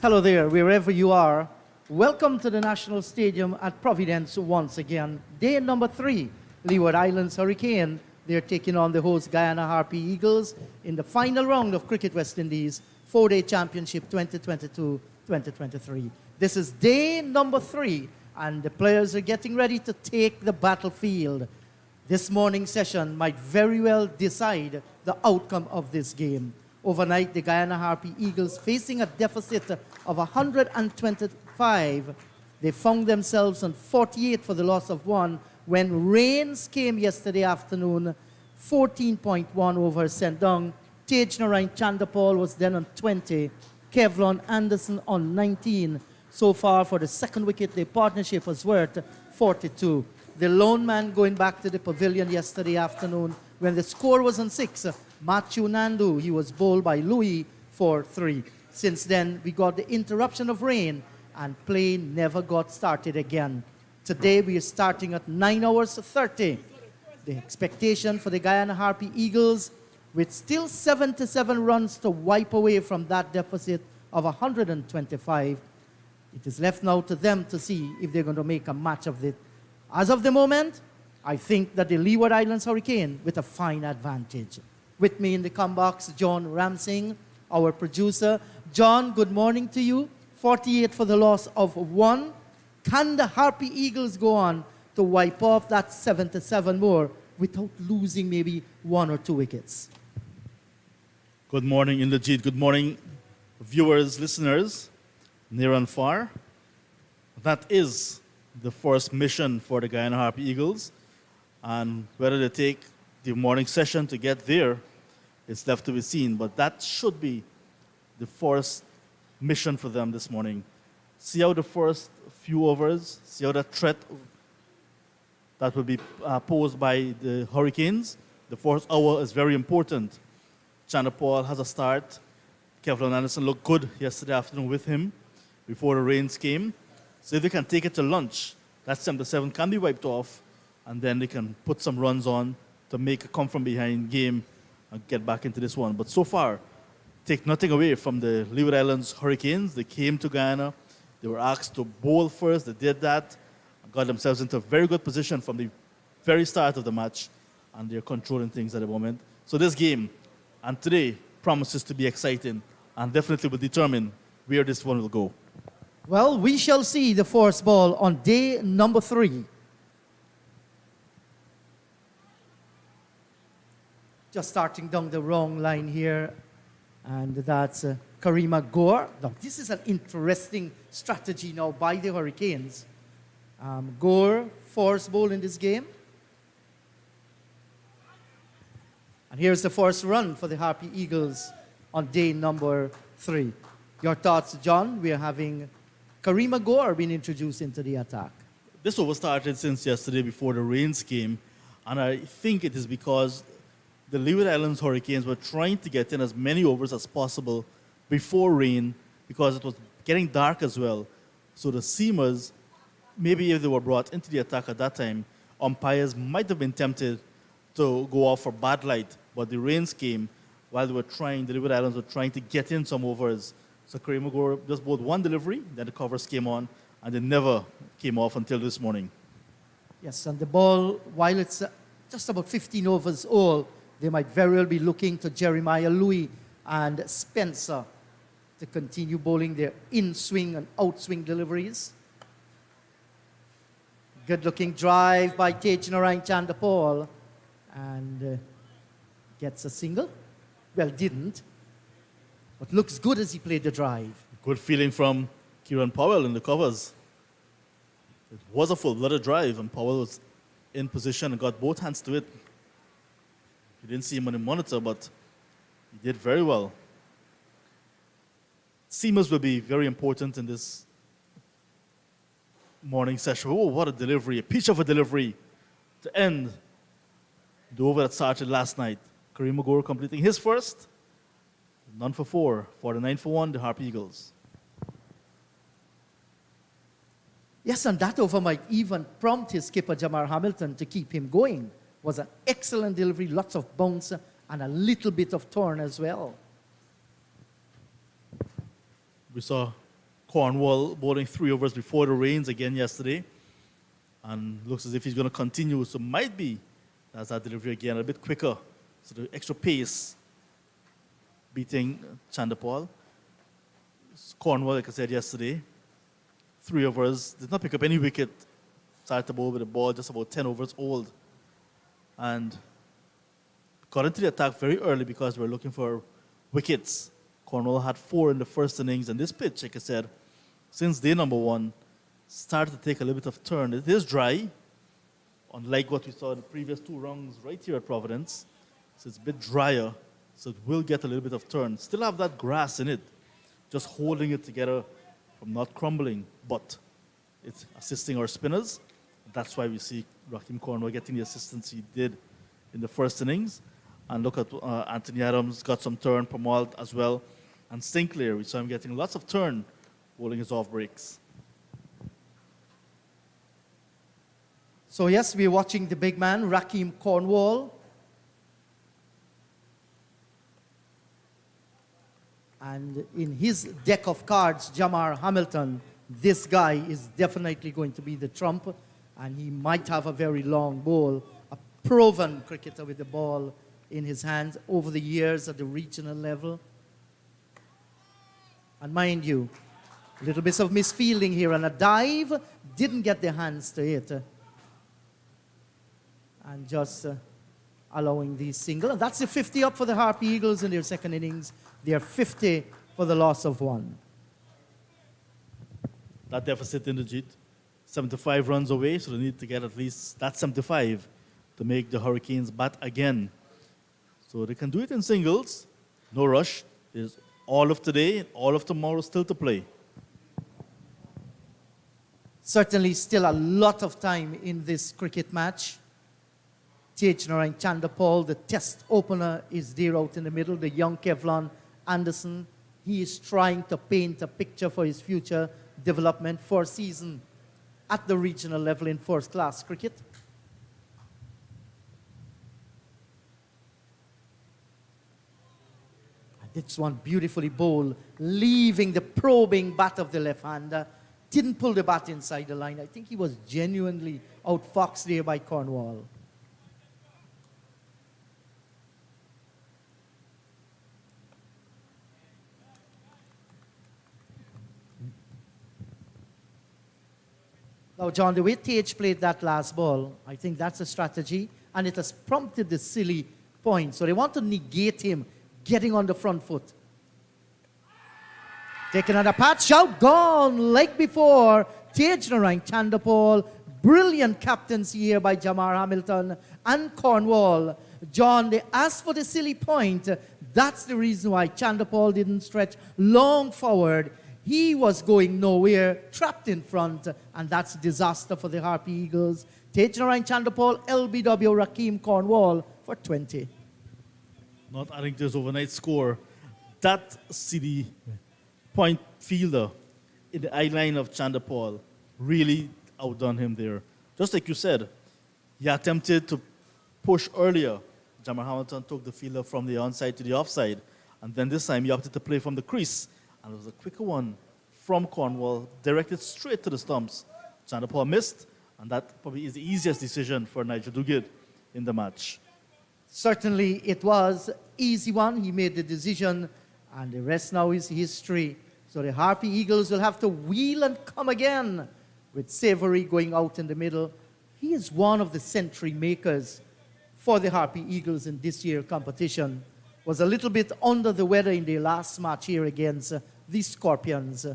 Hello there, wherever you are. Welcome to the National Stadium at Providence once again. Day number 3, Leeward Islands Hurricane. They're taking on the host Guyana Harpy Eagles in the final round of Cricket West Indies 4-Day Championship 2022-2023. This is day number 3, and the players are getting ready to take the battlefield. This morning's session might very well decide the outcome of this game. Overnight, the Guyana Harpy Eagles, facing a deficit of 125, they found themselves on 48 for the loss of 1 when rains came yesterday afternoon. 14.1 overs sent down. Tej Narain Chandapal was then on 20. Kevlon Anderson on 19. So far for the second wicket, the partnership was worth 42. The lone man going back to the pavilion yesterday afternoon when the score was on 6. Matthew Nandu, he was bowled by Louis for 3. Since then, we got the interruption of rain and play never got started again. Today, we are starting at 9 hours 30. The expectation for the Guyana Harpy Eagles, with still 77 runs to wipe away from that deficit of 125, it is left now to them to see if they're going to make a match of it. As of the moment, I think that the Leeward Islands Hurricane with a fine advantage. With me in the come box, John Ramsing, our producer. John, good morning to you. 48 for the loss of 1. Can the Harpy Eagles go on to wipe off that 77 more without losing maybe 1 or 2 wickets? Good morning, Inderjeet. Good morning, viewers, listeners, near and far. That is the first mission for the Guyana Harpy Eagles. And whether they take the morning session to get there, it's left to be seen. But that should be the first mission for them this morning. See how the first few overs, see how the threat that will be posed by the Hurricanes. The first hour is very important. Chandapal has a start. Kevlon Anderson looked good yesterday afternoon with him before the rains came. So if they can take it to lunch, that 77 can be wiped off, and then they can put some runs on to make a come from behind game and get back into this one. But so far, take nothing away from the Leeward Islands Hurricanes. They came to Guyana. They were asked to bowl first. They did that and got themselves into a very good position from the very start of the match, and they're controlling things at the moment. So this game and today promises to be exciting and definitely will determine where this one will go. Well, we shall see the first ball on day number 3. Just starting down the wrong line here, and that's Karima Gore. Now, this is an interesting strategy now by the Hurricanes. Gore, first ball in this game. And here's the first run for the Harpy Eagles on day number 3. Your thoughts, John? We are having Karima Gore being introduced into the attack. This over started since yesterday before the rains came, and I think it is because the Leeward Islands Hurricanes were trying to get in as many overs as possible before rain because it was getting dark as well. So the seamers, maybe if they were brought into the attack at that time, umpires might have been tempted to go off for bad light, but the rains came while they were trying, the Leeward Islands were trying to get in some overs. So Karima Gore just bowled one delivery, then the covers came on, and they never came off until this morning. Yes, and the ball, while it's just about 15 overs old, they might very well be looking to Jeremiah Louis and Spencer to continue bowling their in-swing and out-swing deliveries. Good-looking drive by Tej Narain Chandapal, and gets a single. Well, didn't, but looks good as he played the drive. Good feeling from Kieran Powell in the covers. It was a full-blooded drive, and Powell was in position and got both hands to it. You didn't see him on the monitor, but he did very well. Seamers will be very important in this morning session. Oh, what a delivery, a pitch of a delivery to end the over that started last night. Karima Gore completing his first. None for 4, 49 for 1, the Harpy Eagles. Yes, and that over might even prompt his skipper Jamar Hamilton to keep him going. Was an excellent delivery, lots of bounce and a little bit of turn as well. We saw Cornwall bowling 3 overs before the rains again yesterday. And looks as if he's going to continue. So might be, that's that delivery again, a bit quicker. So the extra pace beating Chandapal. Cornwall, like I said yesterday, 3 overs, did not pick up any wicket. Started to bowl with the ball just about 10 overs old. And got into the attack very early because we were looking for wickets. Cornwall had 4 in the first innings, and this pitch, like I said, since day number 1, started to take a little bit of turn. It is dry, unlike what we saw in the previous 2 rounds right here at Providence. So it's a bit drier, so it will get a little bit of turn. Still have that grass in it, just holding it together from not crumbling, but it's assisting our spinners. That's why we see Raheem Cornwall getting the assistance he did in the first innings. And look at Anthony Adams got some turn, Pamal as well. And Sinclair, we saw him getting lots of turn, bowling his off breaks. So yes, we're watching the big man, Raheem Cornwall. And in his deck of cards, Jamar Hamilton, this guy is definitely going to be the trump. And he might have a very long ball, a proven cricketer with the ball in his hands over the years at the regional level. And mind you, a little bit of misfielding here and a dive, didn't get their hands to it. And just allowing the single. And that's the 50 up for the Harpy Eagles in their second innings. They are 50 for the loss of 1. That deficit in the Jeet, 75 runs away, so they need to get at least that 75 to make the Hurricanes bat again. So they can do it in singles, no rush. There's all of today and all of tomorrow still to play. Certainly still a lot of time in this cricket match. Tejnarain Chandapal, the test opener, is there out in the middle. The young Kevlon Anderson, he is trying to paint a picture for his future development for season at the regional level in first-class cricket. This one beautifully bowled, leaving the probing bat of the left-hander. Didn't pull the bat inside the line. I think he was genuinely outfoxed there by Cornwall. Now, John, the way Tage played that last ball, I think that's a strategy, and it has prompted the silly point. So they want to negate him getting on the front foot. Take another patch, out, gone, like before. Tejnarain Chandapal, brilliant captaincy here by Jamar Hamilton and Cornwall. John, they asked for the silly point. That's the reason why Chandapal didn't stretch long forward. He was going nowhere, trapped in front, and that's a disaster for the Harpy Eagles. Tejnarain Chandapal, LBW Raheem Cornwall for 20. Not adding to his overnight score. That city point fielder in the eye line of Chandapal really outdone him there. Just like you said, he attempted to push earlier. Jamar Hamilton took the fielder from the onside to the offside, and then this time he opted to play from the crease. And it was a quicker one from Cornwall, directed straight to the stumps. Chandapal missed, and that probably is the easiest decision for Nigel Duguid in the match. Certainly it was easy one. He made the decision, and the rest now is history. So the Harpy Eagles will have to wheel and come again with Savory going out in the middle. He is one of the century makers for the Harpy Eagles in this year's competition. Was a little bit under the weather in their last match here against the Scorpions.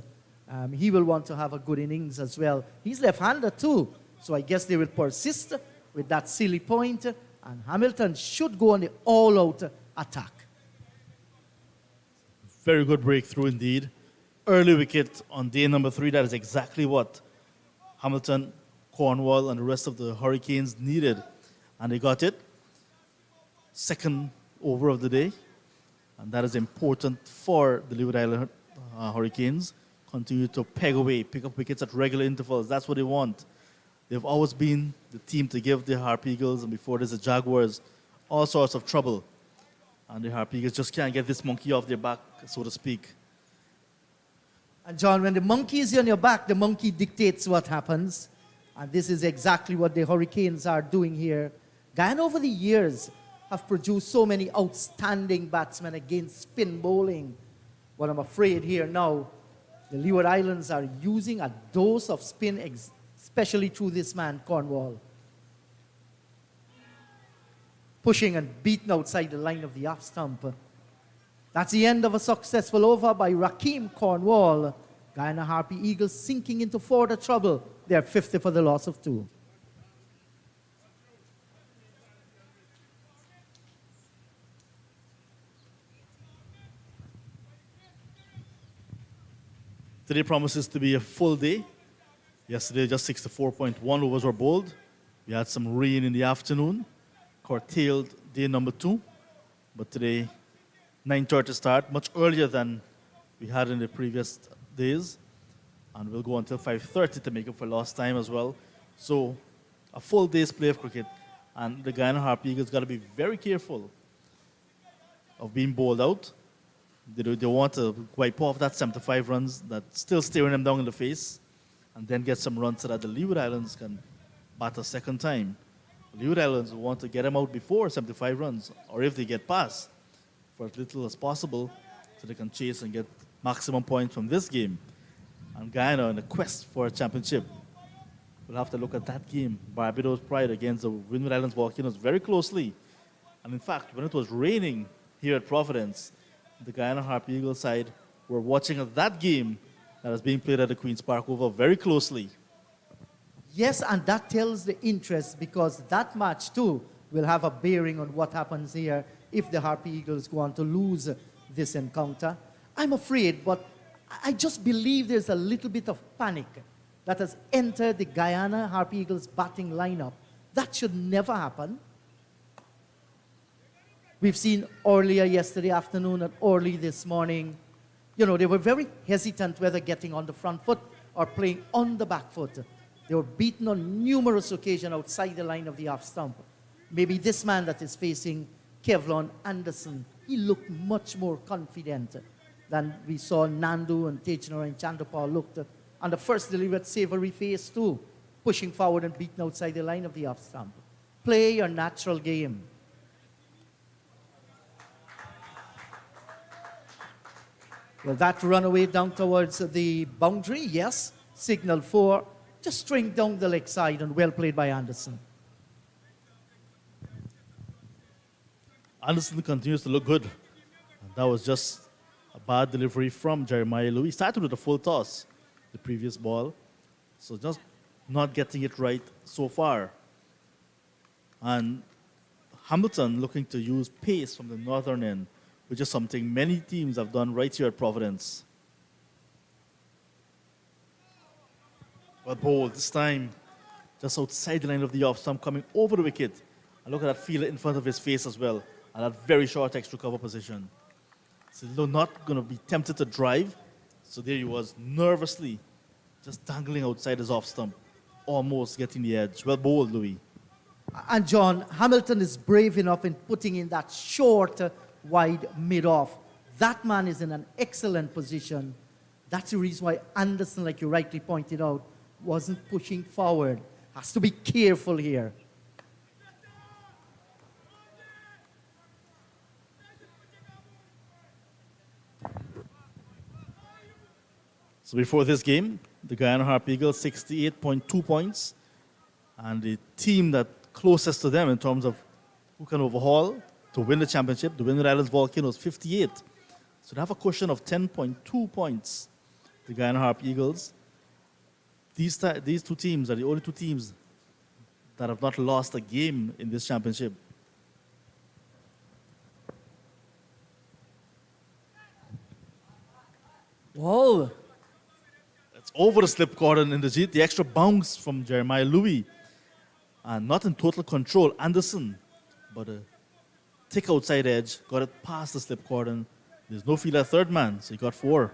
He will want to have a good innings as well. He's left-hander too, so I guess they will persist with that silly point, and Hamilton should go on the all-out attack. Very good breakthrough indeed. Early wicket on day number 3. That is exactly what Hamilton, Cornwall, and the rest of the Hurricanes needed, and they got it. Second over of the day, and that is important for the Leeward Island Hurricanes. Continue to peg away, pick up wickets at regular intervals. That's what they want. They've always been the team to give the Harpy Eagles, and before this, the Jaguars, all sorts of trouble. And the Harpy Eagles just can't get this monkey off their back, so to speak. And John, when the monkey is on your back, the monkey dictates what happens. And this is exactly what the Hurricanes are doing here. Guyana over the years have produced so many outstanding batsmen against spin bowling. But I'm afraid here now, the Leeward Islands are using a dose of spin, especially through this man, Cornwall. Pushing and beaten outside the line of the off stump. That's the end of a successful over by Rakeem Cornwall. Guyana Harpy Eagles sinking into further trouble. They're 50 for the loss of 2. Today promises to be a full day. Yesterday, just 64.1 overs were bowled. We had some rain in the afternoon, curtailed day number 2. But today, 9:30 start, much earlier than we had in the previous days. And we'll go until 5:30 to make up for lost time as well. So, a full day's play of cricket. And the Guyana Harpy Eagles got to be very careful of being bowled out. They want to wipe off that 75 runs that's still staring them down in the face and then get some runs so that the Leeward Islands can bat a second time. The Leeward Islands want to get them out before 75 runs, or if they get past, for as little as possible so they can chase and get maximum points from this game. And Guyana, in a quest for a championship, will have to look at that game, Barbados Pride against the Windward Islands Volcanoes, very closely. And in fact, when it was raining here at Providence, the Guyana Harpy Eagles side were watching that game that is being played at the Queen's Park over very closely. Yes, and that tells the interest because that match too will have a bearing on what happens here if the Harpy Eagles go on to lose this encounter. I'm afraid, but I just believe there's a little bit of panic that has entered the Guyana Harpy Eagles batting lineup. That should never happen. We've seen earlier yesterday afternoon and early this morning, they were very hesitant whether getting on the front foot or playing on the back foot. They were beaten on numerous occasions outside the line of the off stump. Maybe this man that is facing Kevlon Anderson, he looked much more confident than we saw Nandu and Tejnor and Chandapal looked on the first delivery at Savory phase 2, pushing forward and beaten outside the line of the off stump. Play your natural game. Well, that runaway down towards the boundary, yes. Signal 4, just string down the leg side and well played by Anderson. Anderson continues to look good. And that was just a bad delivery from Jeremiah Louis. He started with a full toss, the previous ball. So just not getting it right so far. And Hamilton looking to use pace from the northern end, which is something many teams have done right here at Providence. But bowled this time, just outside the line of the off stump, coming over the wicket. And look at that fielder in front of his face as well, and that very short extra cover position. So they're not going to be tempted to drive. So there he was, nervously, just dangling outside his off stump, almost getting the edge. Well bowled, Louis. And John, Hamilton is brave enough in putting in that short, wide mid-off. That man is in an excellent position. That's the reason why Anderson, like you rightly pointed out, wasn't pushing forward. Has to be careful here. So before this game, the Guyana Harpy Eagles 68.2 points, and the team that closest to them in terms of who can overhaul to win the championship, the Windward Islands Volcanoes, 58. So they have a cushion of 10.2 points, the Guyana Harpy Eagles. These two teams are the only two teams that have not lost a game in this championship. Whoa. It's over the slip cordon in the extra bounce from Jeremiah Louis. And not in total control, Anderson, but a thick outside edge, got it past the slip cordon. There's no field at third man, so he got 4.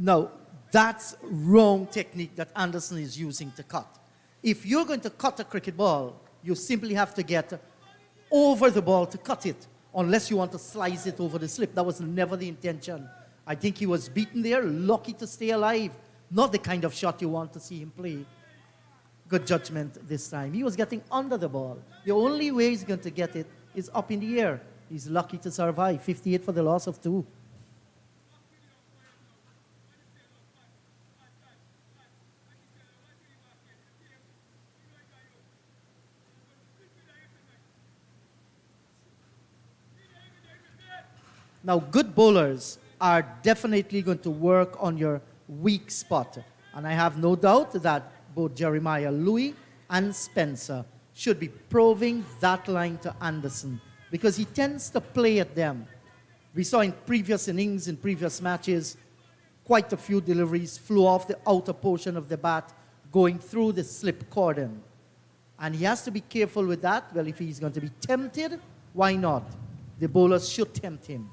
Now, that's wrong technique that Anderson is using to cut. If you're going to cut a cricket ball, you simply have to get over the ball to cut it. unless you want to slice it over the slip. That was never the intention. I think he was beaten there, lucky to stay alive. Not the kind of shot you want to see him play. Good judgment this time. He was getting under the ball. The only way he's going to get it is up in the air. He's lucky to survive. 58 for the loss of 2. Now, good bowlers are definitely going to work on your weak spot. And I have no doubt that both Jeremiah Louis and Spencer should be probing that line to Anderson because he tends to play at them. We saw in previous innings, in previous matches, quite a few deliveries flew off the outer portion of the bat going through the slip cordon. And he has to be careful with that. Well, if he's going to be tempted, why not? The bowlers should tempt him.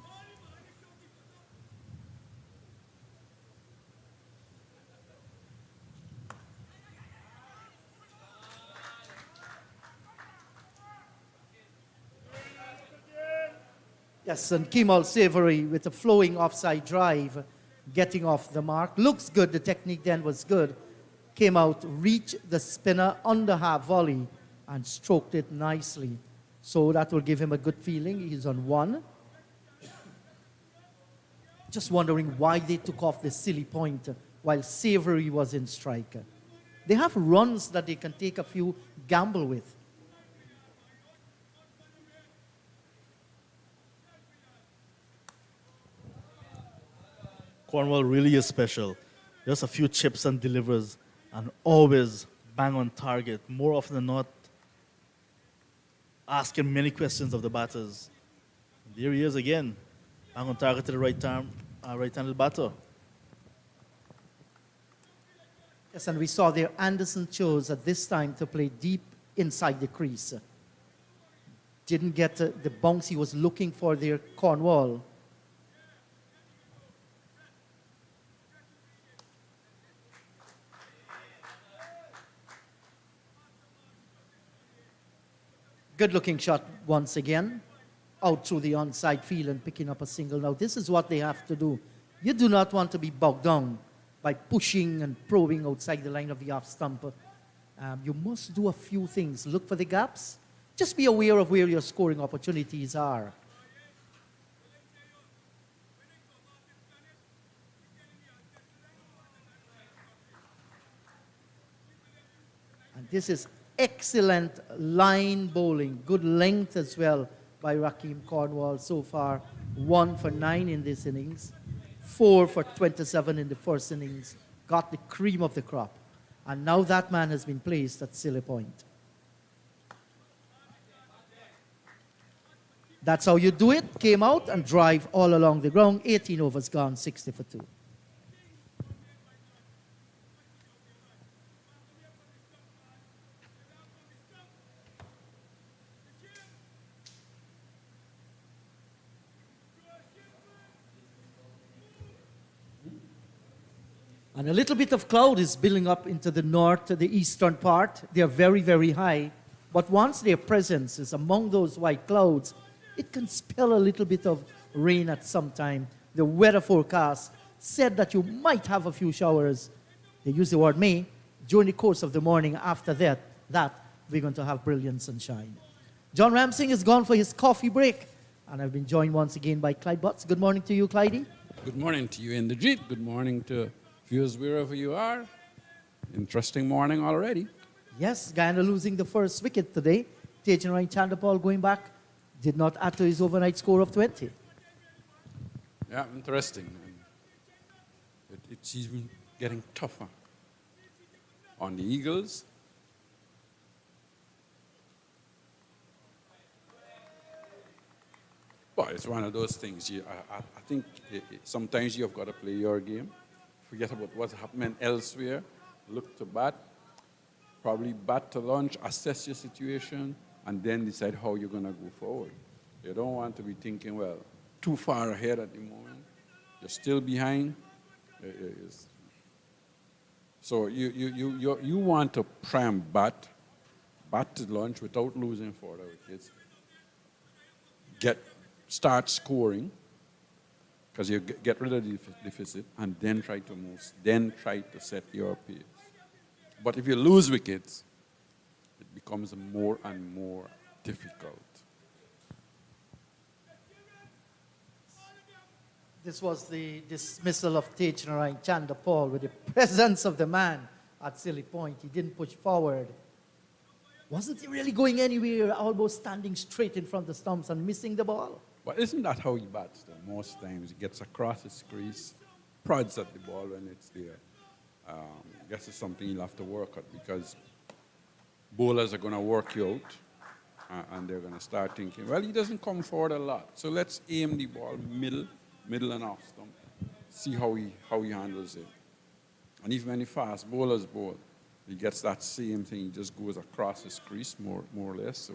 Yes, and Kemal Savory with a flowing offside drive, getting off the mark. Looks good, the technique then was good. Came out, reached the spinner under half volley and stroked it nicely. So that will give him a good feeling. He's on 1. Just wondering why they took off the silly point while Savory was in strike. They have runs that they can take a few gamble with. Cornwall really is special. Just a few chips and delivers, and always bang on target. More often than not, asking many questions of the batters. There he is again, bang on target to the right-handed batter. Yes, and we saw there Anderson chose at this time to play deep inside the crease. Didn't get the bounce he was looking for there, Cornwall. Good looking shot once again, out through the onside field and picking up a single. Now this is what they have to do. You do not want to be bogged down by pushing and probing outside the line of the off stump. You must do a few things. Look for the gaps. Just be aware of where your scoring opportunities are. And this is excellent line bowling, good length as well by Rakeem Cornwall so far. 1 for 9 in this innings, 4 for 27 in the first innings. Got the cream of the crop. And now that man has been placed at silly point. That's how you do it. Came out and drive all along the ground. 18 overs gone, 60 for 2. And a little bit of cloud is building up into the north, the eastern part. They are very, very high. But once their presence is among those white clouds, it can spell a little bit of rain at some time. The weather forecast said that you might have a few showers. They use the word may. During the course of the morning after that, we're going to have brilliant sunshine. John Ramsing is gone for his coffee break. And I've been joined once again by Clyde Butts. Good morning to you, Clydey. Good morning to you in the Jeep. Good morning to viewers wherever you are. Interesting morning already. Yes, Guyana losing the first wicket today. Tejan Chandapal going back did not add to his overnight score of 20. Yeah, interesting. It's even getting tougher on the Eagles. But it's one of those things. I think sometimes you've got to play your game. Forget about what's happening elsewhere. Look to bat. Probably bat to launch, assess your situation, and then decide how you're going to go forward. You don't want to be thinking, well, too far ahead at the moment. You're still behind. So you want to prime bat to launch without losing 4 wickets. Get start scoring, because you get rid of the deficit, and then try to move, then try to set your pace. But if you lose wickets, it becomes more and more difficult. This was the dismissal of Tejnarine Chandapal with the presence of the man at silly point. He didn't push forward. Wasn't he really going anywhere, almost standing straight in front of the stumps and missing the ball? But isn't that how he bats, though? Most times he gets across his crease, prods at the ball when it's there. I guess it's something he'll have to work at, because bowlers are going to work you out, and they're going to start thinking, well, he doesn't come forward a lot, so let's aim the ball middle and off stump, see how he handles it. And even when the fast bowlers bowl, he gets that same thing. He just goes across his crease more or less. So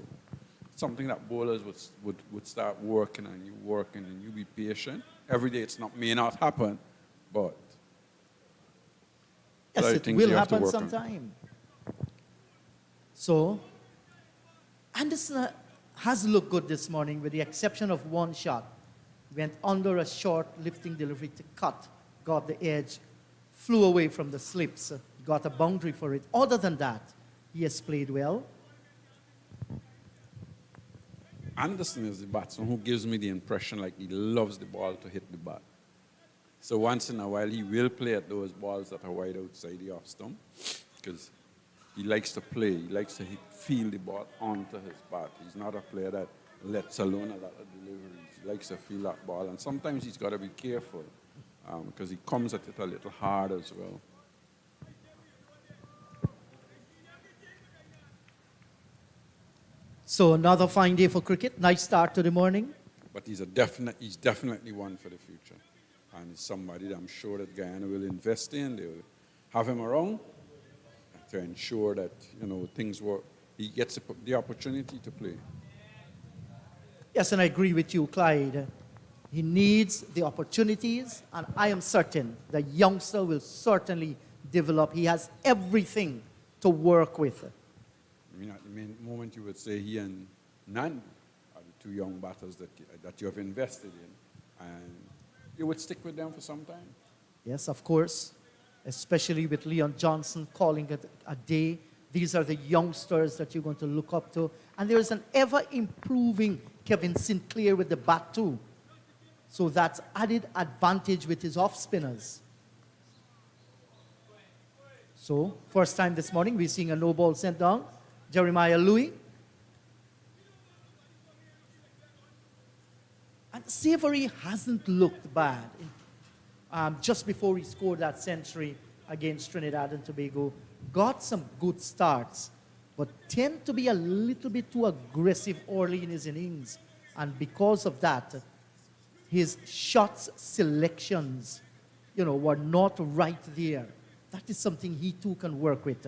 it's something that bowlers would start working, and you be patient. Every day may not happen, but yes, it will happen sometime. So Anderson has looked good this morning, with the exception of one shot. Went under a short lifting delivery to cut, got the edge, flew away from the slips, got a boundary for it. Other than that, he has played well. Anderson is the batsman who gives me the impression like he loves the ball to hit the bat. So once in a while, he will play at those balls that are wide outside the off stump, because he likes to play. He likes to feel the ball onto his bat. He's not a player that lets alone a lot of deliveries. He likes to feel that ball, and sometimes he's got to be careful, because he comes at it a little hard as well. So another fine day for cricket. Nice start to the morning. But he's definitely one for the future, and he's somebody that I'm sure that Guyana will invest in. They will have him around to ensure that things work. He gets the opportunity to play. Yes, and I agree with you, Clyde. He needs the opportunities, and I am certain the youngster will certainly develop. He has everything to work with. I mean, at the moment you would say he and Nan are the two young batters that you have invested in, and you would stick with them for some time. Yes, of course, especially with Leon Johnson calling it a day. These are the youngsters that you're going to look up to. And there is an ever-improving Kevin Sinclair with the bat too. So that's added advantage with his off-spinners. So, first time this morning, we're seeing a no ball sent down. Jeremiah Louis. And Savory hasn't looked bad. Just before he scored that century against Trinidad and Tobago, got some good starts, but tend to be a little bit too aggressive early in his innings. And because of that, his shots selections, were not right there. That is something he too can work with.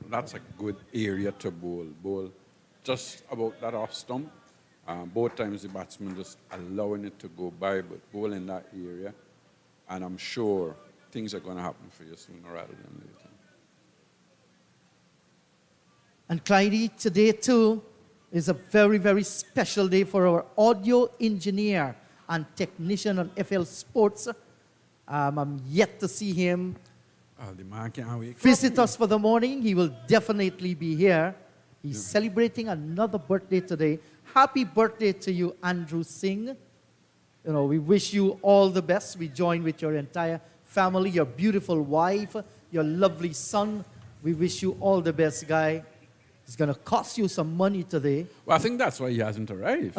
That's a good area to bowl. Bowl just about that off stump. Both times the batsman just allowing it to go by, but bowl in that area. And I'm sure things are going to happen for you sooner rather than later. And Clyde, today too is a very, very special day for our audio engineer and technician on FL Sports. I'm yet to see him The man can't wake visit up. us for the morning. He will definitely be here. He's celebrating another birthday today. Happy birthday to you, Andrew Singh. We wish you all the best. We join with your entire family, your beautiful wife, your lovely son. We wish you all the best, guy. It's going to cost you some money today. Well, I think that's why he hasn't arrived.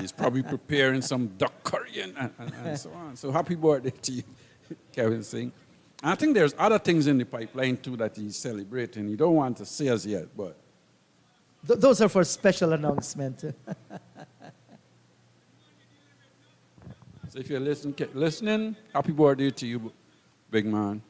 He's probably preparing some duck curry and so on. So happy birthday to you, Kevin Singh. And I think there's other things in the pipeline too that he's celebrating. He don't want to say us yet, but Those are for special announcement. so if you're listening, happy birthday to you, big man.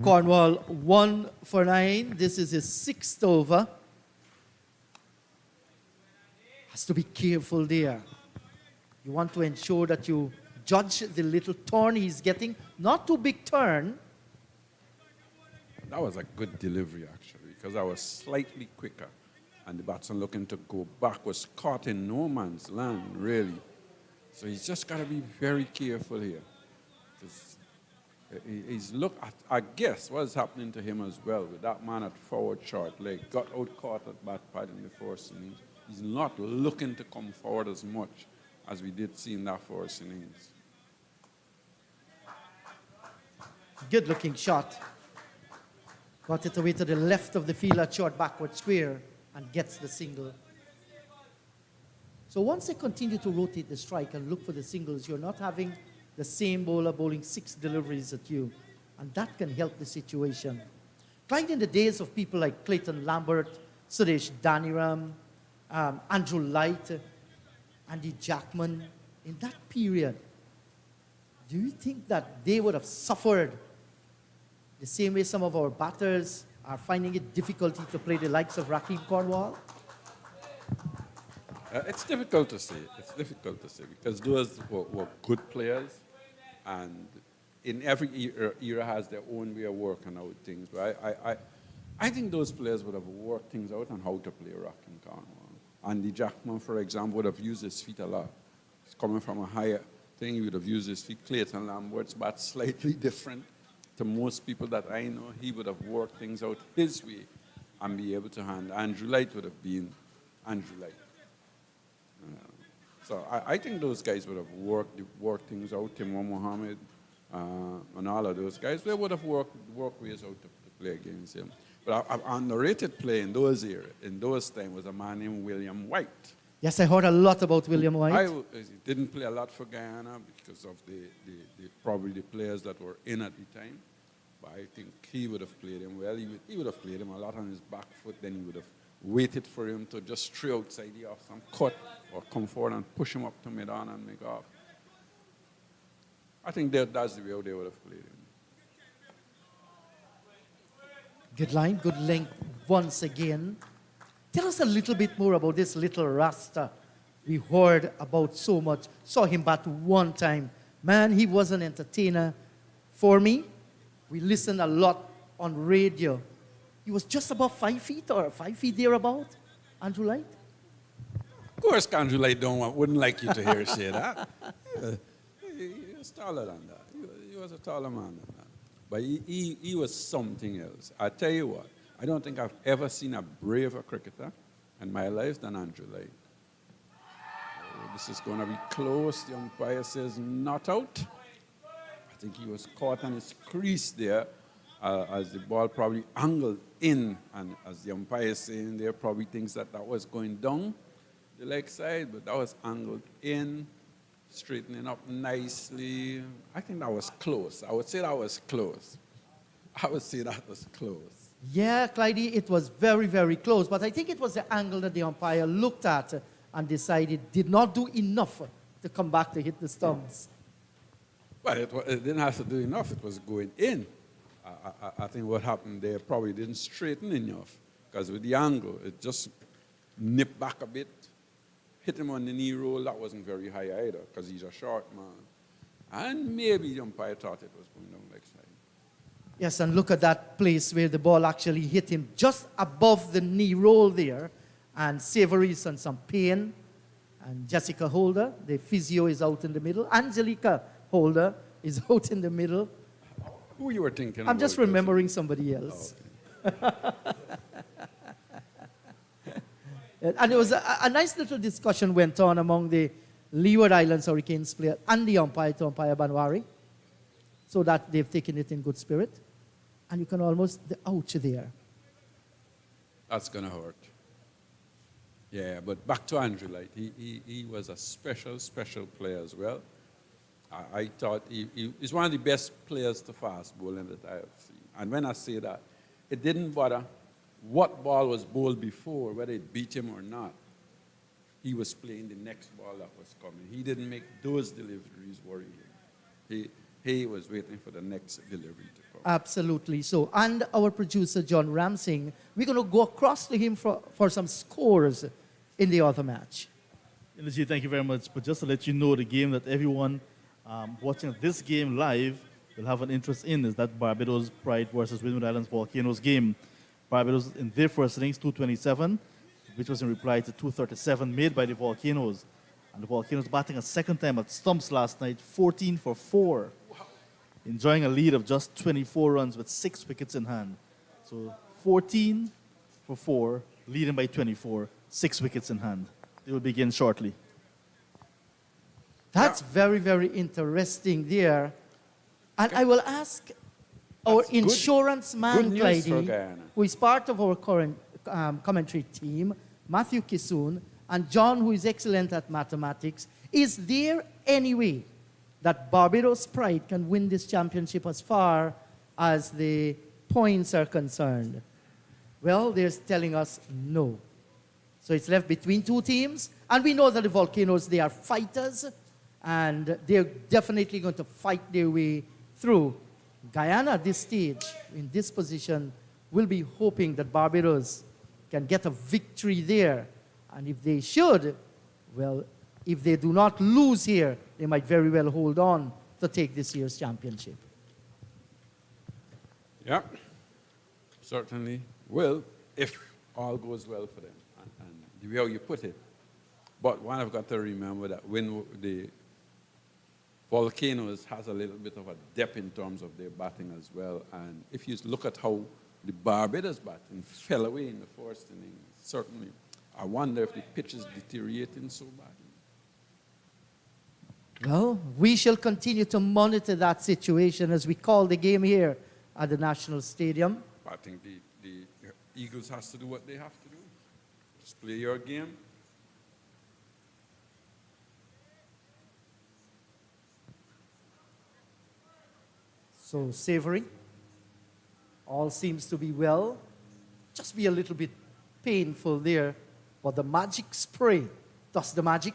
Cornwall 1 for 9. This is his 6th over. Has to be careful there. You want to ensure that you judge the little turn he's getting. Not too big turn. That was a good delivery, actually, because I was slightly quicker. And the batsman looking to go back was caught in no man's land, really. So he's just got to be very careful here. 'Cause he's I guess what's happening to him as well with that man at forward short leg, got out caught at bat pad in the first innings. He's not looking to come forward as much as we did see in that first innings. Good looking shot. Got it away to the left of the field at short backward square and gets the single. So once they continue to rotate the strike and look for the singles, you're not having the same bowler bowling 6 deliveries at you. And that can help the situation. Clyde, in the days of people like Clayton Lambert, Sudesh Daniram, Andrew Light, Andy Jackman, in that period, do you think that they would have suffered the same way some of our batters are finding it difficult to play the likes of Rakeem Cornwall? It's difficult to say. It's difficult to say because those were good players, and in every era has their own way of working out things. But I think those players would have worked things out on how to play Rakeem Cornwall. Andy Jackman, for example, would have used his feet a lot. He's coming from a higher thing, he would have used his feet. Clayton Lambert's bat slightly different to most people that I know. He would have worked things out his way and be able to handle. Andrew Light would have been Andrew Light. So I think those guys would have worked things out. Timur Mohammed and all of those guys, they would have worked ways out to play against him. But an underrated play in those times was a man named William White. Yes, I heard a lot about William White. He didn't play a lot for Guyana because of probably the players that were in at the time. But I think he would have played him well. He would have played him a lot on his back foot. Then he would have waited for him to just stray outside the off some cut or come forward and push him up to mid-on and make off. I think that's the way they would have played him. Good line, good length once again. Tell us a little bit more about this little Rasta we heard about so much. Saw him bat one time. Man, he was an entertainer for me. We listened a lot on radio. He was just about 5 feet or 5 feet thereabout. Andrew Light? Of course, Andrew Light wouldn't like you to hear say that. He was taller than that. He was a taller man than that. But he was something else. I tell you what, I don't think I've ever seen a braver cricketer in my life than Andrew Light. This is going to be close. The umpire says not out. I think he was caught on his crease there as the ball probably angled in. And as the umpire is saying there, probably thinks that was going down the leg side, but that was angled in, straightening up nicely. I think that was close. I would say that was close. Yeah, Clyde, it was very, very close. But I think it was the angle that the umpire looked at and decided did not do enough to come back to hit the stumps. But it didn't have to do enough. It was going in. I think what happened there probably didn't straighten enough because with the angle, it just nipped back a bit, hit him on the knee roll. That wasn't very high either because he's a short man. And maybe the umpire thought it was going down leg side. Yes, and look at that place where the ball actually hit him just above the knee roll there. And Savory is on some pain. And Jessica Holder, the physio, is out in the middle. Angelica Holder is out in the middle. Who you were thinking about? I'm just remembering somebody else. Oh, okay. And there was a nice little discussion went on among the Leeward Islands Hurricanes player and the umpire to umpire Banwari, so that they've taken it in good spirit. And you can almost, the ouch there. That's going to hurt. Yeah, but back to Andrew Light. He was a special player as well. I thought he's one of the best players to fast bowling that I have seen. And when I say that, it didn't bother what ball was bowled before, whether it beat him or not. He was playing the next ball that was coming. He didn't make those deliveries worry him. He was waiting for the next delivery to come. Absolutely so. And our producer, John Ramsing, we're going to go across to him for some scores in the other match. Indeed, thank you very much. But just to let you know, the game that everyone watching this game live will have an interest in is that Barbados Pride versus Windward Islands Volcanoes game. Barbados in their first innings, 227, which was in reply to 237 made by the Volcanoes. And the Volcanoes batting a second time at stumps last night, 14 for 4, enjoying a lead of just 24 runs with 6 wickets in hand. So 14 for 4, leading by 24, 6 wickets in hand. They will begin shortly. That's very, very interesting there. And I will ask our That's good- insurance man, good news for Clyde, Guyana. who is part of our current commentary team, Matthew Kisoon, and John, who is excellent at mathematics. Is there any way that Barbados Pride can win this championship as far as the points are concerned? Well, they're telling us no. So it's left between two teams. And we know that the Volcanoes, they are fighters, and they're definitely going to fight their way through. Guyana at this stage, in this position, will be hoping that Barbados can get a victory there. And if they should, well, if they do not lose here, they might very well hold on to take this year's championship. Yeah, certainly will, if all goes well for them, and the way how you put it. But one I've got to remember that when the Volcanoes has a little bit of a depth in terms of their batting as well, and if you look at how the Barbados batting fell away in the first inning, certainly, I wonder if the pitch is deteriorating so badly. Well, we shall continue to monitor that situation as we call the game here at the National Stadium. I think the Eagles has to do what they have to do. Just play your game. So Savory, all seems to be well. Just be a little bit painful there, but the magic spray does the magic.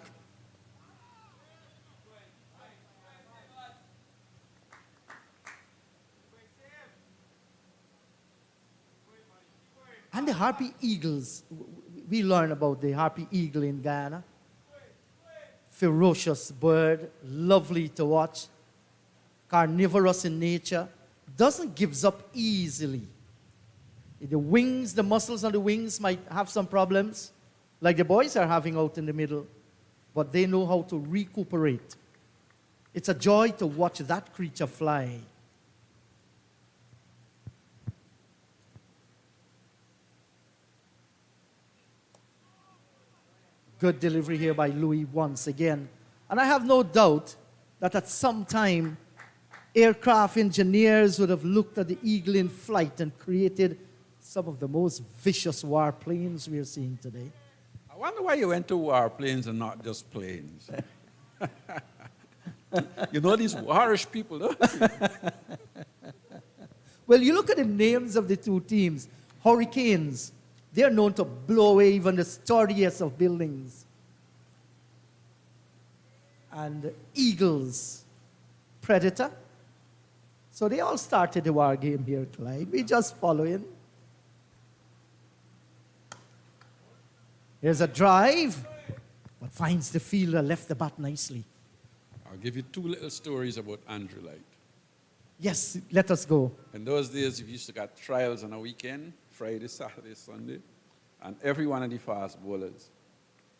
And the Harpy Eagles, we learn about the Harpy Eagle in Guyana. Ferocious bird, lovely to watch, carnivorous in nature, doesn't give up easily. The wings, the muscles on the wings might have some problems, like the boys are having out in the middle, but they know how to recuperate. It's a joy to watch that creature fly. Good delivery here by Louis once again. And I have no doubt that at some time, aircraft engineers would have looked at the Eagle in flight and created some of the most vicious warplanes we are seeing today. I wonder why you went to warplanes and not just planes. You know these warish people, don't you? Well, you look at the names of the two teams. Hurricanes, they're known to blow away even the sturdiest of buildings. And Eagles, Predator. So they all started the war game here, Clyde. We just follow in. Here's a drive, but finds the fielder, left the bat nicely. I'll give you two little stories about Andrew Light. Yes, let us go. In those days, we used to get trials on a weekend, Friday, Saturday, Sunday, and every one of the fast bowlers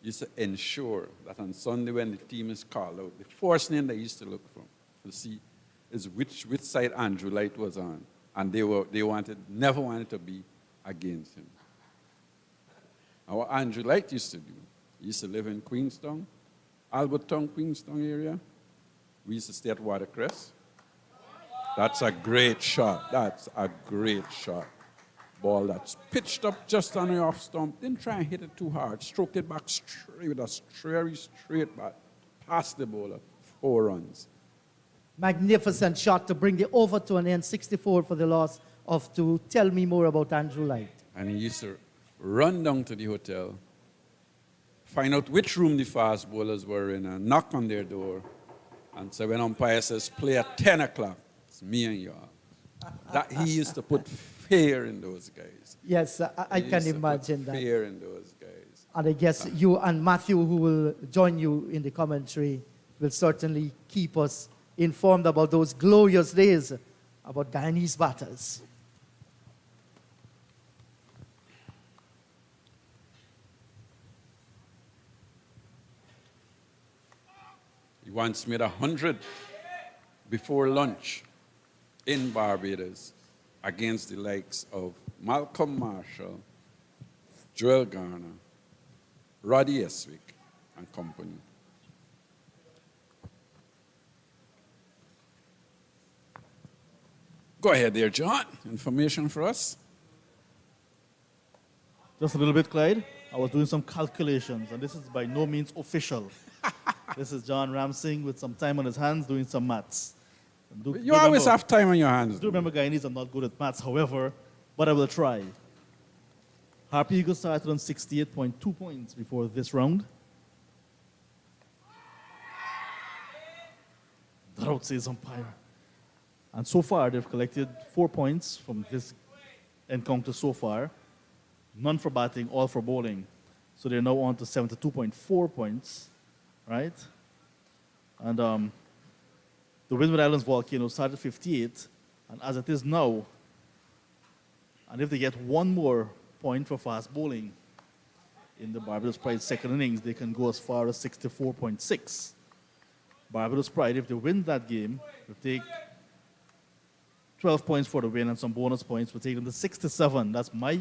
used to ensure that on Sunday when the team is called out, the first name they used to look for to see is which side Andrew Light was on, and they never wanted to be against him. And what Andrew Light used to do, he used to live in Queenstown, Albertown, Queenstown area. We used to stay at Watercress. That's a great shot. That's a great shot. Ball that's pitched up just on the off stump. Didn't try and hit it too hard. Stroked it back straight with a very straight bat. Past the bowler. 4 runs. Magnificent shot to bring the over to an end. 64 for the loss of 2. Tell me more about Andrew Light. And he used to run down to the hotel, find out which room the fast bowlers were in, and knock on their door, and say, when umpire says, play at 10 o'clock, it's me and y'all. That he used to put fear in those guys. Yes, I He can used to put imagine that. fear in those guys. And I guess you and Matthew, who will join you in the commentary, will certainly keep us informed about those glorious days about Guyanese batters. He once made 100 before lunch in Barbados against the likes of Malcolm Marshall, Joel Garner, Roddy Eswick, and company. Go ahead there, John. Information for us? Just a little bit, Clyde. I was doing some calculations, and this is by no means official. This is John Ramsing with some time on his hands doing some maths. You always have time on your hands. Do remember Guyanese are not good at maths, however, but I will try. Harpy Eagles started on 68.2 points before this round. That outsays umpire. And so far, they've collected 4 points from this encounter so far. None for batting, all for bowling. So they're now on to 72.4 points, right? And the Windward Islands Volcano started 58, and as it is now, and if they get one more point for fast bowling in the Barbados Pride second innings, they can go as far as 64.6. Barbados Pride, if they win that game, will take 12 points for the win and some bonus points will take them to 67. That's my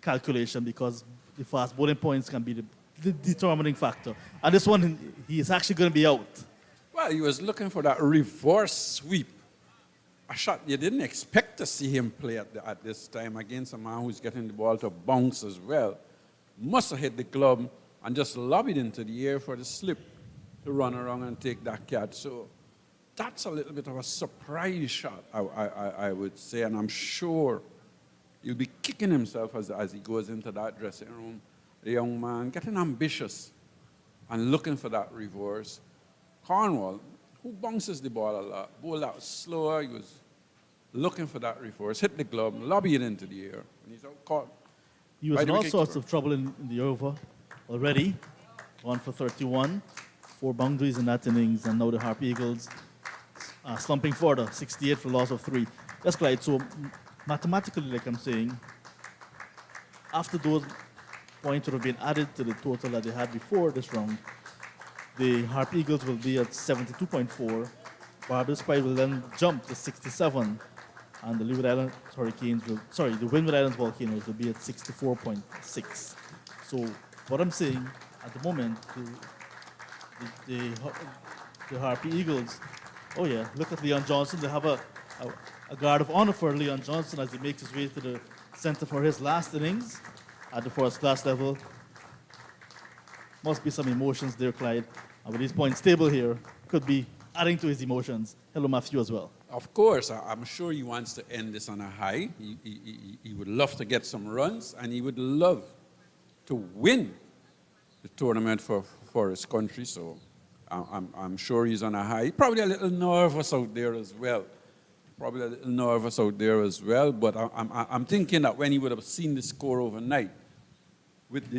calculation because the fast bowling points can be the determining factor. And this one, he is actually going to be out. Well, he was looking for that reverse sweep. A shot you didn't expect to see him play at this time against a man who's getting the ball to bounce as well. Must have hit the glove and just lobbed it into the air for the slip to run around and take that catch. So that's a little bit of a surprise shot, I would say, and I'm sure he'll be kicking himself as he goes into that dressing room. The young man getting ambitious and looking for that reverse. Cornwall, who bounces the ball a lot, bowled out slower, he was looking for that reverse, hit the glove, lobby it into the air, and he's out caught. He was in all sorts of trouble in the over already. 1 for 31, 4 boundaries in that innings, and now the Harpy Eagles slumping further, 68 for loss of 3. That's Clyde. So mathematically, like I'm saying, after those points would have been added to the total that they had before this round, the Harpy Eagles will be at 72.4. Barbados Pride will then jump to 67, and the Leeward Islands Hurricanes will, the Windward Islands Volcanoes will be at 64.6. So what I'm saying at the moment, the Harpy Eagles, oh yeah, look at Leon Johnson. They have a guard of honor for Leon Johnson as he makes his way to the center for his last innings at the first class level. Must be some emotions there, Clyde. And with his points stable here, could be adding to his emotions. Hello, Matthew, as well. Of course, I'm sure he wants to end this on a high. He would love to get some runs, and he would love to win the tournament for his country. So I'm sure he's on a high. Probably a little nervous out there as well. But I'm thinking that when he would have seen the score overnight with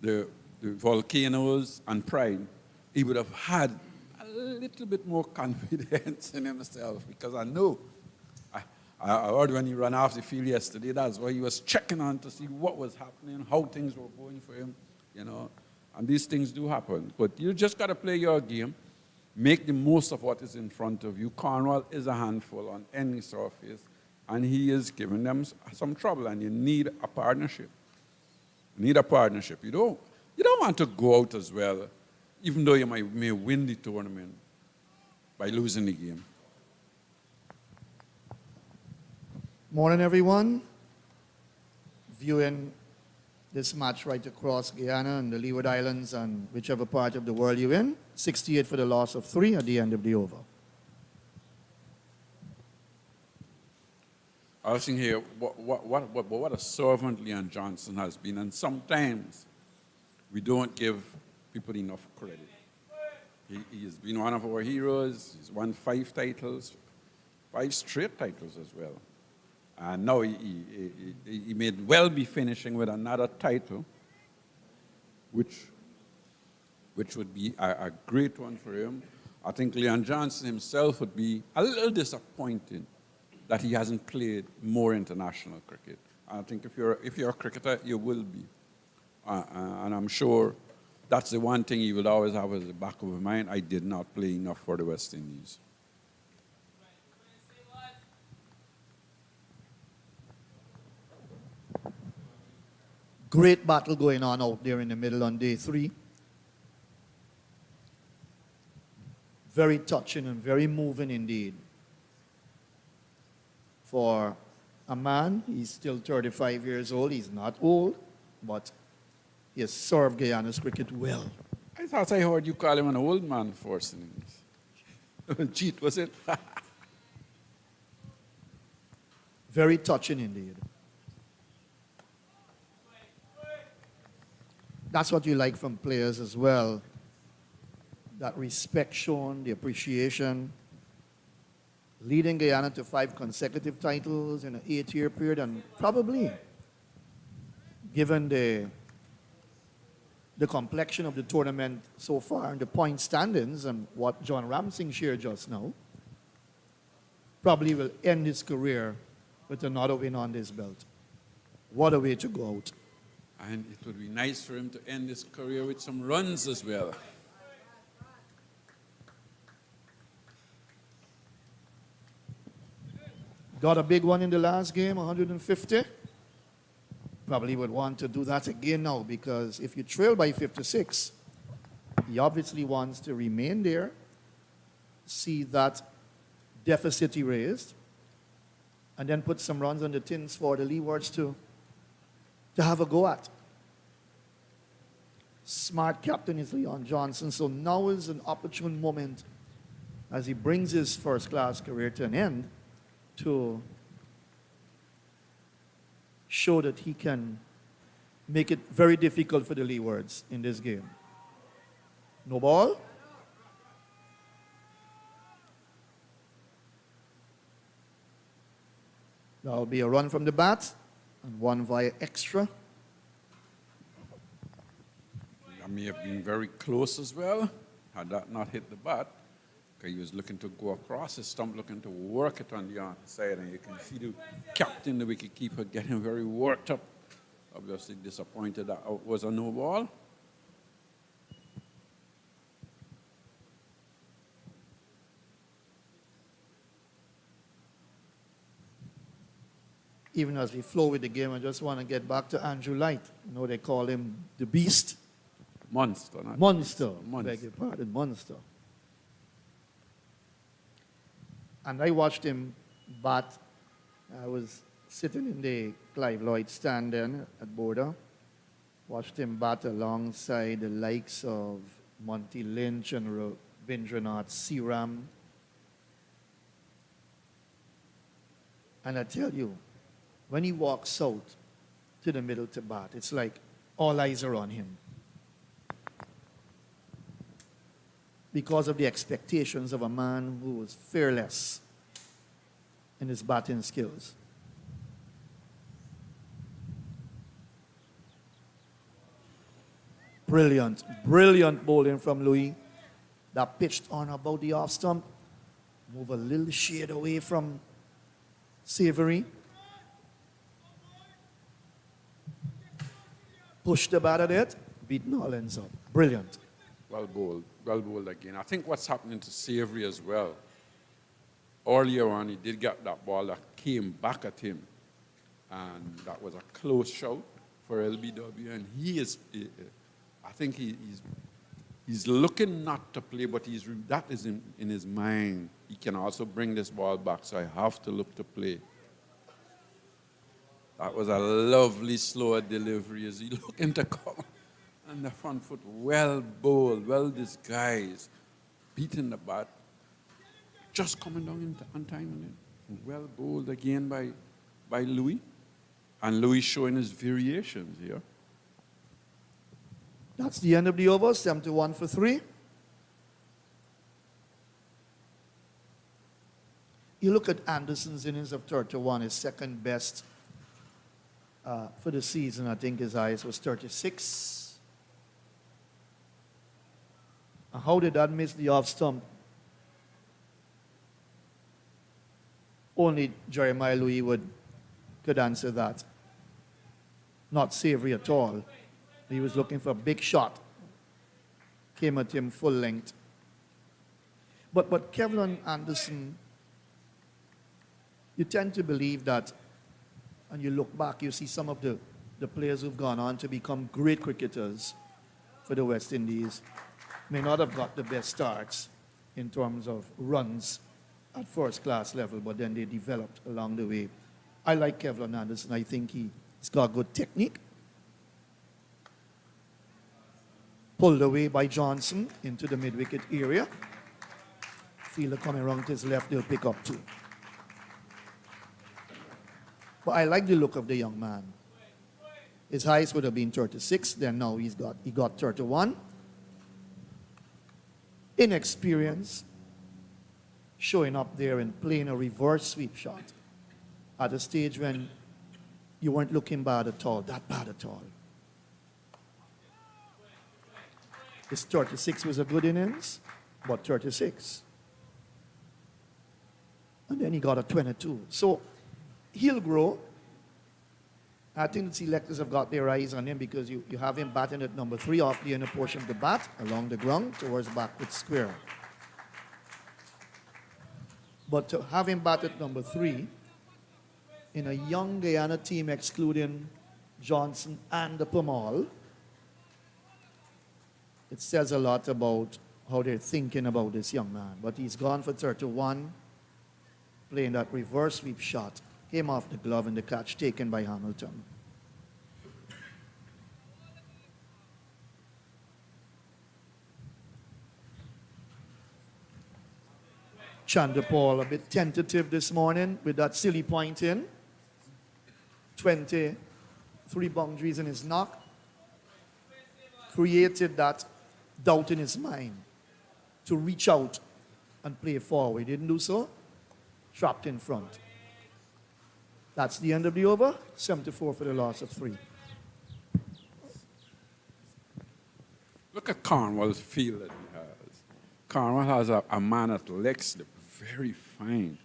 the Volcanoes and Pride, he would have had a little bit more confidence in himself, because I know, I heard when he ran off the field yesterday, that's why he was checking on to see what was happening, how things were going for him, and these things do happen. But you just got to play your game, make the most of what is in front of you. Cornwall is a handful on any surface, and he is giving them some trouble, and you need a partnership. You don't want to go out as well, even though you may win the tournament, by losing the game. Morning, everyone. Viewing this match right across Guyana and the Leeward Islands and whichever part of the world you're in. 68 for the loss of 3 at the end of the over. I was thinking here, what a servant Leon Johnson has been, and sometimes we don't give people enough credit. He has been one of our heroes. He's won 5 titles, 5 straight titles as well. And now he may well be finishing with another title, which would be a great one for him. I think Leon Johnson himself would be a little disappointed that he hasn't played more international cricket. I think if you're a cricketer, you will be. And I'm sure that's the one thing he will always have at the back of his mind. I did not play enough for the West Indies. Great battle going on out there in the middle on day 3. Very touching and very moving indeed. For a man, he's still 35 years old. He's not old, but he has served Guyana's cricket well. I thought I heard you call him an old man for innings. Cheat, was it? Very touching indeed. That's what you like from players as well. That respect shown, the appreciation. Leading Guyana to 5 consecutive titles in an 8-year period, and probably, given the complexion of the tournament so far and the point standings and what John Ramsing shared just now, probably will end his career with another win on this belt. What a way to go out. And it would be nice for him to end his career with some runs as well. Got a big one in the last game, 150. Probably would want to do that again now, because if you trail by 56, he obviously wants to remain there, see that deficit erased, and then put some runs on the tins for the Leewards to have a go at. Smart captain is Leon Johnson, so now is an opportune moment as he brings his first-class career to an end to show that he can make it very difficult for the Leewards in this game. No ball. That'll be a run from the bat and 1 via extra. That may have been very close as well, had that not hit the bat. He was looking to go across his stump, looking to work it on the outside, and you can see the captain, the wicketkeeper, getting very worked up. Obviously disappointed that it was a no ball. Even as we flow with the game, I just want to get back to Andrew Light. You know, they call him the Beast. Monster, not Monster. Monster. Beg your pardon, Monster. And I watched him bat. I was sitting in the Clive Lloyd stand then at Border. Watched him bat alongside the likes of Monty Lynch and Rabindranath Seeram. And I tell you, when he walks out to the middle to bat, it's like all eyes are on him. Because of the expectations of a man who was fearless in his batting skills. Brilliant, brilliant bowling from Louis. That pitched on about the off stump. Move a little shade away from Savory. Push the bat at it, beat Nollins up. Brilliant. Well bowled again. I think what's happening to Savory as well, earlier on he did get that ball that came back at him, and that was a close shout for LBW, and I think he's looking not to play, but that is in his mind. He can also bring this ball back, so I have to look to play. That was a lovely slower delivery as he looking to come. And the front foot, well bowled, well disguised, beating the bat, just coming down on time. Well bowled again by Louis. And Louis showing his variations here. That's the end of the over, 71 for 3. You look at Anderson's innings of 31, his second best for the season. I think his highest was 36. And how did that miss the off stump? Only Jeremiah Louis could answer that. Not Savory at all. He was looking for a big shot. Came at him full length. But Kevlin Anderson, you tend to believe that, and you look back, you see some of the players who've gone on to become great cricketers for the West Indies may not have got the best starts in terms of runs at first class level, but then they developed along the way. I like Kevlin Anderson. I think he's got good technique. Pulled away by Johnson into the mid-wicket area. Fielder coming around to his left, they'll pick up two. But I like the look of the young man. His highest would have been 36, then now he got 31. Inexperience, showing up there and playing a reverse sweep shot at a stage when you weren't looking bad at all, that bad at all. His 36 was a good innings, but 36. And then he got a 22. So he'll grow. I think the selectors have got their eyes on him because you have him batting at number 3 off the inner portion of the bat, along the ground, towards backward square. But to have him bat at number 3 in a young Guyana team excluding Johnson and the Pamal, it says a lot about how they're thinking about this young man. But he's gone for 31, playing that reverse sweep shot. Came off the glove and the catch taken by Hamilton. Chanderpaul a bit tentative this morning with that silly point in. 23 boundaries in his knock. Created that doubt in his mind to reach out and play forward. He didn't do so. Trapped in front. That's the end of the over. 74 for the loss of 3. Look at Cornwall's field that he has. Cornwall has a man at leg slip, very fine.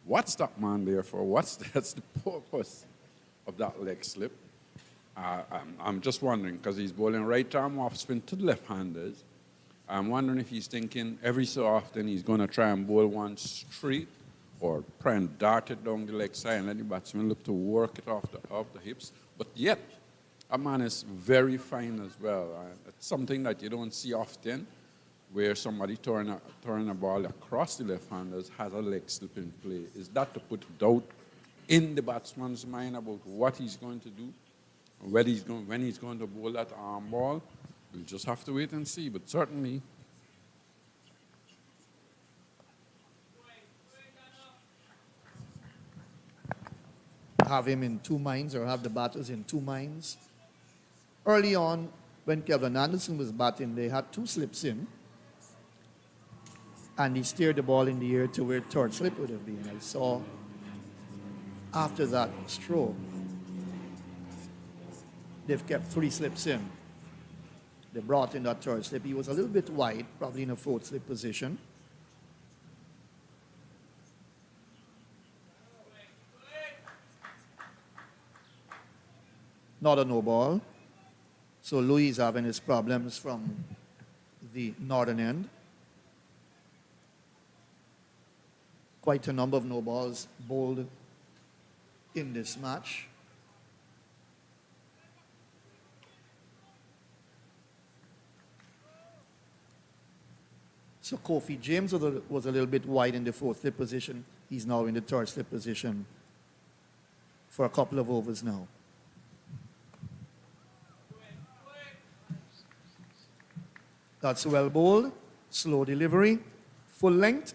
What's that man there for? That's the purpose of that leg slip? I'm just wondering, because he's bowling right arm off spin to the left-handers. I'm wondering if he's thinking every so often he's going to try and bowl one straight or try and dart it down the leg side and let the batsman look to work it off the hips. But yet, a man is very fine as well. It's something that you don't see often, where somebody throwing a ball across the left-handers has a leg slip in play. Is that to put doubt in the batsman's mind about what he's going to do, when he's going to bowl that arm ball? We'll just have to wait and see, but certainly have him in two minds or have the batters in two minds. Early on, when Kevlin Anderson was batting, they had 2 slips in, and he steered the ball in the air to where third slip would have been. I saw after that stroke, they've kept 3 slips in. They brought in that third slip. He was a little bit wide, probably in a 4th slip position. Not a no ball. So Louis is having his problems from the northern end. Quite a number of no balls bowled in this match. So Kofi James was a little bit wide in the 4th slip position. He's now in the 3rd slip position for a couple of overs now. That's well bowled, slow delivery, full length.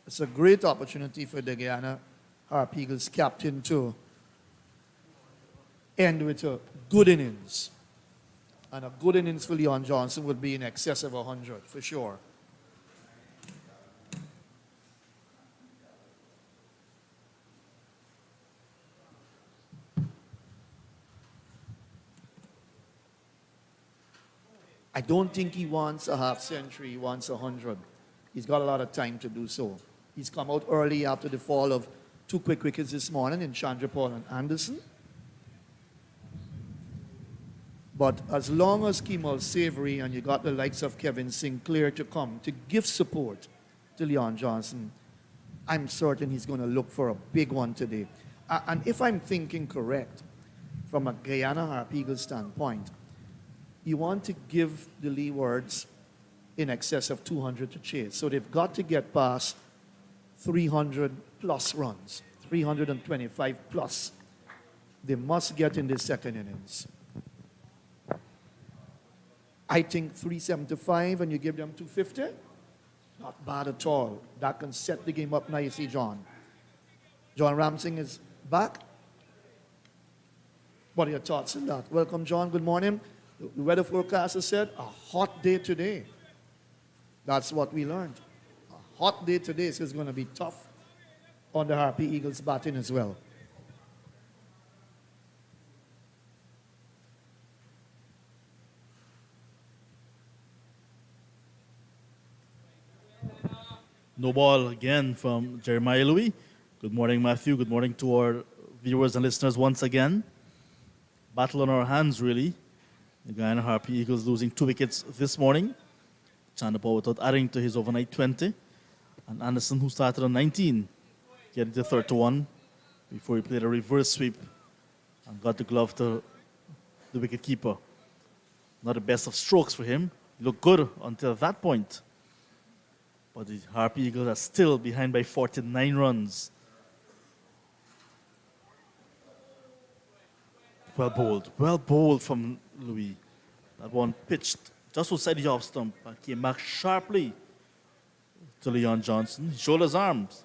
It's a great opportunity for the Guyana Harpy Eagles captain to end with a good innings. And a good innings for Leon Johnson would be in excess of 100 for sure. I don't think he wants a half century, he wants 100. He's got a lot of time to do so. He's come out early after the fall of 2 quick wickets this morning in Chandrapal and Anderson. But as long as Kemal Savory and you got the likes of Kevin Sinclair to come to give support to Leon Johnson, I'm certain he's going to look for a big one today. And if I'm thinking correct, from a Guyana Harpy Eagles standpoint, you want to give the Leewards in excess of 200 to chase. So they've got to get past 300 plus runs, 325 plus. They must get in the second innings. I think 375 and you give them 250, not bad at all. That can set the game up nicely, John. John Ramsing is back. What are your thoughts on that? Welcome, John. Good morning. The weather forecaster said a hot day today. That's what we learned. A hot day today, so it's going to be tough on the Harpy Eagles batting as well. No ball again from Jeremiah Louis. Good morning, Matthew. Good morning to our viewers and listeners once again. Battle on our hands, really. The Guyana Harpy Eagles losing 2 wickets this morning. Chandrapal without adding to his overnight 20. And Anderson, who started on 19, getting to 31 before he played a reverse sweep and got the glove to the wicketkeeper. Not the best of strokes for him. He looked good until that point. But the Harpy Eagles are still behind by 49 runs. Well bowled from Louis. That one pitched just outside the off stump and came back sharply to Leon Johnson. He showed his arms.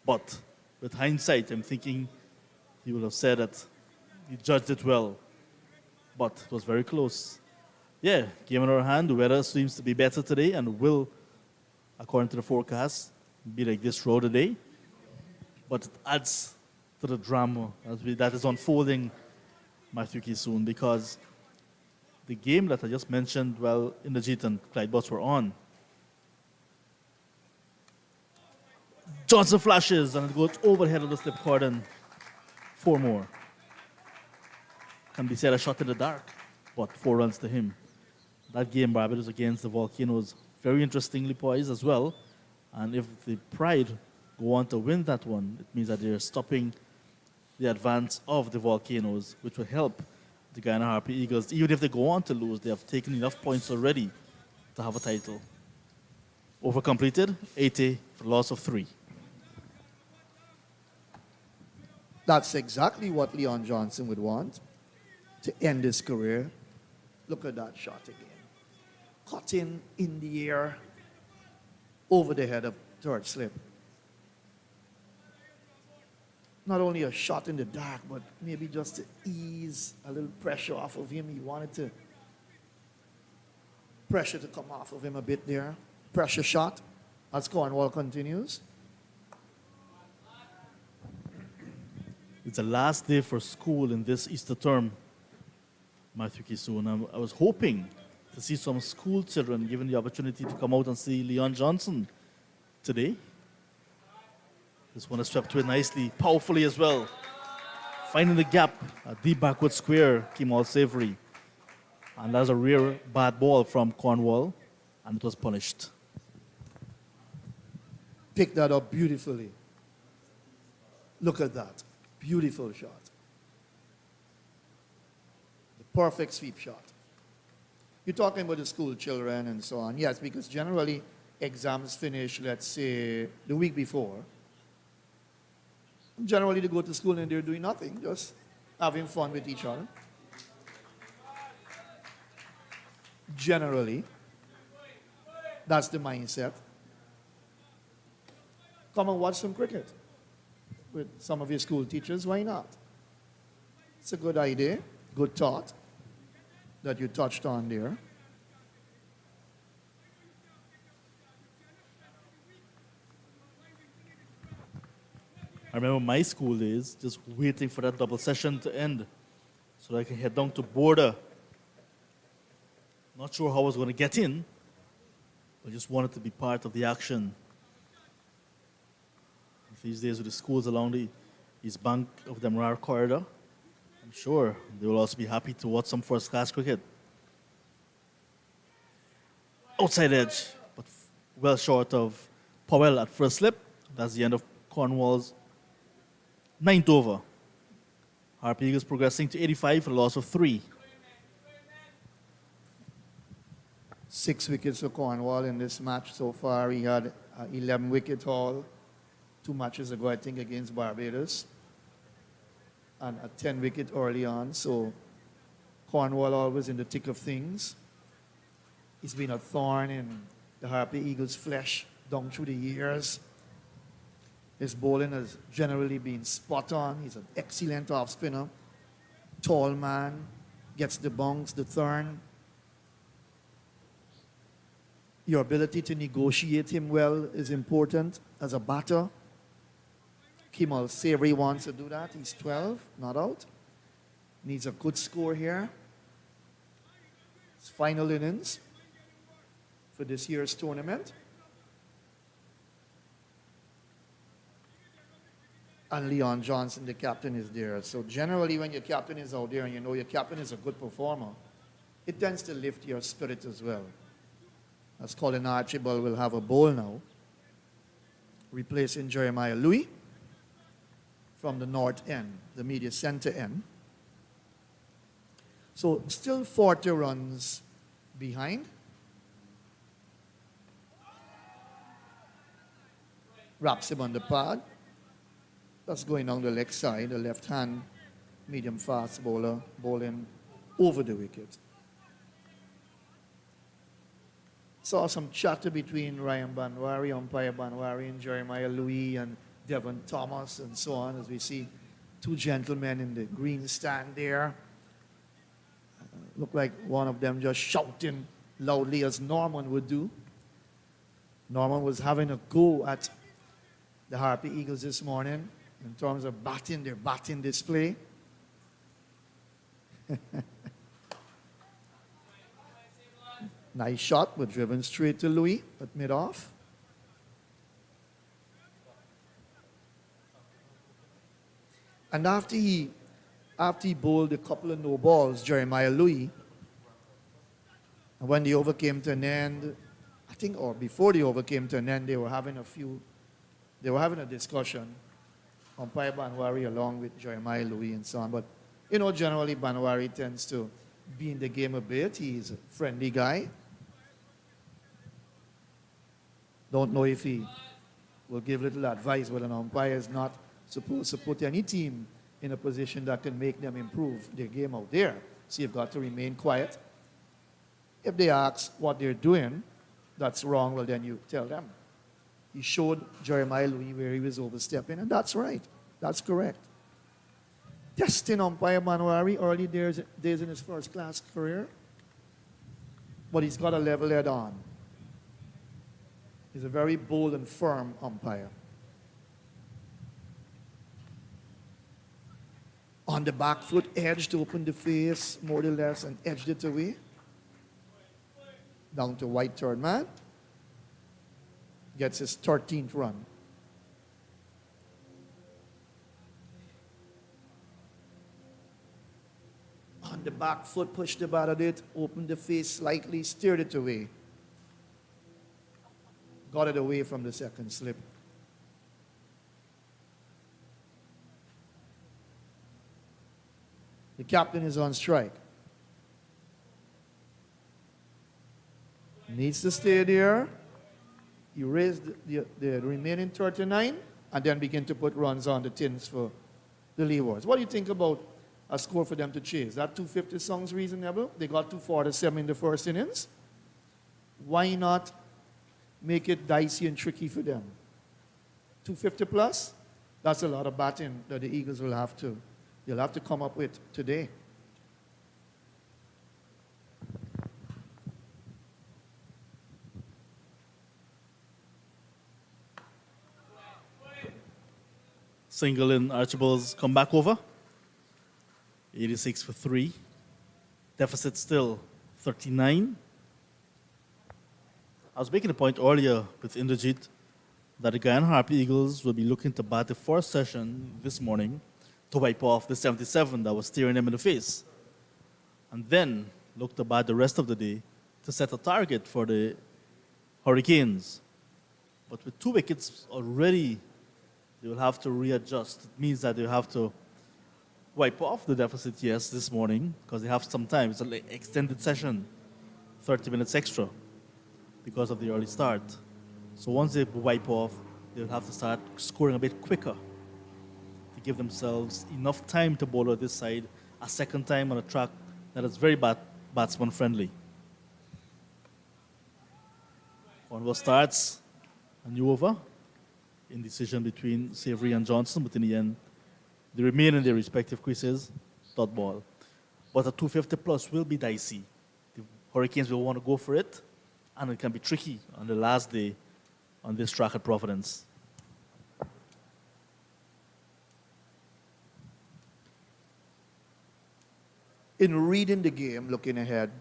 But with hindsight, I'm thinking he would have said that he judged it well. But it was very close. Yeah, game in our hand. The weather seems to be better today and will, according to the forecast, be like this throughout the day. But it adds to the drama that is unfolding, Matthew Kisoon, because the game that I just mentioned, well, Inderjeet and Clyde Butts were on. Johnson flashes and it goes over the head of the slip cordon. 4 more. Can be said a shot in the dark, but 4 runs to him. That game, Barbados against the Volcanoes, very interestingly poised as well. And if the Pride go on to win that one, it means that they're stopping the advance of the Volcanoes, which will help the Guyana Harpy Eagles. Even if they go on to lose, they have taken enough points already to have a title. Over completed, 80 for loss of 3. That's exactly what Leon Johnson would want to end his career. Look at that shot again. Caught in the air over the head of third slip. Not only a shot in the dark, but maybe just to ease a little pressure off of him. He wanted to pressure to come off of him a bit there. Pressure shot as Cornwall continues. It's the last day for school in this Easter term, Matthew Kisoon. I was hoping to see some school children given the opportunity to come out and see Leon Johnson today. This one is swept away nicely, powerfully as well. Finding the gap at the backward square, Kemal Savory. And that's a rare bad ball from Cornwall, and it was punished. Picked that up beautifully. Look at that. Beautiful shot. The perfect sweep shot. You're talking about the school children and so on. Yes, because generally exams finish, let's say, the week before. Generally they go to school and they're doing nothing, just having fun with each other. Generally, that's the mindset. Come and watch some cricket with some of your school teachers, why not? It's a good idea, good thought that you touched on there. I remember my school days just waiting for that double session to end so that I can head down to Border. Not sure how I was going to get in, but just wanted to be part of the action. These days with the schools along the East Bank of the Demerara corridor, I'm sure they will also be happy to watch some first-class cricket. Outside edge, but well short of Powell at first slip. That's the end of Cornwall's ninth over. Harpy Eagles progressing to 85 for a loss of 3. 6 wickets for Cornwall in this match so far. He had 11 wicket haul 2 matches ago, I think, against Barbados, and a 10 wicket early on. So Cornwall always in the thick of things. He's been a thorn in the Harpy Eagles' flesh down through the years. His bowling has generally been spot on. He's an excellent off spinner, tall man, gets the bounce, the turn. Your ability to negotiate him well is important as a batter. Kimal Savory wants to do that. He's 12, not out. Needs a good score here. His final innings for this year's tournament. And Leon Johnson, the captain, is there. So generally when your captain is out there and you know your captain is a good performer, it tends to lift your spirit as well. As Colin Archibald will have a bowl now, replacing Jeremiah Louis from the north end, the media center end. So still 40 runs behind. Wraps him on the pad. That's going down the leg side, the left hand medium fast bowler bowling over the wicket. Saw some chatter between Ryan Banwari, umpire Banwari, and Jeremiah Louis and Devon Thomas and so on, as we see 2 gentlemen in the green stand there. Look like one of them just shouting loudly as Norman would do. Norman was having a go at the Harpy Eagles this morning in terms of batting, their batting display. Nice shot, but driven straight to Louis at mid-off. And after he bowled a couple of no balls, Jeremiah Louis, and when the over came to an end, I think, or before the over came to an end, they were having a discussion. Umpire Banwari along with Jeremiah Louis and so on. But, you know, generally Banwari tends to be in the game a bit. He's a friendly guy. Don't know if he will give little advice, but an umpire is not supposed to put any team in a position that can make them improve their game out there. So you've got to remain quiet. If they ask what they're doing, that's wrong, well then you tell them. He showed Jeremiah Louis where he was overstepping, and that's right. That's correct. Testing umpire Banwari early days in his first-class career, but he's got a level head on. He's a very bold and firm umpire. On the back foot, edged, opened the face more or less and edged it away. Down to white third man. Gets his 13th run. On the back foot, pushed the bat at it, opened the face slightly, steered it away. Got it away from the second slip. The captain is on strike. Needs to stay there. You raise the remaining 39 and then begin to put runs on the tins for the Leewards. What do you think about a score for them to chase? That 250 sounds reasonable. They got 247 in the first innings. Why not make it dicey and tricky for them? 250 plus? That's a lot of batting that the Eagles will have to. They'll have to come up with today. Single in Archibald's comeback over. 86 for 3. Deficit still 39. I was making a point earlier with Indrajit that the Guyana Harpy Eagles will be looking to bat the first session this morning to wipe off the 77 that was staring them in the face. And then look to bat the rest of the day to set a target for the Hurricanes. But with 2 wickets already, they will have to readjust. It means that they have to wipe off the deficit, yes, this morning, because they have some time. It's an extended session, 30 minutes extra, because of the early start. So once they wipe off, they'll have to start scoring a bit quicker to give themselves enough time to bowl at this side a second time on a track that is very batsman friendly. Cornwall starts a new over, indecision between Savory and Johnson, but in the end, they remain in their respective creases, dot ball. But a 250 plus will be dicey. The Hurricanes will want to go for it, and it can be tricky on the last day on this track at Providence. In reading the game, looking ahead,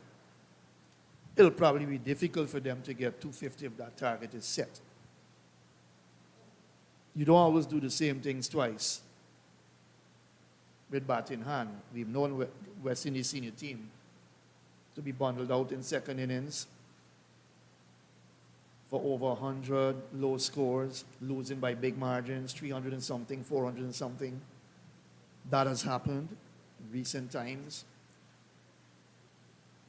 it'll probably be difficult for them to get 250 if that target is set. You don't always do the same things twice with bat in hand. We've known West Indies senior team to be bundled out in second innings for over 100 low scores, losing by big margins, 300 and something, 400 and something. That has happened in recent times.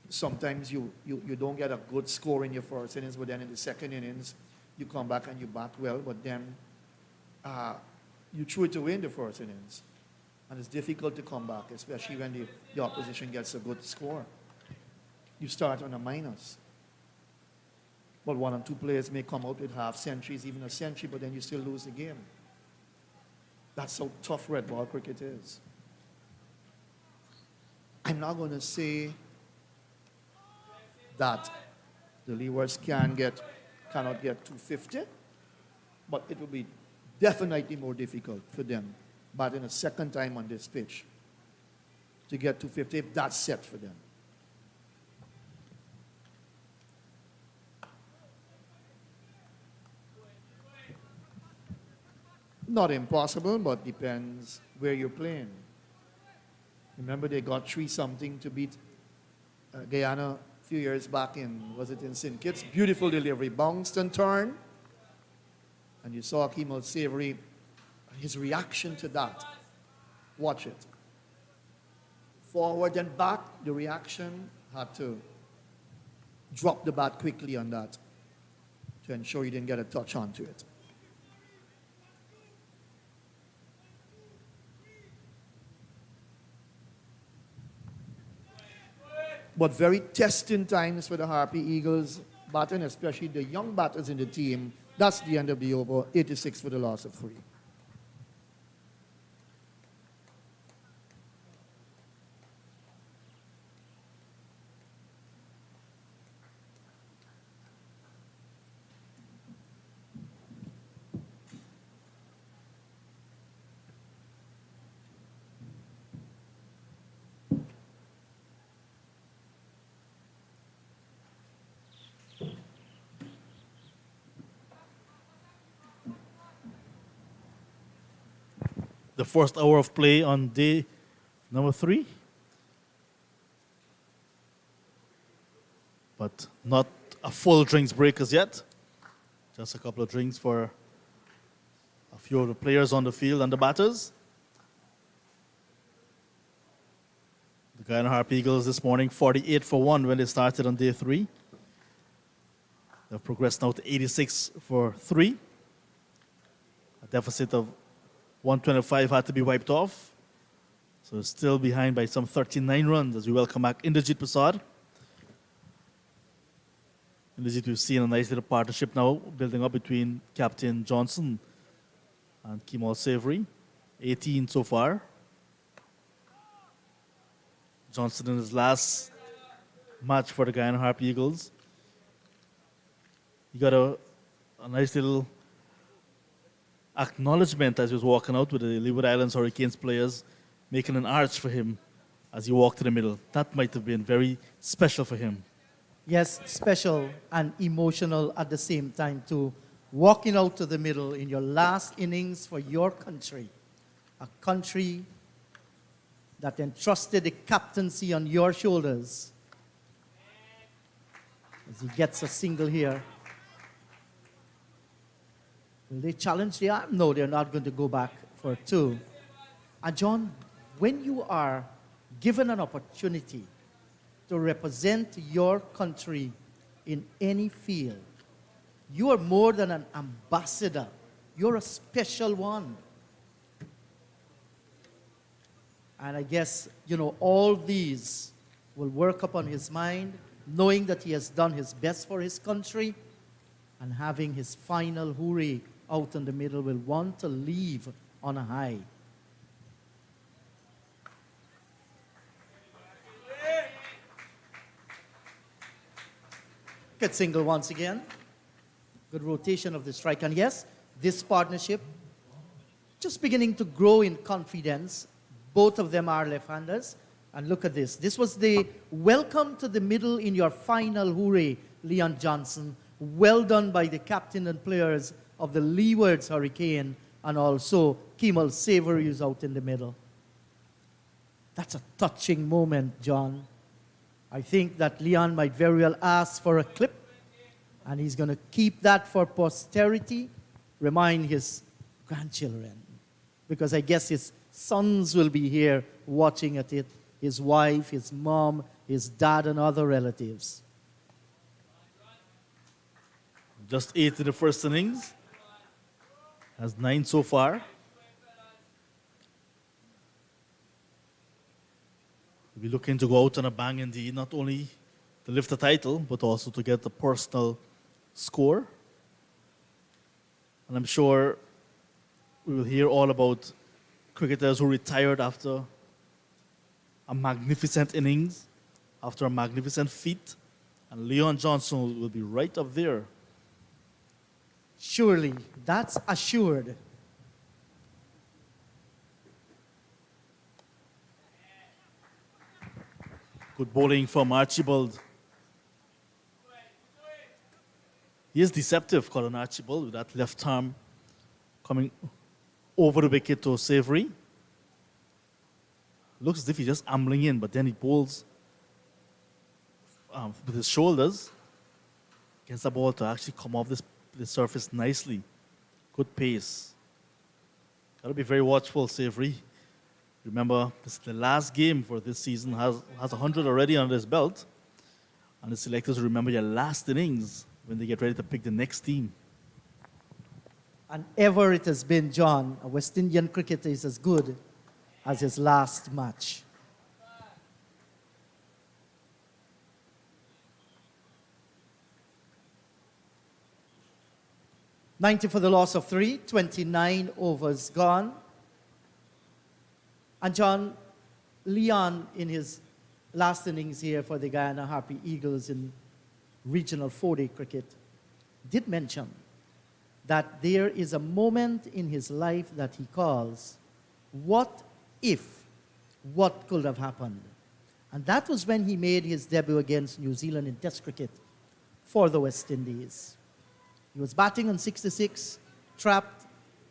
Sometimes you don't get a good score in your first innings, but then in the second innings, you come back and you bat well, but then you threw it away in the first innings. And it's difficult to come back, especially when the opposition gets a good score. You start on a minus. But 1 and 2 players may come out with half centuries, even a century, but then you still lose the game. That's how tough red ball cricket is. I'm not going to say that the Leewards cannot get 250, but it will be definitely more difficult for them, but in a second time on this pitch, to get 250 if that's set for them. Not impossible, but depends where you're playing. Remember, they got 3-something to beat Guyana a few years back was it in St. Kitts? Beautiful delivery, bounced and turned. And you saw Kemal Savory, his reaction to that. Watch it. Forward and back, the reaction had to drop the bat quickly on that to ensure you didn't get a touch onto it. But very testing times for the Harpy Eagles batting, especially the young batters in the team. That's the end of the over, 86 for the loss of 3. The first hour of play on day number 3. But not a full drinks break as yet. Just a couple of drinks for a few of the players on the field and the batters. The Guyana Harpy Eagles this morning 48 for 1 when they started on day 3. They've progressed now to 86 for 3. A deficit of 125 had to be wiped off. So still behind by some 39 runs as we welcome back Indrajit Prasad. Indrajit, we've seen a nice little partnership now building up between Captain Johnson and Kemal Savory. 18 so far. Johnson in his last match for the Guyana Harpy Eagles. He got a nice little acknowledgement as he was walking out with the Leeward Islands Hurricanes players, making an arch for him as he walked to the middle. That might have been very special for him. Yes, special and emotional at the same time too. Walking out to the middle in your last innings for your country, a country that entrusted the captaincy on your shoulders. As he gets a single here. Will they challenge the arm? No, they're not going to go back for two. And John, when you are given an opportunity to represent your country in any field, you are more than an ambassador. You're a special one. And I guess, all these will work upon his mind, knowing that he has done his best for his country, and having his final hooray out in the middle will want to leave on a high. Good single once again. Good rotation of the strike. And yes, this partnership just beginning to grow in confidence. Both of them are left-handers. And look at this. This was the welcome to the middle in your final hooray, Leon Johnson. Well done by the captain and players of the Leewards Hurricane, and also Kemal Savory is out in the middle. That's a touching moment, John. I think that Leon might very well ask for a clip, and he's going to keep that for posterity, remind his grandchildren, because I guess his sons will be here watching at it, his wife, his mom, his dad, and other relatives. Just 8 in the first innings. Has 9 so far. We'll be looking to go out on a bang indeed, not only to lift the title, but also to get the personal score. And I'm sure we will hear all about cricketers who retired after a magnificent innings, after a magnificent feat. And Leon Johnson will be right up there. Surely, that's assured. Good bowling from Archibald. He is deceptive, Colin Archibald, with that left arm coming over the wicket to Savory. Looks as if he's just ambling in, but then he bowls with his shoulders against the ball to actually come off the surface nicely. Good pace. Got to be very watchful, Savory. Remember, this is the last game for this season, has 100 already under his belt. And the selectors remember your last innings when they get ready to pick the next team. And ever it has been, John, a West Indian cricketer is as good as his last match. $90 for the loss of 3, 29 overs gone. And John, Leon, in his last innings here for the Guyana Harpy Eagles in regional 4-day cricket, did mention that there is a moment in his life that he calls, what if, what could have happened? And that was when he made his debut against New Zealand in Test cricket for the West Indies. He was batting on 66, trapped,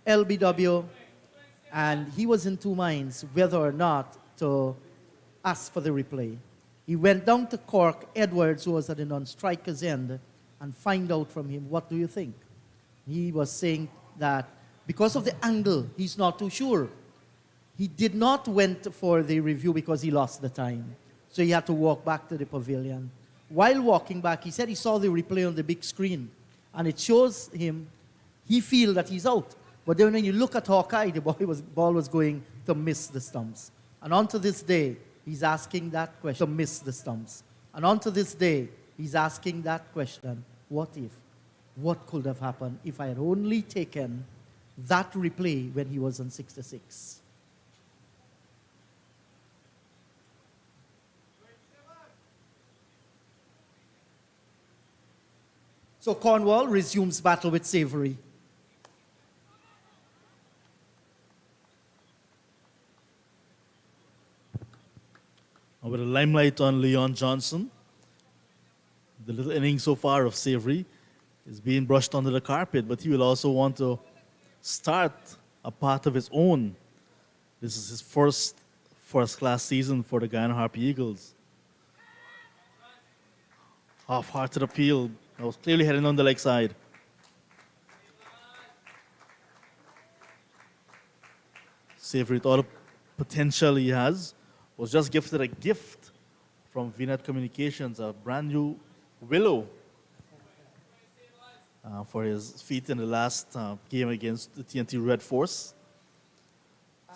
LBW, and he was in two minds whether or not to ask for the replay. He went down to Cork, Edwards, who was at the non-striker's end, and find out from him, what do you think? He was saying that because of the angle, he's not too sure. He did not went for the review because he lost the time. So he had to walk back to the pavilion. While walking back, he said he saw the replay on the big screen. And it shows him, he feels that he's out. But then when you look at Hawkeye, the ball was going to miss the stumps. And on to this day, he's asking that question, to miss the stumps. And on to this day, he's asking that question, what if? What could have happened if I had only taken that replay when he was on 66? So Cornwall resumes battle with Savory. With a limelight on Leon Johnson, the little innings so far of Savory is being brushed under the carpet, but he will also want to start a part of his own. This is his first-class season for the Guyana Harpy Eagles. Half-hearted appeal. That was clearly heading on the leg side. Savory, with all the potential he has, was just gifted a gift from VNet Communications, a brand new Willow for his feat in the last game against the TNT Red Force.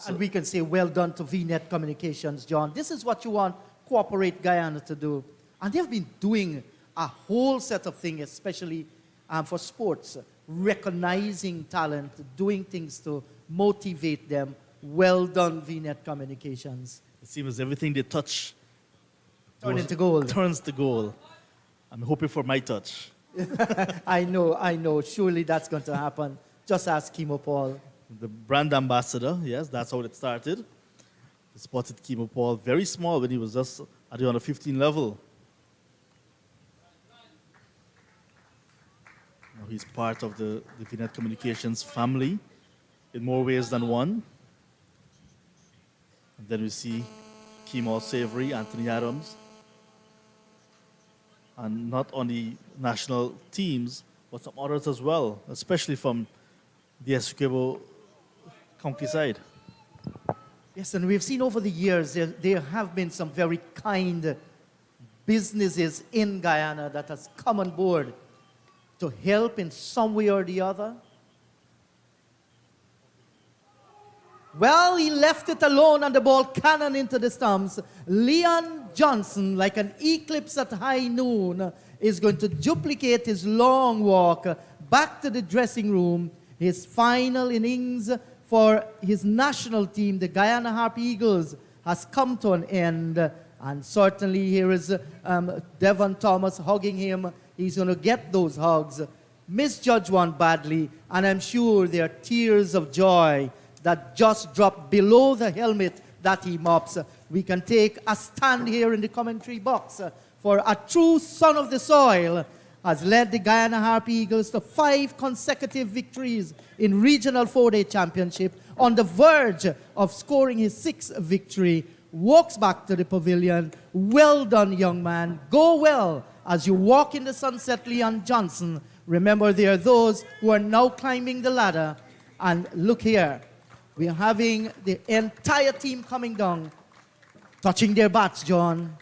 And we can say well done to VNet Communications, John. This is what you want Cooperate Guyana to do. And they've been doing a whole set of things, especially for sports, recognizing talent, doing things to motivate them. Well done, VNet Communications. It seems everything they touch Turns to goal. I'm hoping for my touch. I know. Surely that's going to happen. Just ask Kimo Paul. The brand ambassador, yes, that's how it started. They spotted Kimo Paul very small when he was just at the under 15 level. Now he's part of the VNet Communications family in more ways than one. And then we see Kimo, Savory, Anthony Adams. And not only national teams, but some others as well, especially from the Essequibo County side. Yes, and we've seen over the years there have been some very kind businesses in Guyana that has come on board to help in some way or the other. Well, he left it alone and the ball cannon into the stumps. Leon Johnson, like an eclipse at high noon, is going to duplicate his long walk back to the dressing room. His final innings for his national team, the Guyana Harpy Eagles, has come to an end. And certainly here is Devon Thomas hugging him. He's going to get those hugs. Misjudged one badly, and I'm sure there are tears of joy that just dropped below the helmet that he mops. We can take a stand here in the commentary box for a true son of the soil has led the Guyana Harpy Eagles to 5 consecutive victories in Regional 4-Day Championship, on the verge of scoring his 6th victory, walks back to the pavilion. Well done, young man. Go well as you walk in the sunset, Leon Johnson. Remember, there are those who are now climbing the ladder. And look here. We are having the entire team coming down, touching their bats, John.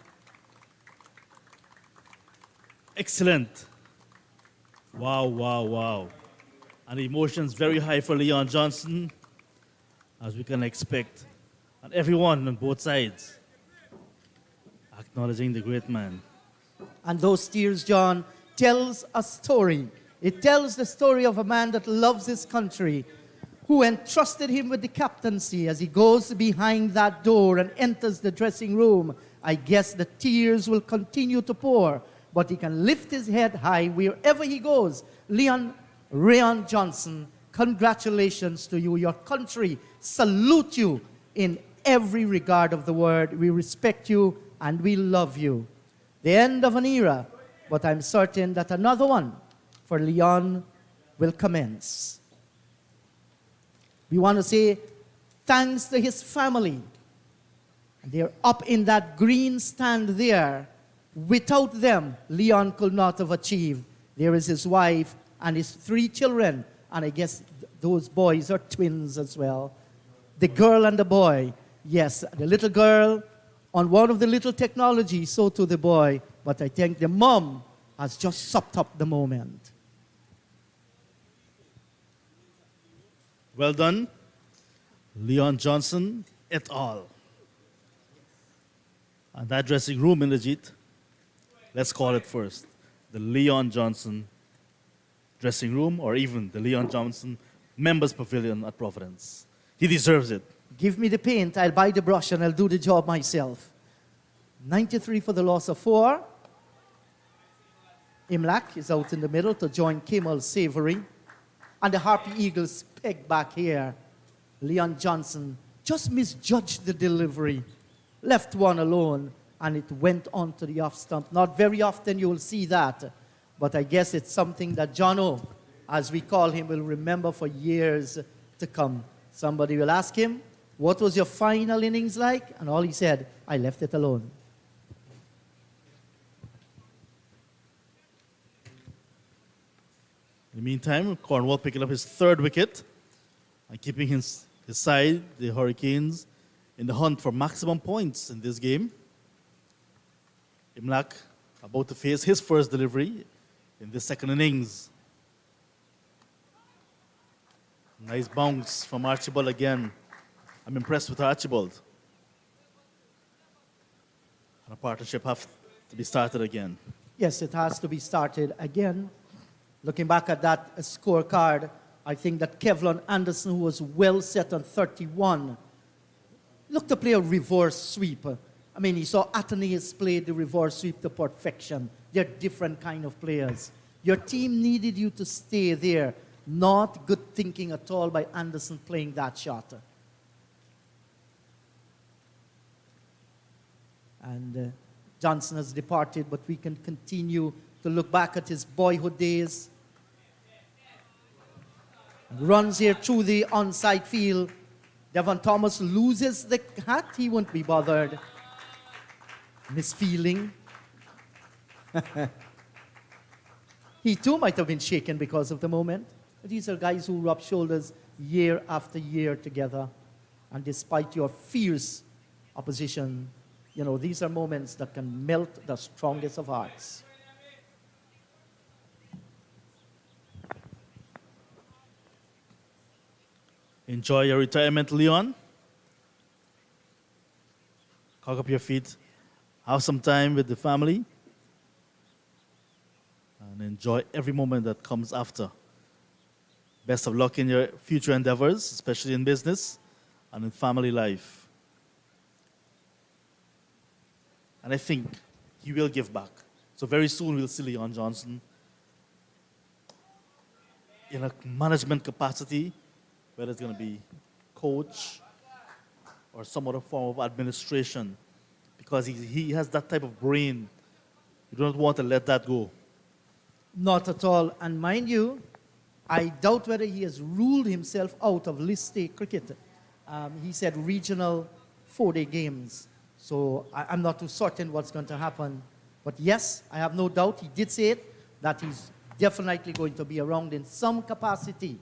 Excellent. Wow. And the emotions very high for Leon Johnson, as we can expect. And everyone on both sides acknowledging the great man. And those tears, John, tells a story. It tells the story of a man that loves his country, who entrusted him with the captaincy. As he goes behind that door and enters the dressing room, I guess the tears will continue to pour, but he can lift his head high wherever he goes. Leon Johnson, congratulations to you. Your country salute you in every regard of the word. We respect you and we love you. The end of an era, but I'm certain that another one for Leon will commence. We want to say thanks to his family. They're up in that green stand there. Without them, Leon could not have achieved. There is his wife and his 3 children. And I guess those boys are twins as well. The girl and the boy. Yes, the little girl on one of the little technologies, so to the boy. But I think the mom has just supped up the moment. Well done, Leon Johnson et al. And that dressing room in the Jeet, let's call it first the Leon Johnson dressing room, or even the Leon Johnson Members Pavilion at Providence. He deserves it. Give me the paint, I'll buy the brush, and I'll do the job myself. 93 for the loss of 4. Imlak is out in the middle to join Kimmel Savory. And the Harpy Eagles peg back here. Leon Johnson just misjudged the delivery, left one alone, and it went on to the off stump. Not very often you will see that, but I guess it's something that Jono, as we call him, will remember for years to come. Somebody will ask him, what was your final innings like? And all he said, I left it alone. In the meantime, Cornwall picking up his third wicket and keeping his side, the Hurricanes, in the hunt for maximum points in this game. Imlak about to face his first delivery in the second innings. Nice bounce from Archibald again. I'm impressed with Archibald. And a partnership has to be started again. Yes, it has to be started again. Looking back at that scorecard, I think that Kevlon Anderson, who was well set on 31, looked to play a reverse sweep. I mean, he saw Athenaeus play the reverse sweep to perfection. They're different kind of players. Your team needed you to stay there. Not good thinking at all by Anderson playing that shot. And Johnson has departed, but we can continue to look back at his boyhood days. Runs here through the onside field. Devon Thomas loses the hat. He won't be bothered. Misfeeling. He too might have been shaken because of the moment. But these are guys who rub shoulders year after year together. And despite your fierce opposition, you know, these are moments that can melt the strongest of hearts. Enjoy your retirement, Leon. Cock up your feet. Have some time with the family. And enjoy every moment that comes after. Best of luck in your future endeavors, especially in business and in family life. And I think he will give back. So very soon we'll see Leon Johnson in a management capacity, whether it's going to be coach or some other form of administration, because he has that type of brain. You don't want to let that go. Not at all. And mind you, I doubt whether he has ruled himself out of list A cricket. He said regional 4-day games. So I'm not too certain what's going to happen. But yes, I have no doubt, he did say it, that he's definitely going to be around in some capacity.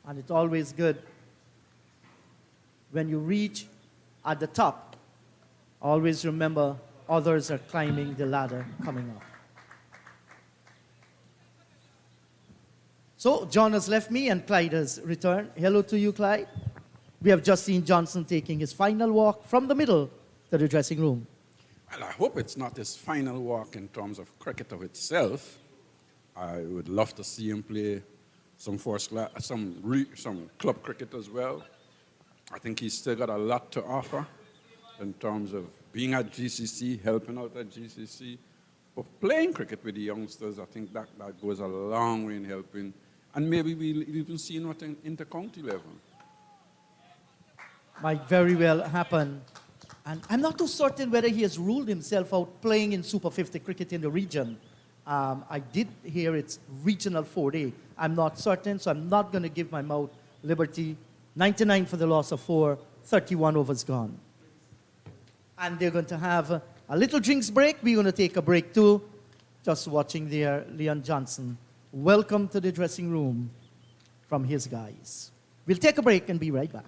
And it's always good when you reach at the top, always remember others are climbing the ladder coming up. So John has left me and Clyde has returned. Hello to you, Clyde. We have just seen Johnson taking his final walk from the middle to the dressing room. Well, I hope it's not his final walk in terms of cricket of itself. I would love to see him play some first class, some club cricket as well. I think he's still got a lot to offer in terms of being at GCC, helping out at GCC. But playing cricket with the youngsters, I think that goes a long way in helping. And maybe we'll even see him at an inter-county level. Might very well happen. And I'm not too certain whether he has ruled himself out playing in Super 50 cricket in the region. I did hear it's regional 4-day. I'm not certain, so I'm not going to give my mouth liberty. 99 for the loss of 4, 31 overs gone. And they're going to have a little drinks break. We're going to take a break too. Just watching there, Leon Johnson. Welcome to the dressing room from his guys. We'll take a break and be right back.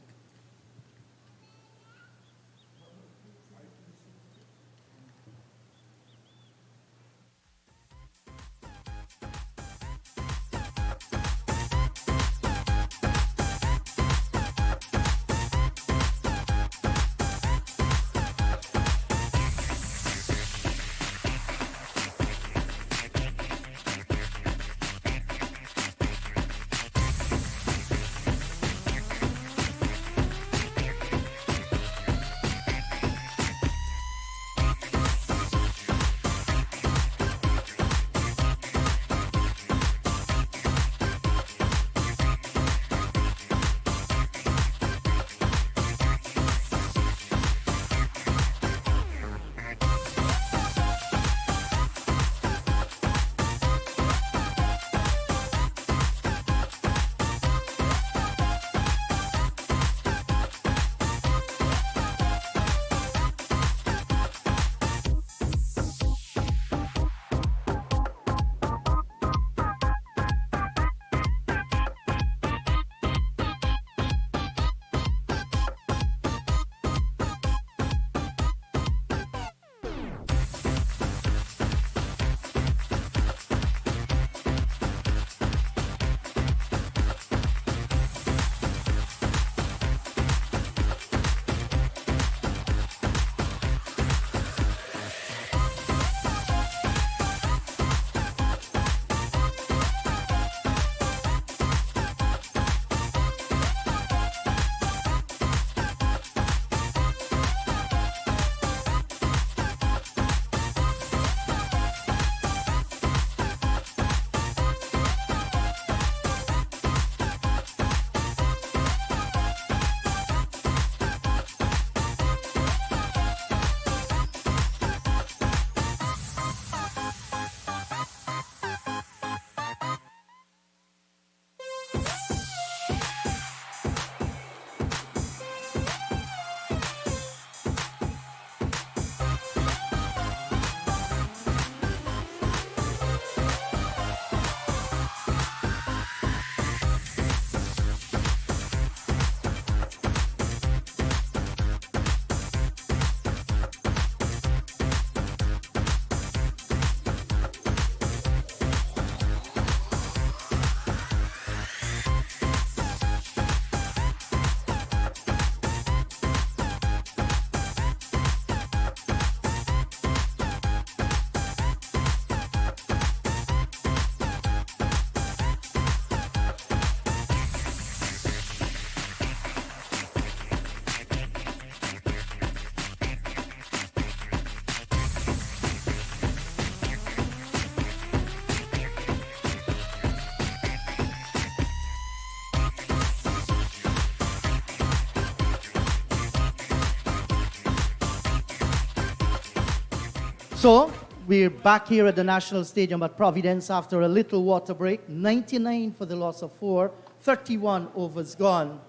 So, we're back here at the National Stadium at Providence after a little water break. 99 for the loss of 4, 31 overs gone.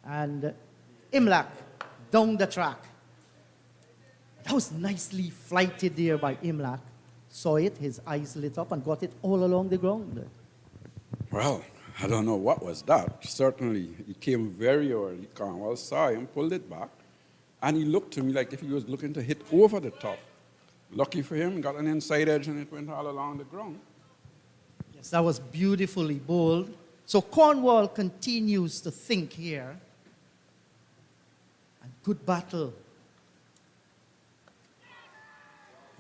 And Imlak down the track. That was nicely flighted there by Imlak. Saw it, his eyes lit up and got it all along the ground. Well, I don't know what was that. Certainly, he came very early. Cornwall saw him, pulled it back, and he looked to me like if he was looking to hit over the top. Lucky for him, got an inside edge and it went all along the ground. Yes, that was beautifully bowled. So Cornwall continues to think here. And good battle.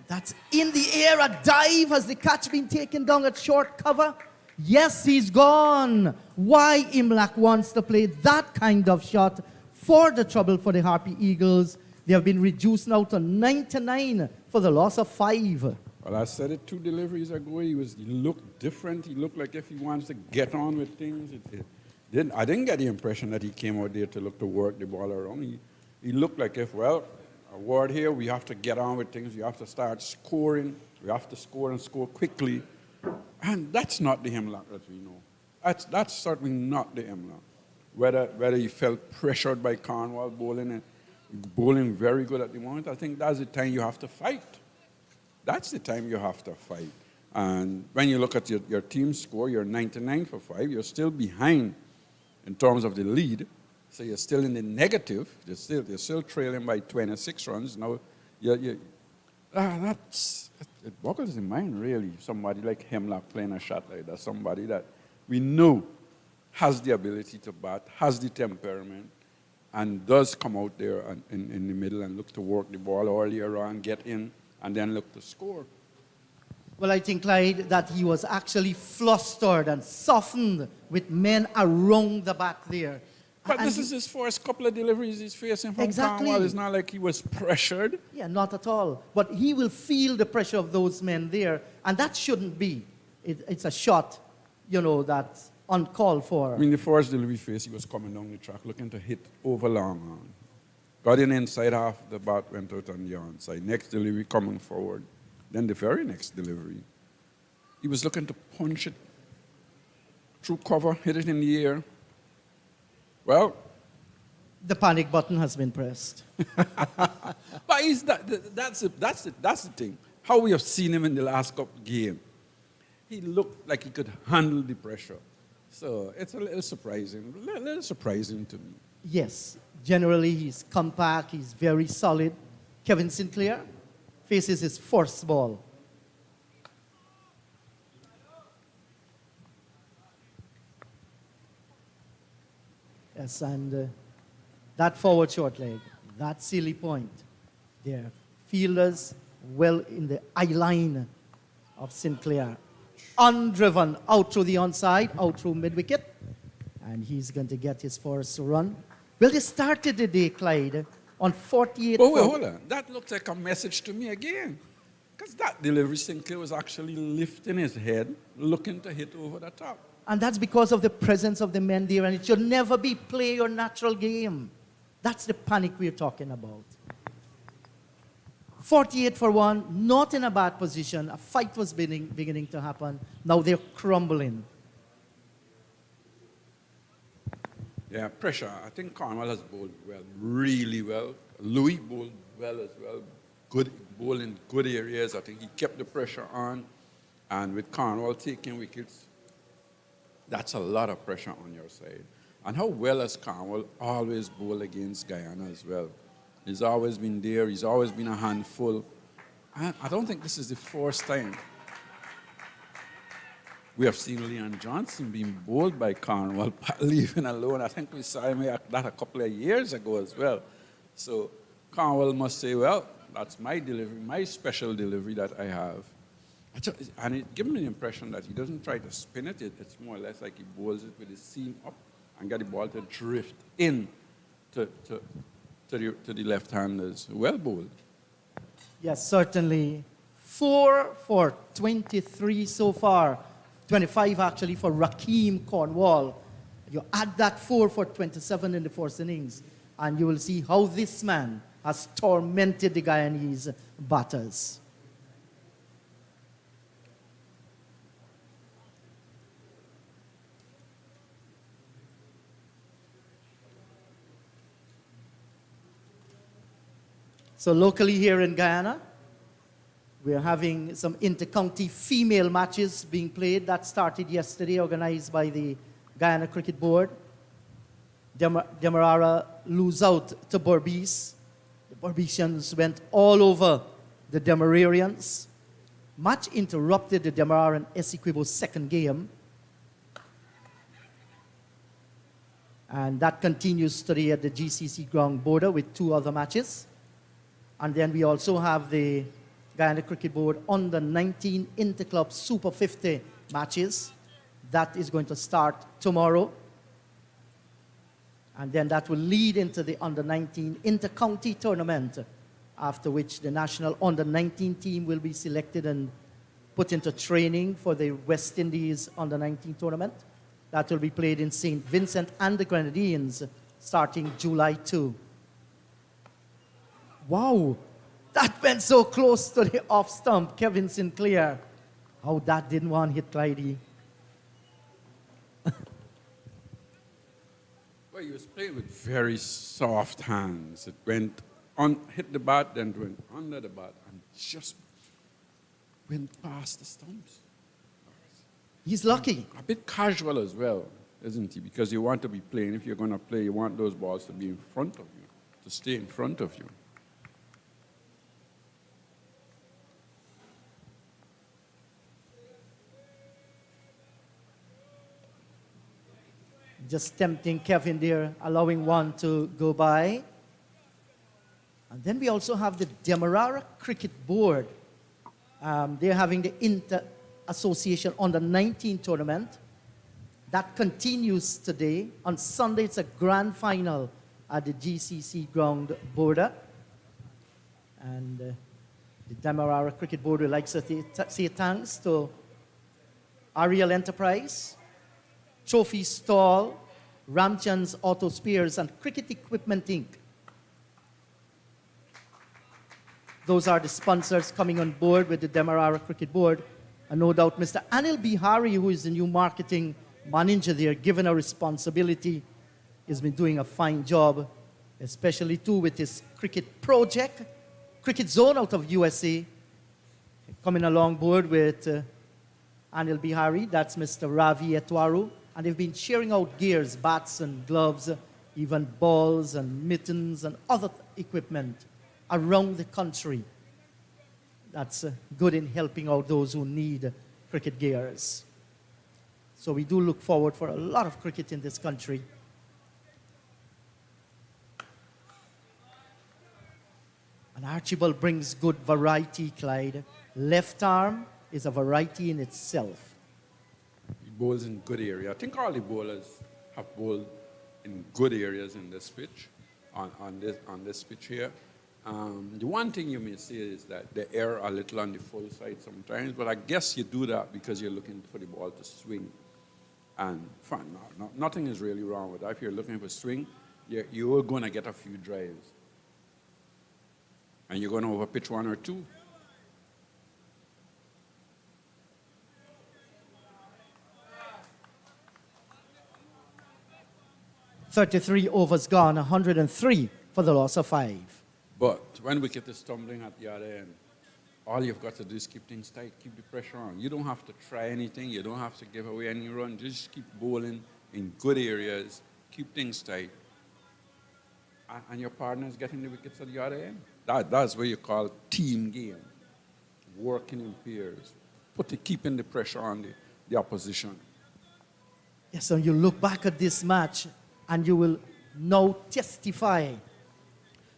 That's in the air, a dive. Has the catch been taken down at short cover? Yes, he's gone. Why Imlak wants to play that kind of shot for the trouble for the Harpy Eagles. They have been reduced now to 99 for the loss of 5. Well, I said it 2 deliveries ago. He looked different. He looked like if he wants to get on with things. I didn't get the impression that he came out there to look to work the ball around. He looked like if, well, a word here, we have to get on with things. We have to start scoring. We have to score and score quickly. And that's not the Hemlock that we know. That's certainly not the Hemlock. Whether he felt pressured by Cornwall bowling very good at the moment, I think that's the time you have to fight. That's the time you have to fight. And when you look at your team score, you're 99 for 5. You're still behind in terms of the lead. So you're still in the negative. You're still trailing by 26 runs. Now, it boggles the mind, really, somebody like Hemlock playing a shot like that, somebody that we know has the ability to bat, has the temperament, and does come out there in the middle and look to work the ball earlier on, get in, and then look to score. Well, I think, Clyde, that he was actually flustered and softened with men around the back there. But And this is his first couple of deliveries he's facing from Exactly. Cornwall. It's not like he was pressured. Yeah, not at all. But he will feel the pressure of those men there, and that shouldn't be. It's a shot, that's uncalled for. I mean, the first delivery phase, he was coming down the track looking to hit over long on. Got in inside half, the bat went out on the onside. Next delivery coming forward. Then the very next delivery, he was looking to punch it through cover, hit it in the air. Well, The panic button has been pressed. but that's the thing. How we have seen him in the last couple games. He looked like he could handle the pressure. So it's a little surprising to me. Yes, generally he's compact, he's very solid. Kevin Sinclair faces his first ball. Yes, and that forward short leg, that silly point, there. Fielders well in the eye line of Sinclair. Undriven out through the onside, out through mid-wicket. And he's going to get his first run. Well, they started the day, Clyde, on 48. But wait, hold on. That looked like a message to me again. Because that delivery, Sinclair was actually lifting his head, looking to hit over the top. And that's because of the presence of the men there. And it should never be play your natural game. That's the panic we're talking about. 48 for 1, not in a bad position. A fight was beginning to happen. Now they're crumbling. Yeah, pressure. I think Cornwall has bowled well, really well. Louis bowled well as well. Good bowl in good areas. I think he kept the pressure on. And with Cornwall taking wickets, that's a lot of pressure on your side. And how well has Cornwall always bowled against Guyana as well? He's always been there. He's always been a handful. I don't think this is the first time we have seen Leon Johnson being bowled by Cornwall, leaving alone. I think we saw him that a couple of years ago as well. So Cornwall must say, well, that's my delivery, my special delivery that I have. And it gives me the impression that he doesn't try to spin it. It's more or less like he bowls it with his seam up and get the ball to drift in to the left-handers. Well bowled. Yes, certainly. 4 for 23 so far. 25 actually for Rakeem Cornwall. You add that 4 for 27 in the first innings, and you will see how this man has tormented the Guyanese batters. So locally here in Guyana, we're having some inter-county female matches being played. That started yesterday, organized by the Guyana Cricket Board. Demerara lose out to Berbice. The Berbicians went all over the Demerarians. Match interrupted the Demerara and Essequibo's second game. And that continues today at the GCC ground border with 2 other matches. And then we also have the Guyana Cricket Board under 19 Interclub Super 50 matches. That is going to start tomorrow. And then that will lead into the under 19 inter-county tournament, after which the national under 19 team will be selected and put into training for the West Indies under 19 tournament. That will be played in St. Vincent and the Grenadines starting July 2. Wow, that went so close to the off stump, Kevin Sinclair. How that didn't want hit Clydie. Well, he was playing with very soft hands. It went on, hit the bat, then went under the bat, and just went past the stumps. He's lucky. A bit casual as well, isn't he? Because you want to be playing. If you're going to play, you want those balls to be in front of you, to stay in front of you. Just tempting Kevin there, allowing one to go by. And then we also have the Demerara Cricket Board. They're having the Inter-Association Under 19 tournament. That continues today. On Sunday, it's a grand final at the GCC ground border. And the Demerara Cricket Board would like to say thanks to Ariel Enterprise, Trophy Stall, Ramchand's Auto Spares, and Cricket Equipment Inc. Those are the sponsors coming on board with the Demerara Cricket Board. And no doubt Mr. Anil Bihari, who is the new marketing manager there, given a responsibility, has been doing a fine job, especially too with his cricket project, Cricket Zone out of USA, coming along board with Anil Bihari. That's Mr. Ravi Etwaru. And they've been sharing out gears, bats and gloves, even balls and mittens and other equipment around the country. That's good in helping out those who need cricket gears. So we do look forward for a lot of cricket in this country. And Archibald brings good variety, Clyde. Left arm is a variety in itself. He bowls in good area. I think all the bowlers have bowled in good areas in this pitch, on this pitch here. The one thing you may say is that the air a little on the full side sometimes, but I guess you do that because you're looking for the ball to swing. And fine, nothing is really wrong with that. If you're looking for swing, you're going to get a few drives. And you're going to overpitch 1 or 2. .33 overs gone, 103 for the loss of 5. But when wicket is tumbling at the other end, all you've got to do is keep things tight, keep the pressure on. You don't have to try anything. You don't have to give away any run. Just keep bowling in good areas, keep things tight. And your partner is getting the wickets at the other end. That's what you call team game, working in pairs, keeping the pressure on the opposition. Yes, so you look back at this match and you will now testify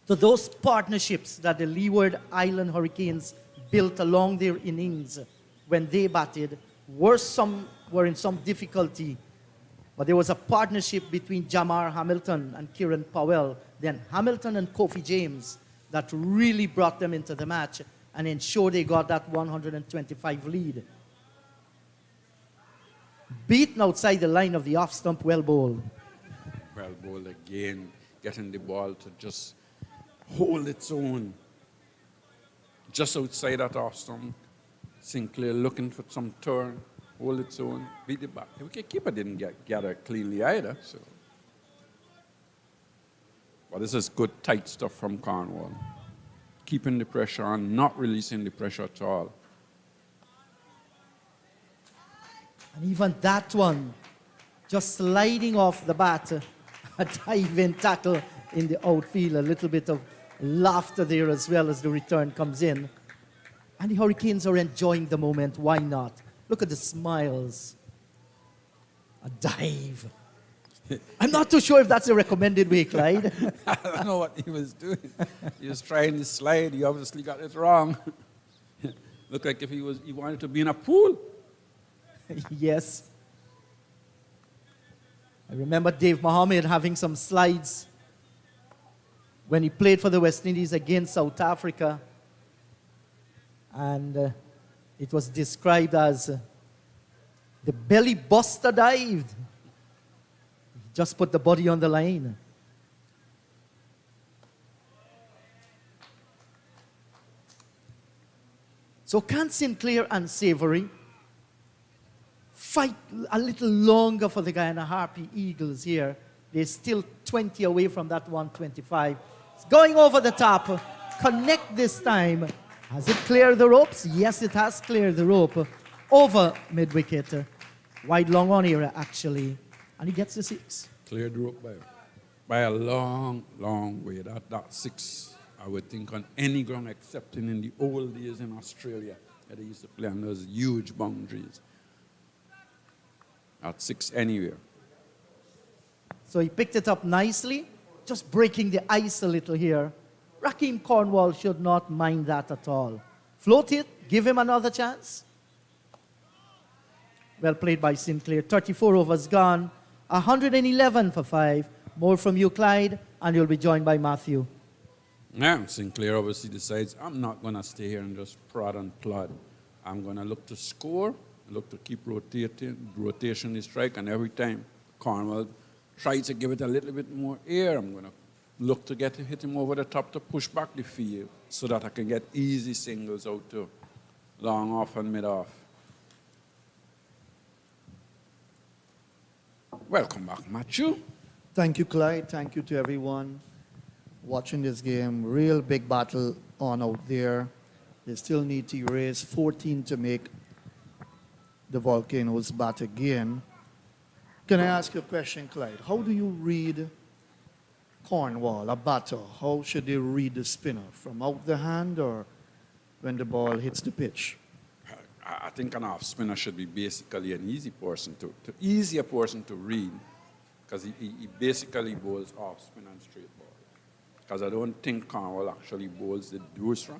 to those partnerships that the Leeward Island Hurricanes built along their innings when they batted were in some difficulty. But there was a partnership between Jamar Hamilton and Kieran Powell, then Hamilton and Kofi James, that really brought them into the match and ensured they got that 125 lead. Beaten outside the line of the off stump, well bowled. Well bowled again, getting the ball to just hold its own. Just outside that off stump, Sinclair looking for some turn, hold its own, beat it back. The wicketkeeper didn't get her cleanly either. So. But this is good, tight stuff from Cornwall. Keeping the pressure on, not releasing the pressure at all. And even that one, just sliding off the bat, a diving tackle in the outfield, a little bit of laughter there as well as the return comes in. And the Hurricanes are enjoying the moment. Why not? Look at the smiles. A dive. I'm not too sure if that's a recommended way, Clyde. I don't know what he was doing. He was trying to slide. He obviously got it wrong. Looked like if he wanted to be in a pool. Yes. I remember Dave Mohammed having some slides when he played for the West Indies against South Africa. And it was described as the belly buster dive. Just put the body on the line. So can Sinclair and Savory fight a little longer for the Guyana Harpy Eagles here? They're still 20 away from that 125. It's going over the top. Connect this time. Has it cleared the ropes? Yes, it has cleared the rope. Over mid-wicket. Wide long on area, actually. And he gets the 6. Cleared the rope by a long, long way. That 6, I would think, on any ground excepting in the old days in Australia, that they used to play on those huge boundaries. At 6 anywhere. So he picked it up nicely, just breaking the ice a little here. Raheem Cornwall should not mind that at all. Float it, give him another chance. Well played by Sinclair. 34 overs gone. 111 for 5. More from you, Clyde, and you'll be joined by Matthew. Yeah, Sinclair obviously decides, I'm not going to stay here and just prod and plod. I'm going to look to score, look to keep rotation the strike, and every time Cornwall tries to give it a little bit more air, I'm going to look to hit him over the top to push back the field so that I can get easy singles out to long off and mid off. Welcome back, Matthew. Thank you, Clyde. Thank you to everyone watching this game. Real big battle on out there. They still need to raise 14 to make the Volcanoes bat again. Can I ask you a question, Clyde? How do you read Cornwall, a batter? How should they read the spinner? From out the hand or when the ball hits the pitch? I think an off spinner should be basically an easier person to read, because he basically bowls off spin and straight ball. Because I don't think Cornwall actually bowls the doosra.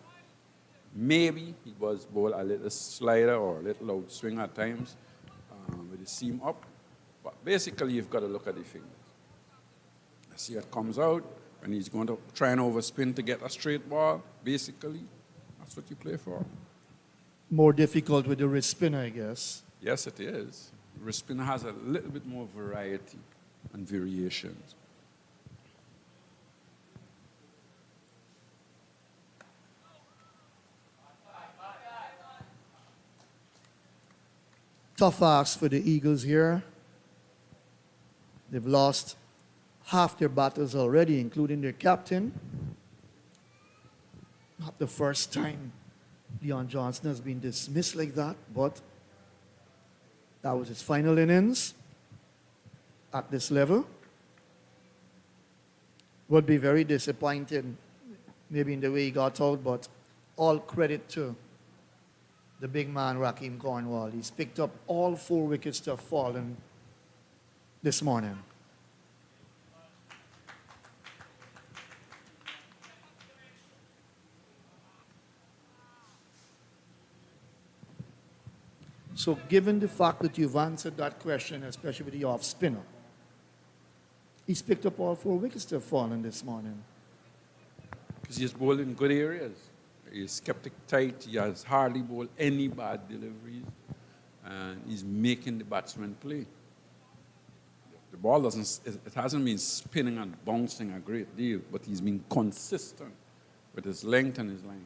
Maybe he was bowl a little slider or a little out swing at times with the seam up. But basically, you've got to look at the fingers. See what comes out, and he's going to try and overspin to get a straight ball. Basically, that's what you play for. More difficult with the wrist spinner, I guess. Yes, it is. Wrist spinner has a little bit more variety and variations. Tough ask for the Eagles here. They've lost half their battles already, including their captain. Not the first time Leon Johnson has been dismissed like that, but that was his final innings at this level. Would be very disappointed, maybe in the way he got out, but all credit to the big man, Raheem Cornwall. He's picked up all 4 wickets that have fallen this morning. So given the fact that you've answered that question, especially with the off spinner, he's picked up all 4 wickets that have fallen this morning. Because he's bowled in good areas. He's kept it tight. He has hardly bowled any bad deliveries. And he's making the batsman play. The ball hasn't been spinning and bouncing a great deal, but he's been consistent with his length and his length.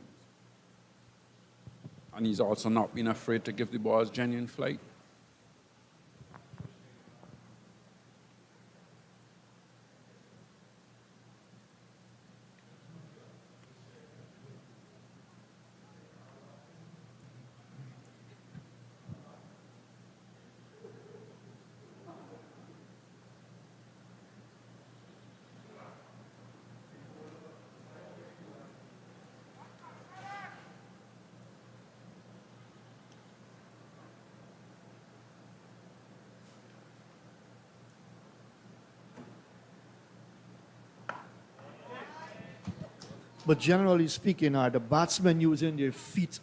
And he's also not been afraid to give the balls genuine flight. But generally speaking, are the batsmen using their feet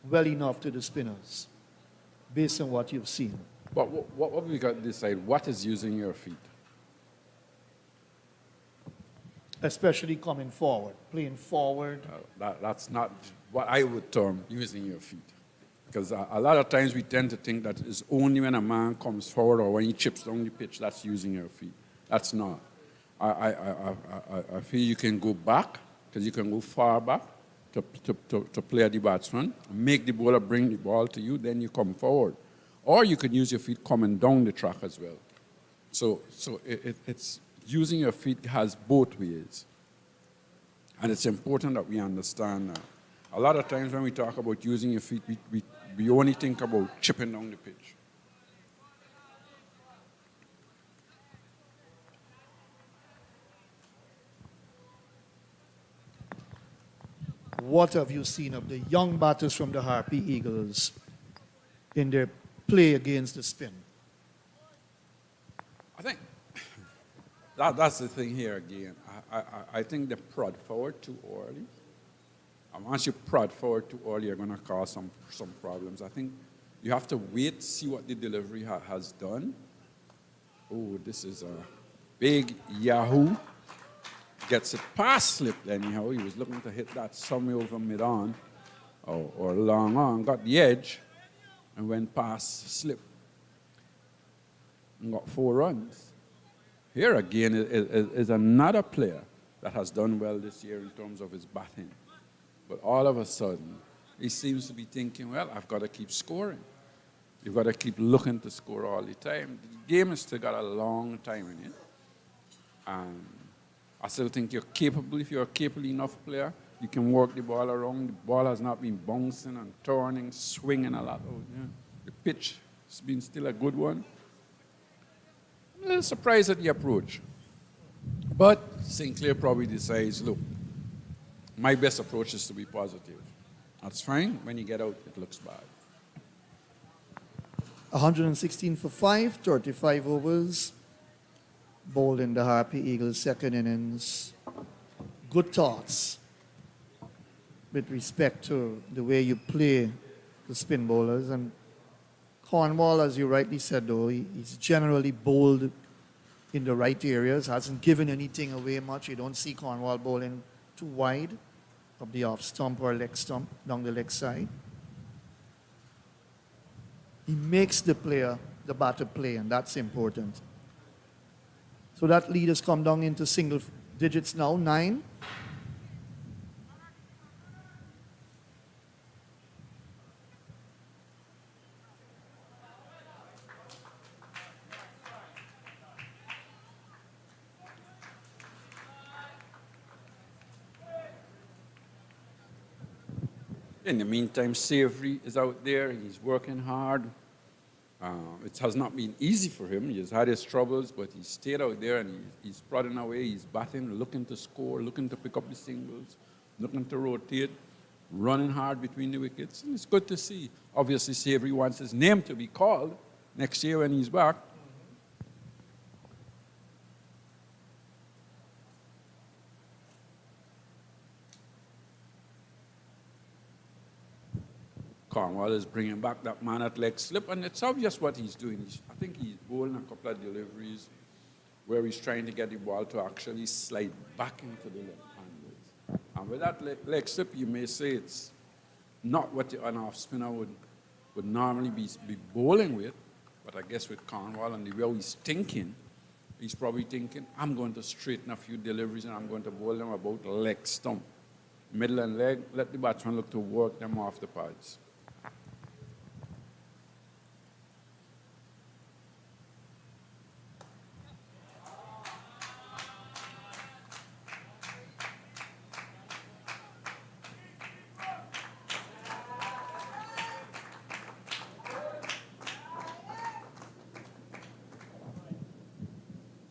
well enough to the spinners, based on what you've seen? But what we got to decide, what is using your feet? Especially coming forward, playing forward. That's not what I would term using your feet. Because a lot of times we tend to think that it's only when a man comes forward or when he chips down the pitch that's using your feet. That's not. I feel you can go back, because you can go far back to play at the batsman, make the bowler bring the ball to you, then you come forward. Or you can use your feet coming down the track as well. So it's using your feet has both ways. And it's important that we understand that. A lot of times when we talk about using your feet, we only think about chipping down the pitch. What have you seen of the young batters from the Harpy Eagles in their play against the spin? I think that's the thing here again. I think they prod forward too early. And once you prod forward too early, you're going to cause some problems. I think you have to wait, see what the delivery has done. Oh, this is a big Yahoo. Gets it past slip anyhow. He was looking to hit that somewhere over mid-on or long on. Got the edge and went past slip. And got 4 runs. Here again is another player that has done well this year in terms of his batting. But all of a sudden, he seems to be thinking, well, I've got to keep scoring. You've got to keep looking to score all the time. The game has still got a long time in it. And I still think you're capable. If you're a capable enough player, you can work the ball around. The ball has not been bouncing and turning, swinging a lot. The pitch has been still a good one. I'm a little surprised at the approach. But Sinclair probably decides, look, my best approach is to be positive. That's fine. When you get out, it looks bad. 116 for 5, 35 overs. Bowled in the Harpy Eagles' second innings. Good thoughts with respect to the way you play the spin bowlers. And Cornwall, as you rightly said, though, he's generally bowled in the right areas, hasn't given anything away much. You don't see Cornwall bowling too wide of the off stump or leg stump down the leg side. He makes the batter play, and that's important. So that lead has come down into single digits now, 9. In the meantime, Savory is out there. He's working hard. It has not been easy for him. He's had his troubles, but he stayed out there and he's prodding away. He's batting, looking to score, looking to pick up the singles, looking to rotate, running hard between the wickets. And it's good to see. Obviously, Savory wants his name to be called next year when he's back. Cornwall is bringing back that man at leg slip, and it's obvious what he's doing. I think he's bowling a couple of deliveries where he's trying to get the ball to actually slide back into the left-handers. And with that leg slip, you may say it's not what an off spinner would normally be bowling with, but I guess with Cornwall and the way he's thinking, he's probably thinking, I'm going to straighten a few deliveries and I'm going to bowl them about leg stump. middle and leg, let the batsman look to work them off the pads.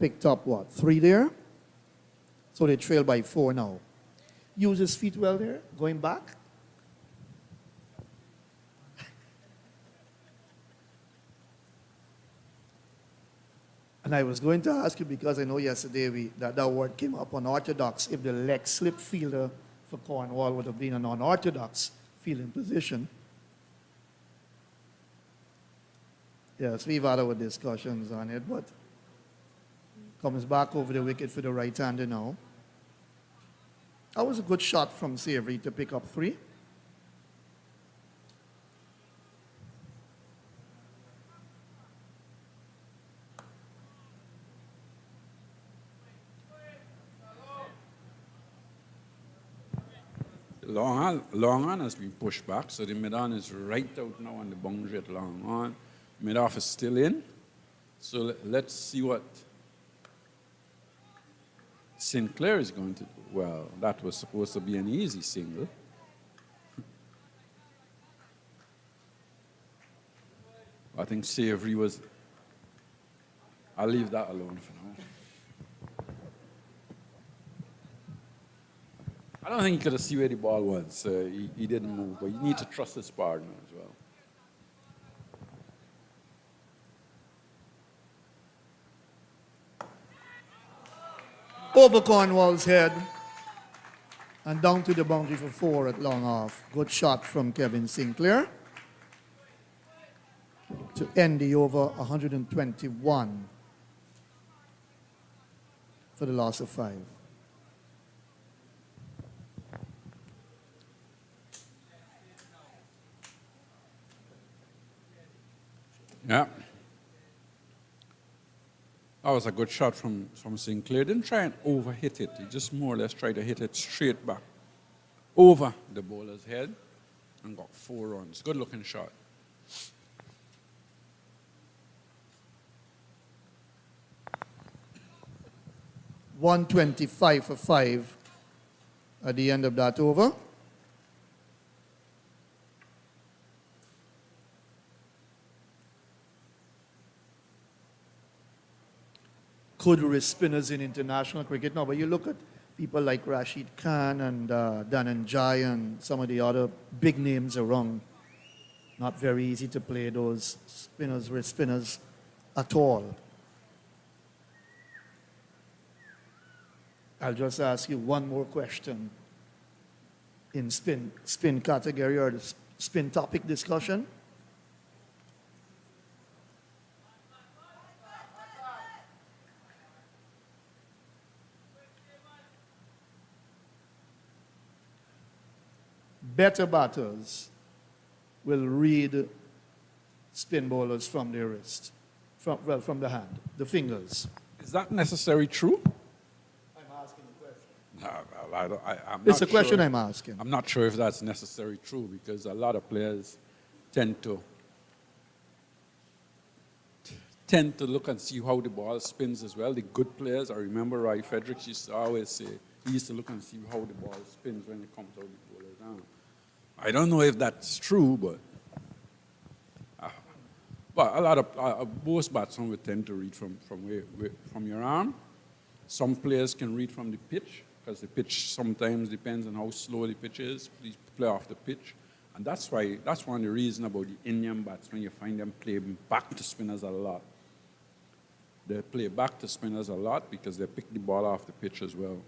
Picked up what? 3 there? So they trail by 4 now. Use his feet well there, going back. And I was going to ask you, because I know yesterday that word came up, unorthodox, if the leg slip fielder for Cornwall would have been an unorthodox fielding position. Yes, we've had our discussions on it, but comes back over the wicket for the right-hander now. That was a good shot from Savory to pick up 3. Long on has been pushed back, so the mid-on is right out now on the boundary at long on. Mid-off is still in. So let's see what Sinclair is going to do. Well, that was supposed to be an easy single. I think Savory was... I'll leave that alone for now. I don't think he could have seen where the ball was. He didn't move, but you need to trust his partner as well. Over Cornwall's head and down to the boundary for 4 at long off. Good shot from Kevin Sinclair to end the over 121 for the loss of 5. Yeah. That was a good shot from Sinclair. Didn't try and overhit it. He just more or less tried to hit it straight back over the bowler's head and got 4 runs. Good looking shot. $125 for 5 at the end of that over. Could risk spinners in international cricket now, but you look at people like Rashid Khan and Dhananjay and some of the other big names around. Not very easy to play those spinners, wrist spinners at all. I'll just ask you one more question in spin category or the spin topic discussion. Better batters will read spin bowlers from their wrist, from the hand, the fingers. Is that necessarily true? I'm asking the question. No, well, I'm It's not a question sure. I'm asking. I'm not sure if that's necessarily true because a lot of players tend to look and see how the ball spins as well. The good players, I remember Roy Fredericks used to always say, he used to look and see how the ball spins when it comes out the bowler down. I don't know if that's true, but a lot of most batsmen would tend to read from your arm. Some players can read from the pitch because the pitch sometimes depends on how slow the pitch is. Please play off the pitch, and that's one of the reasons about the Indian batsmen. You find them play back to spinners a lot. They play back to spinners a lot because they pick the ball off the pitch as well.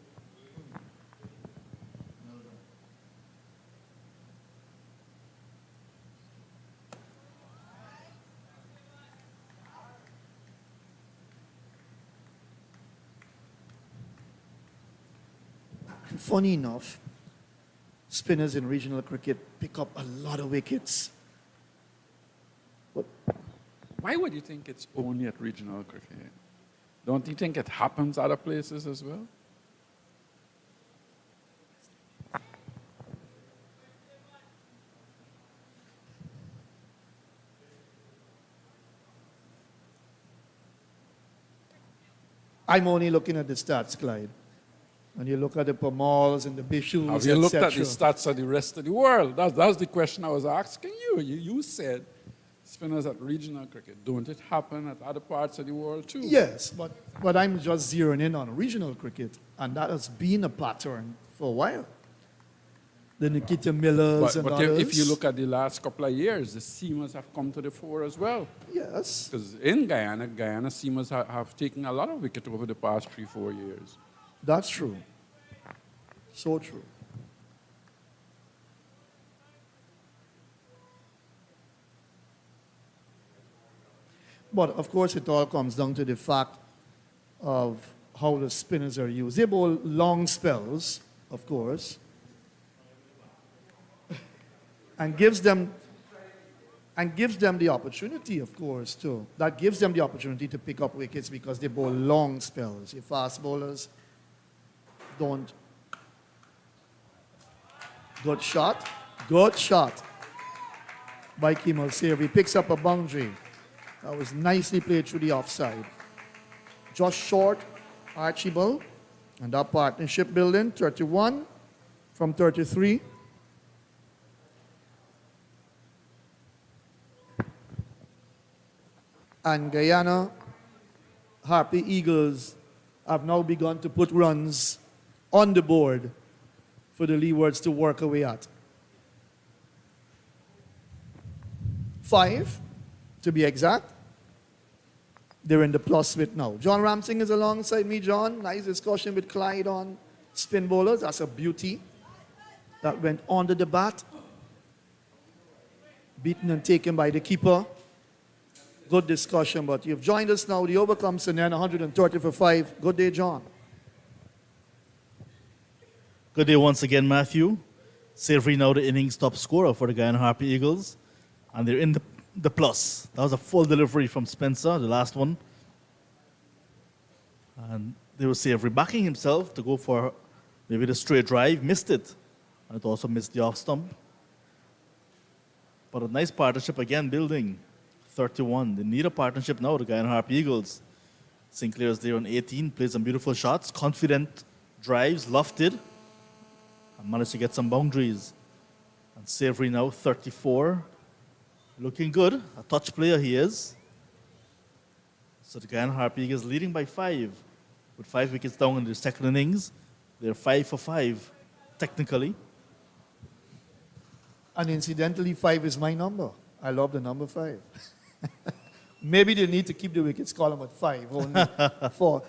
Funny enough, spinners in regional cricket pick up a lot of wickets. But Why would you think it's only at regional cricket? Don't you think it happens other places as well? I'm only looking at the stats, Clyde. When you look at the Pomals and the Bishops, Have you looked at the etc. stats of the rest of the world? That's the question I was asking you. You said spinners at regional cricket. Don't it happen at other parts of the world too? Yes, but I'm just zeroing in on regional cricket, and that has been a pattern for a while. The Nikita Millers and But others. if you look at the last couple of years, the seamers have come to the fore as well. Yes, Because in Guyana seamers have taken a lot of wicket over the past 3-4 years. that's true. So true. But of course, it all comes down to the fact of how the spinners are used. They bowl long spells, of course, and gives them the opportunity, of course, too. That gives them the opportunity to pick up wickets because they bowl long spells. Your fast bowlers don't. Good shot. Good shot by Kimal Savory. Picks up a boundary. That was nicely played through the offside. Just short, Archibald. And that partnership building, 31 from 33. And Guyana, Harpy Eagles have now begun to put runs on the board for the Leewards to work away at. 5, to be exact. They're in the plus with now. John Ramsing is alongside me, John. Nice discussion with Clyde on spin bowlers. That's a beauty. That went under the bat. Beaten and taken by the keeper. Good discussion, but you've joined us now. The over comes in 130 for 5. Good day, John. Good day once again, Matthew. Savory now the innings top scorer for the Guyana Harpy Eagles. And they're in the plus. That was a full delivery from Spencer, the last one. And they were Savory backing himself to go for maybe the straight drive. Missed it. And it also missed the off stump. But a nice partnership again building. 31. They need a partnership now, the Guyana Harpy Eagles. Sinclair is there on 18, played some beautiful shots, confident drives, lofted, and managed to get some boundaries. And Savory now 34, looking good. A touch player he is. So the Guyana Harpy Eagles leading by 5, with 5 wickets down in the second innings. They're 5 for 5, technically. And incidentally, 5 is my number. I love the number 5. Maybe they need to keep the wickets column at 5, only for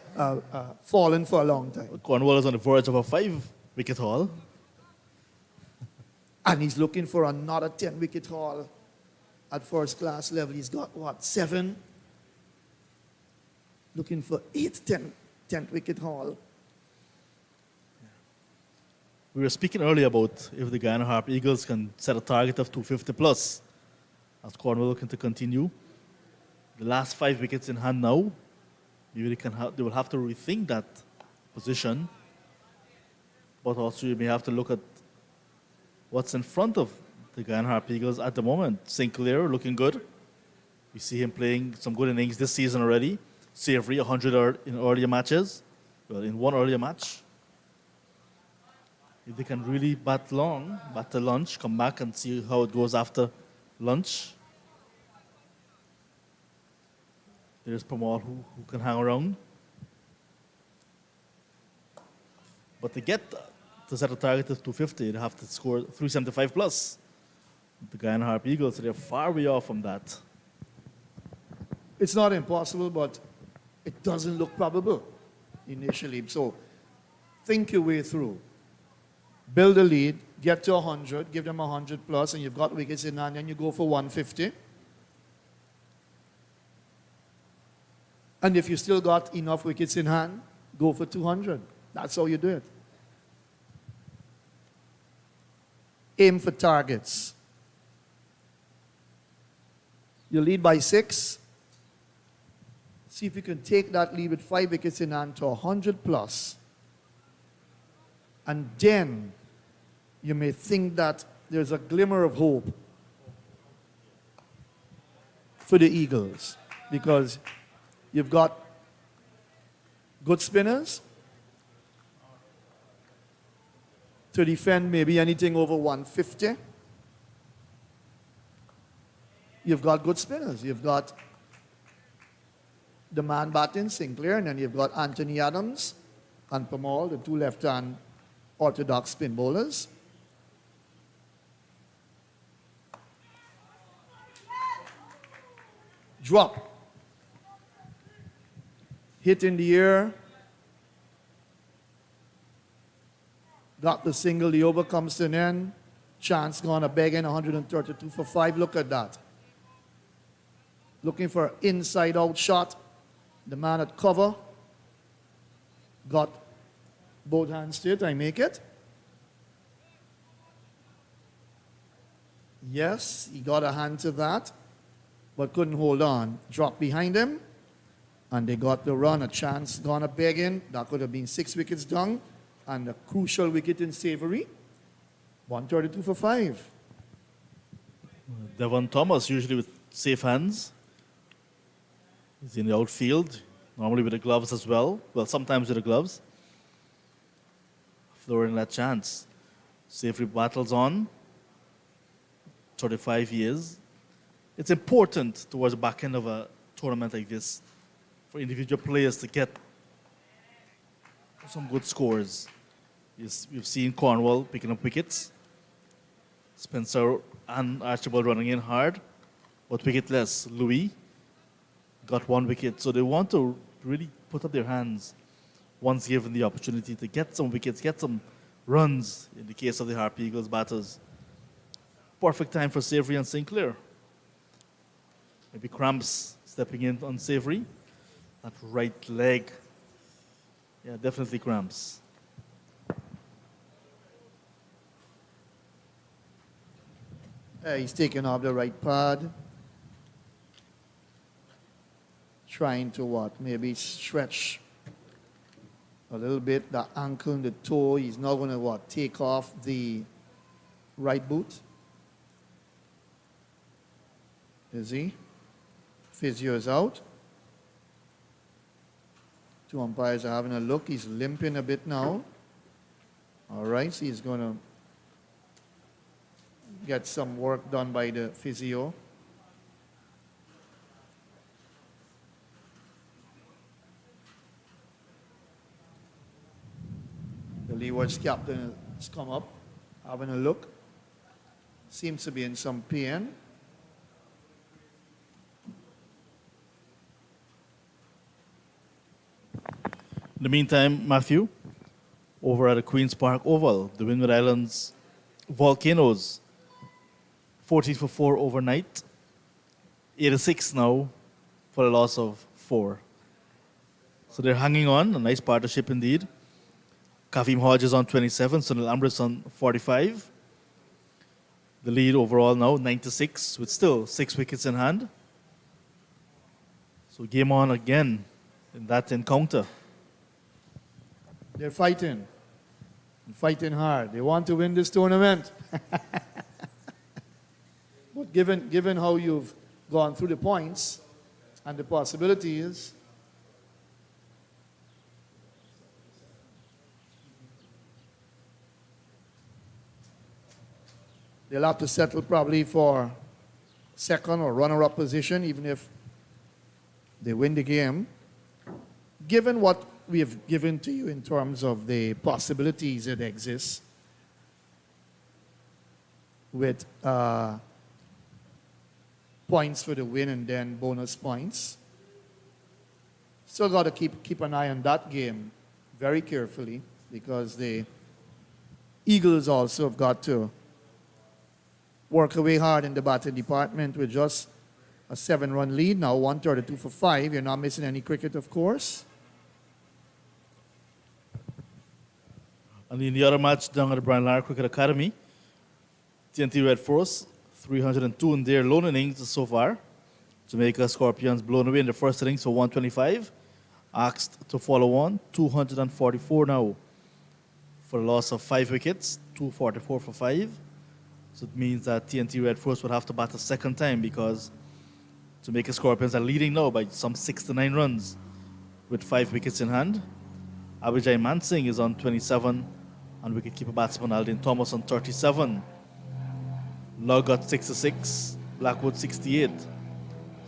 fallen for a long time. Cornwall is on the verge of a 5-wicket haul. And he's looking for another 10-wicket haul at first class level. He's got, what, 7? Looking for 8, 10-wicket haul. We were speaking earlier about if the Guyana Harpy Eagles can set a target of 250 plus, as Cornwall looking to continue. The last 5 wickets in hand now, maybe they will have to rethink that position. But also you may have to look at what's in front of the Guyana Harpy Eagles at the moment. Sinclair looking good. We see him playing some good innings this season already. Savory 100 in earlier matches. Well, in one earlier match. If they can really bat to lunch, come back and see how it goes after lunch. There's Pamal who can hang around. But to get to set a target of 250, they have to score 375 plus. The Guyana Harpy Eagles, so they're far way off from that. It's not impossible, but it doesn't look probable initially. So think your way through. Build a lead, get to 100, give them 100 plus, and you've got wickets in hand, and you go for 150. And if you still got enough wickets in hand, go for 200. That's how you do it. Aim for targets. You lead by 6. See if you can take that lead with 5 wickets in hand to 100 plus. And then you may think that there's a glimmer of hope for the Eagles, because you've got Good spinners. To defend maybe anything over 150. You've got good spinners. You've got the man batting, Sinclair, and then you've got Anthony Adams and Pamal, the two left-hand orthodox spin bowlers. Drop. Hit in the air. Got the single, the over comes to an end. Chance gone a begging 132 for 5. Look at that. Looking for an inside-out shot. The man at cover got both hands to it. I make it. Yes, he got a hand to that, but couldn't hold on. Dropped behind him, and they got the run. A chance gone a begging. That could have been 6 wickets down, and a crucial wicket in Savory. 132 for 5. Devon Thomas, usually with safe hands. He's in the outfield, normally with the gloves as well. Well, sometimes with the gloves. Flooring that chance. Savory battles on. 35 years. It's important towards the back end of a tournament like this for individual players to get some good scores. We've seen Cornwall picking up wickets. Spencer and Archibald running in hard, but wicketless. Louis got 1 wicket. So they want to really put up their hands once given the opportunity to get some wickets, get some runs in the case of the Harpy Eagles batters. Perfect time for Savory and Sinclair. Maybe cramps stepping in on Savory. That right leg. Yeah, definitely cramps. He's taking off the right pad. Trying to what? Maybe stretch a little bit the ankle and the toe. He's not going to what? Take off the right boot. Is he? Physio is out. 2 umpires are having a look. He's limping a bit now. All right, so he's going to get some work done by the physio. The Leewards captain has come up, having a look. Seems to be in some pain. In the meantime, Matthew, over at the Queen's Park Oval, the Windward Islands Volcanoes, 14 for 4 overnight, 86 now for a loss of 4. So they're hanging on, a nice partnership indeed. Kavim Hodges on 27, Sunil Amrit on 45. The lead overall now, 96, with still 6 wickets in hand. So game on again in that encounter. They're fighting hard. They want to win this tournament. But given how you've gone through the points and the possibilities, they'll have to settle probably for second or runner-up position, even if they win the game. Given what we have given to you in terms of the possibilities that exist with points for the win and then bonus points. Still got to keep an eye on that game very carefully, because the Eagles also have got to work away hard in the batting department with just a 7-run lead now, 132 for 5. You're not missing any cricket, of course. And in the other match down at the Brian Lara Cricket Academy, TNT Red Force, 302 in their lone innings so far. Jamaica Scorpions blown away in the first innings for 125. Asked to follow on, 244 now for a loss of 5 wickets, 244 for 5. So it means that TNT Red Force would have to bat a second time, because Jamaica Scorpions are leading now by some 6 to 9 runs with 5 wickets in hand. Abhijay Mansingh is on 27, and wicketkeeper batsman Aldin Thomas on 37. Log got 66, Blackwood 68.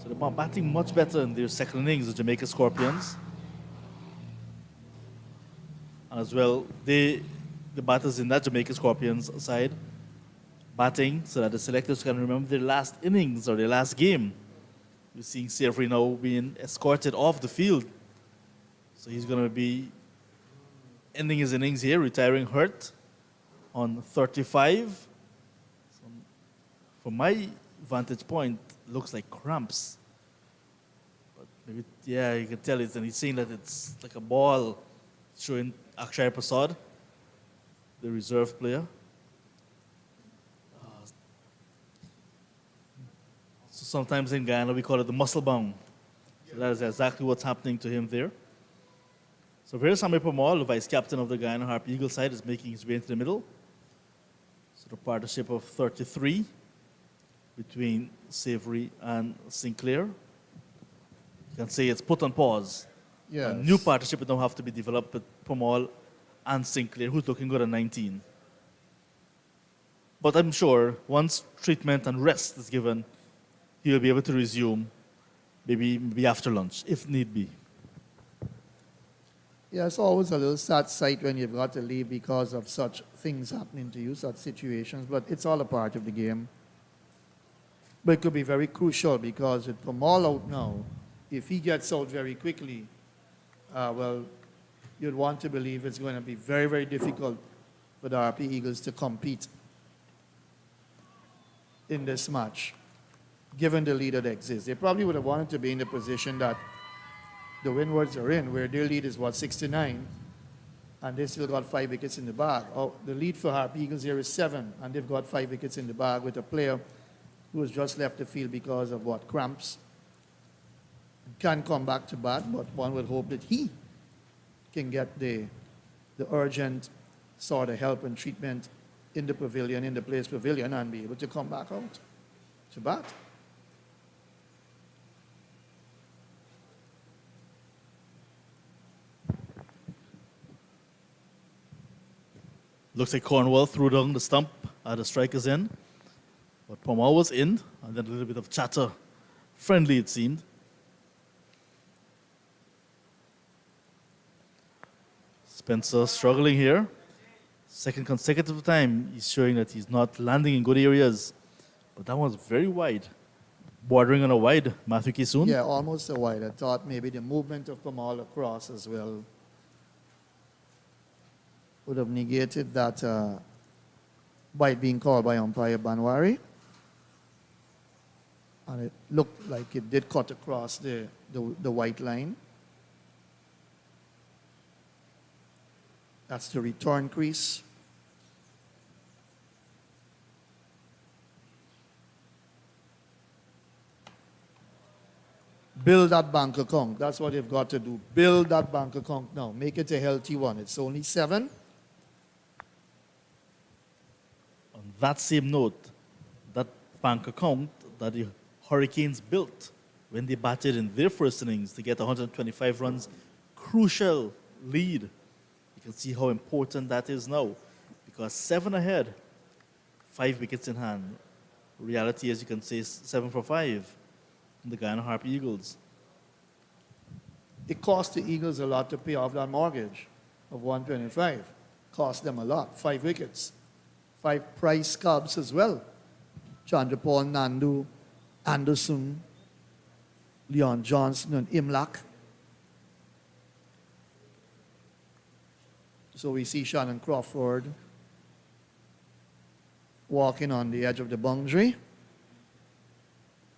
So they're batting much better in their second innings, the Jamaica Scorpions. And as well, the batters in that Jamaica Scorpions side batting so that the selectors can remember their last innings or their last game. We're seeing Savory now being escorted off the field. So he's going to be ending his innings here, retiring hurt on 35. So from my vantage point, looks like cramps. But maybe, yeah, you can tell it, and he's saying that it's like a ball, showing Akshay Prasad, the reserve player. So sometimes in Guyana we call it the muscle bound. So that is exactly what's happening to him there. So here's Samir Pamal, the vice captain of the Guyana Harpy Eagles side, is making his way into the middle. So the partnership of 33 between Savory and Sinclair. You can say it's put on pause. Yes. A new partnership will now have to be developed with Pamal and Sinclair, who's looking good at 19. But I'm sure once treatment and rest is given, he'll be able to resume maybe after lunch, if need be. Yeah, it's always a little sad sight when you've got to leave because of such things happening to you, such situations, but it's all a part of the game. But it could be very crucial because with Pamal out now, if he gets out very quickly, well, you'd want to believe it's going to be very, very difficult for the Harpy Eagles to compete in this match, given the lead that exists. They probably would have wanted to be in the position that the Windies are in, where their lead is, 69, and they still got 5 wickets in the bag. Oh, the lead for Harpy Eagles here is 7, and they've got 5 wickets in the bag with a player who has just left the field because of cramps. Can come back to bat, but one would hope that he can get the urgent sort of help and treatment in the pavilion, in the players' pavilion, and be able to come back out to bat. Looks like Cornwall threw down the stump, the strikers in. But Pamal was in, and then a little bit of chatter. Friendly, it seemed. Spencer struggling here. Second consecutive time, he's showing that he's not landing in good areas. But that one's very wide. Bordering on a wide, Matthew Kisoon. Yeah, almost a wide. I thought maybe the movement of Pamal across as well would have negated that bite being called by umpire Banwari. And it looked like it did cut across the white line. That's the return crease. Build that bank account. That's what you've got to do. Build that bank account now. Make it a healthy one. It's only 7. On that same note, that bank account that the Hurricanes built when they batted in their first innings to get 125 runs, crucial lead. You can see how important that is now, because 7 ahead, 5 wickets in hand. Reality, as you can say, is 7 for 5 in the Guyana Harpy Eagles. It cost the Eagles a lot to pay off that mortgage of 125. Cost them a lot. 5 wickets. 5 prize scubs as well. Chandrapal, Nandu, Anderson, Leon Johnson, and Imlak. So we see Shannon Crawford walking on the edge of the boundary.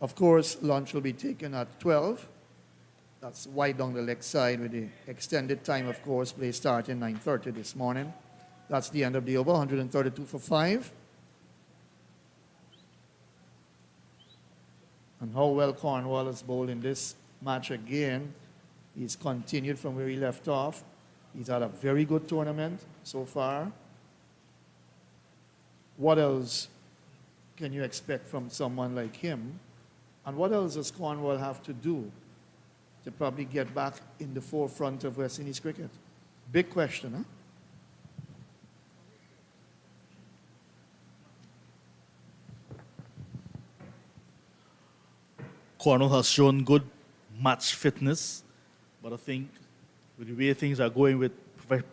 Of course, lunch will be taken at 12. That's wide down the leg side with the extended time, of course, play starting 9:30 this morning. That's the end of the over, 132 for 5. And how well Cornwall has bowled in this match again. He's continued from where he left off. He's had a very good tournament so far. What else can you expect from someone like him? And what else does Cornwall have to do to probably get back in the forefront of West Indies cricket? Big question, huh? Cornwall has shown good match fitness, but I think with the way things are going with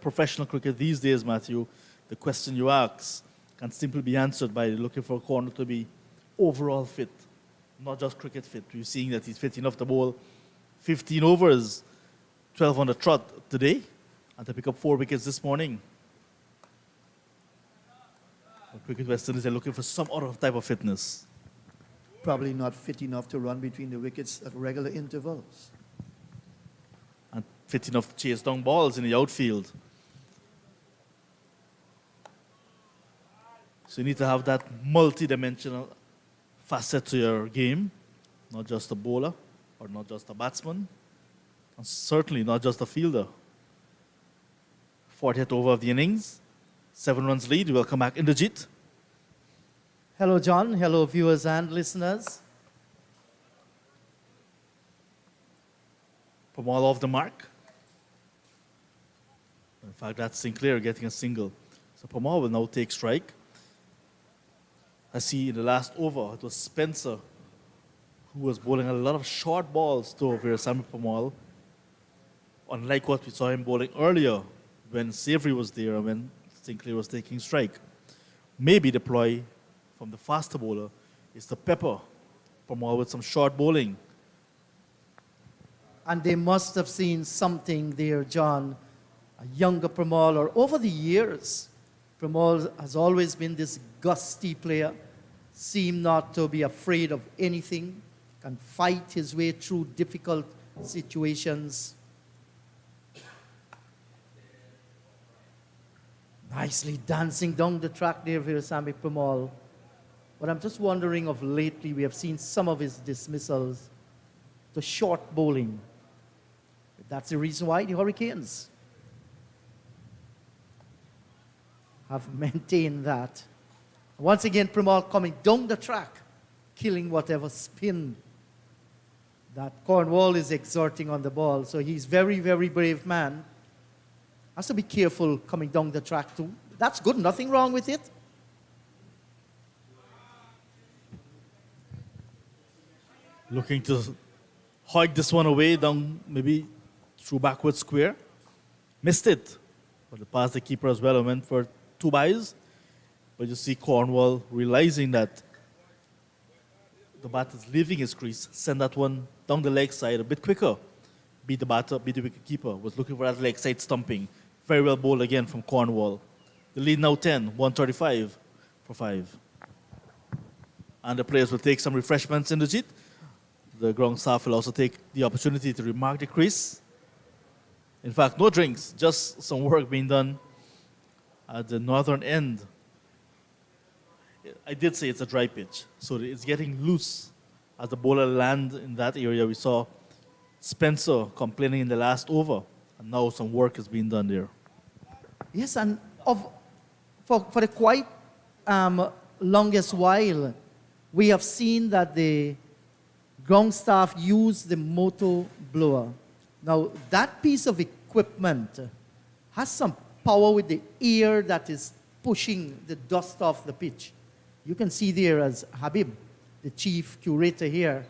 professional cricket these days, Matthew, the question you ask can simply be answered by looking for Cornwall to be overall fit, not just cricket fit. We're seeing that he's fit enough to bowl 15 overs, 12 on the trot today, and to pick up 4 wickets this morning. But Cricket West Indies are looking for some other type of fitness. Probably not fit enough to run between the wickets at regular intervals. And fit enough to chase down balls in the outfield. So you need to have that multi-dimensional facet to your game, not just a bowler or not just a batsman, and certainly not just a fielder. 40th over of the innings, 7 runs lead. We'll come back in the Jeet. Hello, John. Hello, viewers and listeners. Pamal off the mark. In fact, that's Sinclair getting a single. So Pamal will now take strike. I see in the last over, it was Spencer who was bowling a lot of short balls to Veerasammy Pamal, unlike what we saw him bowling earlier when Savory was there and when Sinclair was taking strike. Maybe the ploy from the faster bowler is to pepper Pamal with some short bowling. And they must have seen something there, John. A younger Pramal, or over the years, Pramal has always been this gusty player, seemed not to be afraid of anything, can fight his way through difficult situations. Nicely dancing down the track there, Veerasammy Pramal. But I'm just wondering of lately, we have seen some of his dismissals to short bowling. That's the reason why the Hurricanes have maintained that. Once again, Pramal coming down the track, killing whatever spin that Cornwall is exerting on the ball. So he's very, very brave man. Has to be careful coming down the track too. That's good, nothing wrong with it. Looking to hike this one away down maybe through backward square. Missed it. But it passed the keeper as well and went for 2 byes. But you see Cornwall realizing that the bat is leaving his crease. Send that one down the leg side a bit quicker. Beat the batter, beat the wicket keeper. Was looking for that leg side stumping. Very well bowled again from Cornwall. The lead now 10, 135 for 5. And the players will take some refreshments in the Jeet. The ground staff will also take the opportunity to remark the crease. In fact, no drinks, just some work being done at the northern end. I did say it's a dry pitch, so it's getting loose as the bowler land in that area. We saw Spencer complaining in the last over, and now some work is being done there. Yes, and for the quite longest while, we have seen that the ground staff use the motor blower. Now, that piece of equipment has some power with the air that is pushing the dust off the pitch. You can see there as Habib, the chief curator here,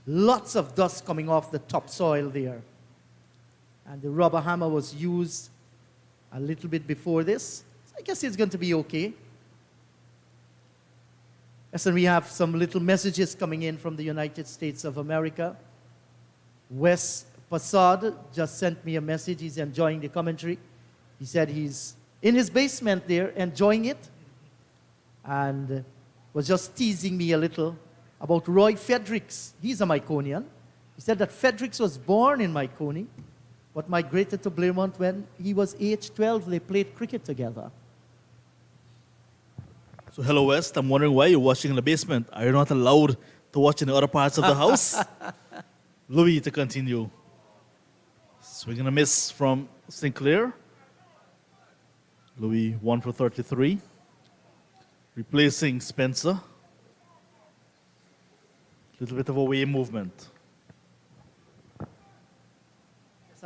lots of dust coming off the topsoil there. And the rubber hammer was used a little bit before this. So I guess it's going to be okay. Yes, and we have some little messages coming in from the United States of America. Wes Passad just sent me a message. He's enjoying the commentary. He said he's in his basement there, enjoying it, and was just teasing me a little about Roy Fredericks. He's a Myconian. He said that Fredericks was born in Myconi, but migrated to Blairmont when he was age 12. They played cricket together. So hello West, I'm wondering why you're watching in the basement. Are you not allowed to watch in the other parts of the house? Louis to continue. Swing and a miss from Sinclair. Louis 1 for 33. Replacing Spencer. Little bit of away movement.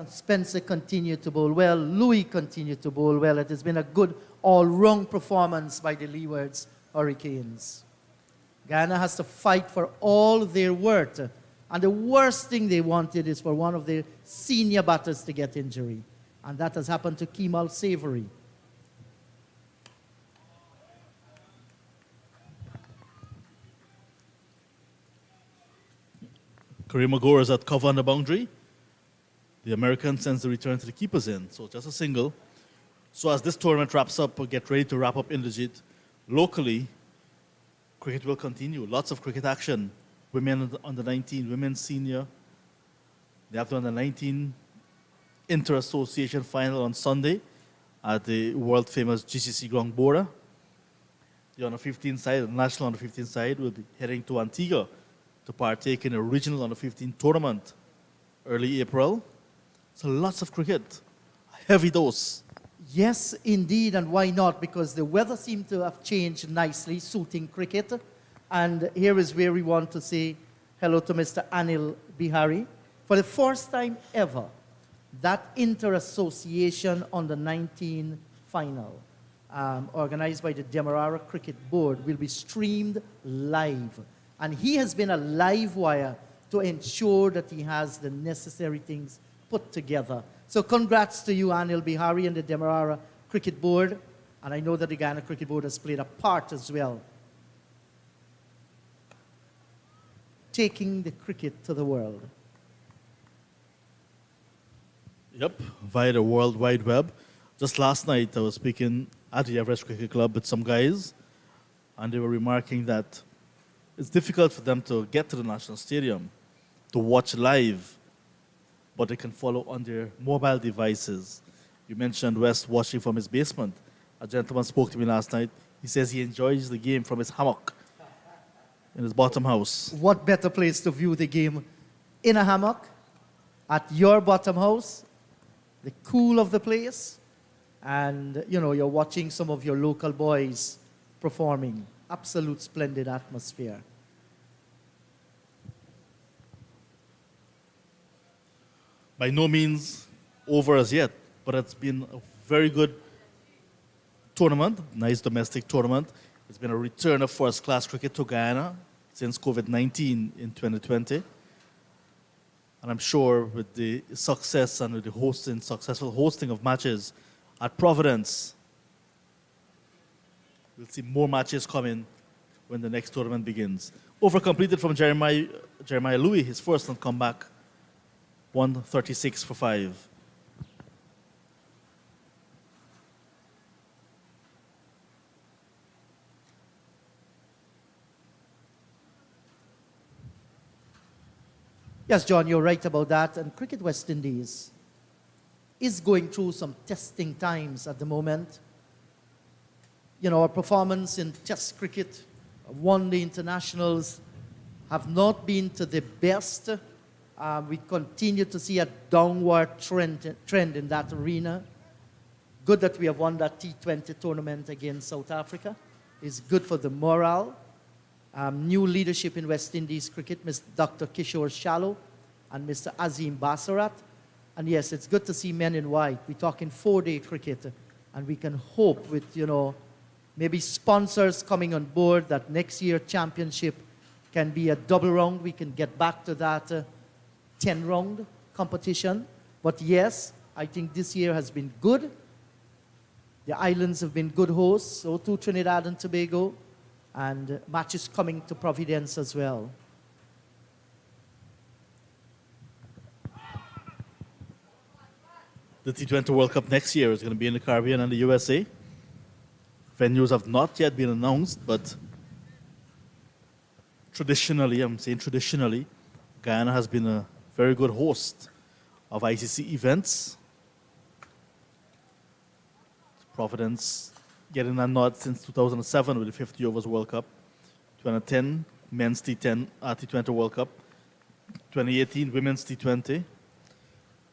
And Spencer continued to bowl well. Louis continued to bowl well. It has been a good all-round performance by the Leewards Hurricanes. Guyana has to fight for all their worth. And the worst thing they wanted is for one of their senior batters to get injury. And that has happened to Kemal Savory. Kareem Agor is at cover on the boundary. The American sends the return to the keepers in, so just a single. So as this tournament wraps up, or get ready to wrap up Inderjeet, locally, cricket will continue. Lots of cricket action. Women under 19, women senior. They have the under 19 inter-association final on Sunday at the world famous GCC ground Bora. The under 15 side, the national under 15 side, will be heading to Antigua to partake in a regional under 15 tournament early April. So lots of cricket, a heavy dose. Yes, indeed, and why not? Because the weather seemed to have changed nicely, suiting cricket. And here is where we want to say hello to Mr. Anil Bihari. For the first time ever, that inter-association under 19 final, organized by the Demerara Cricket Board, will be streamed live. And he has been a live wire to ensure that he has the necessary things put together. So congrats to you, Anil Bihari, and the Demerara Cricket Board. And I know that the Guyana Cricket Board has played a part as well, taking the cricket to the world. Yep, via the World Wide Web. Just last night, I was speaking at the Everest Cricket Club with some guys, and they were remarking that it's difficult for them to get to the National Stadium to watch live, but they can follow on their mobile devices. You mentioned West watching from his basement. A gentleman spoke to me last night. He says he enjoys the game from his hammock in his bottom house. What better place to view the game in a hammock, at your bottom house, the cool of the place, and you're watching some of your local boys performing. Absolute splendid atmosphere. By no means over as yet, but it's been a very good tournament, nice domestic tournament. It's been a return of first-class cricket to Guyana since COVID-19 in 2020. And I'm sure with the success and with the successful hosting of matches at Providence, we'll see more matches coming when the next tournament begins. Over completed from Jeremiah Louis, his first on comeback, 136 for 5. Yes, John, you're right about that. And Cricket West Indies is going through some testing times at the moment. Our performance in Test cricket, one-day internationals, have not been to the best. We continue to see a downward trend in that arena. Good that we have won that T20 tournament against South Africa. It's good for the morale. New leadership in West Indies cricket, Mr. Dr. Kishore Shallow and Mr. Azim Basarat. And yes, it's good to see men in white. We're talking 4-day cricket, and we can hope with, maybe sponsors coming on board that next year championship can be a double round. We can get back to that 10-round competition. But yes, I think this year has been good. The islands have been good hosts, so too Trinidad and Tobago, and matches coming to Providence as well. The T20 World Cup next year is going to be in the Caribbean and the USA. Venues have not yet been announced, but traditionally, Guyana has been a very good host of ICC events. Providence getting a nod since 2007 with the 50 Overs World Cup. 2010, Men's T20 World Cup. 2018, Women's T20.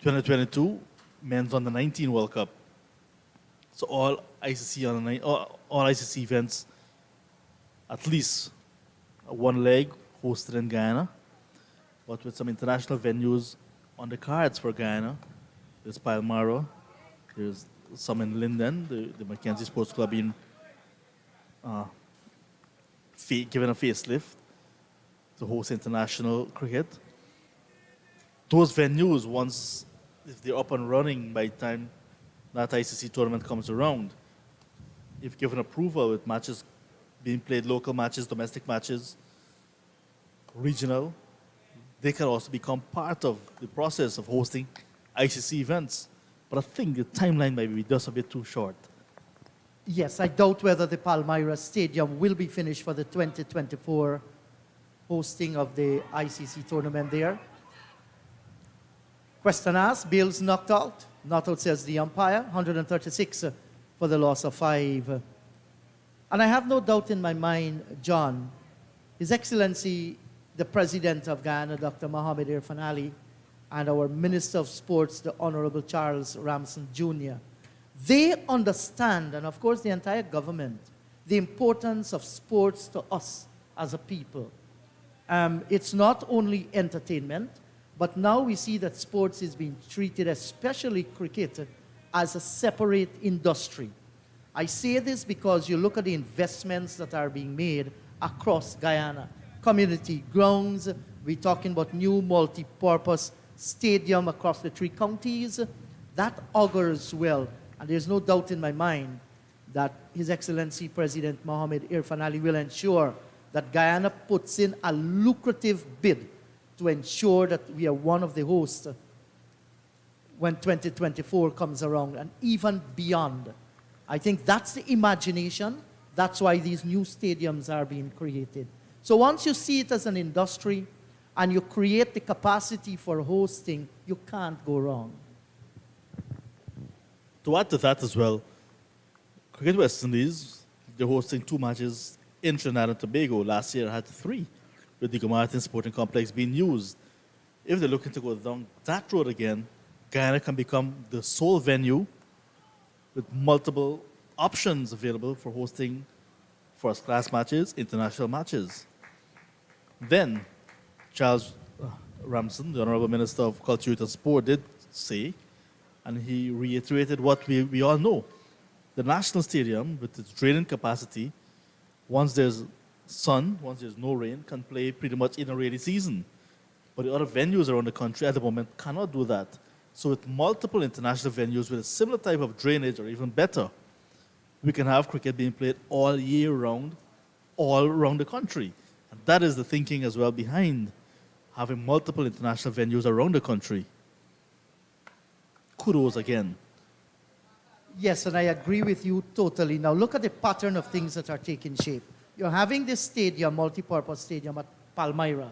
2022, Men's Under 19 World Cup. So all ICC events, at least one leg hosted in Guyana, but with some international venues on the cards for Guyana. there's Palmyra, there's some in Linden, the Mackenzie Sports Club being given a facelift to host international cricket. Those venues, once if they're up and running by the time that ICC tournament comes around, if given approval with matches being played, local matches, domestic matches, regional, they can also become part of the process of hosting ICC events. But I think the timeline might be just a bit too short. Yes, I doubt whether the Palmyra Stadium will be finished for the 2024 hosting of the ICC tournament there. Question asked, Bales knocked out. Not out, says the umpire. 136 for the loss of 5. And I have no doubt in my mind, John, His Excellency, the President of Guyana, Dr. Mohamed Irfan Ali, and our Minister of Sports, the Honorable Charles Ramson Jr., they understand, and of course the entire government, the importance of sports to us as a people. It's not only entertainment, but now we see that sports is being treated, especially cricket, as a separate industry. I say this because you look at the investments that are being made across Guyana. Community grounds, we're talking about new multi-purpose stadium across the 3 counties. That augurs well. And there's no doubt in my mind that His Excellency President Mohamed Irfan Ali will ensure that Guyana puts in a lucrative bid to ensure that we are one of the hosts when 2024 comes around and even beyond. I think that's the imagination. That's why these new stadiums are being created. So once you see it as an industry and you create the capacity for hosting, you can't go wrong. To add to that as well, Cricket West Indies, they're hosting 2 matches in Trinidad and Tobago. Last year had 3, with the Martin Sporting Complex being used. If they're looking to go down that road again, Guyana can become the sole venue with multiple options available for hosting first-class matches, international matches. Then, Charles Ramson, the Honorable Minister of Culture, Youth and Sport, did say, and he reiterated what we all know. The National Stadium, with its draining capacity, once there's sun, once there's no rain, can play pretty much in a rainy season. But the other venues around the country at the moment cannot do that. So with multiple international venues with a similar type of drainage or even better, we can have cricket being played all year round, all around the country. And that is the thinking as well behind having multiple international venues around the country. Kudos again. Yes, and I agree with you totally. Now look at the pattern of things that are taking shape. You're having this stadium, multi-purpose stadium at Palmyra.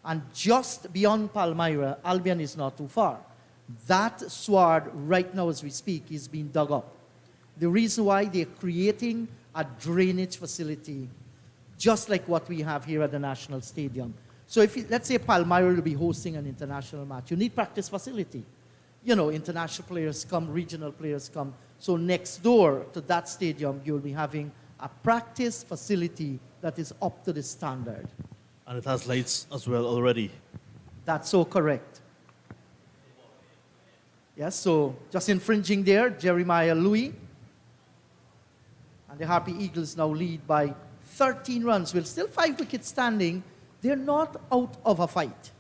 And just beyond Palmyra, Albion is not too far. That sward right now as we speak is being dug up. The reason why they're creating a drainage facility just like what we have here at the National Stadium. So if, let's say Palmyra will be hosting an international match, you need practice facility. You know, international players come, regional players come. So next door to that stadium, you'll be having a practice facility that is up to the standard. And it has lights as well already. That's so correct. Yes, so just infringing there, Jeremiah Louis. And the Harpy Eagles now lead by 13 runs. With still 5 wickets standing, they're not out of a fight.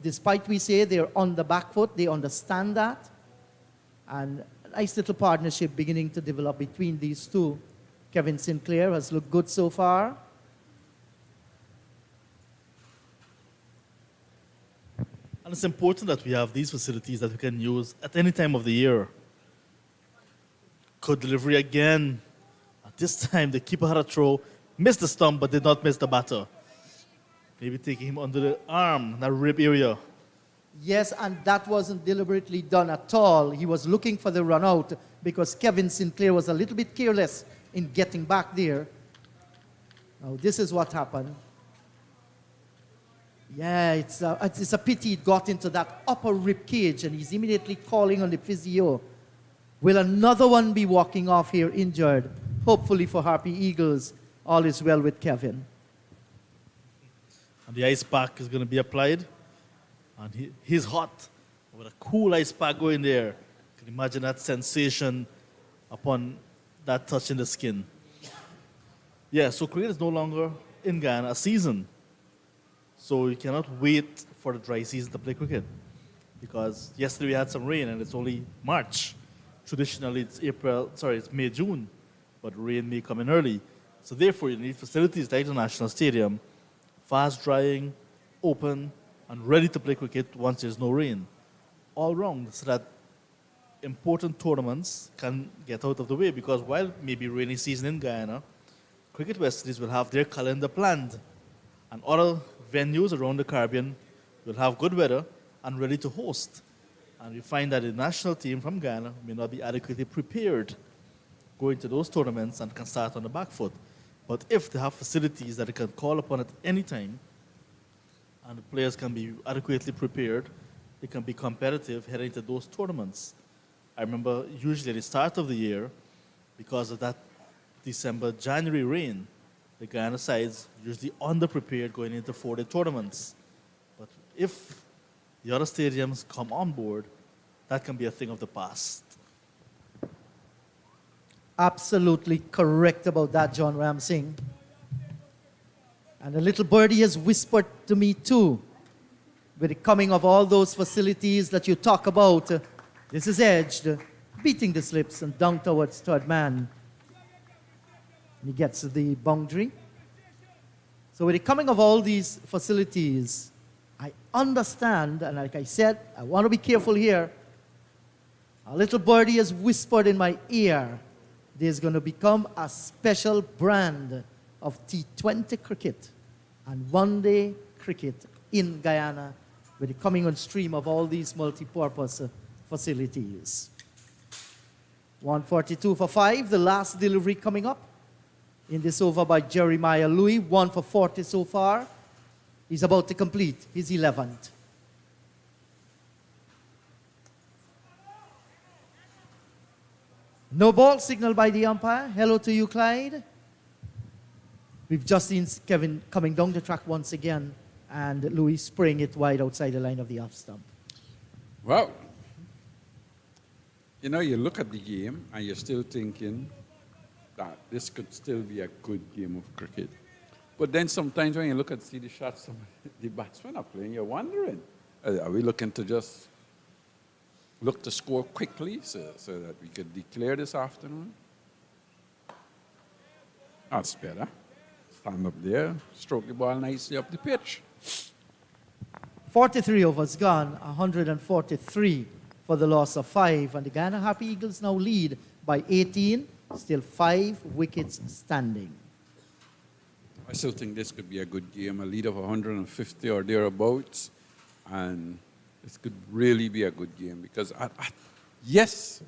Despite we say they're on the back foot, they understand that. And a nice little partnership beginning to develop between these two. Kevin Sinclair has looked good so far. And it's important that we have these facilities that we can use at any time of the year. Good delivery again. At this time, the keeper had a throw, missed the stump, but did not miss the batter. Maybe taking him under the arm, that rib area. Yes, and that wasn't deliberately done at all. He was looking for the run out because Kevin Sinclair was a little bit careless in getting back there. Now, this is what happened. Yeah, it's a pity it got into that upper rib cage, and he's immediately calling on the physio. Will another one be walking off here injured? Hopefully for Harpy Eagles, all is well with Kevin. And the ice pack is going to be applied. And he's hot. with a cool ice pack going there. You can imagine that sensation upon that touch in the skin. Yeah, so cricket is no longer in Guyana a season. So you cannot wait for the dry season to play cricket. Because yesterday we had some rain and it's only March. Traditionally it's May, June, but rain may come in early. So therefore you need facilities like the National Stadium, fast drying, open, and ready to play cricket once there's no rain. All round, so that important tournaments can get out of the way, because while it may be rainy season in Guyana, Cricket West Indies will have their calendar planned, and other venues around the Caribbean will have good weather and ready to host. And we find that the national team from Guyana may not be adequately prepared going to those tournaments and can start on the back foot. But if they have facilities that they can call upon at any time, and the players can be adequately prepared, they can be competitive heading to those tournaments. I remember usually at the start of the year, because of that December, January rain, the Guyana sides usually underprepared going into 4-day tournaments. But if the other stadiums come on board, that can be a thing of the past. Absolutely correct about that, John Ramsing. And a little birdie has whispered to me too, with the coming of all those facilities that you talk about, this is edged, beating the slips and down towards third man. And he gets to the boundary. So with the coming of all these facilities, I understand, and like I said, I want to be careful here. A little birdie has whispered in my ear, there's going to become a special brand of T20 cricket and one-day cricket in Guyana with the coming on stream of all these multi-purpose facilities. 142 for 5, the last delivery coming up in this over by Jeremiah Louis, 1 for 40 so far. He's about to complete his 11th. No ball signal by the umpire. Hello to you, Clyde. We've just seen Kevin coming down the track once again, and Louis spraying it wide outside the line of the off stump. Well, you know, you look at the game and you're still thinking that this could still be a good game of cricket. But then sometimes when you look at see the shots the batsmen are playing, you're wondering, are we looking to just look to score quickly so that we could declare this afternoon? That's better. Stand up there, stroke the ball nicely up the pitch. 43 overs gone, 143 for the loss of 5. And the Guyana Harpy Eagles now lead by 18, still 5 wickets standing. I still think this could be a good game, a lead of 150 or thereabouts. And this could really be a good game because, yes,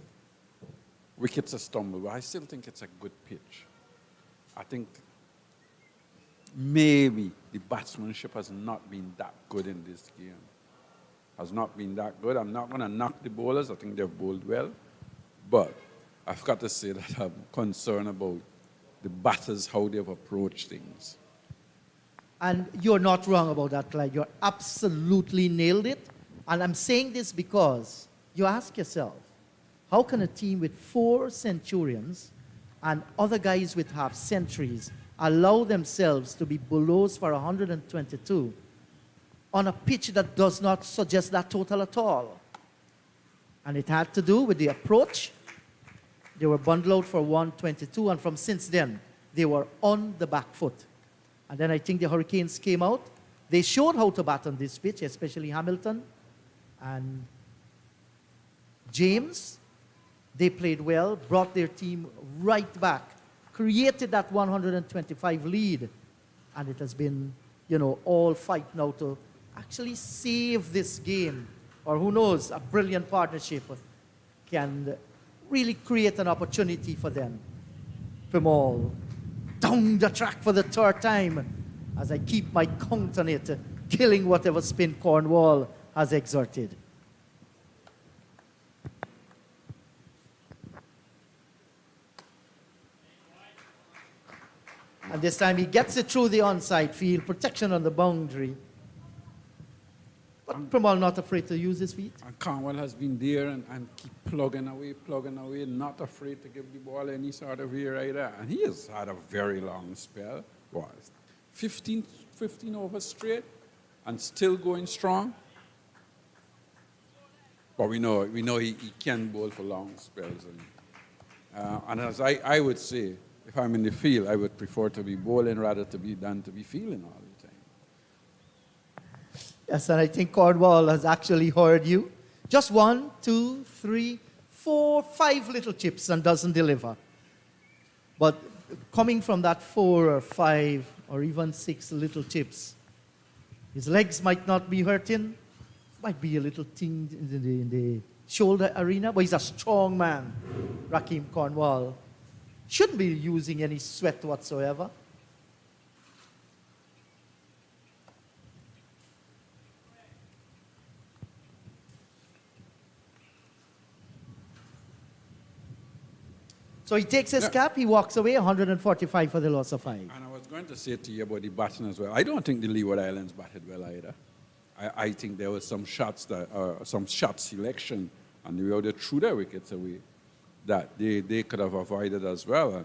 wickets are stumbled, but I still think it's a good pitch. I think maybe the batsmanship has not been that good in this game. Has not been that good. I'm not going to knock the bowlers. I think they've bowled well. But I've got to say that I'm concerned about the batters, how they've approached things. And you're not wrong about that, Clyde. You're absolutely nailed it. And I'm saying this because you ask yourself, how can a team with 4 centurions and other guys with half centuries allow themselves to be belows for 122 on a pitch that does not suggest that total at all? And it had to do with the approach. They were bundled out for 122, and from since then, they were on the back foot. And then I think the Hurricanes came out. They showed how to bat on this pitch, especially Hamilton and James. They played well, brought their team right back, created that 125 lead, and it has been, all fight now to actually save this game. Or who knows, a brilliant partnership can really create an opportunity for them. Pimal down the track for the third time as I keep my count on it, killing whatever spin Cornwall has exerted. And this time he gets it through the onside field, protection on the boundary. But Pramal not afraid to use his feet. And Cornwall has been there and keep plugging away, not afraid to give the ball any sort of air either. And he has had a very long spell. What, 15 overs straight and still going strong. But we know he can bowl for long spells. And as I would say, if I'm in the field, I would prefer to be bowling rather than to be fielding all the time. Yes, and I think Cornwall has actually heard you. Just 1, 2, 3, 4, 5 little chips and doesn't deliver. But coming from that 4 or 5 or even 6 little chips, his legs might not be hurting, might be a little ting in the shoulder arena, but he's a strong man, Rakeem Cornwall. Shouldn't be using any sweat whatsoever. So he takes his cap, he walks away, 145 for the loss of 5. And I was going to say to you about the batting as well. I don't think the Leeward Islands batted well either. I think there was some shots some shot selection, and the way they threw their wickets away that they could have avoided as well.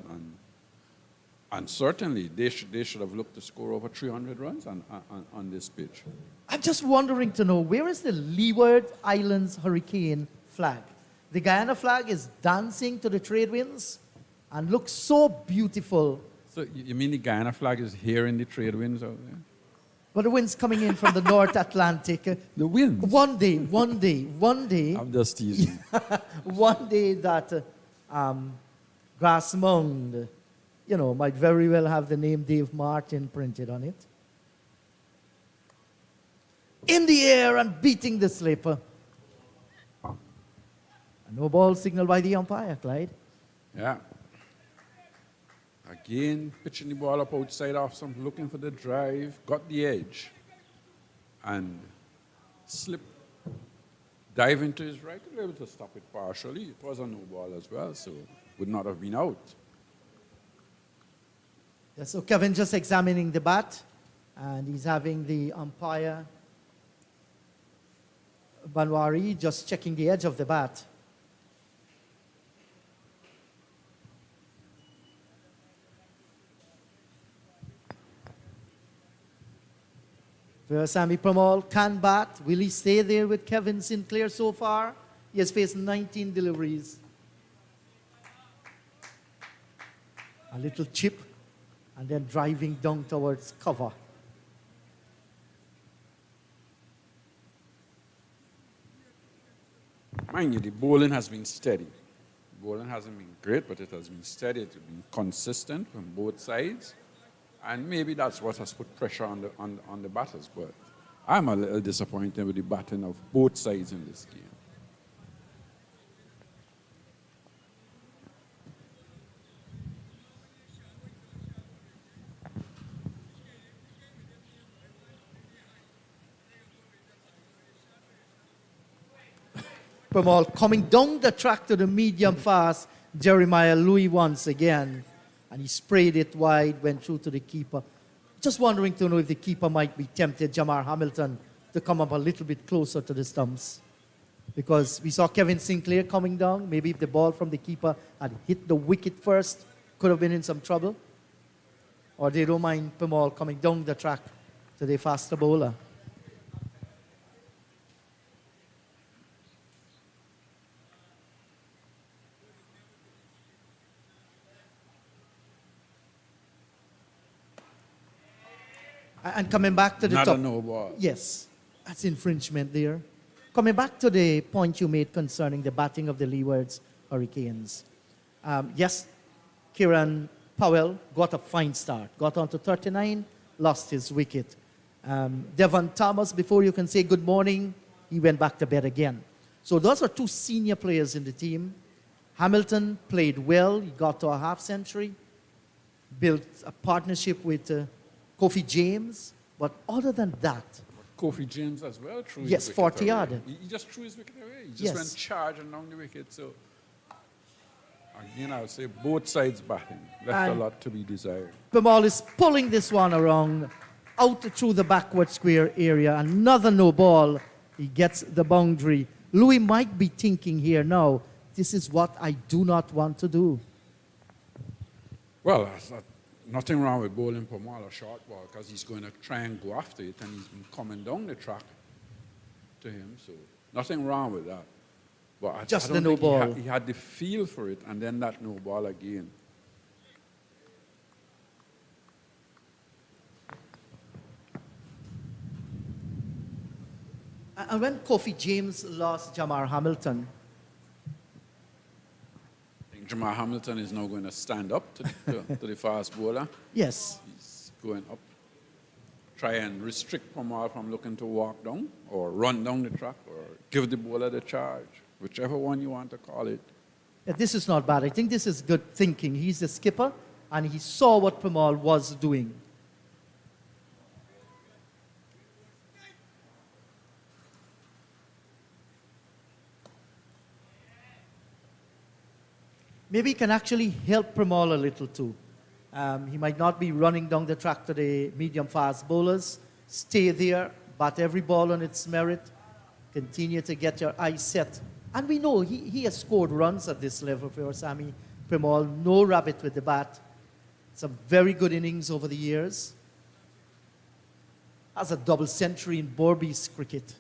And certainly they should have looked to score over 300 runs on this pitch. I'm just wondering to know, where is the Leeward Islands Hurricane flag? The Guyana flag is dancing to the trade winds and looks so beautiful. So you mean the Guyana flag is here in the trade winds out there? But the wind's coming in from the North Atlantic. The winds? One day. I'm just teasing. One day that Grassmond, might very well have the name Dave Martin printed on it. In the air and beating the slip. No ball signal by the umpire, Clyde. Yeah. Again, pitching the ball up outside off some, looking for the drive, got the edge, and slip, dive into his right, to be able to stop it partially. It was a no ball as well, so would not have been out. Yeah, so Kevin just examining the bat, and he's having the umpire, Banwari, just checking the edge of the bat. Sammy Pramal can bat. Will he stay there with Kevin Sinclair so far? He has faced 19 deliveries. A little chip and then driving down towards cover. Mind you, the bowling has been steady. The bowling hasn't been great, but it has been steady. It's been consistent from both sides. And maybe that's what has put pressure on the batters. But I'm a little disappointed with the batting of both sides in this game. Pramal coming down the track to the medium fast. Jeremiah Louis once again. And he sprayed it wide, went through to the keeper. Just wondering to know if the keeper might be tempted, Jamar Hamilton, to come up a little bit closer to the stumps. Because we saw Kevin Sinclair coming down. Maybe if the ball from the keeper had hit the wicket first, could have been in some trouble. Or they don't mind Pramal coming down the track to the faster bowler. And coming back to the Not top. a no ball. Yes, that's infringement there. Coming back to the point you made concerning the batting of the Leewards Hurricanes. Yes, Kieran Powell got a fine start. Got on to 39, lost his wicket. Devon Thomas, before you can say good morning, he went back to bed again. So those are two senior players in the team. Hamilton played well. He got to a half century. Built a partnership with Kofi James, but other than that, Kofi James as well threw yes, his wicket 40 away. yard. He just threw his wicket away. He just Yes. went charging down the wicket. So, again, I would say both sides batting. Left a And- lot to be desired. Pramal is pulling this one around, out through the backward square area. Another no ball He gets the boundary. Louis might be thinking here now, this is what I do not want to do. Well, nothing wrong with bowling Pamal a short ball because he's going to try and go after it, and he's been coming down the track to him. So nothing wrong with that. But I Just don't the no think ball. He had the feel for it, and then that no ball again. And when Kofi James lost Jamar Hamilton, I think Jamal Hamilton is now going to stand up to the fast bowler. yes, He's going up. Try and restrict Pamal from looking to walk down or run down the track or give the bowler the charge, whichever one you want to call it. this is not bad. I think this is good thinking. He's the skipper, and he saw what Pamal was doing. Maybe he can actually help Premal a little too. He might not be running down the track to the medium-fast bowlers. Stay there, bat every ball on its merit. Continue to get your eyes set. And we know he has scored runs at this level for Sammy Premal. No rabbit with the bat. Some very good innings over the years. Has a double century in Borby's cricket.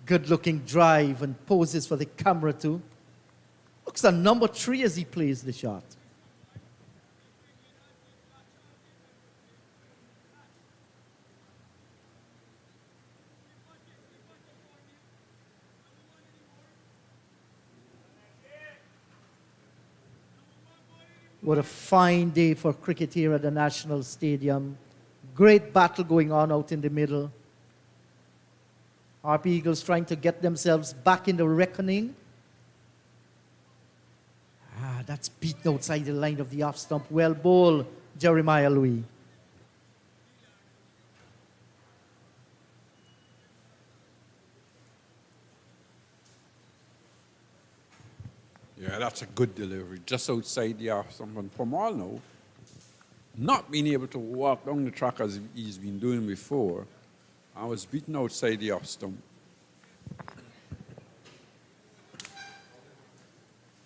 Good-looking drive and poses for the camera too. Looks at number 3 as he plays the shot. What a fine day for cricket here at the National Stadium. Great battle going on out in the middle. Harpy Eagles trying to get themselves back in the reckoning. That's beaten outside the line of the off stump. Well bowled, Jeremiah Louis. Yeah, that's a good delivery. Just outside the off stump. And Pamal now, not being able to walk down the track as he's been doing before, I was beaten outside the off stump.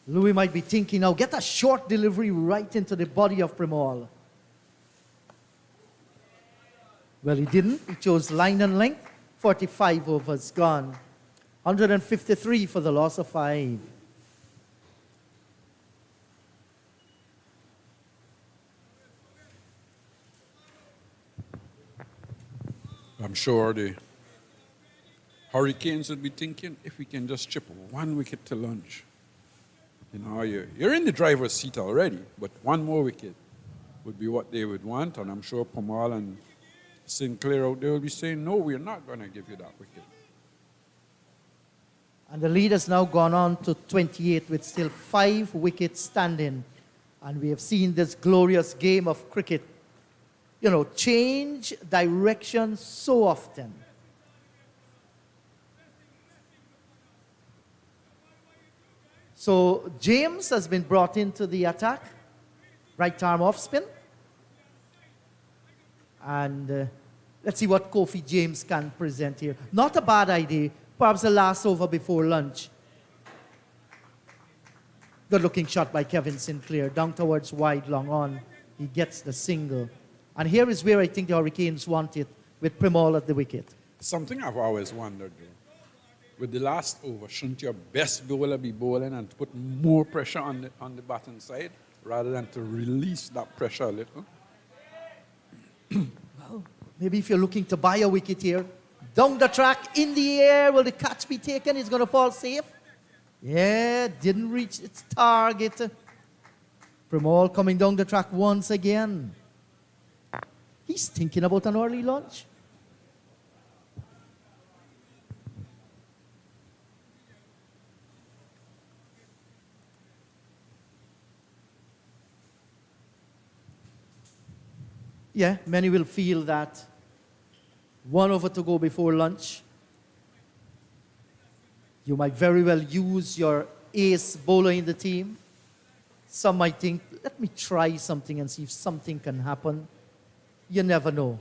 Louis might be thinking now, get a short delivery right into the body of Premal. Well, he didn't. He chose line and length. 45 overs gone. 153 for the loss of 5. I'm sure the Hurricanes would be thinking, if we can just chip 1 wicket to lunch. You know, you're in the driver's seat already, but 1 more wicket would be what they would want, and I'm sure Pamal and Sinclair out there will be saying, no, we're not going to give you that wicket. And the lead has now gone on to 28 with still 5 wickets standing. And we have seen this glorious game of cricket, you know, change direction so often. So James has been brought into the attack. Right arm off spin. And let's see what Kofi James can present here. Not a bad idea. Perhaps the last over before lunch. Good looking shot by Kevin Sinclair. Down towards wide, long on. He gets the single. And here is where I think the Hurricanes want it, with Premal at the wicket. Something I've always wondered, though. With the last over, shouldn't your best bowler be bowling and put more pressure on the batting side rather than to release that pressure a little? Well, maybe if you're looking to buy a wicket here, down the track, in the air, will the catch be taken? It's going to fall safe. Yeah, didn't reach its target. Premal coming down the track once again. He's thinking about an early lunch. Yeah, many will feel that 1 over to go before lunch. You might very well use your ace bowler in the team. Some might think, let me try something and see if something can happen. You never know.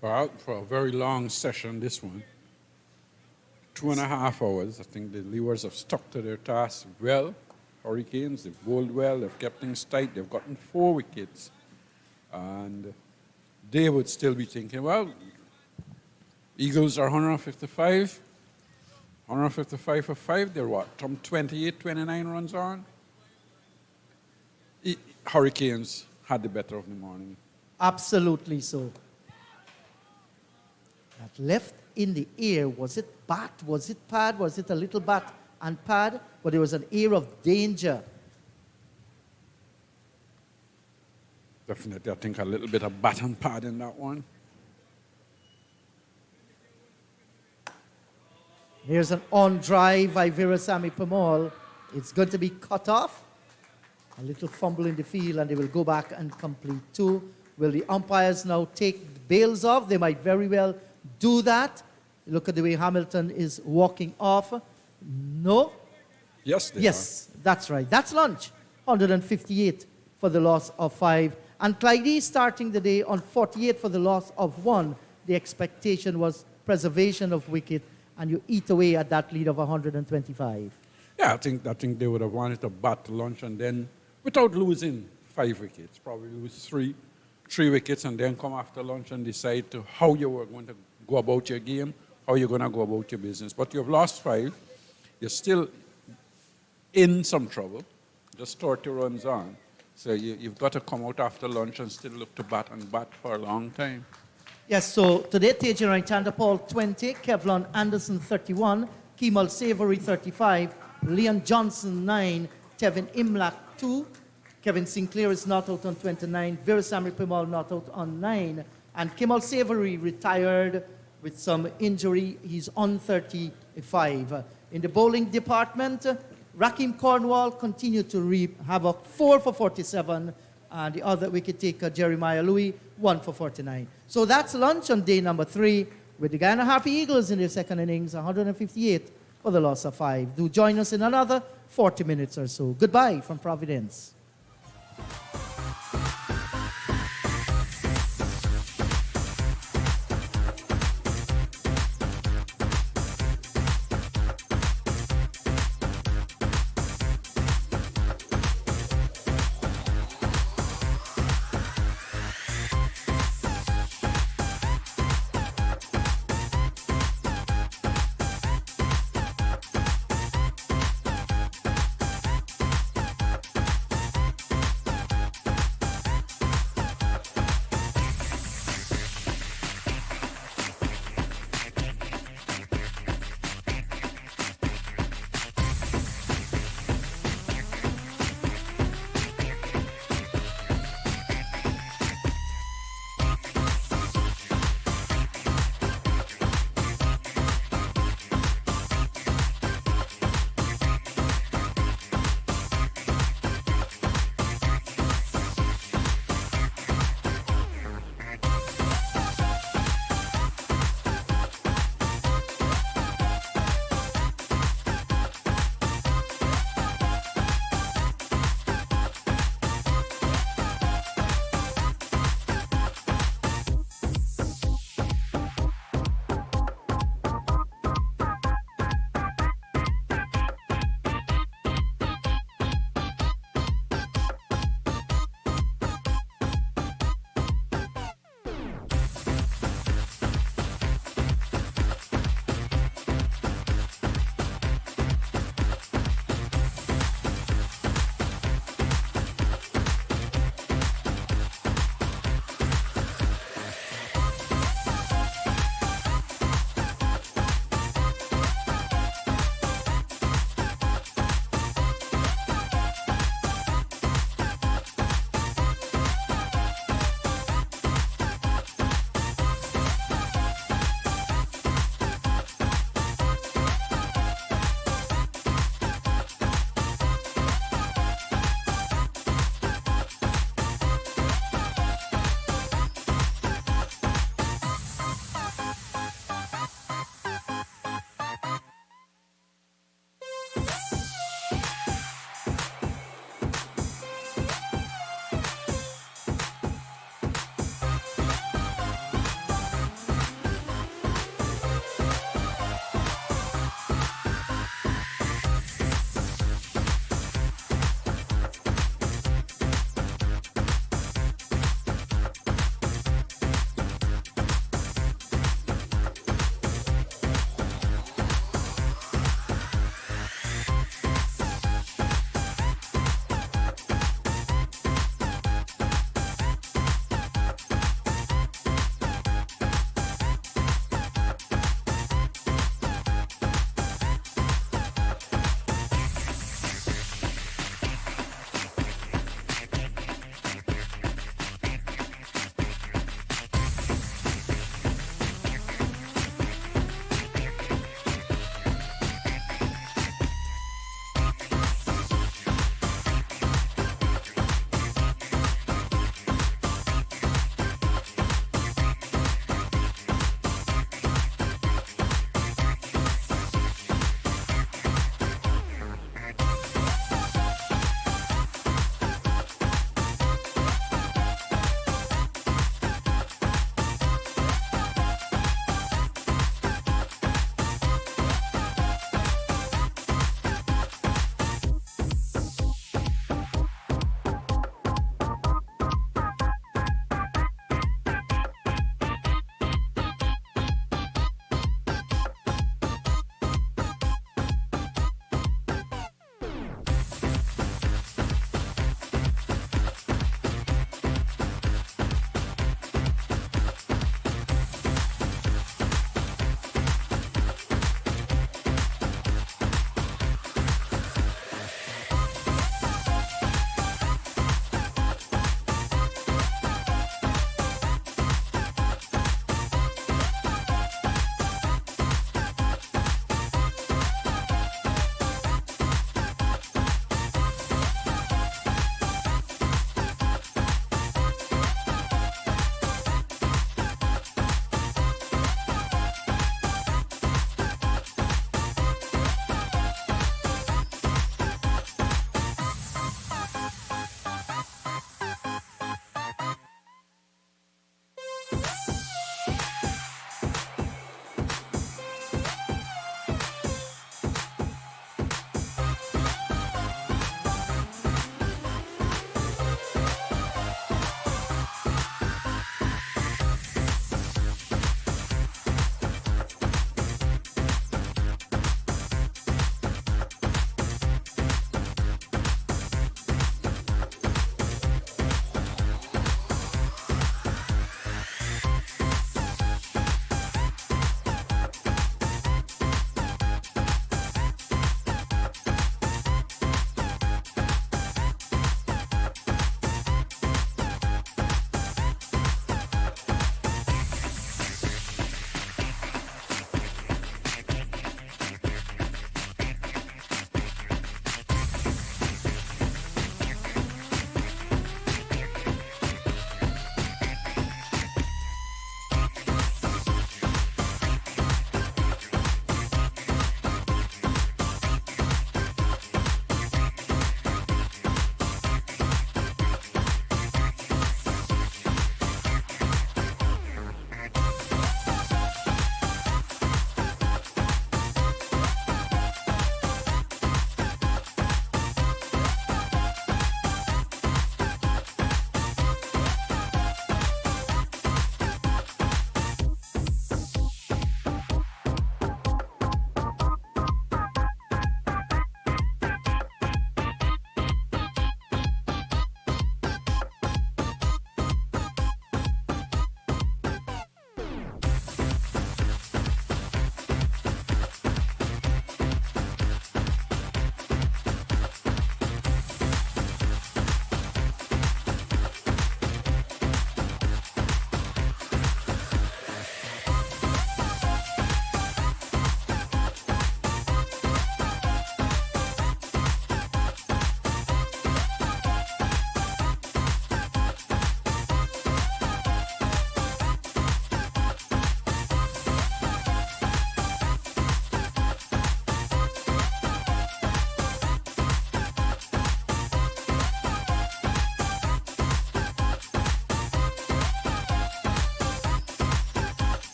Well, for a very long session, this one. 2.5 hours. I think the Leewards have stuck to their task well. Hurricanes, they've bowled well, they've kept things tight, they've gotten 4 wickets. And they would still be thinking, well, Eagles are 155. 155 for 5, they're what? From 28, 29 runs on? Hurricanes had the better of the morning. Absolutely so. That left in the air, was it bat, was it pad, was it a little bat and pad? But there was an air of danger. Definitely, I think a little bit of bat and pad in that one. Here's an on drive by Virasamy Pamal. It's going to be cut off. A little fumble in the field, and they will go back and complete 2. Will the umpires now take the bails off? They might very well do that. Look at the way Hamilton is walking off. No. Yes, they Yes, that's right. That's lunch. 158 for the loss of 5. And Clydie starting the day on 48 for the loss of 1. The expectation was preservation of wicket, and you eat away at that lead of 125. Yeah, I think they would have wanted to bat to lunch and then, without losing 5 wickets, probably lose 3 wickets, and then come after lunch and decide to how you were going to go about your game, how you're going to go about your business. But you've lost 5. You're still in some trouble, just 30 runs on. So you've got to come out after lunch and still look to bat and bat for a long time. Yes, so today, Tejan Raitanda Paul 20, Kevlon Anderson 31, Kemal Savory 35, Leon Johnson 9, Tevin Imlak 2, Kevin Sinclair is not out on 29, Virasamy Pamal not out on 9, and Kemal Savory retired with some injury. He's on 35. In the bowling department, Rakim Cornwall continued to reap havoc, 4 for 47, and the other wicket taker, Jeremiah Louis, 1 for 49. So that's lunch on day number 3 with the Guyana Harpy Eagles in their second innings, 158 for the loss of 5. Do join us in another 40 minutes or so. Goodbye from Providence.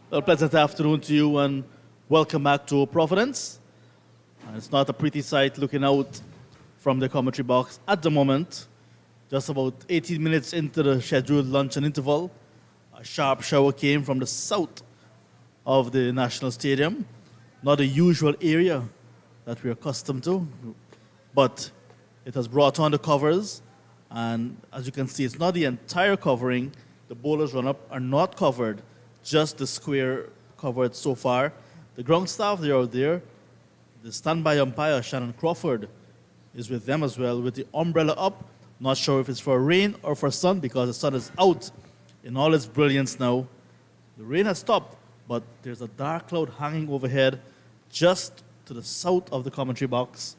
A pleasant afternoon to you and welcome back to Providence. It's not a pretty sight looking out from the commentary box at the moment. Just about 18 minutes into the scheduled lunch and interval, a sharp shower came from the south of the National Stadium. Not a usual area that we're accustomed to, but it has brought on the covers. And as you can see, it's not the entire covering. The bowlers run up are not covered, just the square covered so far. The ground staff, they're out there. The standby umpire, Shannon Crawford, is with them as well with the umbrella up. Not sure if it's for rain or for sun because the sun is out in all its brilliance now. The rain has stopped, but there's a dark cloud hanging overhead just to the south of the commentary box.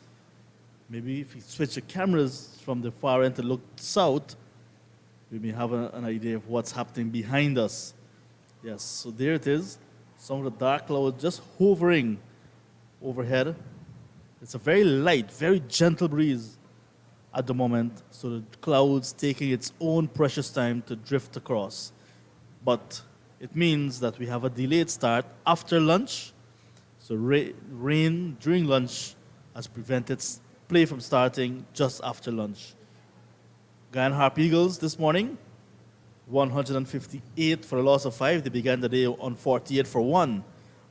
Maybe if we switch the cameras from the far end to look south, we may have an idea of what's happening behind us. Yes, so there it is. Some of the dark clouds just hovering overhead. It's a very light, very gentle breeze at the moment, so the clouds taking its own precious time to drift across. But it means that we have a delayed start after lunch. So rain during lunch has prevented play from starting just after lunch. Guyana Harpy Eagles this morning, 158 for a loss of 5. They began the day on 48 for 1.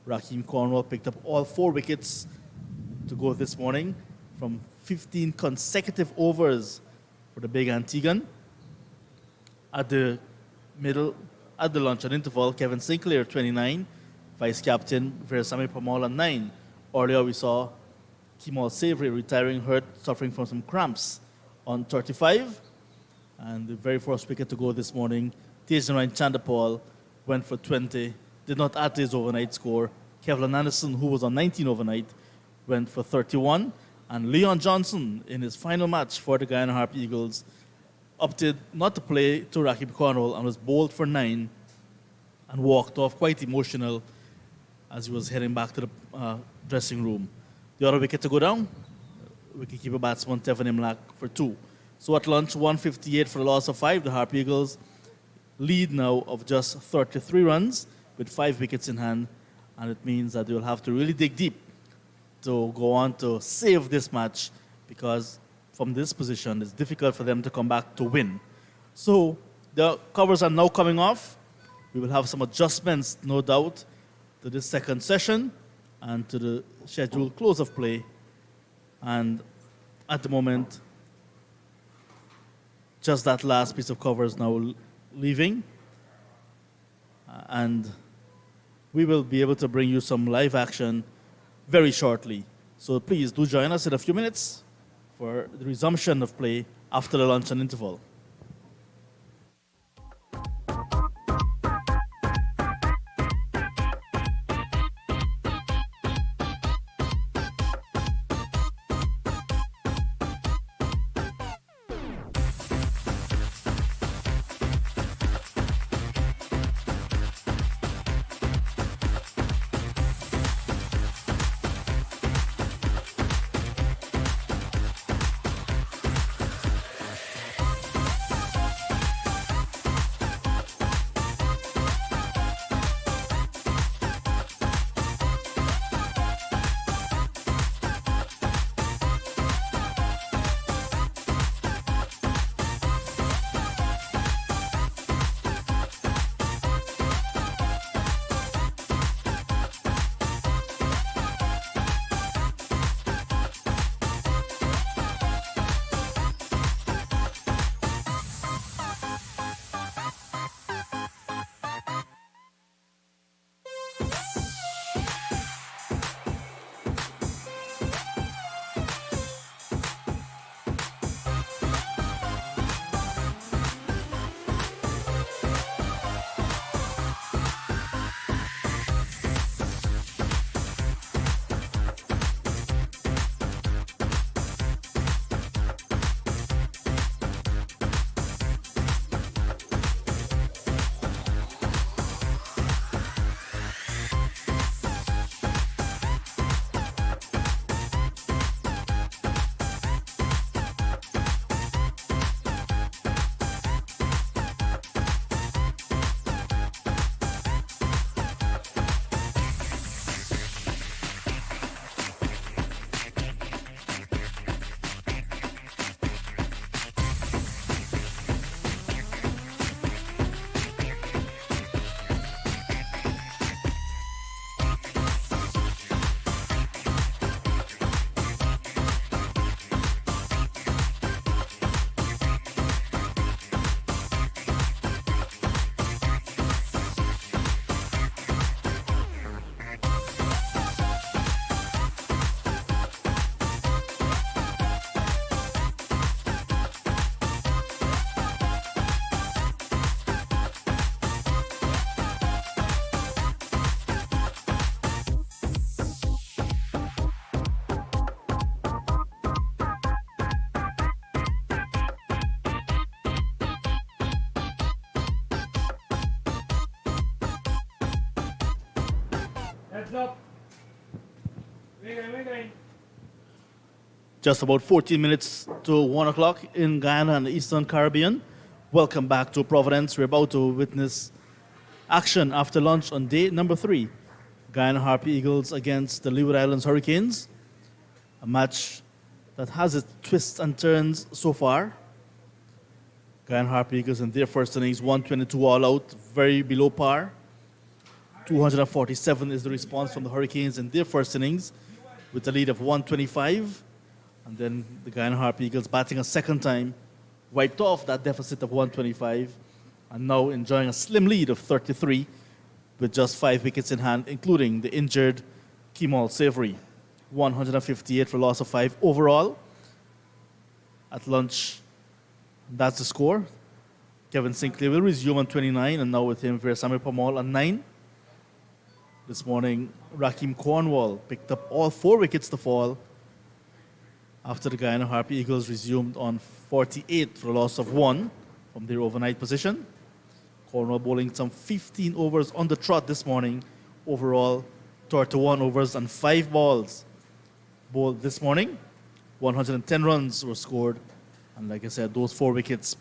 Raheem Cornwall picked up all 4 wickets to go this morning from 15 consecutive overs for the big Antiguan. At the lunch and interval, Kevin Sinclair, 29. Vice captain Veerasamy Pramala, 9. Earlier we saw Kemal Savory retiring hurt, suffering from some cramps on 35. And the very first wicket to go this morning, Tejan Chandapal went for 20, did not add to his overnight score. Kevlin Anderson, who was on 19 overnight, went for 31. And Leon Johnson, in his final match for the Guyana Harpy Eagles, opted not to play to Raheem Cornwall and was bowled for 9 and walked off quite emotional as he was heading back to the dressing room. The other wicket to go down, wicketkeeper batsman Tevin Imlak for 2. So at lunch, 158 for a loss of 5. The Harpy Eagles lead now of just 33 runs with 5 wickets in hand. And it means that they will have to really dig deep to go on to save this match because from this position, it's difficult for them to come back to win. So the covers are now coming off. We will have some adjustments, no doubt, to this second session and to the scheduled close of play. And at the moment, just that last piece of cover is now leaving. And we will be able to bring you some live action very shortly. So please do join us in a few minutes for the resumption of play after the lunch and interval. Just about 14 minutes to 1 o'clock in Guyana and the Eastern Caribbean. Welcome back to Providence. We're about to witness action after lunch on day number 3. Guyana Harpy Eagles against the Leeward Islands Hurricanes. A match that has its twists and turns so far. Guyana Harpy Eagles in their first innings, 122 all out, very below par. 247 is the response from the Hurricanes in their first innings with a lead of 125. And then the Guyana Harpy Eagles batting a second time, wiped off that deficit of 125 and now enjoying a slim lead of 33 with just 5 wickets in hand, including the injured Kemal Savory. 158 for a loss of 5 overall. At lunch, that's the score. Kevin Sinclair will resume on 29, and now with him, Veersamir Pamal on 9. This morning, Rakeem Cornwall picked up all 4 wickets to fall after the Guyana Harpy Eagles resumed on 48 for a loss of 1 from their overnight position. Cornwall bowling some 15 overs on the trot this morning. Overall, 31 overs and 5 balls bowled this morning. 110 runs were scored. And like I said, those 4 wickets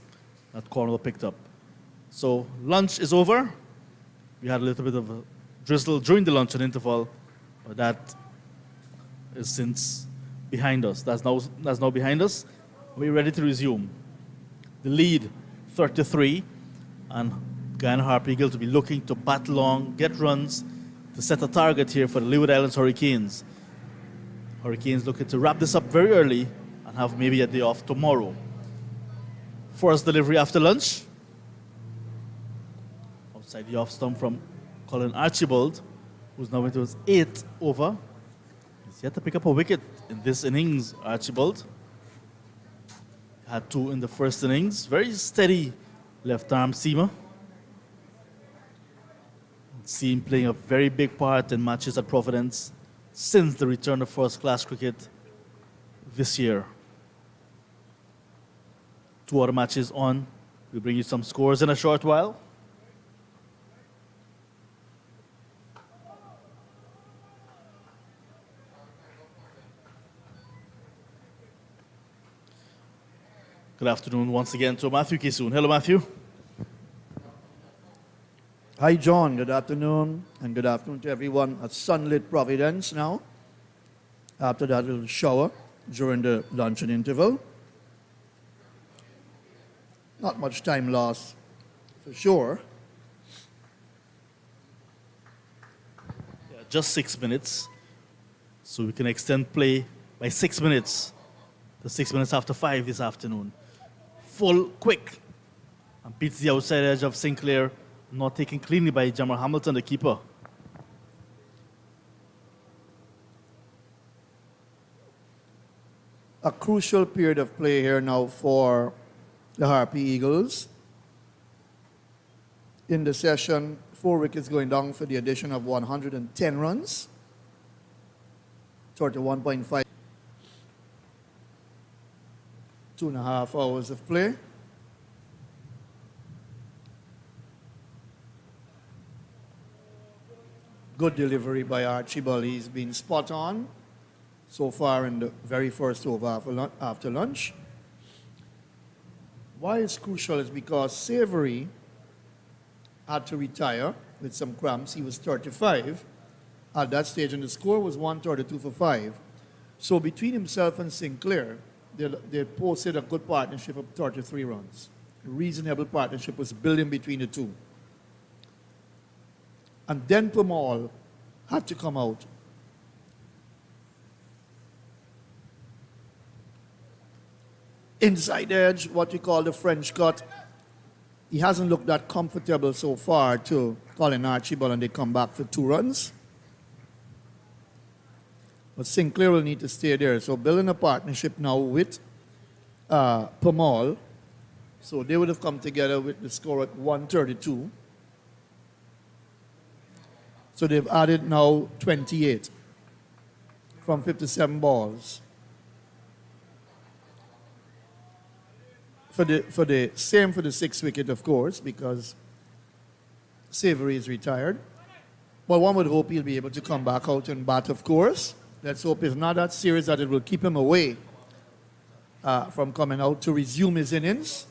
that Cornwall picked up. So lunch is over. We had a little bit of a drizzle during the luncheon interval, but that is since behind us. That's now behind us. We're ready to resume. The lead, 33, and Guyana Harpy Eagles will be looking to bat long, get runs, to set a target here for the Leeward Islands Hurricanes. Hurricanes looking to wrap this up very early and have maybe a day off tomorrow. First delivery after lunch. Outside the off stump from Colin Archibald, who's now into his 8th over. He's yet to pick up a wicket in this innings, Archibald. Had 2 in the first innings. Very steady left arm seamer. See him playing a very big part in matches at Providence since the return of first-class cricket this year. 2 other matches on. We'll bring you some scores in a short while. Good afternoon once again to Matthew Kisoon. Hello, Matthew. Hi, John. Good afternoon. And good afternoon to everyone at Sunlit Providence now. After that little shower during the luncheon interval. Not much time lost, for sure. Yeah, just 6 minutes. So we can extend play by 6 minutes to 6 minutes after 5 this afternoon. Full, quick, and beats the outside edge of Sinclair, not taken cleanly by Jamal Hamilton, the keeper. A crucial period of play here now for the Harpy Eagles. In the session, 4 wickets going down for the addition of 110 runs. 31.5. 2.5 hours of play. Good delivery by Archibald. He's been spot on so far in the very first over after lunch. Why it's crucial is because Savory had to retire with some cramps. He was 35 at that stage, and the score was 132 for 5. So between himself and Sinclair, they posted a good partnership of 33 runs. A reasonable partnership was building between the two. And then Pamal had to come out. Inside edge, what you call the French cut. He hasn't looked that comfortable so far to Colin Archibald, and they come back for 2 runs. But Sinclair will need to stay there. So building a partnership now with Pamal. So they would have come together with the score at 132. So they've added now 28 from 57 balls. For the same for the 6th wicket, of course, because Savory is retired. But one would hope he'll be able to come back out and bat, of course. Let's hope it's not that serious that it will keep him away from coming out to resume his innings.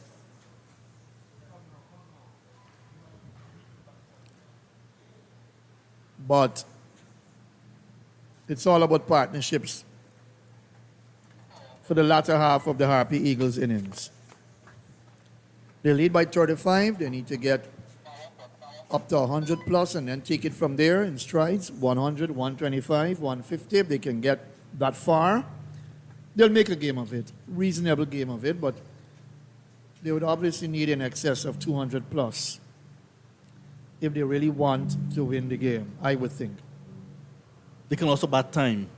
But it's all about partnerships for the latter half of the Harpy Eagles innings. They lead by 35. They need to get up to 100 plus and then take it from there in strides. 100, 125, 150. If they can get that far, they'll make a game of it. Reasonable game of it, but they would obviously need in excess of 200 plus if they really want to win the game, I would think. They can also bat time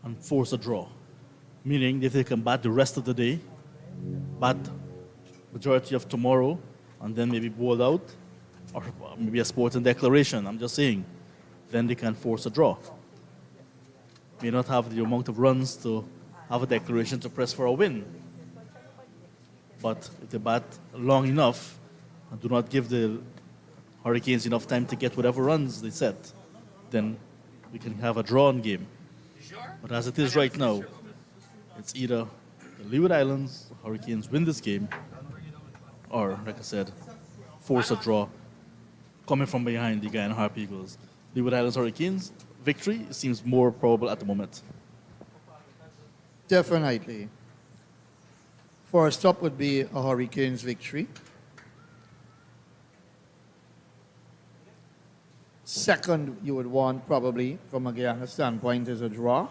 and force a draw. Meaning if they can bat the rest of the day, bat majority of tomorrow, and then maybe bowl out, or maybe a sporting declaration, I'm just saying, then they can force a draw. May not have the amount of runs to have a declaration to press for a win. But if they bat long enough and do not give the Hurricanes enough time to get whatever runs they set, then we can have a drawn game. But as it is right now, it's either the Leeward Islands, Hurricanes win this game, or, like I said, force a draw coming from behind the Guyana Harpy Eagles. Leeward Islands Hurricanes, victory seems more probable at the moment. Definitely. First up would be a Hurricanes victory. Second, you would want probably, from a Guyana standpoint, is a draw.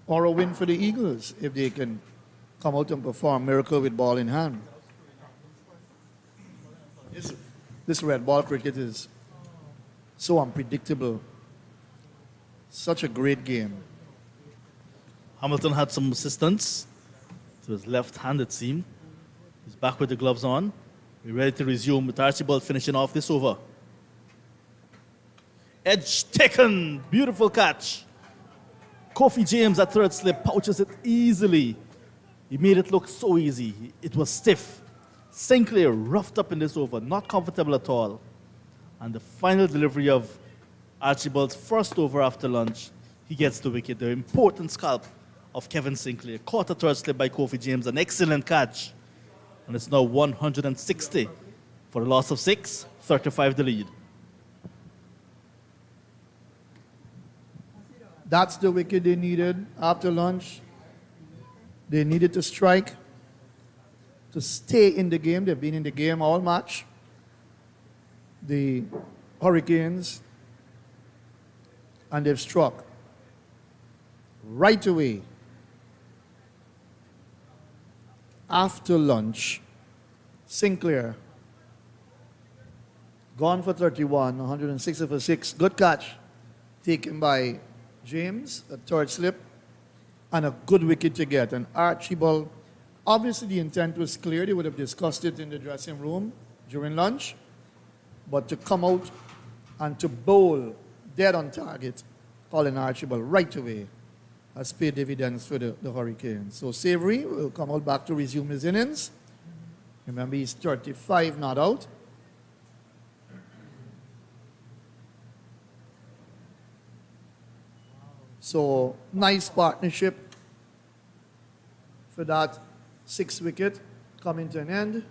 Or a win for the Eagles if they can come out and perform miracle with ball in hand. This red ball cricket is so unpredictable. Such a great game. Hamilton had some assistance to his left hand, it seemed. He's back with the gloves on. We're ready to resume with Archibald finishing off this over. Edge taken. Beautiful catch. Kofi James at third slip pouches it easily. He made it look so easy. It was stiff. Sinclair roughed up in this over, not comfortable at all. And the final delivery of Archibald's first over after lunch, he gets the wicket. The important scalp of Kevin Sinclair. Caught a third slip by Kofi James, an excellent catch. And it's now 160 for a loss of 6, 35 the lead. That's the wicket they needed after lunch. They needed to strike to stay in the game. They've been in the game all match. The Hurricanes, and they've struck right away after lunch. Sinclair gone for 31, 160 for 6. Good catch taken by James, a third slip, and a good wicket to get. And Archibald, obviously the intent was clear. They would have discussed it in the dressing room during lunch. But to come out and to bowl dead on target, Colin Archibald right away has paid dividends for the Hurricanes. So Savory will come out back to resume his innings. Remember, he's 35 not out. So nice partnership for that 6th wicket coming to an end.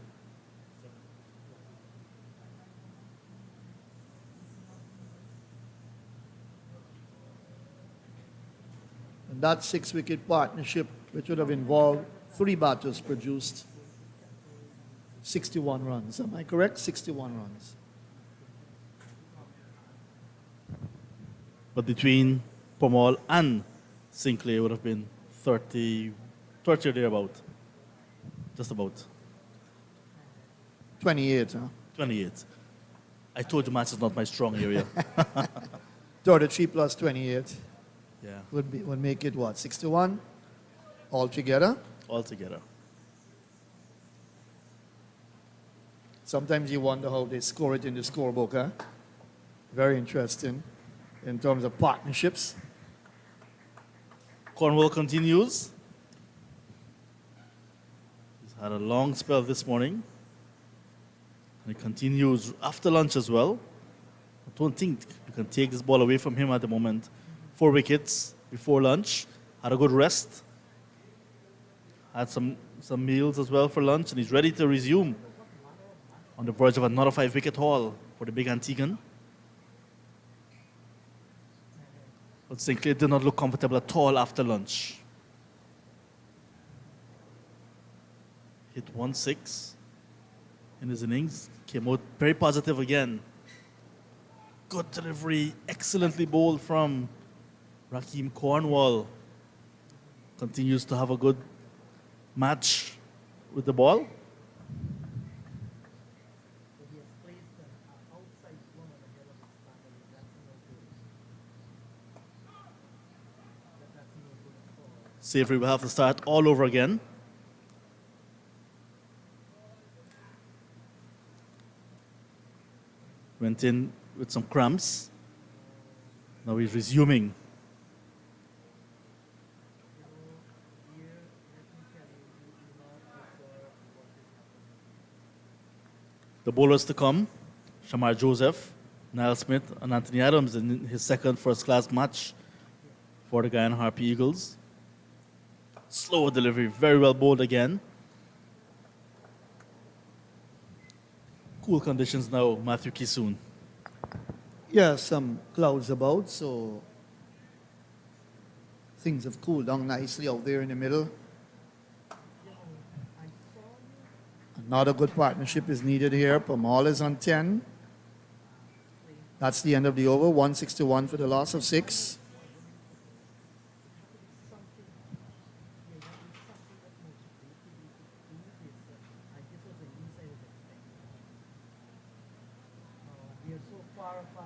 And that 6th wicket partnership, which would have involved 3 batters, produced 61 runs. Am I correct? 61 runs. But between Pomal and Sinclair would have been 30 or thereabout. Just about. 28, huh? 28. I told you maths is not my strong area. 33 plus 28 Yeah, would make it what, 61 altogether? altogether. Sometimes you wonder how they score it in the scorebook, huh? Very interesting in terms of partnerships. Cornwall continues. He's had a long spell this morning. And he continues after lunch as well. I don't think you can take this ball away from him at the moment. 4 wickets before lunch. Had a good rest. Had some meals as well for lunch, and he's ready to resume on the verge of another 5-wicket haul for the big Antiguan. But Sinclair did not look comfortable at all after lunch. Hit 1-6 in his innings. Came out very positive again. Good delivery, excellently bowled from Raheem Cornwall. Continues to have a good match with the ball. Savory will have to start all over again. Went in with some cramps. Now he's resuming. The bowlers to come, Shamar Joseph, Niall Smith, and Anthony Adams in his second first-class match for the Guyana Harpy Eagles. Slower delivery, very well bowled again. Cool conditions now, Matthew Kisoon. Yeah, some clouds about, so things have cooled down nicely out there in the middle. Another good partnership is needed here. Pamal is on 10. That's the end of the over. 161 for the loss of 6.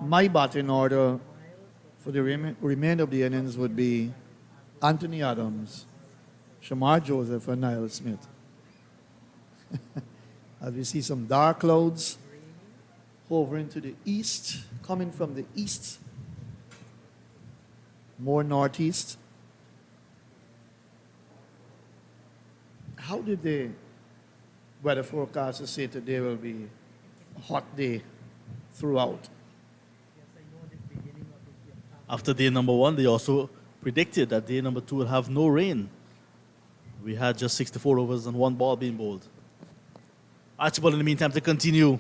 My batting order for the remainder of the innings would be Anthony Adams, Shamar Joseph, and Niall Smith. As we see some dark clouds hovering to the east, coming from the east, more northeast. How did the weather forecasters say today will be a hot day throughout? After day number 1, they also predicted that day number 2 will have no rain. We had just 64 overs and 1 ball being bowled. Archibald in the meantime to continue.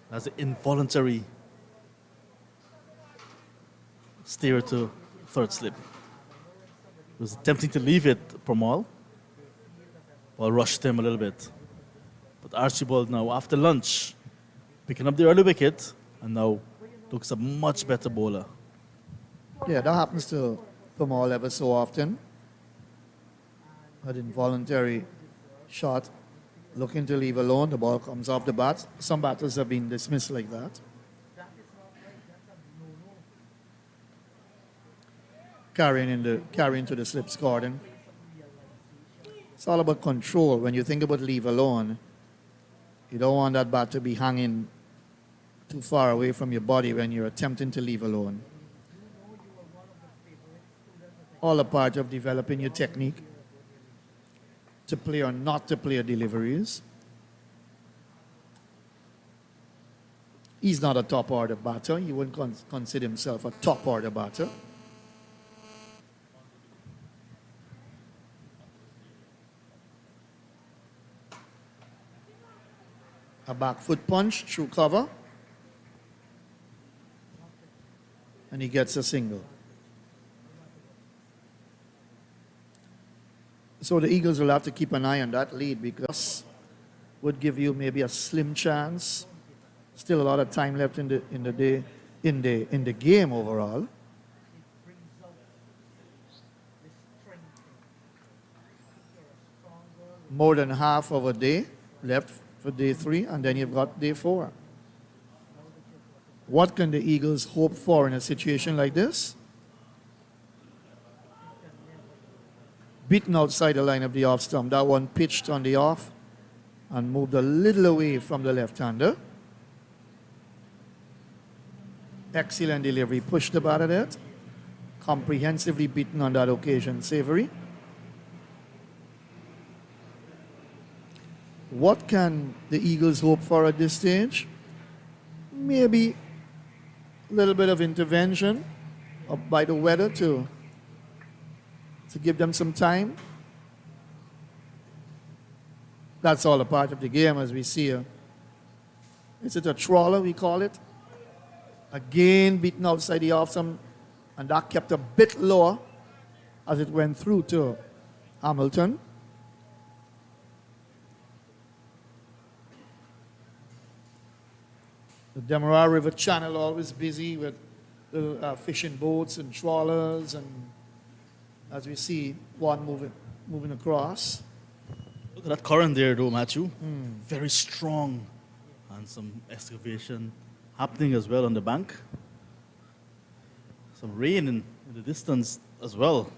That's an involuntary steer to third slip. He was attempting to leave it, Pramal. Ball rushed him a little bit. But Archibald now, after lunch, picking up the early wicket, and now looks a much better bowler. Yeah, that happens to Pamal ever so often. An involuntary shot, looking to leave alone, the ball comes off the bat. Some batters have been dismissed like that. Carrying to the slips garden. It's all about control. When you think about leave alone, you don't want that bat to be hanging too far away from your body when you're attempting to leave alone. All a part of developing your technique to play or not to play deliveries. He's not a top order batter. He wouldn't consider himself a top order batter. A back foot punch through cover. And he gets a single. So the Eagles will have to keep an eye on that lead because would give you maybe a slim chance. Still a lot of time left in the game overall. More than half of a day left for day 3, and then you've got day 4. What can the Eagles hope for in a situation like this? Beaten outside the line of the off stump. That one pitched on the off and moved a little away from the left-hander. Excellent delivery. Pushed the bat at it. Comprehensively beaten on that occasion, Savory. What can the Eagles hope for at this stage? Maybe a little bit of intervention by the weather to give them some time. That's all a part of the game as we see. Is it a trawler, we call it? Again, beaten outside the off some, and that kept a bit lower as it went through to Hamilton. The Demerara River Channel always busy with the fishing boats and trawlers, and as we see one moving across. Look at that current there, though, Matthew. Very strong. And some excavation happening as well on the bank. Some rain in the distance as well.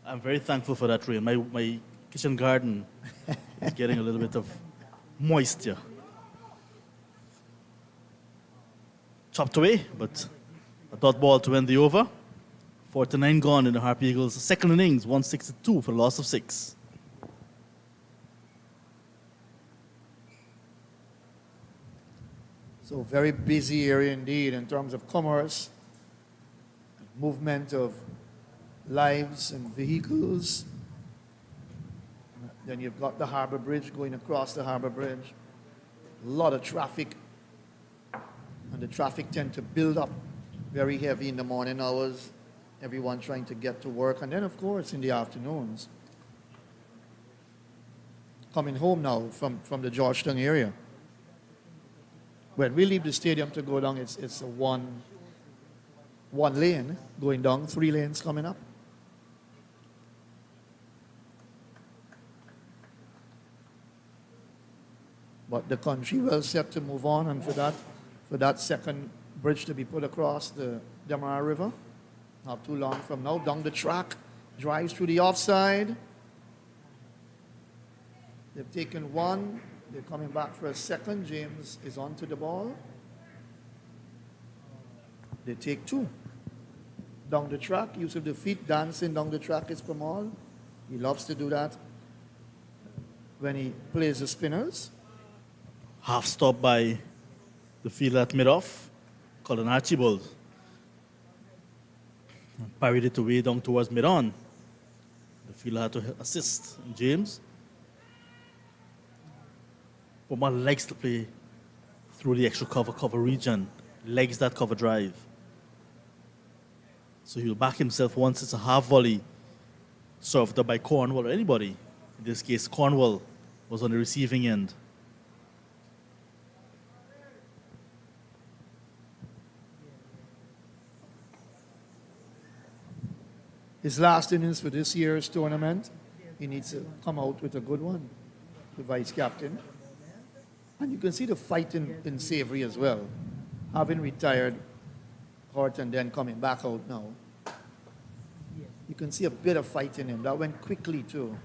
I'm very thankful for that rain. My kitchen garden is getting a little bit of moisture. Chopped away, but a dot ball to end the over. 49 gone in the Harpy Eagles' second innings, 162 for a loss of 6. So very busy area indeed in terms of commerce, movement of lives and vehicles. Then you've got the harbor bridge going across the harbor bridge. A lot of traffic. And the traffic tend to build up very heavy in the morning hours. Everyone trying to get to work. And then, of course, in the afternoons. Coming home now from the Georgetown area. When we leave the stadium to go down, it's a one lane going down, 3 lanes coming up. But the country well set to move on, and for that second bridge to be put across the Demerara River, not too long from now, down the track, drives through the offside. They've taken one. They're coming back for a second. James is onto the ball. They take 2. Down the track, use of the feet, dancing down the track is Kamal. He loves to do that when he plays the spinners. Half stop by the fielder at mid-off, called an Archibald. Parried it away down towards mid-on. The fielder had to assist James. Oman likes to play through the extra cover region, likes that cover drive. So he'll back himself once it's a half volley served up by Cornwall or anybody. In this case, Cornwall was on the receiving end. His last innings for this year's tournament, he needs to come out with a good one, the vice captain. And you can see the fight in Savory as well. Having retired Hort and then coming back out now. You can see a bit of fight in him. That went quickly too.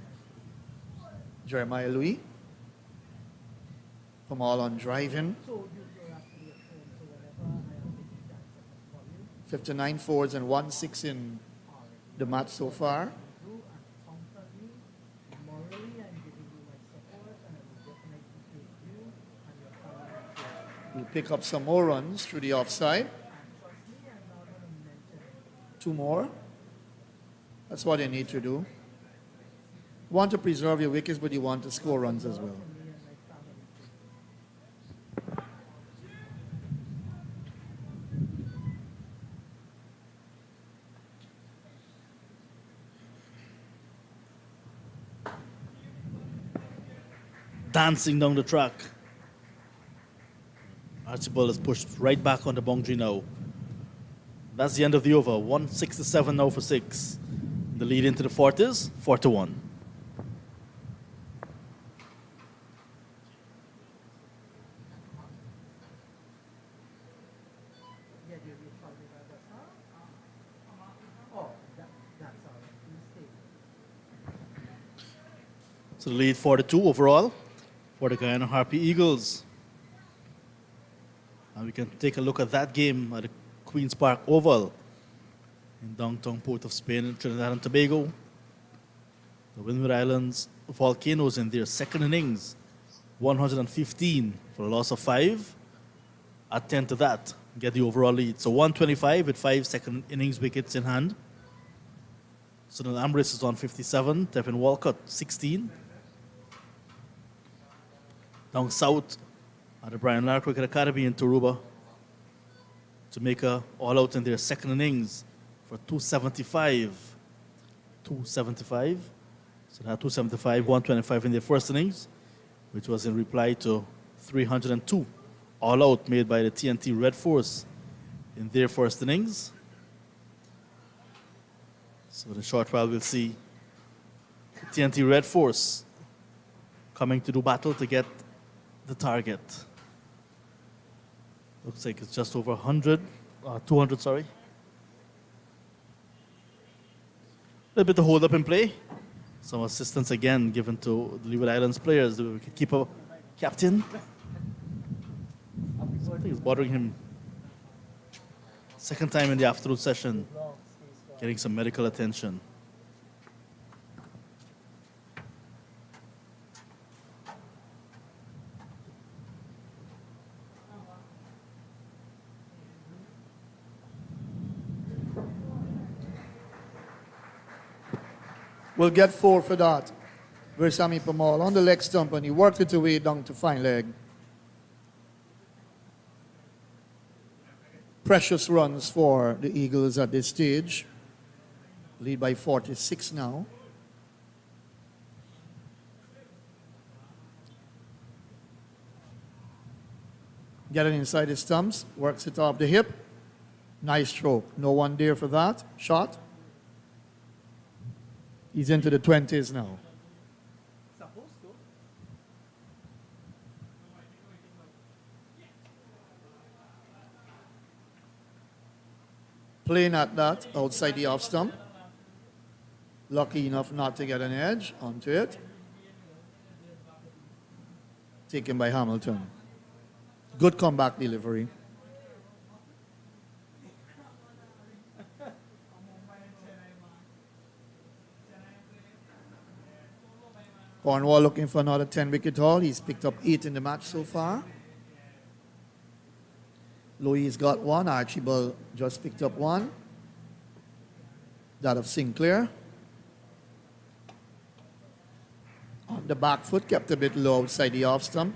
Jeremiah Louis. From all on driving. 59 fours and 1-6 in the match so far. We'll pick up some more runs through the offside. 2 more. That's what they need to do. You want to preserve your wickets, but you want to score runs as well. Dancing down the track. Archibald is pushed right back on the boundary now. That's the end of the over. 167 now for 6. The lead into the fourth is 4-1. So the lead 4-2 overall for the Guyana Harpy Eagles. And we can take a look at that game at the Queen's Park Oval in downtown Port of Spain in Trinidad and Tobago. The Windward Islands Volcanoes in their second innings, 115 for a loss of 5. Attend to that, get the overall lead. So 125 with 5 second innings wickets in hand. Sunil Ambrose is on 57, Tevin Walcott 16. Down south at the Brian Lara Cricket Academy in Taruba, Jamaica all out in their second innings for 275. 275. So they had 275, 125 in their first innings, which was in reply to 302 all out made by the TNT Red Force in their first innings. So in a short while, we'll see the TNT Red Force coming to do battle to get the target. Looks like it's just over 200, sorry. A little bit of hold up in play. Some assistance again given to the Leeward Islands players, the wicketkeeper captain. Something is bothering him. Second time in the afternoon session, getting some medical attention. We'll get 4 for that. Versami Pamal on the leg stump, and he worked it away down to fine leg. Precious runs for the Eagles at this stage. Lead by 46 now. Get it inside the stumps, works it off the hip. Nice stroke. No one there for that shot. He's into the 20s now. Playing at that outside the off stump. Lucky enough not to get an edge onto it. Taken by Hamilton. Good comeback delivery. Cornwall looking for another 10-wicket haul. He's picked up 8 in the match so far. Louis got 1. Archibald just picked up 1. That of Sinclair. On the back foot, kept a bit low outside the off stump.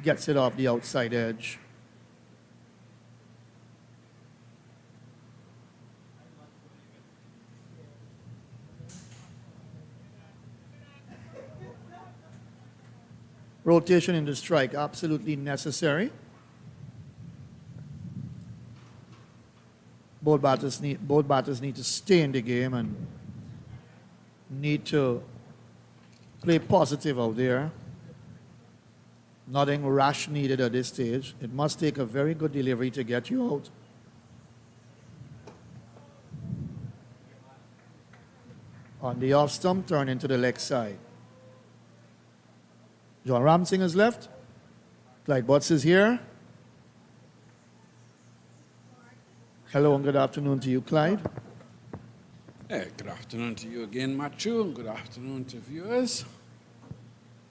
Gets it off the outside edge. Rotation in the strike, absolutely necessary. Both batters need to stay in the game and need to play positive out there. Nothing rash needed at this stage. It must take a very good delivery to get you out. On the off stump, turn into the leg side. John Ramsing is left. Clyde Butts is here. Hello and good afternoon to you, Clyde. Hey, good afternoon to you again, Matthew, and good afternoon to viewers.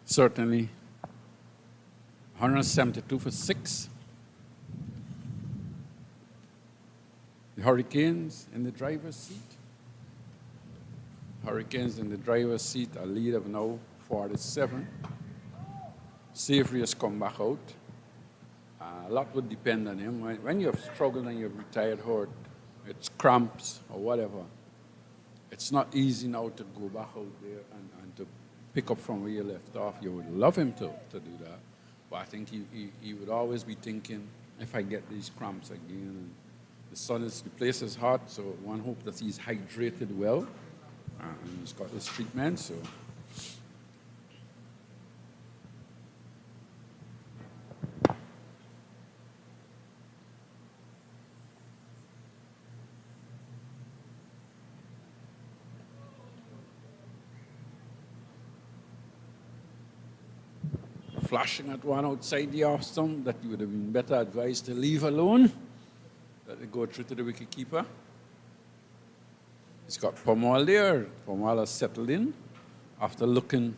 Certainly, 172 for 6. The Hurricanes in the driver's seat. Hurricanes in the driver's seat, a lead of now 47. Savory has come back out. A lot would depend on him. When you've struggled and you've retired hurt, it's cramps or whatever, it's not easy now to go back out there and to pick up from where you left off. You would love him to do that. But I think he would always be thinking, if I get these cramps again, the place is hot, so one hopes that he's hydrated well, and he's got his treatment, so. Flashing at one outside the off stump that you would have been better advised to leave alone. Let it go through to the wicketkeeper. He's got Pomal there. Pomal has settled in. after looking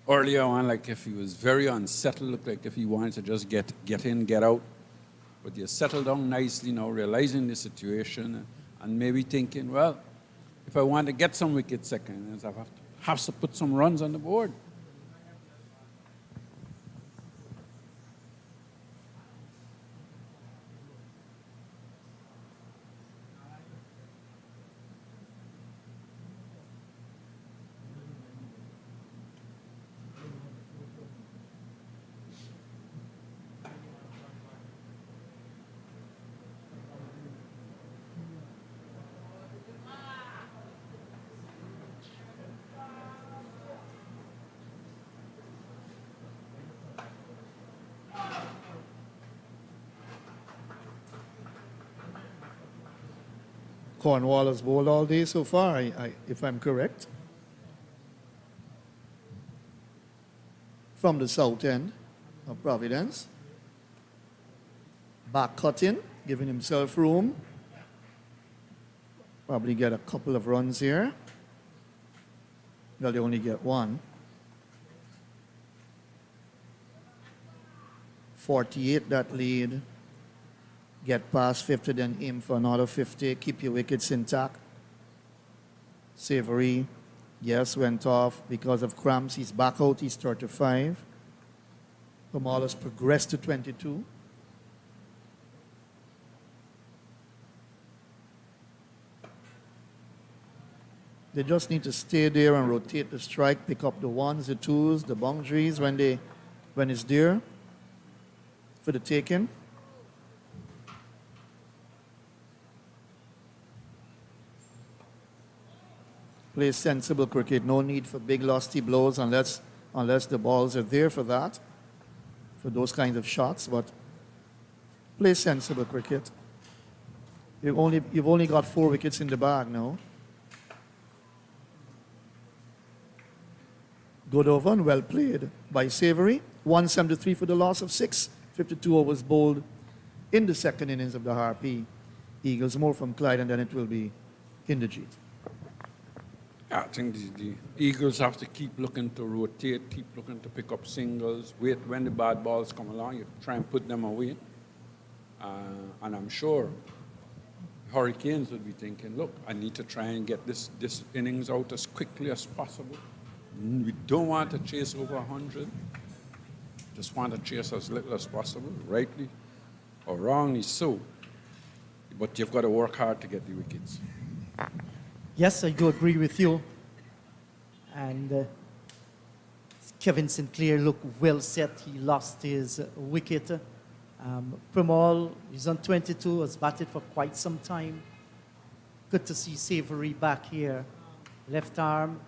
earlier on like if he was very unsettled, looked like if he wanted to just get in, get out. But you settle down nicely now, realizing the situation and maybe thinking, well, if I want to get some wickets second, I have to put some runs on the board. Cornwall has bowled all day so far, if I'm correct. From the south end of Providence. Back cutting, giving himself room. Probably get a couple of runs here. Well, they only get one. 48 that lead. Get past 50, then aim for another 50. Keep your wickets intact. Savory, yes, went off because of cramps. He's back out. He's 35. Kamal has progressed to 22. They just need to stay there and rotate the strike, pick up the ones, the twos, the boundaries when it's there for the taking. Play sensible cricket. No need for big lusty blows unless the balls are there for that, for those kinds of shots. But play sensible cricket. You've only got 4 wickets in the bag now. Good over and well played by Savory. 173 for the loss of 6. 52 overs bowled in the second innings of the Harpy Eagles. More from Clyde, and then it will be Inderjeet. I think the Eagles have to keep looking to rotate, keep looking to pick up singles, wait when the bad balls come along, you try and put them away. And I'm sure Hurricanes would be thinking, look, I need to try and get this innings out as quickly as possible. We don't want to chase over 100. Just want to chase as little as possible, rightly or wrongly so. But you've got to work hard to get the wickets. Yes, I do agree with you. And Kevin Sinclair looked well set. He lost his wicket. Premal, he's on 22, has batted for quite some time. Good to see Savory back here. Left arm,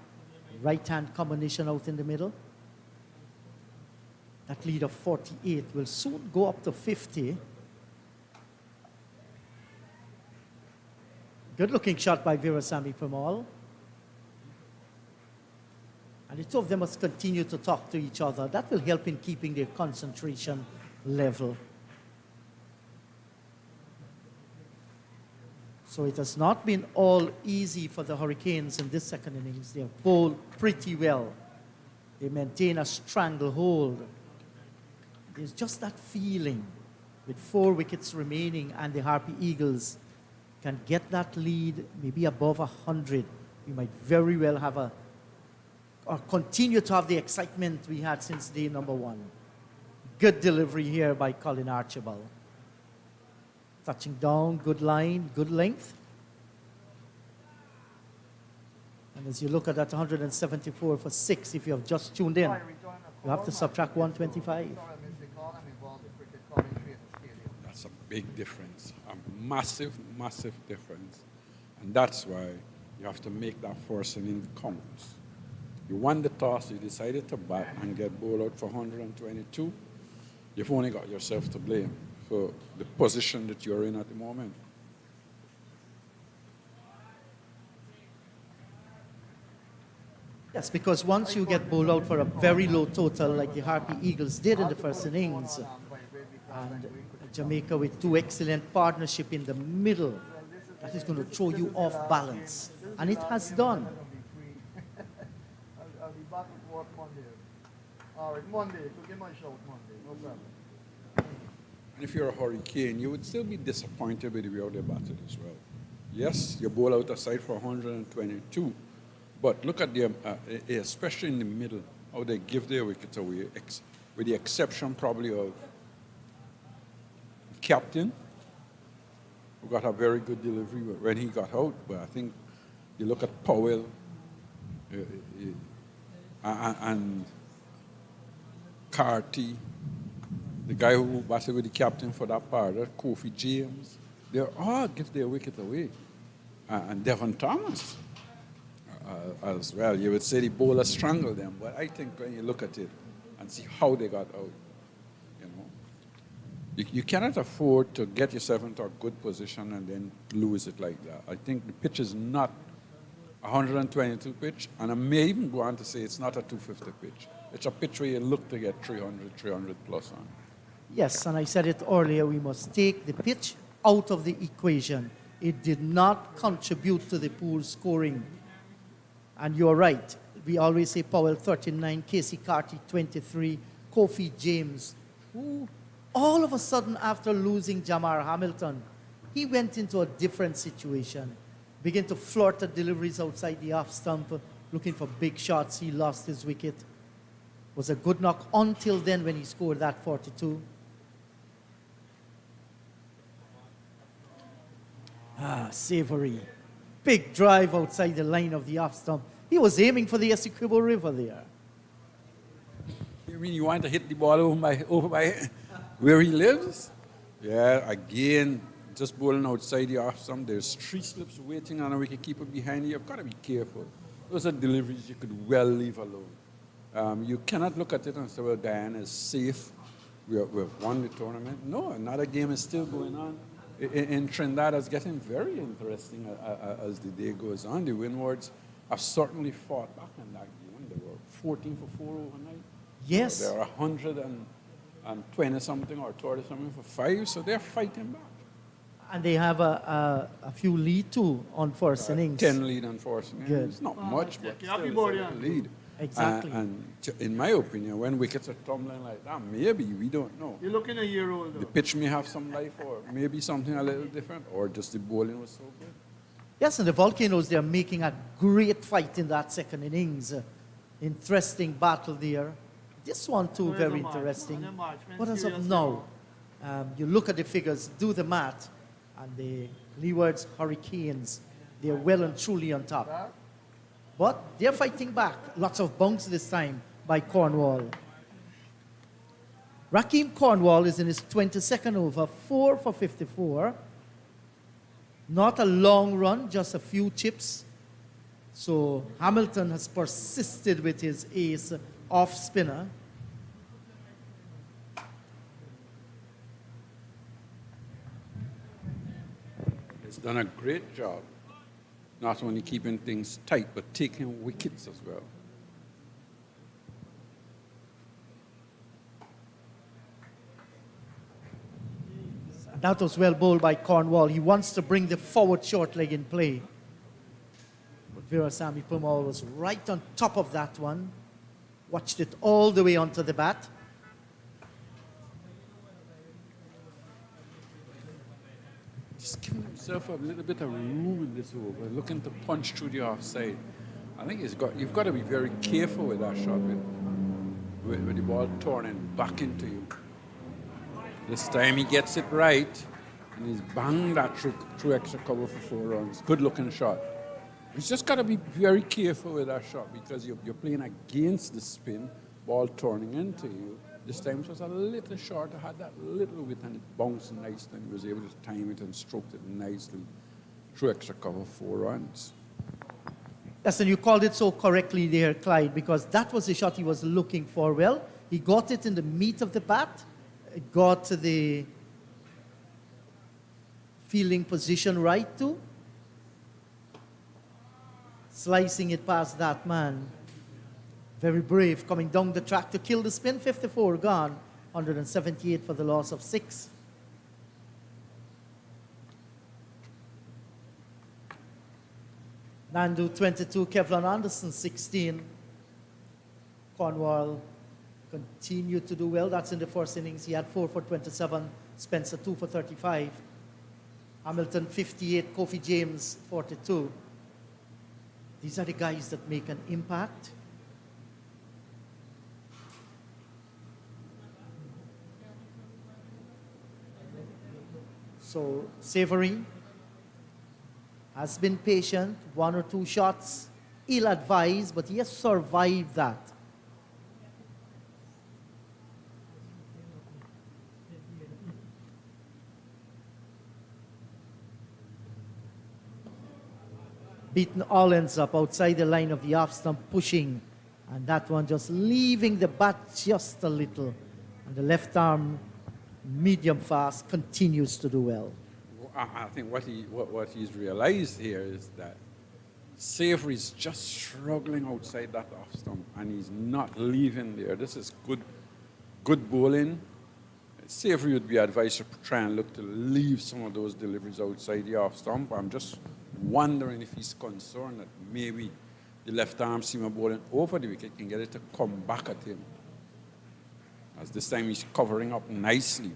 right hand combination out in the middle. That lead of 48 will soon go up to 50. Good-looking shot by Virasamy Premal. And the two of them must continue to talk to each other. That will help in keeping their concentration level. So it has not been all easy for the Hurricanes in this second innings. They have bowled pretty well. They maintain a stranglehold. There's just that feeling with 4 wickets remaining and the Harpy Eagles can get that lead maybe above 100, we might very well have or continue to have the excitement we had since day number 1. Good delivery here by Colin Archibald. Touching down, good line, good length. And as you look at that 174 for 6, if you have just tuned in, you have to subtract 125. That's a big difference, a massive, massive difference. And that's why you have to make that first inning count. You won the toss, you decided to bat and get bowled out for 122. You've only got yourself to blame for the position that you're in at the moment. Yes, because once you get bowled out for a very low total, like the Harpy Eagles did in the first innings, and Jamaica with 2 excellent partnership in the middle, that is going to throw you off balance. And it has done. what Monday is. All right, Monday. To give my shout Monday. No problem. And if you're a Hurricane, you would still be disappointed with the way they batted as well. Yes, you bowl out a side for 122, but look at them, especially in the middle, how they give their wickets away, with the exception probably of captain, who got a very good delivery when he got out. But I think you look at Powell and Carty, the guy who batted with the captain for that part, Kofi James, they all give their wicket away. And Devon Thomas as well. You would say the bowler strangled them, but I think when you look at it and see how they got out, you cannot afford to get yourself into a good position and then lose it like that. I think the pitch is not a 122 pitch, and I may even go on to say it's not a 250 pitch. It's a pitch where you look to get 300 plus on. Yes, and I said it earlier, we must take the pitch out of the equation. It did not contribute to the pool scoring. And you're right. We always say Powell 39, Casey Carty 23, Kofi James, who all of a sudden after losing Jamar Hamilton, he went into a different situation. Began to flirt at deliveries outside the off stump, looking for big shots. He lost his wicket. Was a good knock until then when he scored that 42. Savory. Big drive outside the line of the off stump. He was aiming for the Essequibo River there. You mean you want to hit the ball over by where he lives? Yeah, again, just bowling outside the off stump. There's 3 slips waiting on a wicketkeeper behind you. You've got to be careful. Those are deliveries you could well leave alone. You cannot look at it and say, well, Guyana is safe. We've won the tournament. No, another game is still going on. In Trinidad, it's getting very interesting as the day goes on. The Windwards have certainly fought back in that game. They were 14 for 4 overnight. Yes. They are 120 something or 30 something for 5, so they're fighting back. And they have a few lead too on first innings. 10 lead on first innings. Good. It's not much, but Happy still board, it's a yeah. lead. Exactly. And in my opinion, when wickets are tumbling like that, maybe, we don't know. You're looking a year old, The though. pitch may have some life, or maybe something a little different, or just the bowling was so good. Yes, and the Volcanoes, they're making a great fight in that second innings. Interesting battle there. This one too, Where's very the match? interesting. Come on, the match, man. But as of Seriously, now, you look at the figures, do the math, and the Leewards Hurricanes, they're well and truly on top. But they're fighting back. Lots of bunks this time by Cornwall. Raheem Cornwall is in his 22nd over, 4 for 54. Not a long run, just a few chips. So Hamilton has persisted with his ace off spinner. He's done a great job, not only keeping things tight, but taking wickets as well. That was well bowled by Cornwall. He wants to bring the forward short leg in play. But Virasamy Pumal was right on top of that one. Watched it all the way onto the bat. Just giving himself a little bit of room in this over, looking to punch through the offside. I think you've got to be very careful with that shot with the ball turning back into you. This time he gets it right, and he's banged that through extra cover for 4 runs. Good looking shot. He's just got to be very careful with that shot because you're playing against the spin, ball turning into you. This time it was a little short. I had that little width and it bounced nicely, and he was able to time it and stroked it nicely through extra cover 4 runs. Yes, and you called it so correctly there, Clyde, because that was the shot he was looking for. Well, he got it in the meat of the bat, got the fielding position right too, slicing it past that man. Very brave, coming down the track to kill the spin. 54 gone, 178 for the loss of 6. Nandu 22, Kevlon Anderson 16. Cornwall continued to do well. That's in the first innings. He had 4 for 27. Spencer 2 for 35. Hamilton 58. Kofi James 42. These are the guys that make an impact. So Savory has been patient, 1 or 2 shots, ill-advised, but he has survived that. Beaten all ends up outside the line of the off stump, pushing, and that one just leaving the bat just a little. And the left arm, medium fast, continues to do well. I think what he's realized here is that Savory's just struggling outside that off stump, and he's not leaving there. This is good bowling. Savory would be advised to try and look to leave some of those deliveries outside the off stump. I'm just wondering if he's concerned that maybe the left arm seamer bowling over the wicket can get it to come back at him. As this time he's covering up nicely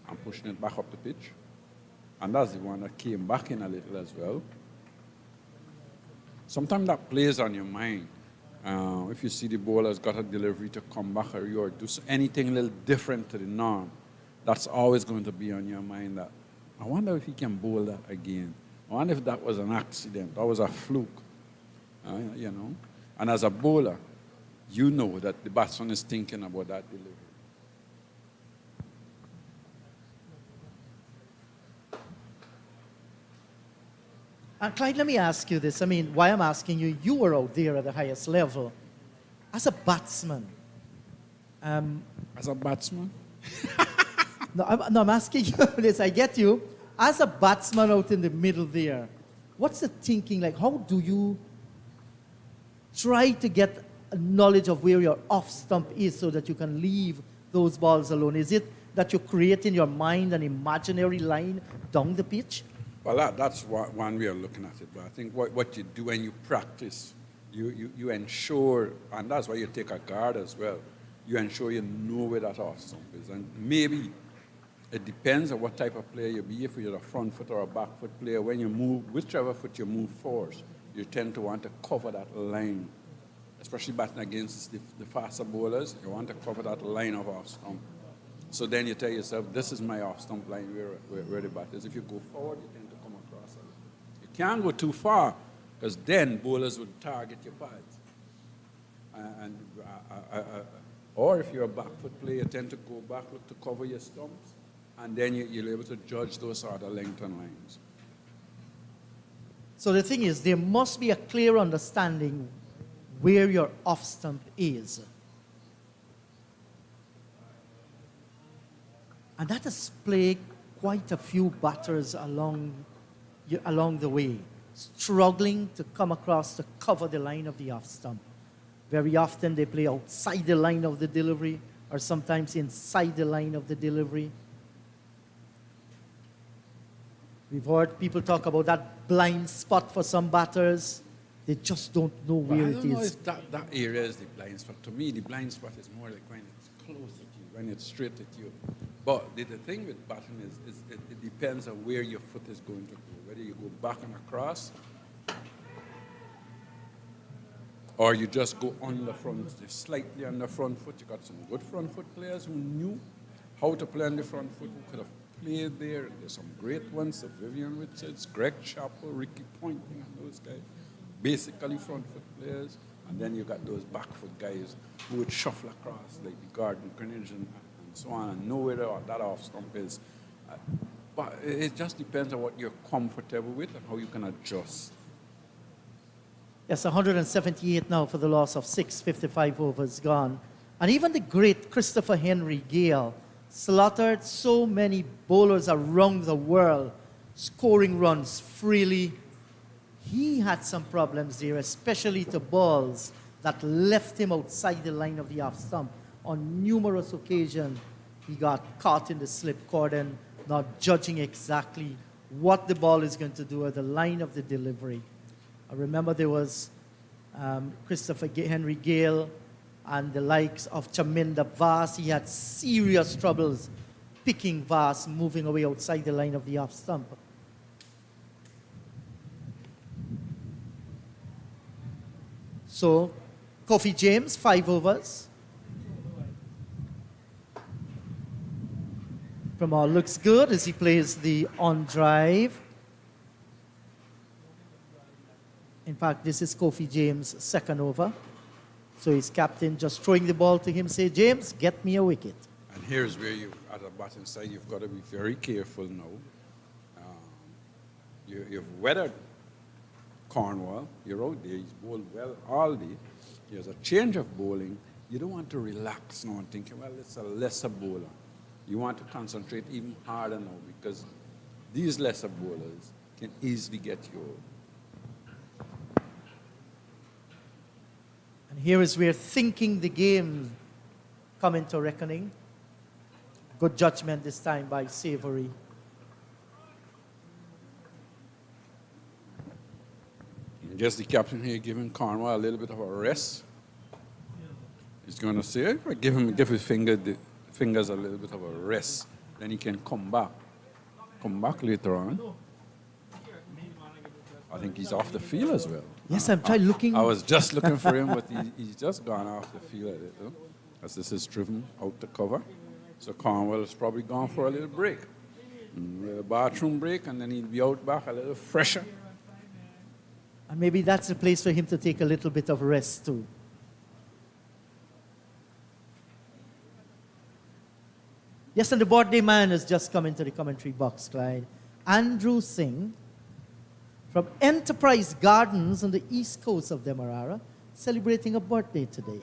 and pushing it back up the pitch. And that's the one that came back in a little as well. Sometimes that plays on your mind. If you see the bowler's got a delivery to come back or you do anything a little different to the norm, that's always going to be on your mind that, I wonder if he can bowl that again. I wonder if that was an accident, that was a fluke, you know. And as a bowler, you know that the batsman is thinking about that delivery. And Clyde, let me ask you this. I mean, why I'm asking you, you were out there at the highest level. As a batsman. As a batsman? I'm asking you this. I get you. As a batsman out in the middle there, what's the thinking like? How do you try to get a knowledge of where your off stump is so that you can leave those balls alone? Is it that you create in your mind an imaginary line down the pitch? Well, that's one way of looking at it. But I think what you do when you practice, you ensure, and that's why you take a guard as well, you ensure you know where that off stump is. And maybe it depends on what type of player you be. If you're a front foot or a back foot player, when you move, whichever foot you move first, you tend to want to cover that line. Especially batting against the faster bowlers, you want to cover that line of off stump. So then you tell yourself, this is my off stump line where the bat is. If you go forward, you tend to come across it. You can't go too far, because then bowlers would target your pads. Or if you're a back foot player, you tend to go back, look to cover your stumps, and then you're able to judge those other length and lines. So the thing is, there must be a clear understanding where your off stump is. And that has plagued quite a few batters along the way, struggling to come across to cover the line of the off stump. Very often they play outside the line of the delivery or sometimes inside the line of the delivery. We've heard people talk about that blind spot for some batters. They just don't know where it is. I don't know if that area is the blind spot. To me, the blind spot is more like when it's close at you, when it's straight at you. But the thing with batting is it depends on where your foot is going to go. Whether you go back and across, or you just go on the front, slightly on the front foot. You got some good front foot players who knew how to play on the front foot, who could have played there. There's some great ones, Vivian Richards, Greg Chappell, Ricky Pointing, and those guys. Basically front foot players. And then you got those back foot guys who would shuffle across, like the Garden Greenwich and so on, and know where that off stump is. But it just depends on what you're comfortable with and how you can adjust. Yes, 178 now for the loss of 6, 55 overs gone. And even the great Christopher Henry Gale slaughtered so many bowlers around the world, scoring runs freely. He had some problems there, especially to balls that left him outside the line of the off stump. On numerous occasions, he got caught in the slip cordon, not judging exactly what the ball is going to do or the line of the delivery. I remember there was Christopher Henry Gale and the likes of Chaminda Vass. He had serious troubles picking Vass, moving away outside the line of the off stump. So, Kofi James, 5 overs. Pramal looks good as he plays the on drive. In fact, this is Kofi James' second over. So his captain just throwing the ball to him, say, James, get me a wicket. And here's where you, at the batting side, you've got to be very careful now. You've weathered Cornwall. You're out there. He's bowled well all day. There's a change of bowling. You don't want to relax now and think, well, it's a lesser bowler. You want to concentrate even harder now because these lesser bowlers can easily get you out. And here is where thinking the game come into reckoning. Good judgment this time by Savory. I guess the captain here giving Cornwall a little bit of a rest. He's going to say, give his fingers a little bit of a rest, then he can come back later on. I think he's off the field as well. Yes, I'm trying looking. I was just looking for him, but he's just gone off the field a little, as this is driven out the cover. So Cornwall is probably gone for a little break, a little bathroom break, and then he'll be out back a little fresher. And maybe that's the place for him to take a little bit of rest too. Yes, and the birthday man has just come into the commentary box, Clyde. Andrew Singh from Enterprise Gardens on the east coast of Demerara, celebrating a birthday today.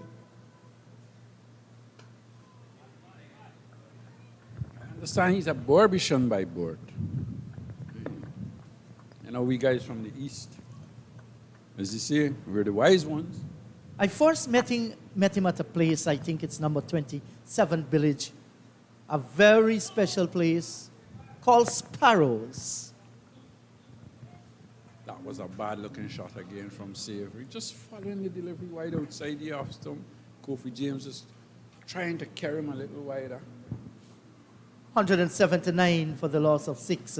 I understand he's a Burbishon by birth. You know, we guys from the east, as you say, we're the wise ones. I first met him at a place, I think it's number 27 Village, a very special place called Sparrows. That was a bad-looking shot again from Savory. Just following the delivery wide outside the off stump. Kofi James is trying to carry him a little wider. 179 for the loss of 6.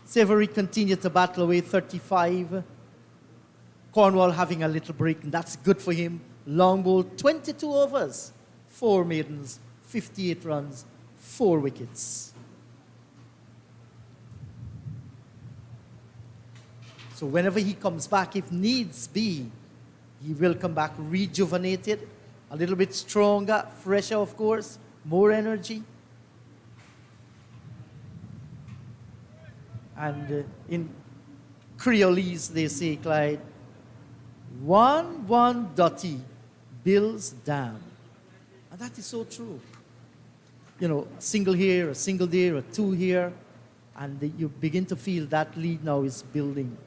Savory continued to battle away 35. Cornwall having a little break, and that's good for him. Long bowl, 22 overs, 4 maidens, 58 runs, 4 wickets. So whenever he comes back, if needs be, he will come back rejuvenated, a little bit stronger, fresher, of course, more energy. And in Creolese, they say, Clyde, 1 dotty builds dam. And that is so true. You know, a single here, a single there, a 2 here, and you begin to feel that lead now is building.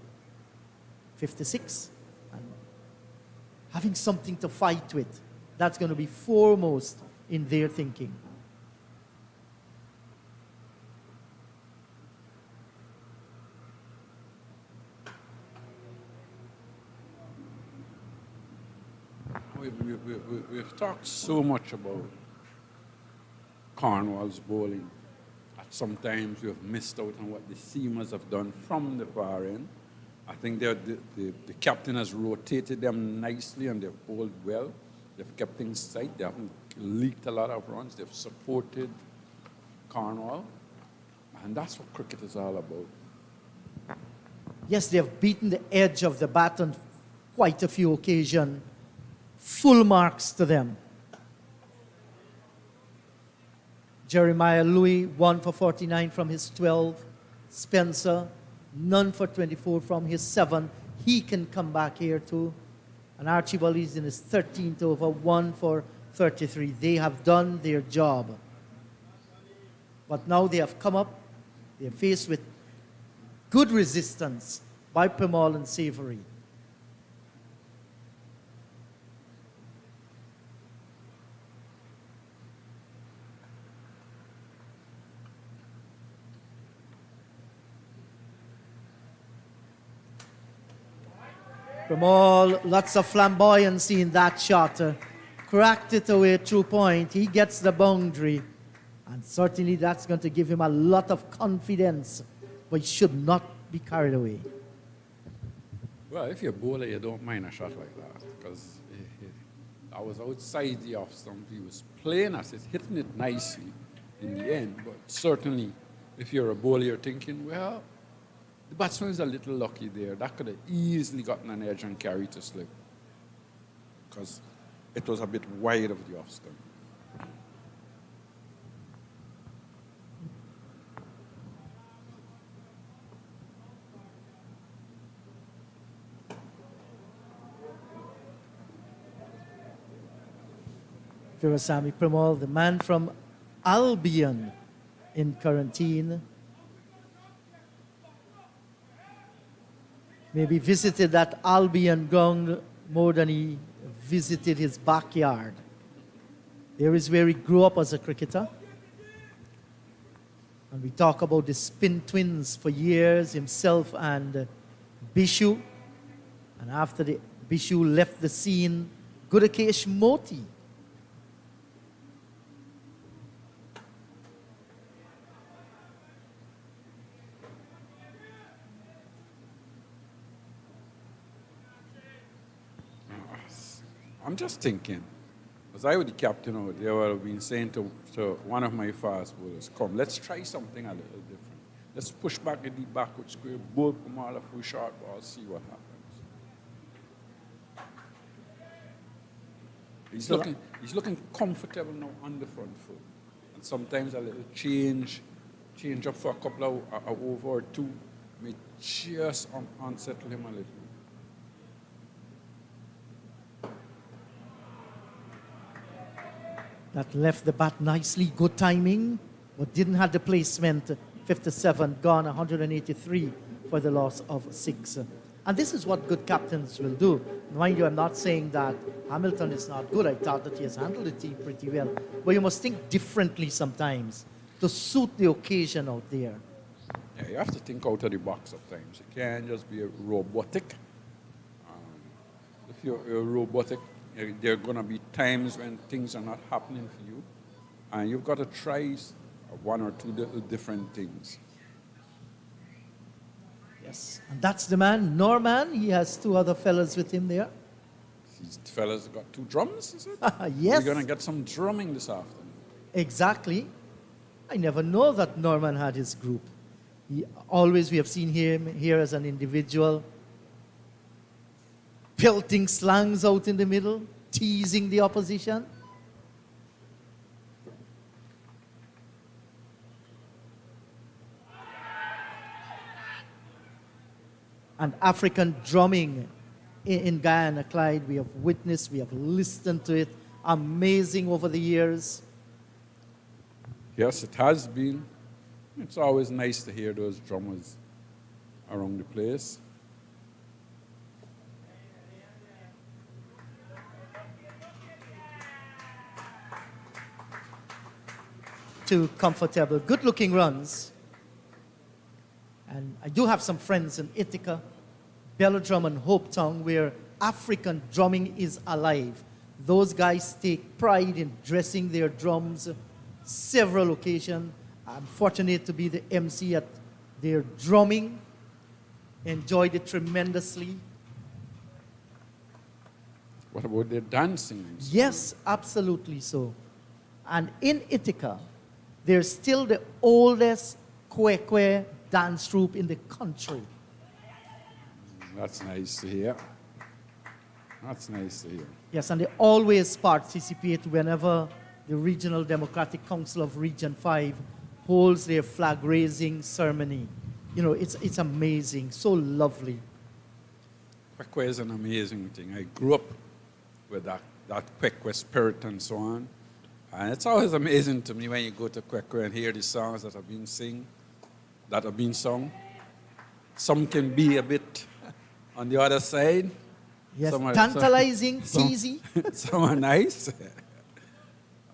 56, and having something to fight with. That's going to be foremost in their thinking. We've talked so much about Cornwall's bowling. Sometimes we've missed out on what the seamers have done from the far end. I think the captain has rotated them nicely and they've bowled well. They've kept things tight. They haven't leaked a lot of runs. They've supported Cornwall. And that's what cricket is all about. Yes, they have beaten the edge of the bat on quite a few occasions. Full marks to them. Jeremiah Louis, 1 for 49 from his 12. Spencer, none for 24 from his 7. He can come back here too. And Archibald is in his 13th over, 1 for 33. They have done their job. But now they have come up. They are faced with good resistance by Pramal and Savory. Pramal, lots of flamboyancy in that shot. Cracked it away through point. He gets the boundary. And certainly that's going to give him a lot of confidence. But he should not be carried away. Well, if you're a bowler, you don't mind a shot like that. Because I was outside the off stump. He was playing us, it, hitting it nicely in the end. But certainly, if you're a bowler, you're thinking, well, the batsman is a little lucky there. That could have easily gotten an edge and carried to slip. Because it was a bit wide of the off stump. Virasamy Pramal, the man from Albion in quarantine. Maybe visited that Albion ground more than he visited his backyard. There is where he grew up as a cricketer. And we talk about the spin twins for years, himself and Bishu. And after the Bishu left the scene, Gudakesh Moti. I'm just thinking, as I was the captain out there, I would have been saying to one of my fast bowlers, come, let's try something a little different. Let's push back the deep backward square, bowl Kumala for short ball, see what happens. He's looking comfortable now on the front foot. And sometimes a little change up for a couple of over or two may just unsettle him a little. That left the bat nicely, good timing, but didn't have the placement. 57 gone, 183 for the loss of 6. And this is what good captains will do. Mind you, I'm not saying that Hamilton is not good. I thought that he has handled the team pretty well. But you must think differently sometimes to suit the occasion out there. Yeah, you have to think out of the box sometimes. You can't just be robotic. If you're robotic, there are going to be times when things are not happening for you, and you've got to try one or two different things. Yes, and that's the man, Norman. He has 2 other fellas with him there. These fellas got 2 drums, is it? Yes. We're going to get some drumming this afternoon. Exactly. I never know that Norman had his group. We have seen him here as an individual, pelting slangs out in the middle, teasing the opposition. And African drumming in Guyana, Clyde, we have witnessed, we have listened to it. Amazing over the years. Yes, it has been. It's always nice to hear those drummers around the place. Two comfortable, good-looking runs. And I do have some friends in Ithaca, Belladrum and Hopetown, where African drumming is alive. Those guys take pride in dressing their drums several occasions. I'm fortunate to be the MC at their drumming. Enjoyed it tremendously. What about their dancing? Yes, absolutely so. And in Ithaca, there's still the oldest Kwekwe dance troupe in the country. That's nice to hear. That's nice to hear. Yes, and they always participate whenever the Regional Democratic Council of Region 5 holds their flag-raising ceremony. You know, it's amazing, so lovely. Kwekwe is an amazing thing. I grew up with that Kwekwe spirit and so on. And it's always amazing to me when you go to Kwekwe and hear the songs that have been sung. Some can be a bit on the other side. Yes, some tantalizing, cheesy. Some are nice.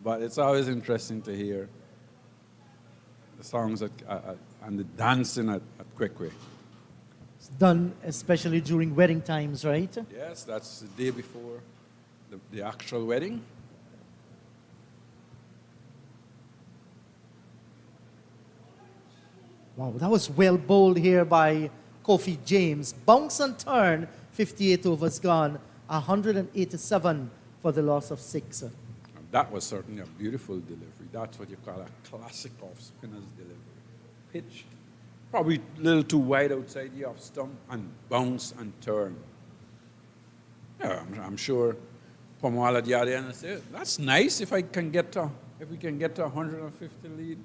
But it's always interesting to hear the songs and the dancing at Kwekwe. It's done especially during wedding times, right? Yes, that's the day before the actual wedding. Wow, that was well bowled here by Kofi James. Bounce and turn, 58 overs gone, 187 for the loss of 6. That was certainly a beautiful delivery. That's what you call a classic off-spinner's delivery. Pitch, probably a little too wide outside the off stump, and bounce and turn. Yeah, I'm sure Pomal at the other end said, that's nice if we can get to 150 lead.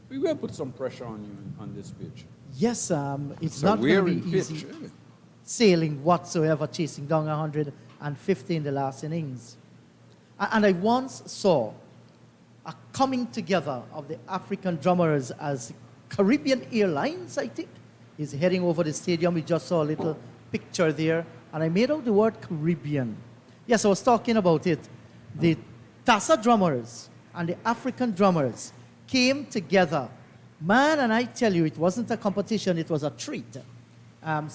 We will put some pressure on you on this pitch. Yes, it's It's not a going to wearing be pitch, easy really. sailing whatsoever, chasing down 150 in the last innings. And I once saw a coming together of the African drummers as Caribbean Airlines, I think, is heading over the stadium. We just saw a little picture there, and I made out the word Caribbean. Yes, I was talking about it. The Tassa drummers and the African drummers came together. Man, and I tell you, it wasn't a competition, it was a treat. And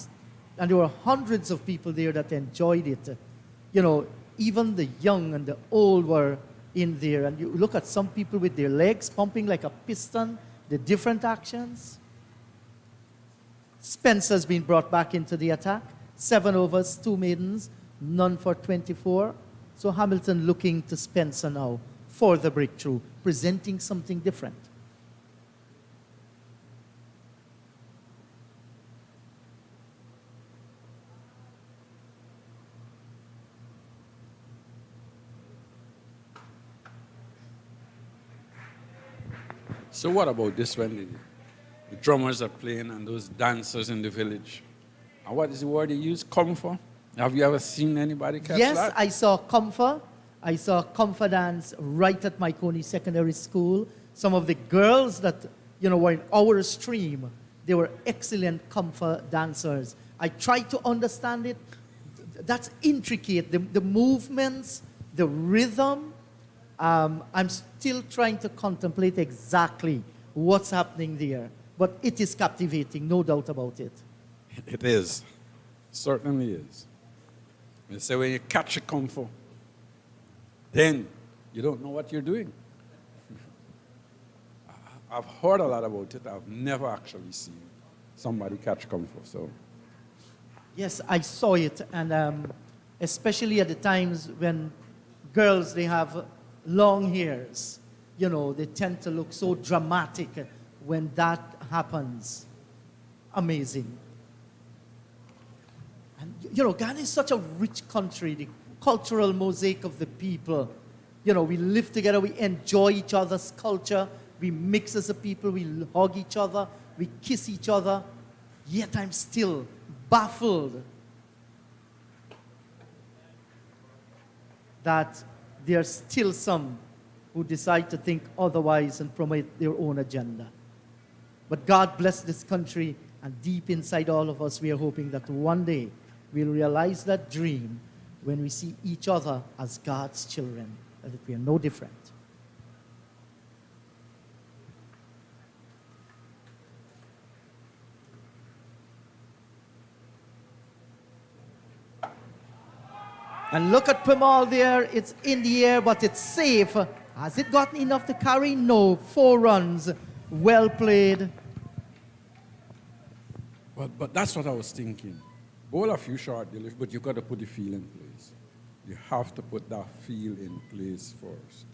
there were hundreds of people there that enjoyed it. You know, even the young and the old were in there. And you look at some people with their legs pumping like a piston, the different actions. Spencer's been brought back into the attack. 7 overs, 2 maidens, none for 24. So Hamilton looking to Spencer now for the breakthrough, presenting something different. So what about this when the drummers are playing and those dancers in the village? And what is the word they use? Comfort? Have you ever seen anybody catch Yes, that? I saw Comfort. I saw Comfort dance right at Myconi Secondary School. Some of the girls that, were in our stream, they were excellent Comfort dancers. I tried to understand it. That's intricate. The movements, the rhythm. I'm still trying to contemplate exactly what's happening there. But it is captivating, no doubt about it. It is. Certainly is. They say when you catch a comfort, then you don't know what you're doing. I've heard a lot about it. I've never actually seen somebody catch comfort. So Yes, I saw it, and especially at the times when girls, they have long hairs. They tend to look so dramatic when that happens. Amazing. And, Ghana is such a rich country, the cultural mosaic of the people. We live together, we enjoy each other's culture, we mix as a people, we hug each other, we kiss each other. Yet I'm still baffled that there are still some who decide to think otherwise and promote their own agenda. But God bless this country, and deep inside all of us, we are hoping that one day we'll realize that dream when we see each other as God's children, that we are no different. And look at Pemal there. It's in the air, but it's safe. Has it gotten enough to carry? No. 4 runs. Well played. But that's what I was thinking. Bowl a few short deliveries, but you got to put the feel in place. You have to put that feel in place first.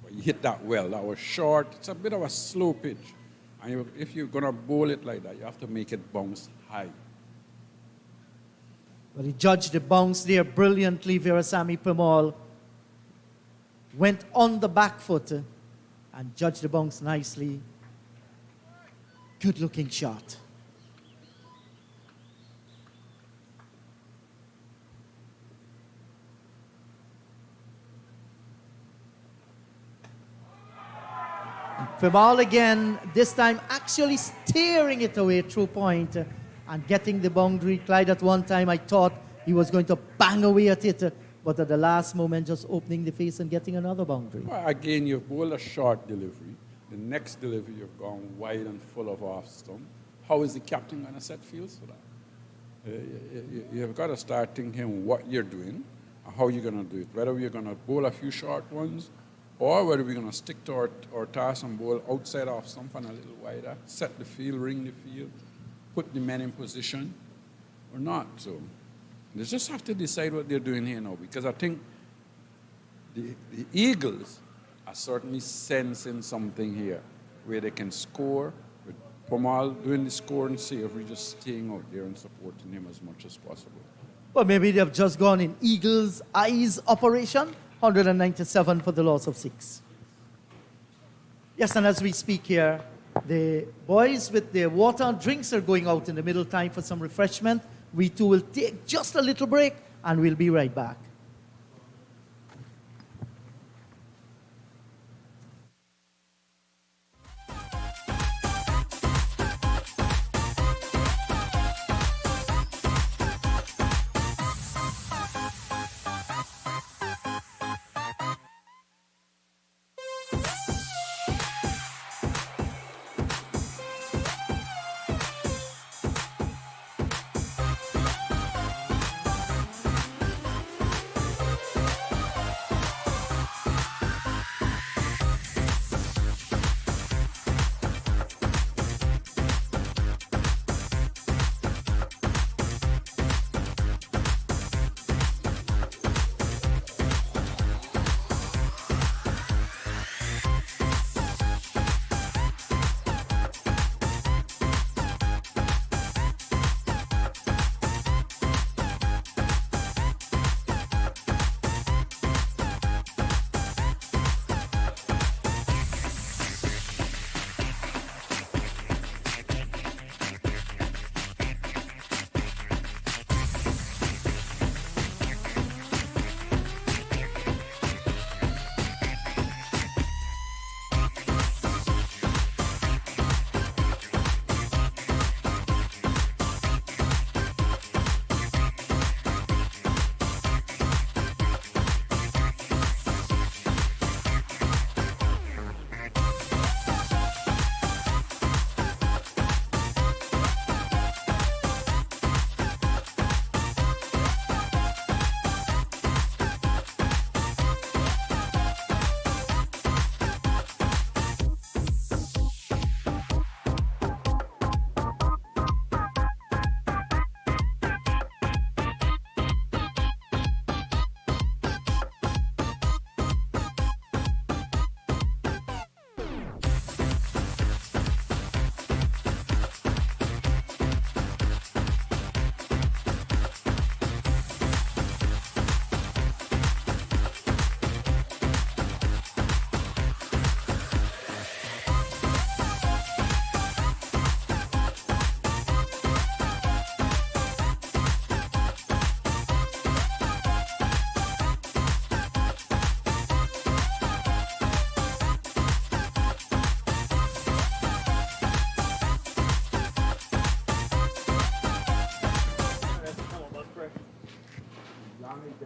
But you hit that well. That was short. It's a bit of a slow pitch. And if you're going to bowl it like that, you have to make it bounce high. But he judged the bounce there brilliantly. Virasamy Pemal went on the back foot and judged the bounce nicely. Good looking shot. Pemal again, this time actually steering it away through point and getting the boundary. Clyde, at one time I thought he was going to bang away at it, but at the last moment just opening the face and getting another boundary. Well, again, you've bowled a short delivery. The next delivery, you've gone wide and full of off stump. how is the captain going to set fields for that? You've got to start thinking what you're doing and how you're going to do it. Whether we're going to bowl a few short ones or whether we're going to stick to our task and bowl outside off stump and a little wider, set the field, ring the field, put the men in position or not. So they just have to decide what they're doing here now, because I think the Eagles are certainly sensing something here where they can score with Pomal doing the score and Savory just staying out there and supporting him as much as possible. Well, maybe they've just gone in Eagles' eyes operation, 197 for the loss of 6. Yes, and as we speak here, the boys with their water and drinks are going out in the middle time for some refreshment. We too will take just a little break and we'll be right back.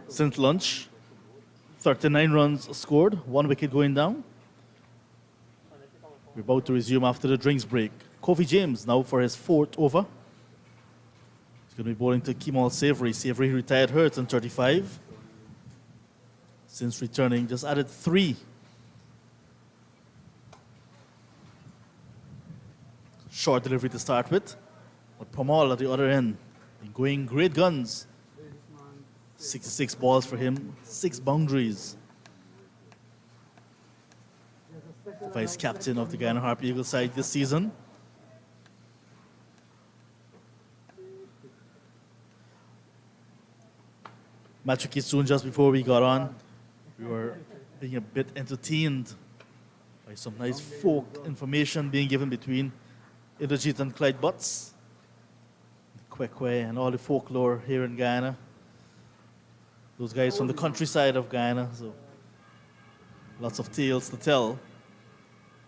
Since lunch, 39 runs scored, 1 wicket going down. We're about to resume after the drinks break. Kofi James now for his 4th over. He's going to be bowling to Kemal Savory. Savory retired hurt on 35. Since returning, just added 3. Short delivery to start with. But Pomal at the other end, been going great guns. 66 balls for him, 6 boundaries. Vice captain of the Guyana Harpy Eagles side this season. Machuki soon, just before we got on, we were being a bit entertained by some nice folk information being given between Inderjeet and Clyde Butts, the Kwekwe and all the folklore here in Guyana. Those guys from the countryside of Guyana, so lots of tales to tell.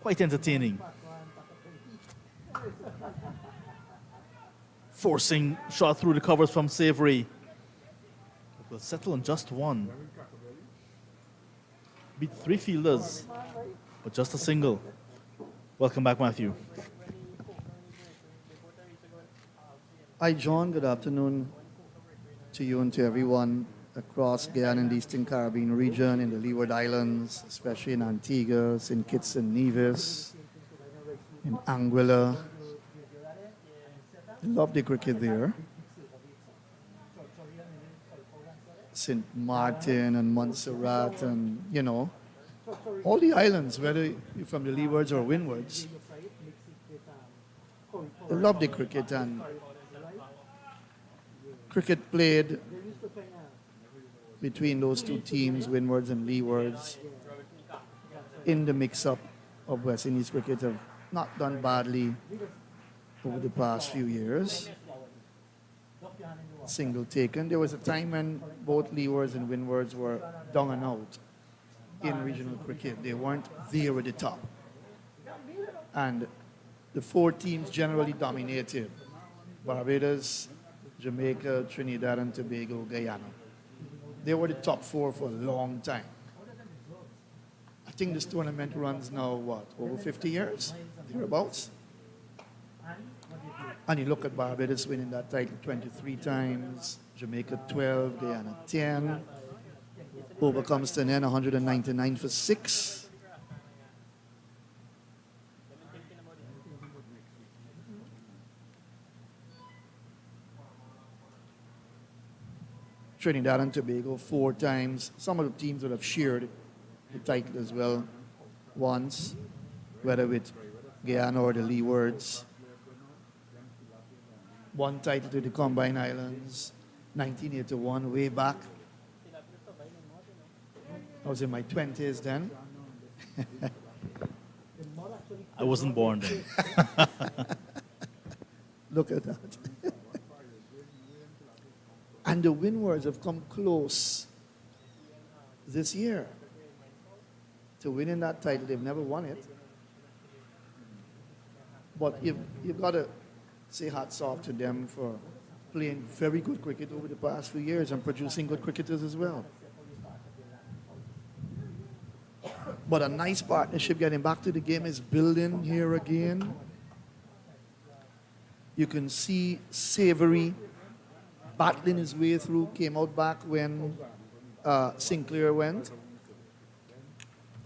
Quite entertaining. Forcing shot through the covers from Savory. Will settle on just 1. Beat 3 fielders, but just a single. Welcome back, Matthew. Hi, John. Good afternoon to you and to everyone across Guyana and the Eastern Caribbean region, in the Leeward Islands, especially in Antigua, St. Kitts and Nevis, in Anguilla. Love the cricket there. St. Martin and Montserrat and, all the islands, whether you're from the Leewards or Windwards. I love the cricket, and cricket played between those two teams, Windwards and Leewards, in the mix-up of West Indies cricket have not done badly over the past few years. Single taken. There was a time when both Leewards and Windwards were down and out in regional cricket. They weren't there at the top. And the four teams generally dominated: Barbados, Jamaica, Trinidad and Tobago, Guyana. They were the top four for a long time. I think this tournament runs now, over 50 years? Thereabouts? And you look at Barbados winning that title 23 times, Jamaica 12, Guyana 10. Over comes to an end, 199 for 6. Trinidad and Tobago 4 times. Some of the teams would have shared the title as well once, whether with Guyana or the Leewards. 1 title to the Combined Islands, 1981, way back. I was in my 20s then. I wasn't born then. Look at that. And the Windwards have come close this year to winning that title. They've never won it. But you've got to say hats off to them for playing very good cricket over the past few years and producing good cricketers as well. But a nice partnership getting back to the game is building here again. You can see Savory battling his way through, came out back when Sinclair went.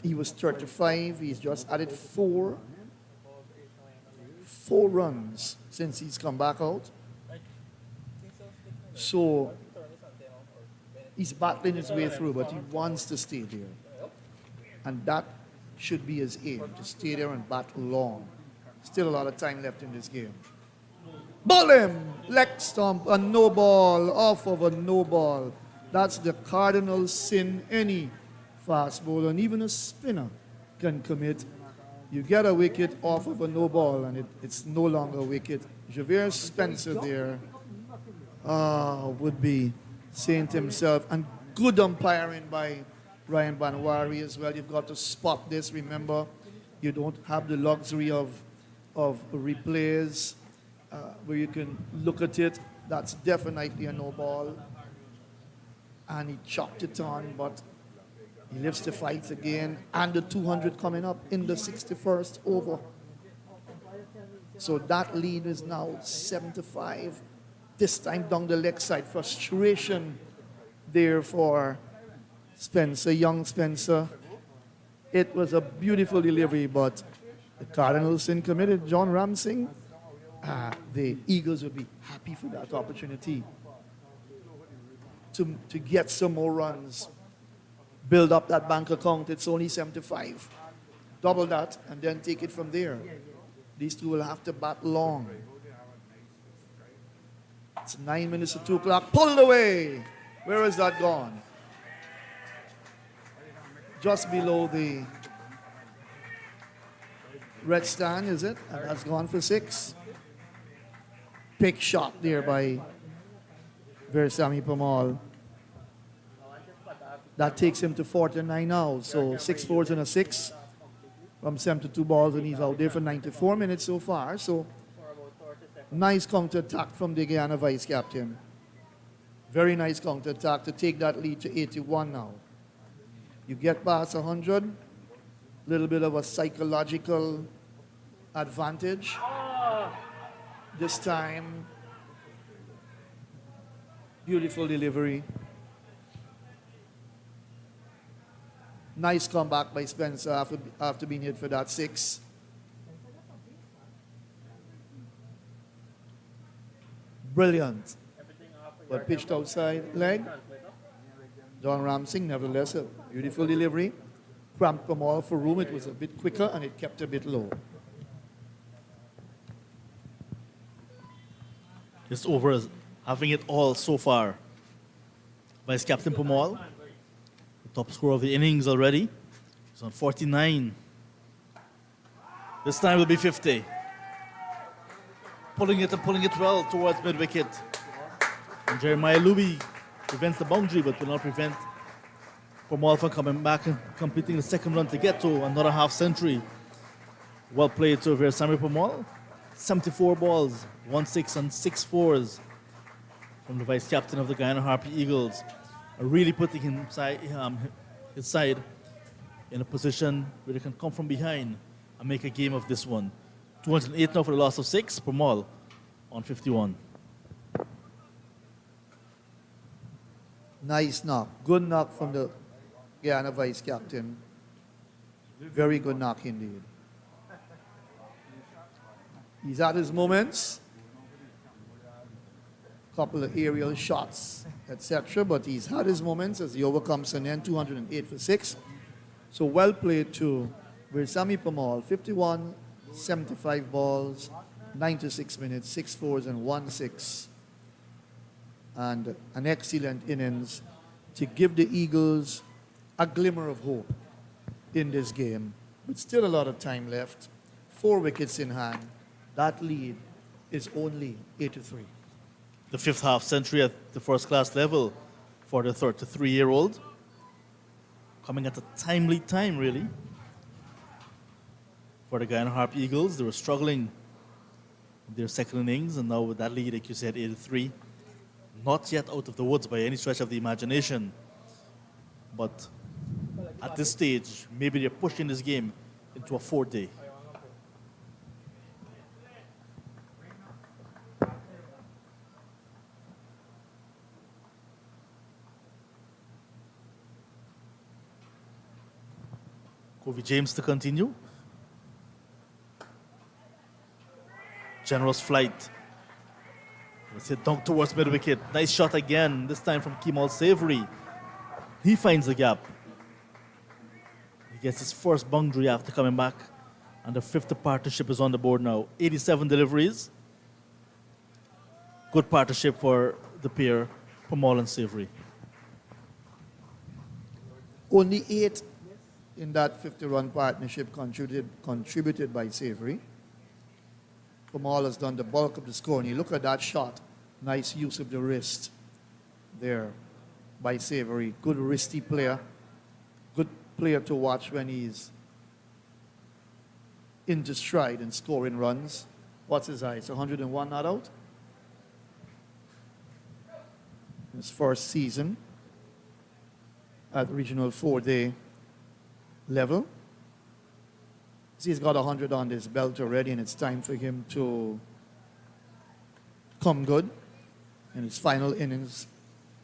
He was 35, he's just added 4 runs since he's come back out. So he's battling his way through, but he wants to stay there. And that should be his aim, to stay there and bat long. Still a lot of time left in this game. Ball him! Leg stump, a no ball, off of a no ball. That's the cardinal sin any fast bowler and even a spinner can commit. You get a wicket off of a no ball and it's no longer a wicket. Javier Spencer there would be saying to himself, and good umpiring by Ryan Banwari as well. You've got to spot this. Remember, you don't have the luxury of replays where you can look at it. That's definitely a no ball. And he chopped it on, but he lives to fight again. And the 200 coming up in the 61st over. So that lead is now 7-5. This time down the leg side. Frustration there for Spencer, young Spencer. It was a beautiful delivery, but the Cardinals sin committed. John Ramsing, the Eagles would be happy for that opportunity to get some more runs, build up that bank account. It's only 75. Double that and then take it from there. These two will have to bat long. It's 9 minutes to 2 o'clock. Pulled away. Where has that gone? Just below the red stand, is it? And that's gone for 6. Pick shot there by Versami Pamal. That takes him to 49 now. So 6 fours and a 6 from 72 balls, and he's out there for 94 minutes so far. So nice counter attack from the Guyana vice captain. Very nice counter attack to take that lead to 81 now. You get past 100, little bit of a psychological advantage. This time, Beautiful delivery. Nice comeback by Spencer after being hit for that 6. Brilliant. But pitched outside leg. John Ramsing, nevertheless, a beautiful delivery. Cramped them all for room. It was a bit quicker and it kept a bit low. This over is having it all so far. Vice Captain Pamal, the top scorer of the innings already. He's on 49. This time will be 50. Pulling it well towards mid-wicket. And Jeremiah Luby prevents the boundary, but will not prevent Pamal from coming back and completing the second run to get to another half century. Well played to Versami Pamal. 74 balls, 1 6 and 6 fours from the vice captain of the Guyana Harpy Eagles. Really putting his side in a position where they can come from behind and make a game of this one. 208 now for the loss of 6. Pamal on 51. Nice knock. Good knock from the Guyana vice captain. Very good knock indeed. He's at his moments. Couple of aerial shots, etc. But he's had his moments as he overcomes an end. 208 for 6. So well played to Versami Pamal. 51, 75 balls, 96 minutes, 6 fours and 1 6. And an excellent innings to give the Eagles a glimmer of hope in this game. But still a lot of time left. 4 wickets in hand. That lead is only 83. The fifth half century at the first class level for the 33-year-old. Coming at a timely time, really. For the Guyana Harpy Eagles, they were struggling in their second innings, and now with that lead, like you said, 83. Not yet out of the woods by any stretch of the imagination. But at this stage, maybe they're pushing this game into a 4th day. Covey James to continue. Generous flight. Let's hit dunk towards mid-wicket. Nice shot again, this time from Kemal Savory. He finds the gap. He gets his first boundary after coming back. And the 5th partnership is on the board now. 87 deliveries. Good partnership for the pair, Pamal and Savory. Only 8 in that 50-run partnership contributed by Savory. Pamal has done the bulk of the score. And you look at that shot. Nice use of the wrist there by Savory. Good wristy player. Good player to watch when he's into stride and scoring runs. What's his height? 101 not out? His first season at regional 4-day level. So he's got 100 on his belt already, and it's time for him to come good in his final innings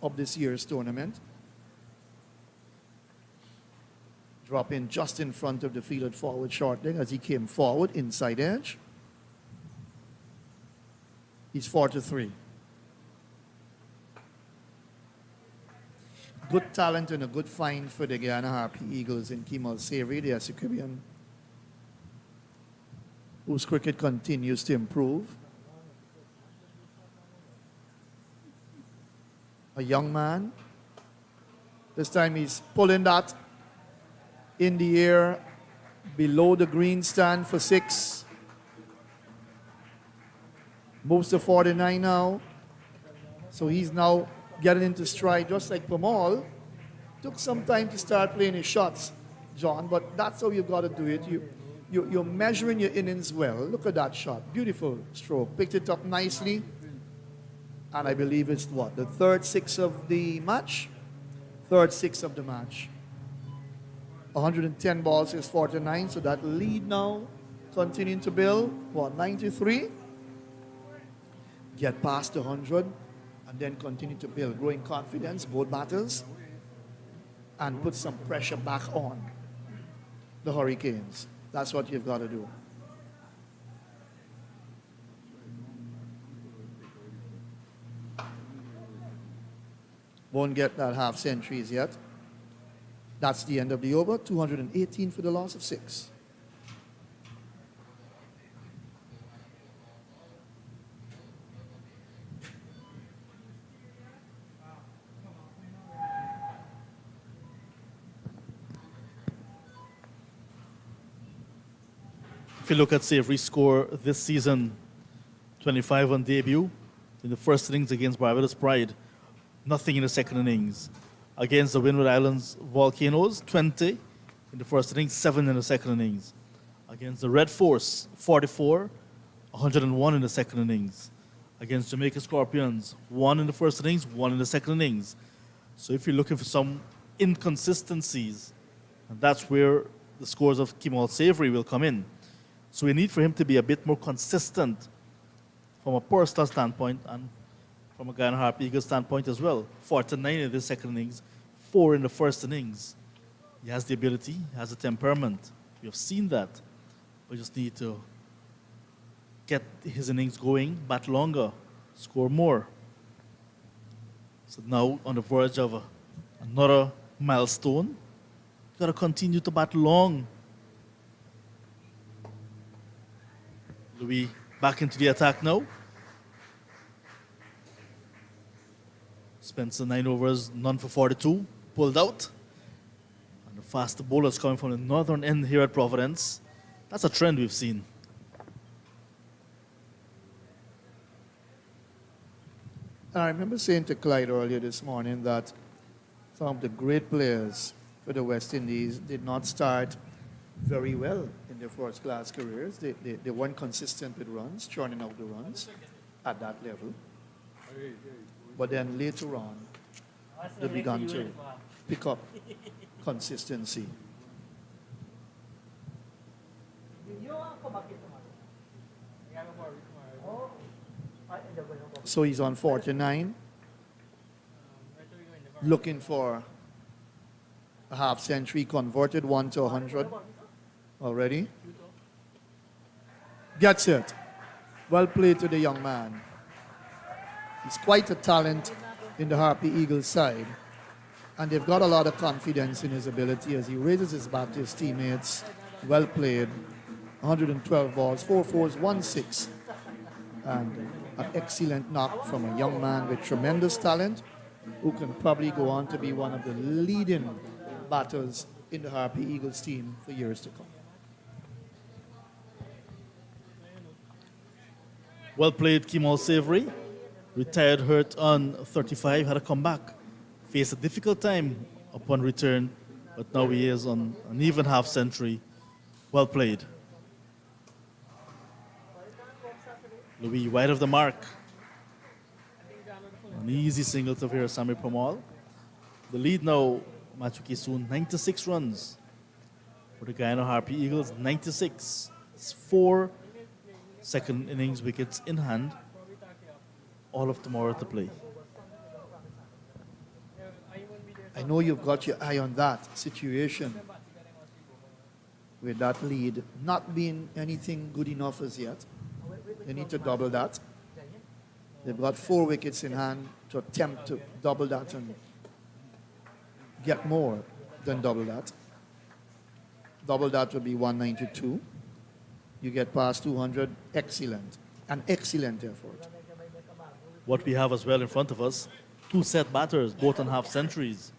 of this year's tournament. Drop in just in front of the fielded forward short leg as he came forward, inside edge. He's 4-3. Good talent and a good find for the Guyana Harpy Eagles in Kemal Savory, the Caribbean, whose cricket continues to improve. A young man. This time he's pulling that in the air below the green stand for 6. Moves to 49 now. So he's now getting into stride just like Pamal. Took some time to start playing his shots, John, but that's how you've got to do it. You're measuring your innings well. Look at that shot. Beautiful stroke. Picked it up nicely. And I believe it's what? The 3rd 6 of the match? 3rd 6 of the match. 110 balls is 49, so that lead now continuing to build. What, 93? Get past 100 and then continue to build growing confidence, both batters, and put some pressure back on the Hurricanes. That's what you've got to do. Won't get that half centuries yet. That's the end of the over. 218 for the loss of 6. If you look at Savory's score this season, 25 on debut in the first innings against Barbados Pride, nothing in the second innings. Against the Windward Islands Volcanoes, 20 in the first innings, 7 in the second innings. Against the Red Force, 44, 101 in the second innings. Against Jamaica Scorpions, 1 in the first innings, 1 in the second innings. So if you're looking for some inconsistencies, and that's where the scores of Kemal Savory will come in. So we need for him to be a bit more consistent from a personal standpoint and from a Guyana Harpy Eagles standpoint as well. 49 in the second innings, 4 in the first innings. He has the ability, he has the temperament. We have seen that. We just need to get his innings going, bat longer, score more. So now on the verge of another milestone. Got to continue to bat long. Louis back into the attack now. Spencer 9 overs, none for 42, pulled out. And the faster bowlers coming from the northern end here at Providence. That's a trend we've seen. I remember saying to Clyde earlier this morning that some of the great players for the West Indies did not start very well in their first-class careers. They weren't consistent with runs, churning out the runs at that level. But then later on, they began to pick up consistency. So he's on 49, looking for a half century, converted 1 to 100 already. Gets it. Well played to the young man. He's quite a talent in the Harpy Eagles side, and they've got a lot of confidence in his ability as he raises his bat to his teammates. Well played. 112 balls, 4 fours, 1 6. And an excellent knock from a young man with tremendous talent who can probably go on to be one of the leading batters in the Harpy Eagles team for years to come. Well played, Kemal Savory. Retired hurt on 35, had to come back. Faced a difficult time upon return, but now he is on an even half century. Well played. Louis wide of the mark. An easy single to Virasamy Pamal. The lead now, Machuki soon, 96 runs. For the Guyana Harpy Eagles, 96. It's 4 second innings wickets in hand. All of tomorrow to play. I know you've got your eye on that situation with that lead not being anything good enough as yet. They need to double that. They've got 4 wickets in hand to attempt to double that and get more than double that. Double that would be 192. You get past 200, excellent. An excellent effort. What we have as well in front of us, 2 set batters, both on half centuries.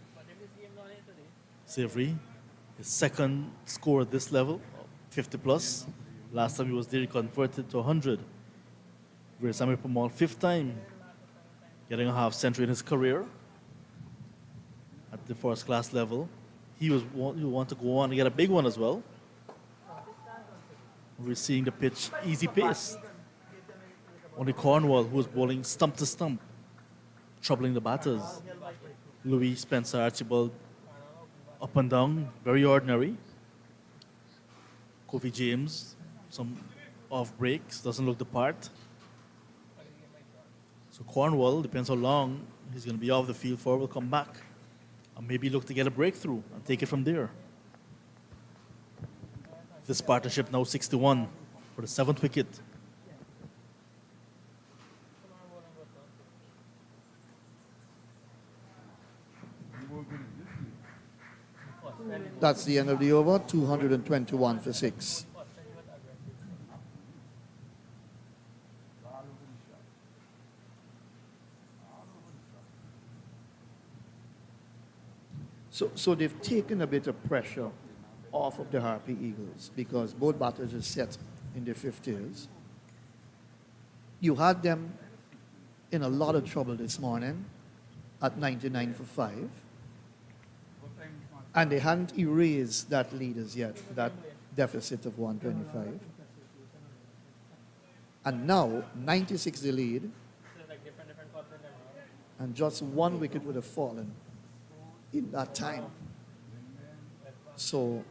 Savory, his second score at this level, 50 plus. Last time he was there, he converted to 100. Virasamy Pamal, 5th time getting a half century in his career at the first class level. He want to go on and get a big one as well. We're seeing the pitch easy pace. Only Cornwall, who was bowling stump to stump, troubling the batters. Louis, Spencer, Archibald, up and down, very ordinary. Kofi James, some off breaks, doesn't look the part. So Cornwall, depends how long he's going to be off the field for, will come back and maybe look to get a breakthrough and take it from there. This partnership now 61 for the 7th wicket. That's the end of the over, 221 for 6. So they've taken a bit of pressure off of the Harpy Eagles because both batters are set in their 50s. You had them in a lot of trouble this morning at 99 for 5. And they hadn't erased that lead as yet, that deficit of 125. And now, 96 the lead, and just 1 wicket would have fallen in that time. So,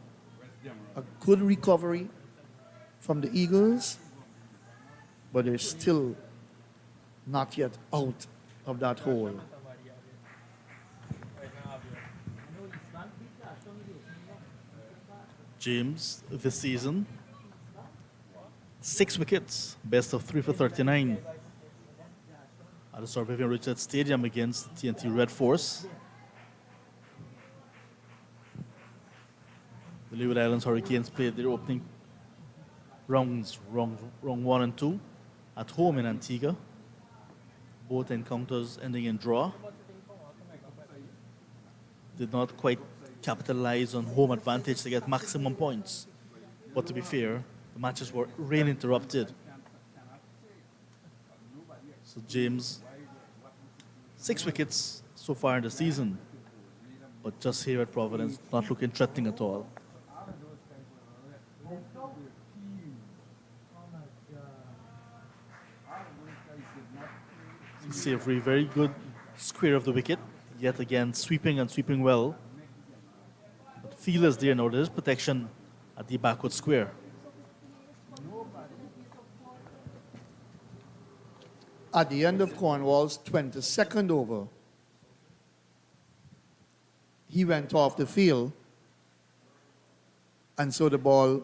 a good recovery from the Eagles, but they're still not yet out of that hole. James this season, 6 wickets, best of 3 for 39 at the Sir Vivian Richards Stadium against TNT Red Force. The Leeward Islands Hurricanes played their opening rounds, round 1 and 2, at home in Antigua. Both encounters ending in draw. Did not quite capitalize on home advantage to get maximum points. But to be fair, the matches were rain interrupted. So James, 6 wickets so far in the season, but just here at Providence, not looking threatening at all. Savory, very good square of the wicket, yet again sweeping and sweeping well. But feelers there now, there is protection at the backward square. At the end of Cornwall's 22nd over, he went off the field, and so the ball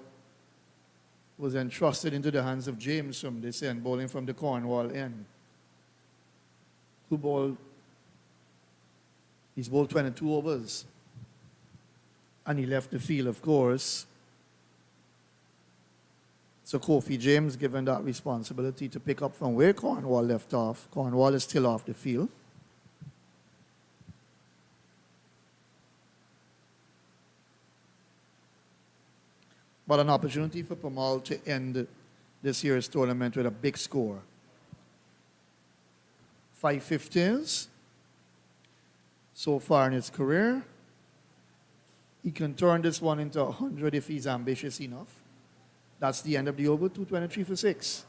was entrusted into the hands of James from this end, bowling from the Cornwall end. He's bowled 22 overs. And he left the field, of course. So Kofi James given that responsibility to pick up from where Cornwall left off. Cornwall is still off the field. But an opportunity for Pamal to end this year's tournament with a big score. 550s so far in his career. He can turn this one into 100 if he's ambitious enough. That's the end of the over, 223 for 6.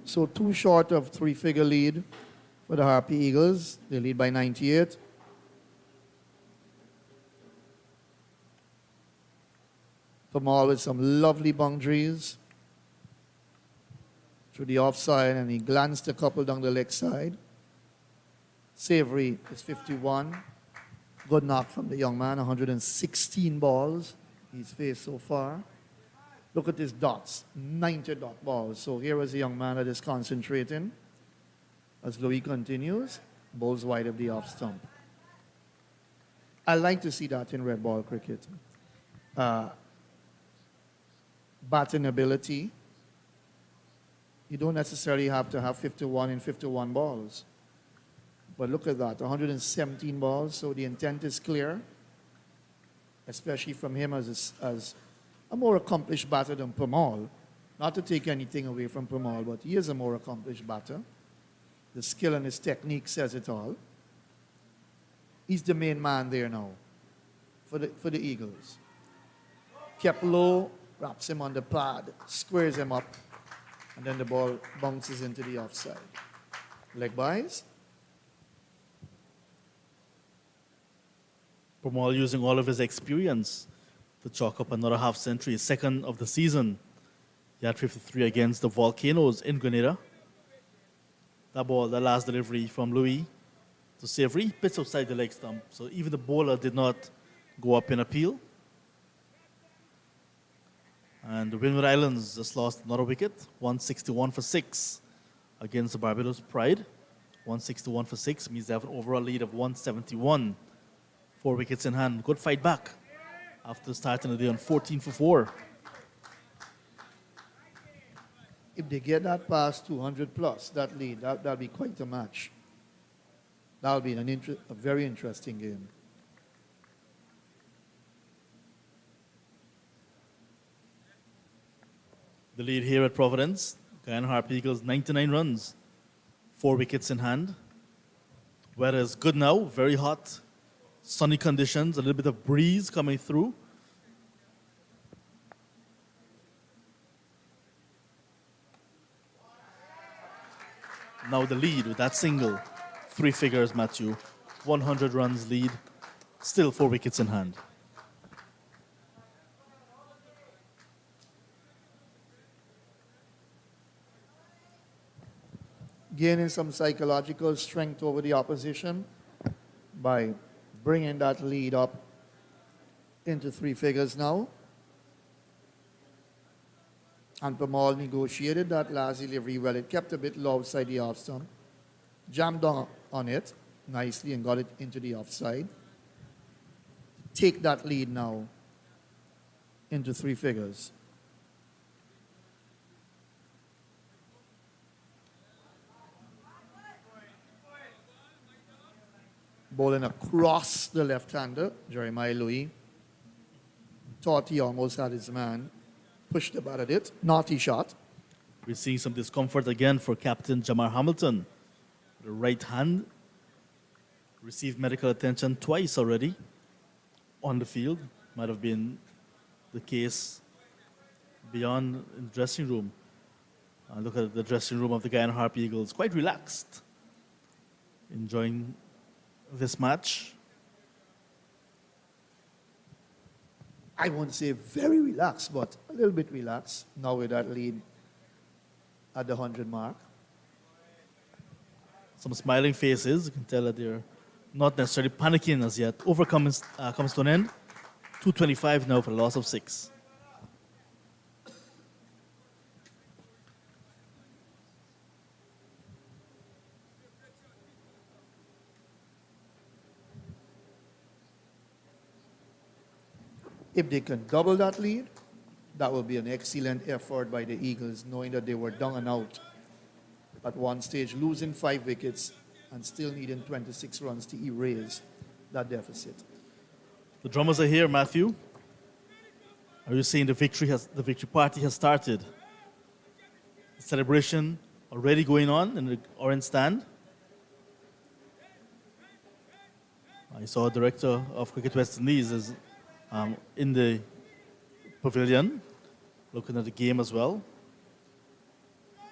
So 2 short of 3-figure lead for the Harpy Eagles. They lead by 98. Pamal with some lovely boundaries through the offside, and he glanced a couple down the leg side. Savory is 51. Good knock from the young man, 116 balls he's faced so far. Look at his dots, 90 dot balls. So here is a young man that is concentrating. As Louis continues, bowls wide of the off stump. I like to see that in red ball cricket. Batting ability. You don't necessarily have to have 51 in 51 balls. But look at that, 117 balls, so the intent is clear, especially from him as a more accomplished batter than Pamal. Not to take anything away from Pamal, but he is a more accomplished batter. The skill and his technique says it all. He's the main man there now for the Eagles. Kept low, wraps him on the pad, squares him up, and then the ball bounces into the offside. Leg byes. Permal using all of his experience to chalk up another half century, second of the season. He had 53 against the Volcanoes in Grenada. That ball, the last delivery from Louis to Savory, pitched outside the leg stump. So even the bowler did not go up in appeal. And the Windward Islands just lost another wicket, 161 for 6 against the Barbados Pride. 161 for 6 means they have an overall lead of 171. 4 wickets in hand. Good fight back after starting the day on 14 for 4. If they get that past 200 plus, that lead, that'll be quite a match. That'll be a very interesting game. The lead here at Providence, Guyana Harpy Eagles, 99 runs, 4 wickets in hand. Weather is good now, very hot, sunny conditions, a little bit of breeze coming through. Now the lead with that single, 3 figures, Matthew, 100 runs lead, still 4 wickets in hand. Gaining some psychological strength over the opposition by bringing that lead up into 3 figures now. And Permal negotiated that last delivery well. It kept a bit low outside the off stump. Jammed on it nicely and got it into the offside. Take that lead now into 3 figures. Bowling across the left-hander, Jeremiah Louis. Thought he almost had his man. Pushed the bat at it. Naughty shot. We're seeing some discomfort again for Captain Jamar Hamilton. The right hand received medical attention twice already on the field. Might have been the case beyond in the dressing room. Look at the dressing room of the Guyana Harpy Eagles. Quite relaxed. Enjoying this match. I won't say very relaxed, but a little bit relaxed now with that lead at the 100 mark. Some smiling faces. You can tell that they're not necessarily panicking as yet. Comes to an end. 225 now for the loss of 6. If they can double that lead, that will be an excellent effort by the Eagles, knowing that they were down and out at one stage, losing 5 wickets and still needing 26 runs to erase that deficit. The drummers are here, Matthew. Are you saying the victory party has started? The celebration already going on in the orange stand. I saw Director of Cricket West Indies is in the pavilion, looking at the game as well.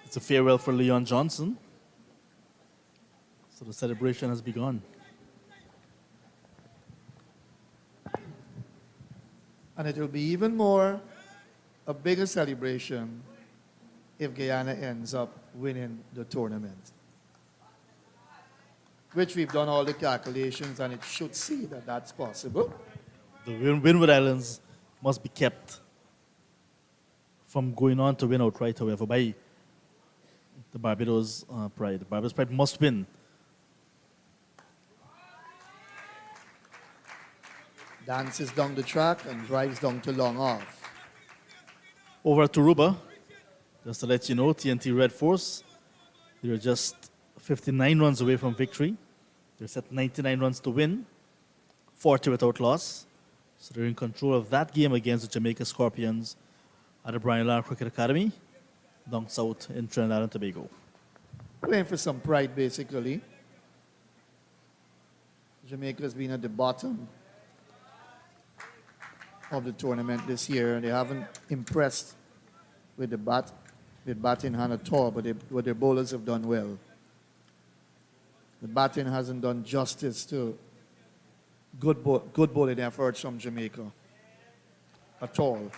It's a farewell for Leon Johnson. So the celebration has begun. And it will be even more a bigger celebration if Guyana ends up winning the tournament, which we've done all the calculations and it should see that that's possible. The Windward Islands must be kept from going on to win outright, however, by the Barbados Pride. The Barbados Pride must win. Dances down the track and drives down to long off. Over to Aruba. Just to let you know, TNT Red Force, they're just 59 runs away from victory. They're set 99 runs to win, 40 without loss. So they're in control of that game against the Jamaica Scorpions at the Brian Lara Cricket Academy down south in Trinidad and Tobago. Playing for some pride, basically. Jamaica's been at the bottom of the tournament this year. They haven't impressed with the bat in hand at all, but their bowlers have done well. The batting hasn't done justice to good bowling efforts from Jamaica at all.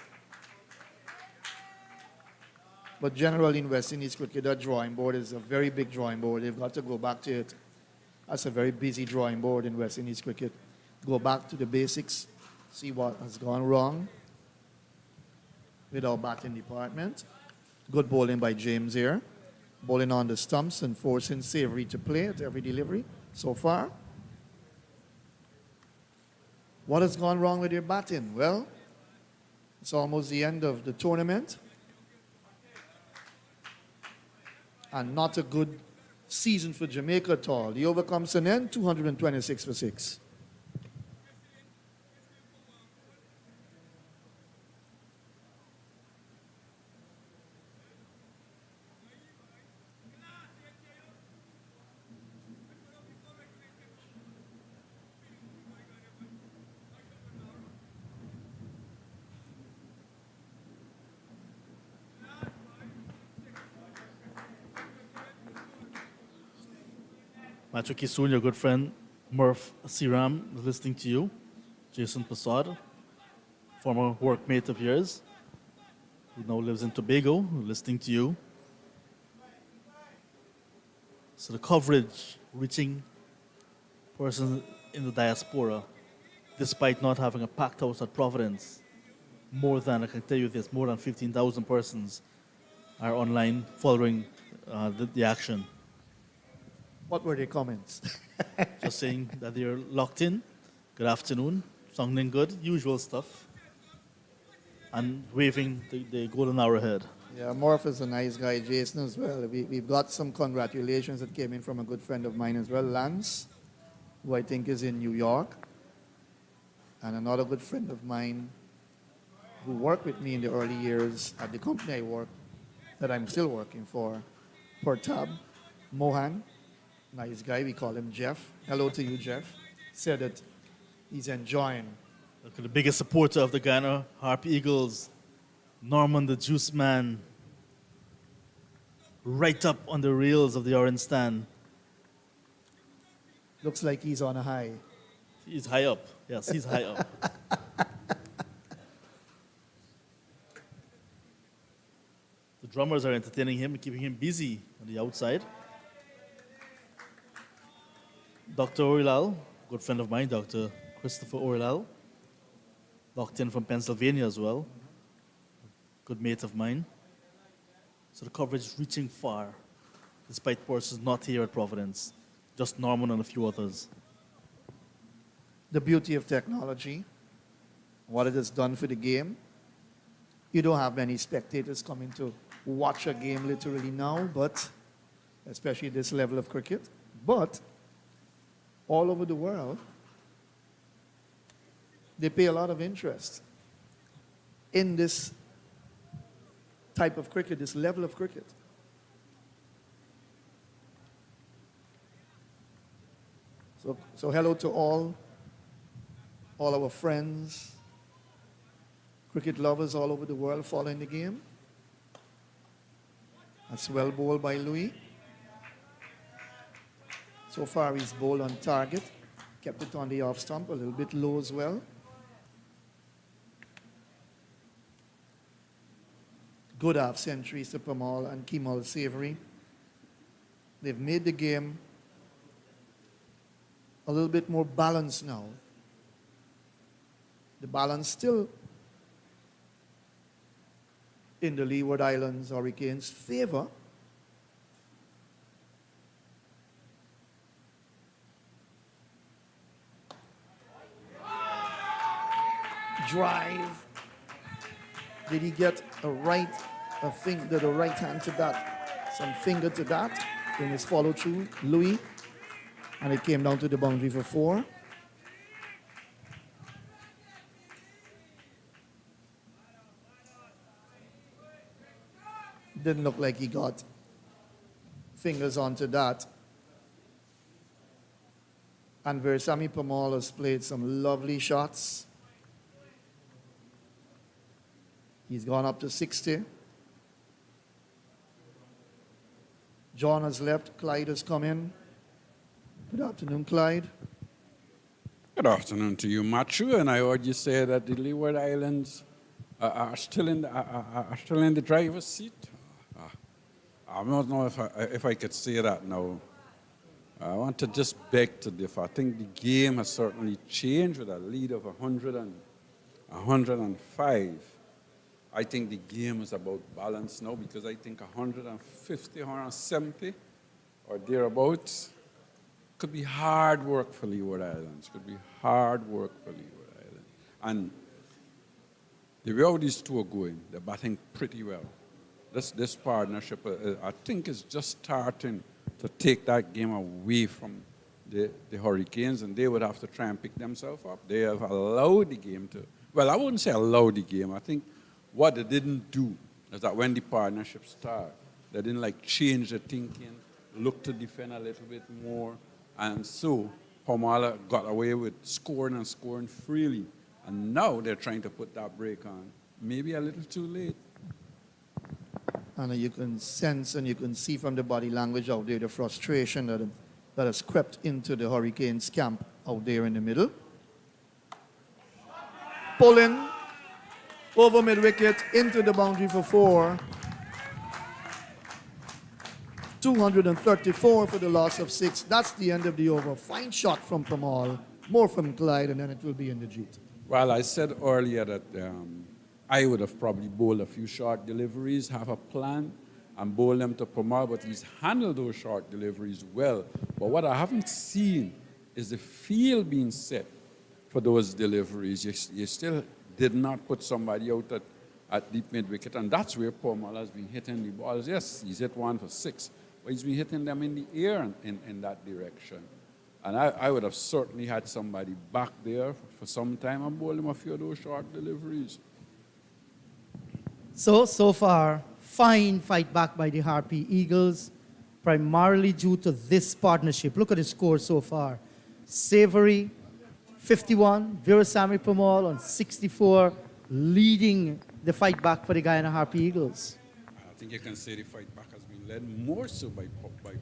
But generally in West Indies cricket, that drawing board is a very big drawing board. They've got to go back to it. That's a very busy drawing board in West Indies cricket. Go back to the basics, see what has gone wrong with our batting department. Good bowling by James here. Bowling on the stumps and forcing Savory to play at every delivery so far. What has gone wrong with your batting? Well, it's almost the end of the tournament. And not a good season for Jamaica at all. The over comes to an end, 226 for 6. Matthew Kisoon, your good friend Murph Siram is listening to you. Jason Passad, former workmate of yours, who now lives in Tobago, listening to you. So the coverage reaching persons in the diaspora, despite not having a packed house at Providence, I can tell you this, more than 15,000 persons are online following the action. What were their comments? Just saying that they're locked in. Good afternoon. Sounding good. Usual stuff. And waving the golden hour ahead. Yeah, Morph is a nice guy. Jason as well. We've got some congratulations that came in from a good friend of mine as well, Lance, who I think is in New York. And another good friend of mine who worked with me in the early years at the company I worked, that I'm still working for, Portab, Mohan. Nice guy, we call him Jeff. Hello to you, Jeff. Said that he's enjoying. Look at the biggest supporter of the Guyana Harpy Eagles, Norman the Juice Man, right up on the rails of the orange stand. Looks like he's on a high. He's high up. Yes, he's high up. The drummers are entertaining him and keeping him busy on the outside. Dr. Orilal, good friend of mine, Dr. Christopher Orilal, locked in from Pennsylvania as well. Good mate of mine. So the coverage is reaching far, despite persons not here at Providence. Just Norman and a few others. The beauty of technology, what it has done for the game. You don't have many spectators coming to watch a game literally now, but especially this level of cricket. But all over the world, they pay a lot of interest in this type of cricket, this level of cricket. So hello to all our friends, cricket lovers all over the world following the game. That's well bowled by Louis. So far he's bowled on target, kept it on the off stump, a little bit low as well. Good half centuries to Pamal and Kemal Savory. They've made the game a little bit more balanced now. The balance still in the Leeward Islands Hurricanes' favor. Drive. Did he get the right hand to that? Some finger to that in his follow through, Louis. And it came down to the boundary for 4. Didn't look like he got fingers onto that. And Versami Pamal has played some lovely shots. He's gone up to 60. John has left. Clyde has come in. Good afternoon, Clyde. Good afternoon to you, Matthew. And I heard you say that the Leeward Islands are still in the driver's seat. I don't know if I could say that now. I want to just beg to differ. I think the game has certainly changed with a lead of 105. I think the game is about balance now because I think 150, 170 or thereabouts could be hard work for Leeward Islands. Could be hard work for Leeward Islands. And the way how these two are going, they're batting pretty well. This partnership, I think, is just starting to take that game away from the Hurricanes, and they would have to try and pick themselves up. They have allowed the game to, well, I wouldn't say allowed the game. I think what they didn't do is that when the partnership started, they didn't like change the thinking, look to defend a little bit more, and so Pomala got away with scoring and scoring freely. And now they're trying to put that break on. Maybe a little too late. And you can sense and you can see from the body language out there the frustration that has crept into the Hurricanes camp out there in the middle. Pulling over mid-wicket into the boundary for 4. 234 for the loss of 6. That's the end of the over. Fine shot from Pamal, more from Clyde, and then it will be in the jeet. Well, I said earlier that I would have probably bowled a few short deliveries, have a plan, and bowl them to Pamal, but he's handled those short deliveries well. But what I haven't seen is the field being set for those deliveries. You still did not put somebody out at deep mid-wicket, and that's where Pamal has been hitting the balls. Yes, he's hit one for 6, but he's been hitting them in the air in that direction. And I would have certainly had somebody back there for some time and bowl him a few of those short deliveries. So far, fine fight back by the Harpy Eagles, primarily due to this partnership. Look at the score so far. Savory, 51, Veerasamy Pamal on 64, leading the fight back for the Guyana Harpy Eagles. I think you can say the fight back has been led more so by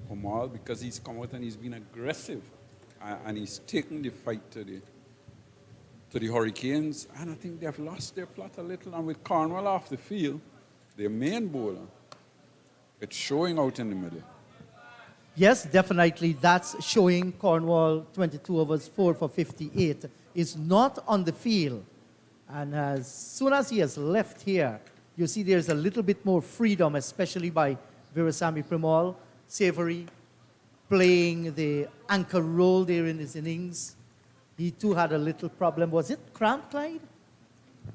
Pamal because he's come out and he's been aggressive and he's taken the fight to the Hurricanes, and I think they've lost their plot a little. And with Cornwall off the field, their main bowler, it's showing out in the middle. Yes, definitely. That's showing Cornwall 22 overs, 4 for 58, is not on the field. And as soon as he has left here, you see there's a little bit more freedom, especially by Veerasamy Pamal. Savory playing the anchor role there in his innings. He too had a little problem. Was it cramped, Clyde?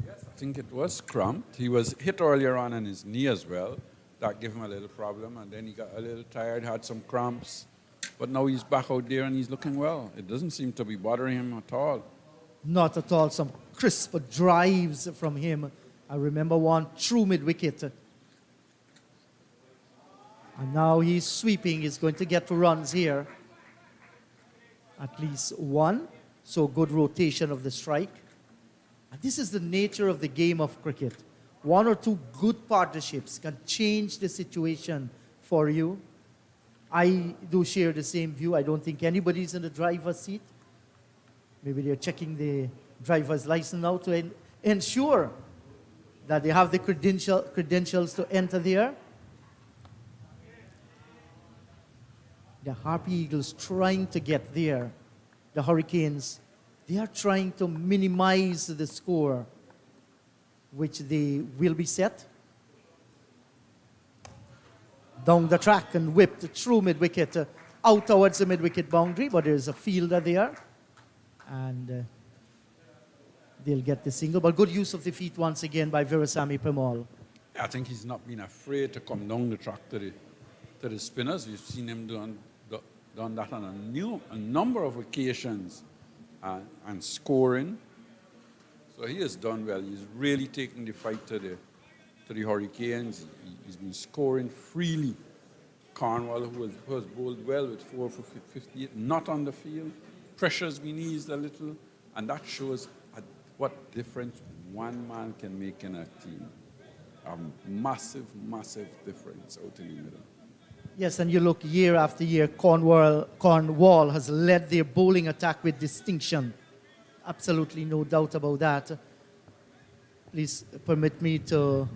Yes, I think it was cramped. He was hit earlier on his knee as well. That gave him a little problem, and then he got a little tired, had some cramps. But now he's back out there and he's looking well. It doesn't seem to be bothering him at all. Not at all. Some crisp drives from him. I remember one true mid-wicket. And now he's sweeping. He's going to get runs here. At least one. So good rotation of the strike. And this is the nature of the game of cricket. One or two good partnerships can change the situation for you. I do share the same view. I don't think anybody's in the driver's seat. Maybe they're checking the driver's license now to ensure that they have the credentials to enter there. The Harpy Eagles trying to get there. The Hurricanes, they are trying to minimize the score, which they will be set. Down the track and whipped through mid-wicket, out towards the mid-wicket boundary, but there's a fielder there. And they'll get the single. But good use of the feet once again by Veerasamy Pamal. I think he's not been afraid to come down the track to the spinners. We've seen him done that on a number of occasions and scoring. So he has done well. He's really taking the fight to the Hurricanes. He's been scoring freely. Cornwall, who has bowled well with 4 for 58, not on the field, pressure's been eased a little, and that shows what difference one man can make in a team. A massive, massive difference out in the middle. Yes, and you look year after year, Cornwall has led their bowling attack with distinction. Absolutely no doubt about that. Please permit me to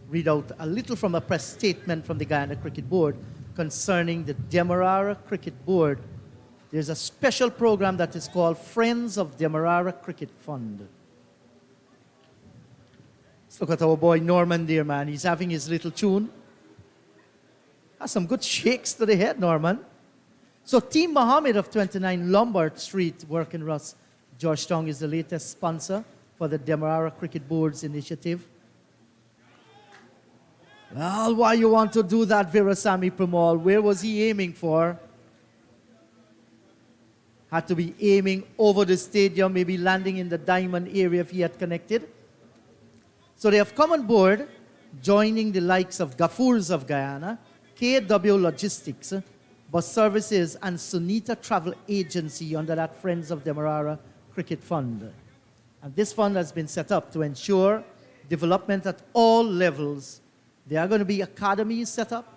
read out a little from a press statement from the Guyana Cricket Board concerning the Demerara Cricket Board. There's a special program that is called Friends of Demerara Cricket Fund. Let's look at our boy Norman there, man. He's having his little tune. Has some good shakes to the head, Norman. So Team Mohammed of 29 Lombard Street, Working Ross, Georgetown is the latest sponsor for the Demerara Cricket Board's initiative. Well, why you want to do that, Virasamy Premal? Where was he aiming for? Had to be aiming over the stadium, maybe landing in the diamond area if he had connected. So they have come on board, joining the likes of Gafoors of Guyana, KW Logistics, Bus Services, and Sunita Travel Agency under that Friends of Demerara Cricket Fund. And this fund has been set up to ensure development at all levels. There are going to be academies set up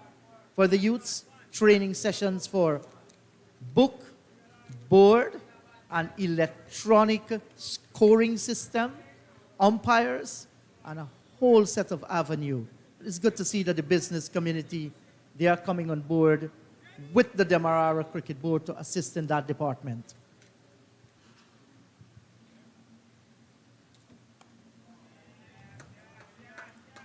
for the youths, training sessions for book, board, and electronic scoring system, umpires, and a whole set of avenue. It's good to see that the business community, they are coming on board with the Demerara Cricket Board to assist in that department.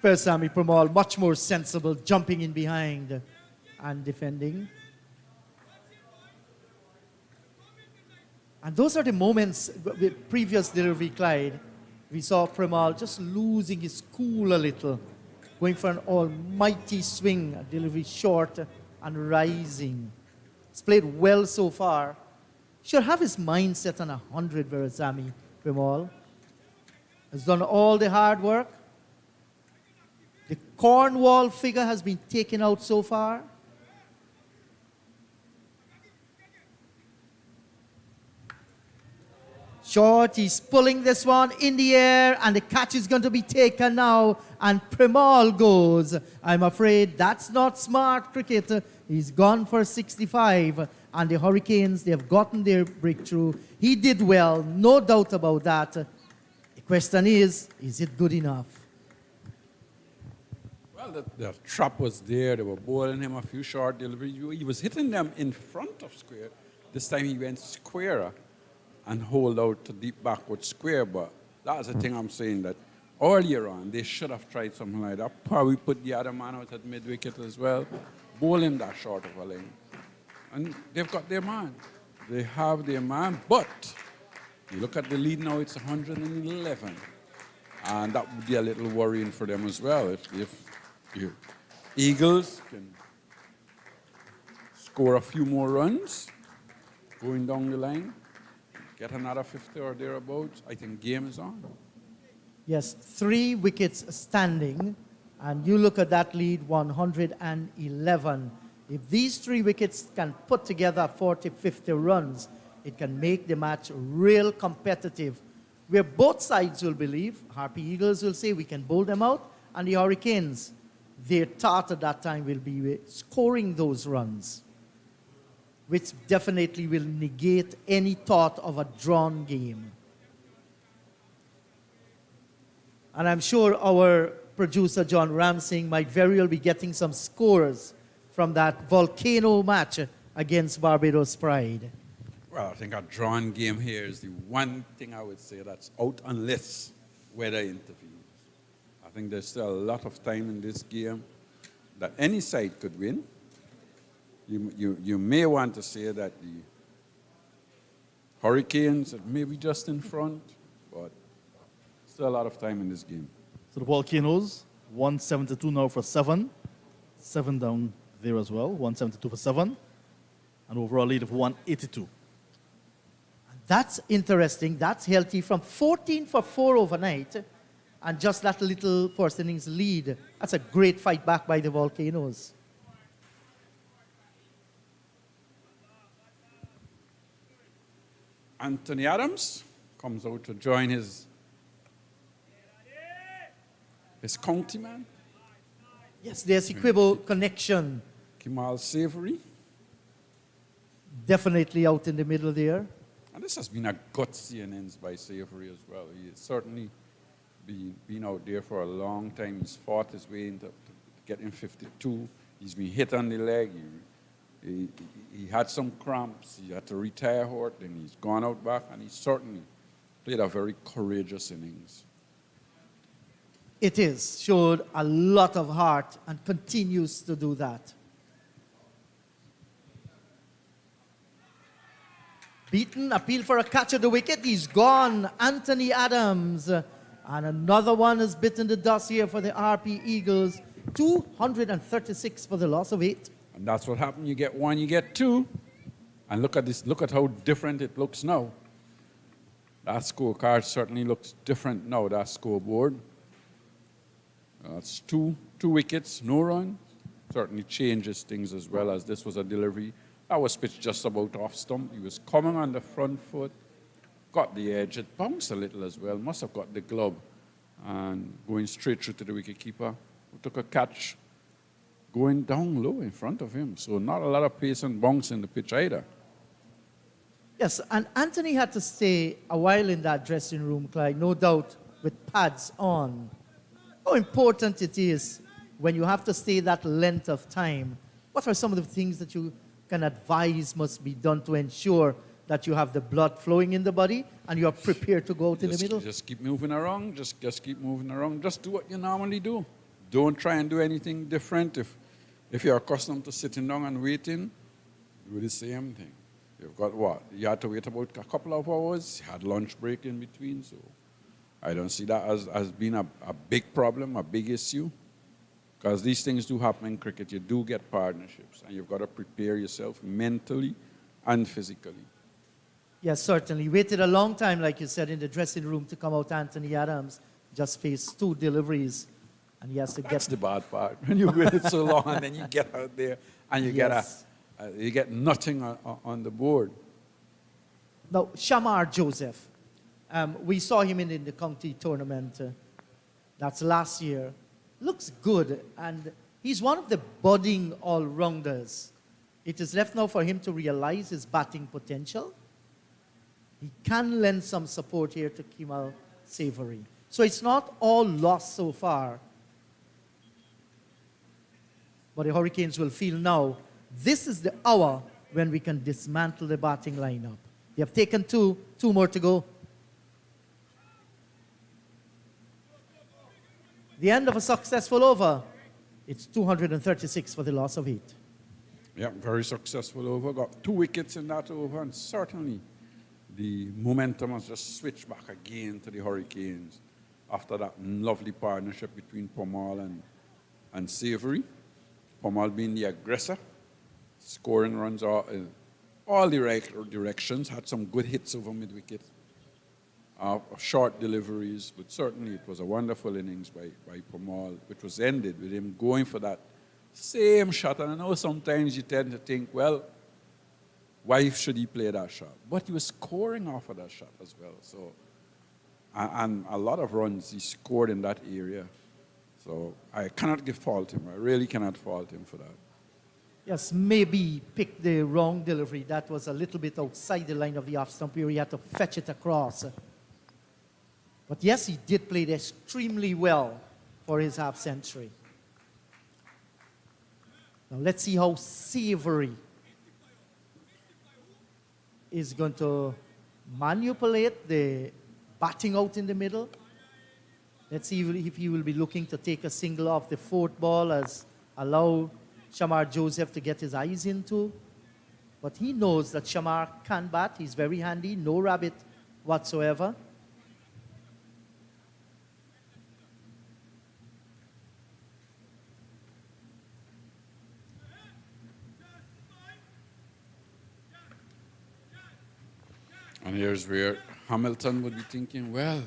Virasamy Premal, much more sensible, jumping in behind and defending. And those are the moments with previous delivery, Clyde. We saw Premal just losing his cool a little, going for an almighty swing, a delivery short and rising. He's played well so far. Should have his mind set on 100, Virasamy Premal. Has done all the hard work. The Cornwall figure has been taken out so far. Short, he's pulling this one in the air, and the catch is going to be taken now, and Premal goes. I'm afraid that's not smart cricket. He's gone for 65, and the Hurricanes, they have gotten their breakthrough. He did well, no doubt about that. The question is it good enough? Well, the trap was there. They were bowling him a few short deliveries. He was hitting them in front of square. This time he went squarer and hold out to deep backward square. But that's the thing I'm saying, that earlier on, they should have tried something like that. Probably put the other man out at mid-wicket as well. Bowl him that short of a lane. And they've got their man. They have their man. But you look at the lead now, it's 111. And that would be a little worrying for them as well. If Eagles can score a few more runs going down the line, get another 50 or thereabouts, I think game is on. Yes, 3 wickets standing, and you look at that lead, 111. If these 3 wickets can put together 40, 50 runs, it can make the match real competitive, where both sides will believe, Harpy Eagles will say we can bowl them out, and the Hurricanes, their thought at that time will be scoring those runs, which definitely will negate any thought of a drawn game. And I'm sure our producer, John Ramsing, might very well be getting some scores from that volcano match against Barbados Pride. Well, I think a drawn game here is the one thing I would say that's out unless weather intervenes. I think there's still a lot of time in this game that any side could win. You may want to say that the Hurricanes are maybe just in front, but still a lot of time in this game. So the Volcanoes, 172 now for 7. 7 down there as well, 172 for 7. An overall lead of 182. That's interesting. That's healthy from 14 for 4 overnight. And just that little first innings lead. That's a great fight back by the Volcanoes. Anthony Adams comes out to join his countryman, Yes, there's equivalent connection. Kimal Savory. Definitely out in the middle there. And this has been a gutsy innings by Savory as well. He has certainly been out there for a long time. He's fought his way into getting 52. He's been hit on the leg. He had some cramps. He had to retire hurt, and he's gone out back, and he certainly played a very courageous innings. It is. Showed a lot of heart and continues to do that. Beaten, appeal for a catch at the wicket. He's gone. Anthony Adams. And another one has bitten the dust here for the Harpy Eagles. 236 for the loss of 8. And that's what happened. You get one, you get two. And look at this. Look at how different it looks now. That scorecard certainly looks different now, that scoreboard. That's two wickets, no run. Certainly changes things as well, as this was a delivery. That was pitched just about off stump. He was coming on the front foot, got the edge. It bounced a little as well. Must have got the glove. And going straight through to the wicketkeeper, who took a catch going down low in front of him. So not a lot of pace and bounce in the pitch either. Yes, and Anthony had to stay a while in that dressing room, Clyde, no doubt, with pads on. How important it is when you have to stay that length of time. What are some of the things that you can advise must be done to ensure that you have the blood flowing in the body and you are prepared to go out in the middle? Just keep moving around. Just keep moving around. Just do what you normally do. Don't try and do anything different. If you're accustomed to sitting down and waiting, do the same thing. You've got what? You had to wait about a couple of hours. You had lunch break in between. So I don't see that as being a big problem, a big issue. Because these things do happen in cricket. You do get partnerships. And you've got to prepare yourself mentally and physically. Yes, certainly. Waited a long time, like you said, in the dressing room to come out. Anthony Adams just faced 2 deliveries. And he has to That's the bad part. When you wait so long and then you get out there and you get nothing on the board. Now, Shamar Joseph. We saw him in the county tournament. That's last year. Looks good. And he's one of the budding all-rounders. It is left now for him to realize his batting potential. He can lend some support here to Kimal Savory. So it's not all lost so far. But the Hurricanes will feel now, this is the hour when we can dismantle the batting lineup. They have taken 2 more to go. The end of a successful over. It's 236 for the loss of 8. Yeah, very successful over. Got 2 wickets in that over, and certainly the momentum has just switched back again to the Hurricanes after that lovely partnership between Pomal and Savory. Pomal being the aggressor, scoring runs all the right directions, had some good hits over mid-wicket, short deliveries, but certainly it was a wonderful innings by Pomal, which was ended with him going for that same shot. And I know sometimes you tend to think, well, why should he play that shot? But he was scoring off of that shot as well. So, and a lot of runs he scored in that area. So I cannot fault him. I really cannot fault him for that. Yes, maybe picked the wrong delivery. That was a little bit outside the line of the off stump where he had to fetch it across. But yes, he did play it extremely well for his half century. Now let's see how Savory is going to manipulate the batting out in the middle. Let's see if he will be looking to take a single off the 4th ball as allow Shamar Joseph to get his eyes into. But he knows that Shamar can bat. He's very handy, no rabbit whatsoever. And here's where Hamilton would be thinking, well,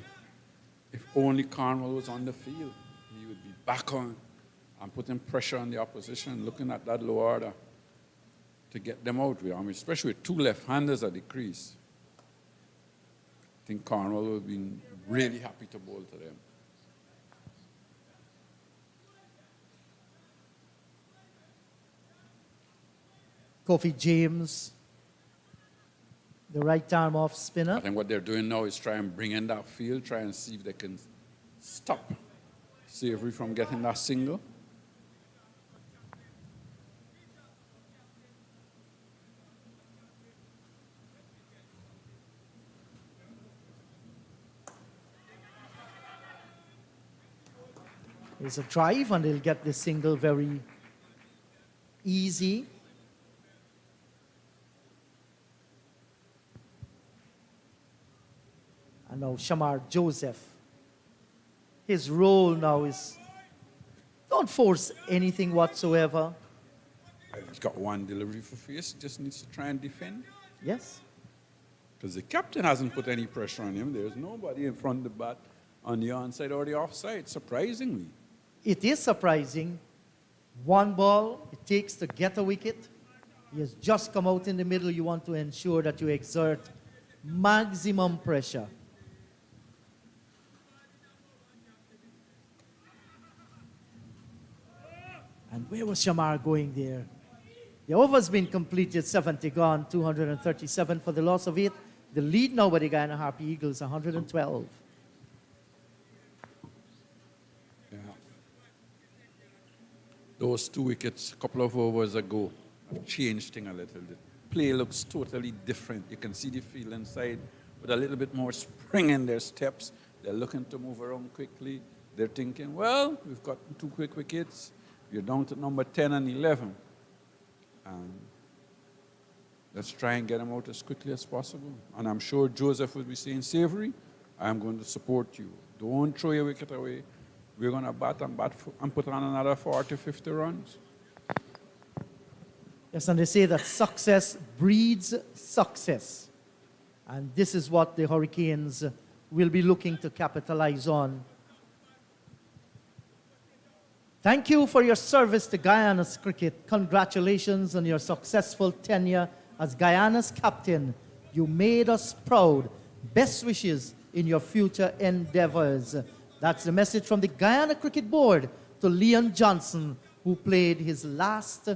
if only Cornwall was on the field, he would be back on and putting pressure on the opposition, looking at that low order to get them out with, especially with 2 left-handers at the crease. think Cornwall would have been really happy to bowl to them. Kofi James, the right arm off I spinner. think what they're doing now is try and bring in that field, try and see if they can stop Savory from getting that single. There's a drive, and they'll get the single very easy. And now Shamar Joseph. His role now is don't force anything whatsoever. He's got one delivery for face, just needs to try and defend. Yes. Because the captain hasn't put any pressure on him. There's nobody in front of the bat on the onside or the offside, surprisingly. It is surprising. One ball it takes to get a wicket. He has just come out in the middle. You want to ensure that you exert maximum pressure. And where was Shamar going there? The over's been completed, 70 gone, 237 for the loss of 8. The lead now by the Guyana Harpy Eagles, 112. Yeah. Those 2 wickets a couple of overs ago have changed things a little bit. Play looks totally different. You can see the field inside with a little bit more spring in their steps. They're looking to move around quickly. They're thinking, well, we've got 2 quick wickets. You're down to number 10 and 11. Let's try and get them out as quickly as possible. And I'm sure Joseph will be saying, Savory, I'm going to support you. Don't throw your wicket away. We're going to bat and put on another 40, 50 runs. Yes, and they say that success breeds success. And this is what the Hurricanes will be looking to capitalize on. Thank you for your service to Guyana's cricket. Congratulations on your successful tenure as Guyana's captain. You made us proud. Best wishes in your future endeavors. That's the message from the Guyana Cricket Board to Leon Johnson, who played his last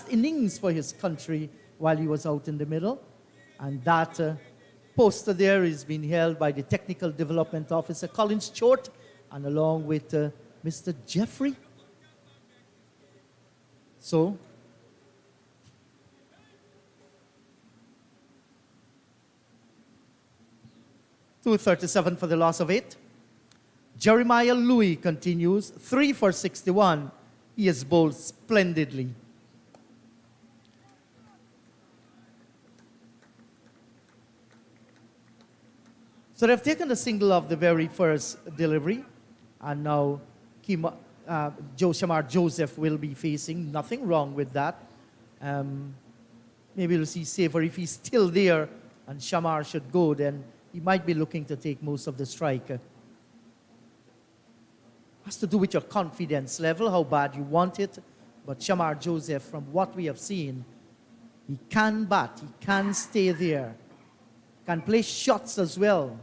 innings for his country while he was out in the middle. And that poster there is being held by the Technical Development Officer, Colin Stewart, and along with Mr. Jeffrey. So, .237 for the loss of 8. Jeremiah Louis continues, 3 for 61. He has bowled splendidly. So they've taken the single of the very first delivery, and now Shamar Joseph will be facing. Nothing wrong with that. Maybe we'll see Savory if he's still there and Shamar should go, then he might be looking to take most of the strike. Has to do with your confidence level, how bad you want it. But Shamar Joseph, from what we have seen, he can bat, he can stay there, can play shots as well.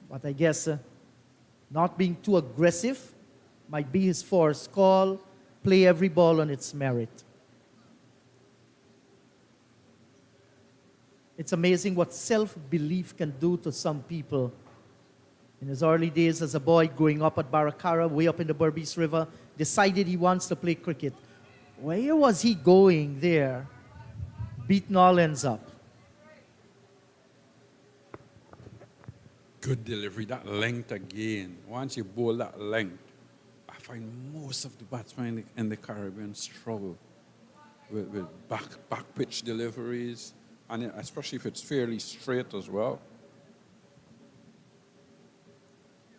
But I guess not being too aggressive might be his first call. Play every ball on its merit. It's amazing what self-belief can do to some people. In his early days as a boy growing up at Baracara, way up in the Berbice River, decided he wants to play cricket. Where was he going there? Beating all ends up. Good delivery, that length again. Once you bowl that length, I find most of the batsmen in the Caribbean struggle with back pitch deliveries, and especially if it's fairly straight as well.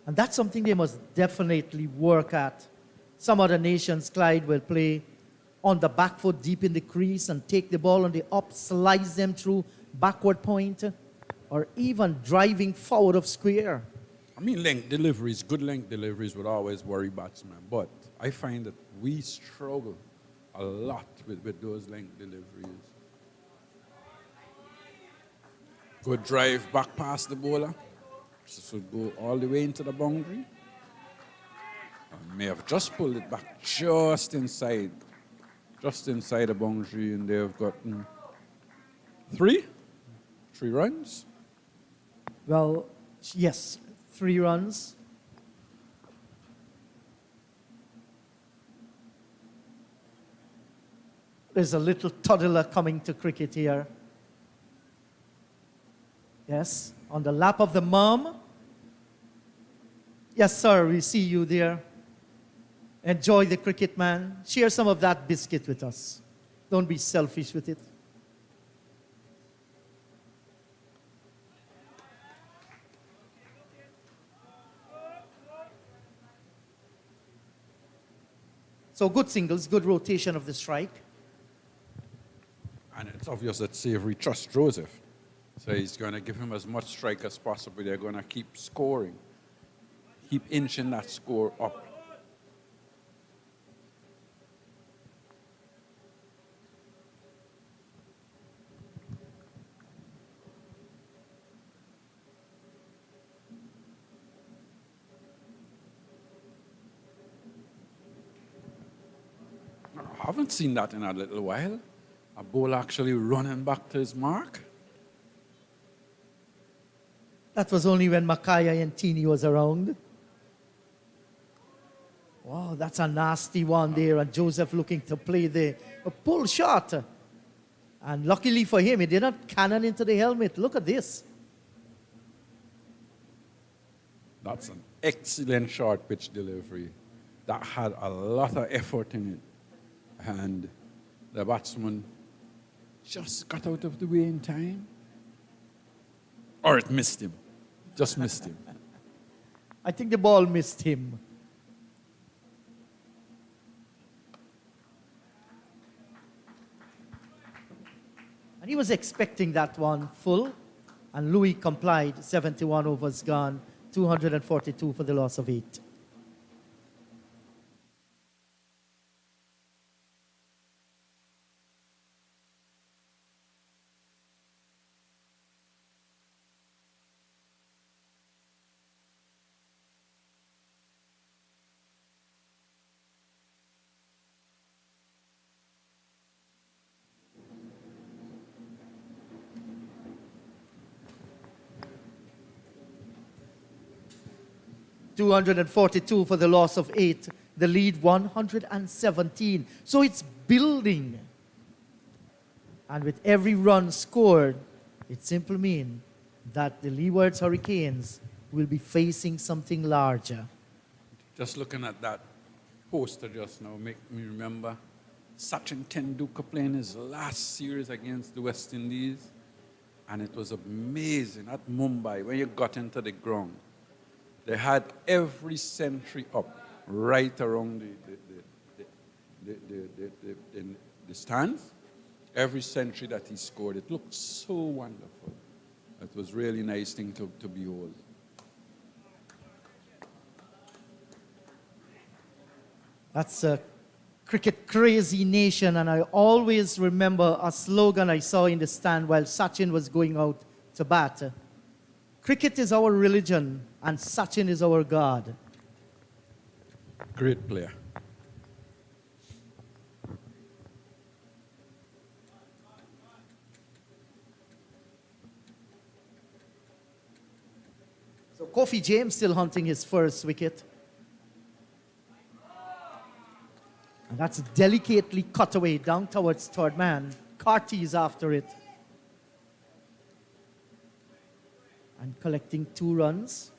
And that's something they must definitely work at. Some other nations, Clyde, will play on the back foot deep in the crease and take the ball on the up, slice them through backward point, or even driving forward of square. I mean, length deliveries, good length deliveries would always worry batsmen, but I find that we struggle a lot with those length deliveries. Good drive back past the bowler. This would go all the way into the boundary. And may have just pulled it back just inside the boundary, and they have gotten three runs. Well, yes, 3 runs. There's a little toddler coming to cricket here. Yes, on the lap of the mom. Yes, sir, we see you there. Enjoy the cricket, man. Share some of that biscuit with us. Don't be selfish with it. So good singles, good rotation of the strike. And it's obvious that Savory trusts Joseph. So he's going to give him as much strike as possible. They're going to keep scoring, keep inching that score up. I haven't seen that in a little while. A bowler actually running back to his mark. That was only when Makaya and Tini was around. Wow, that's a nasty one there. And Joseph looking to play a pull shot. And luckily for him, he did not cannon into the helmet. Look at this. That's an excellent short pitch delivery. That had a lot of effort in it. And the batsman just got out of the way in time. Or it missed him. Just missed him. I think the ball missed him. And he was expecting that one full. And Louis complied. 71 overs gone. 242 for the loss of 8. $242 for the loss of 8. The lead 117. So it's building. And with every run scored, it simply means that the Leewards Hurricanes will be facing something larger. Just looking at that poster just now make me remember Sachin Tendulkar playing his last series against the West Indies. And it was amazing at Mumbai when you got into the ground. They had every century up right around the stands. Every century that he scored, it looked so wonderful. It was really nice thing to behold. That's a cricket crazy nation, and I always remember a slogan I saw in the stand while Sachin was going out to bat. Cricket is our religion, and Sachin is our God. Great player. So Kofi James still hunting his first wicket. And that's delicately cut away down towards third man. Carty is after it. And collecting 2 runs.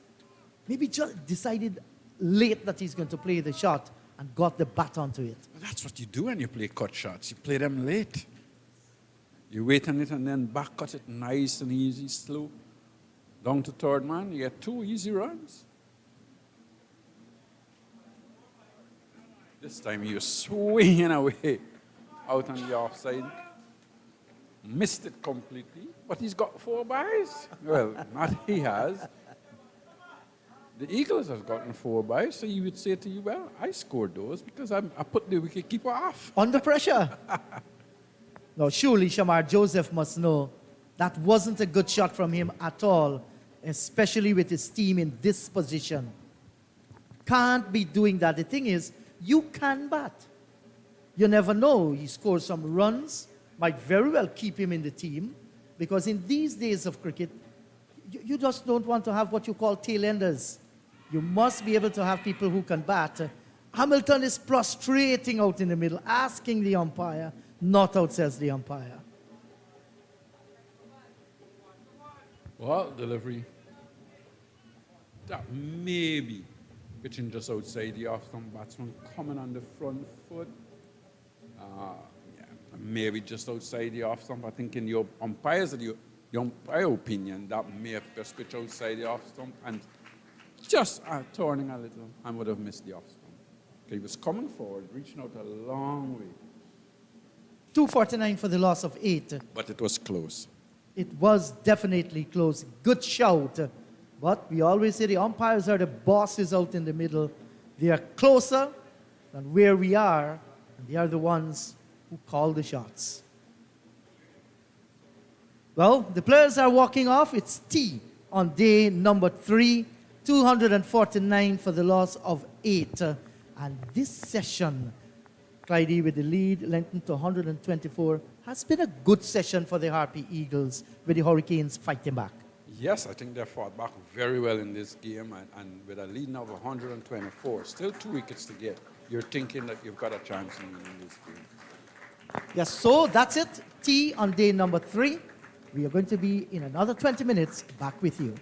Maybe just decided late that he's going to play the shot and got the bat onto it. Well, that's what you do when you play cut shots. You play them late. You wait on it and then back cut it nice and easy, slow. Down to third man, you get 2 easy runs. This time you're swinging away out on the offside. Missed it completely, but he's got 4 byes. Well, not he has. The Eagles have gotten 4 byes, so you would say to you, well, I scored those because I put the wicketkeeper off. Under pressure. Now, surely Shamar Joseph must know That wasn't a good shot from him at all, especially with his team in this position. Can't be doing that. The thing is, you can bat. You never know. He scores some runs, might very well keep him in the team, because in these days of cricket, you just don't want to have what you call tail-enders. You must be able to have people who can bat. Hamilton is prostrating out in the middle, asking the umpire, not out, says the umpire. Well, delivery. That may be pitching just outside the off-stump, batsman coming on the front foot. Yeah, maybe just outside the off-stump. I think in the umpire opinion, that may have just pitched outside the off-stump and just turning a little and would have missed the off-stump. He was coming forward, reaching out a long way. 249 for the loss of 8. But it was close. It was definitely close. Good shout. But we always say the umpires are the bosses out in the middle. They are closer than where we are, and they are the ones who call the shots. Well, the players are walking off. It's T on day number 3. 249 for the loss of 8. And this session, Clydie with the lead, lengthened to 124, has been a good session for the Harpy Eagles, with the Hurricanes fighting back. Yes, I think they fought back very well in this game, and with a lead now of 124, still 2 wickets to get, you're thinking that you've got a chance in this game. Yes, so that's it. T on day number 3. We are going to be, in another 20 minutes, back with you.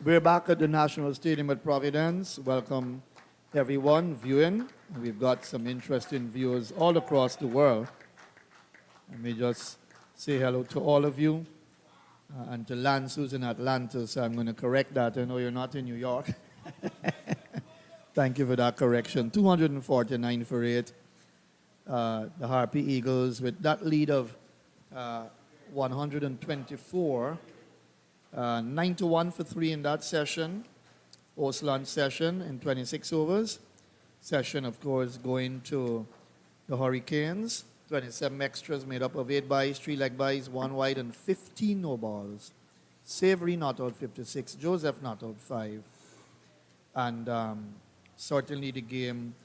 We're back at the National Stadium at Providence. Welcome everyone viewing. We've got some interesting viewers all across the world. Let me just say hello to all of you and to Lance, who's in Atlanta, so I'm going to correct that. I know you're not in New York. Thank you for that correction. 249 for 8. The Harpy Eagles with that lead of 124. 9-1 for 3 in that session. Post-lunch session in 26 overs. Session, of course, going to the Hurricanes. 27 extras made up of 8 byes, 3 leg byes, 1 wide, and 15 no balls. Savory not out 56. Joseph not out 5. And certainly the game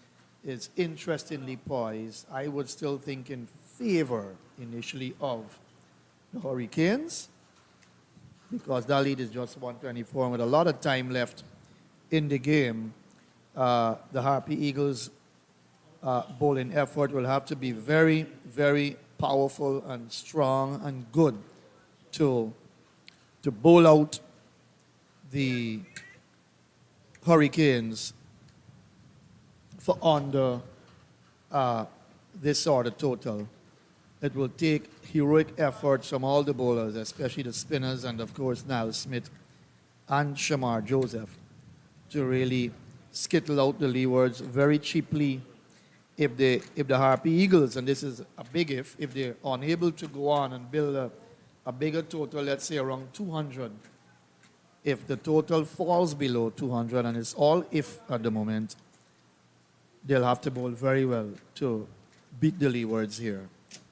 is interestingly poised. I would still think in favor initially of the Hurricanes, because that lead is just 124, and with a lot of time left in the game, the Harpy Eagles bowling effort will have to be very, very powerful and strong and good to bowl out the Hurricanes for under this sort of total. It will take heroic efforts from all the bowlers, especially the spinners and, of course, Niall Smith and Shamar Joseph, to really skittle out the Leewards very cheaply. If the Harpy Eagles, and this is a big if they're unable to go on and build a bigger total, let's say around 200, if the total falls below 200, and it's all if at the moment, they'll have to bowl very well to beat the Leewards here.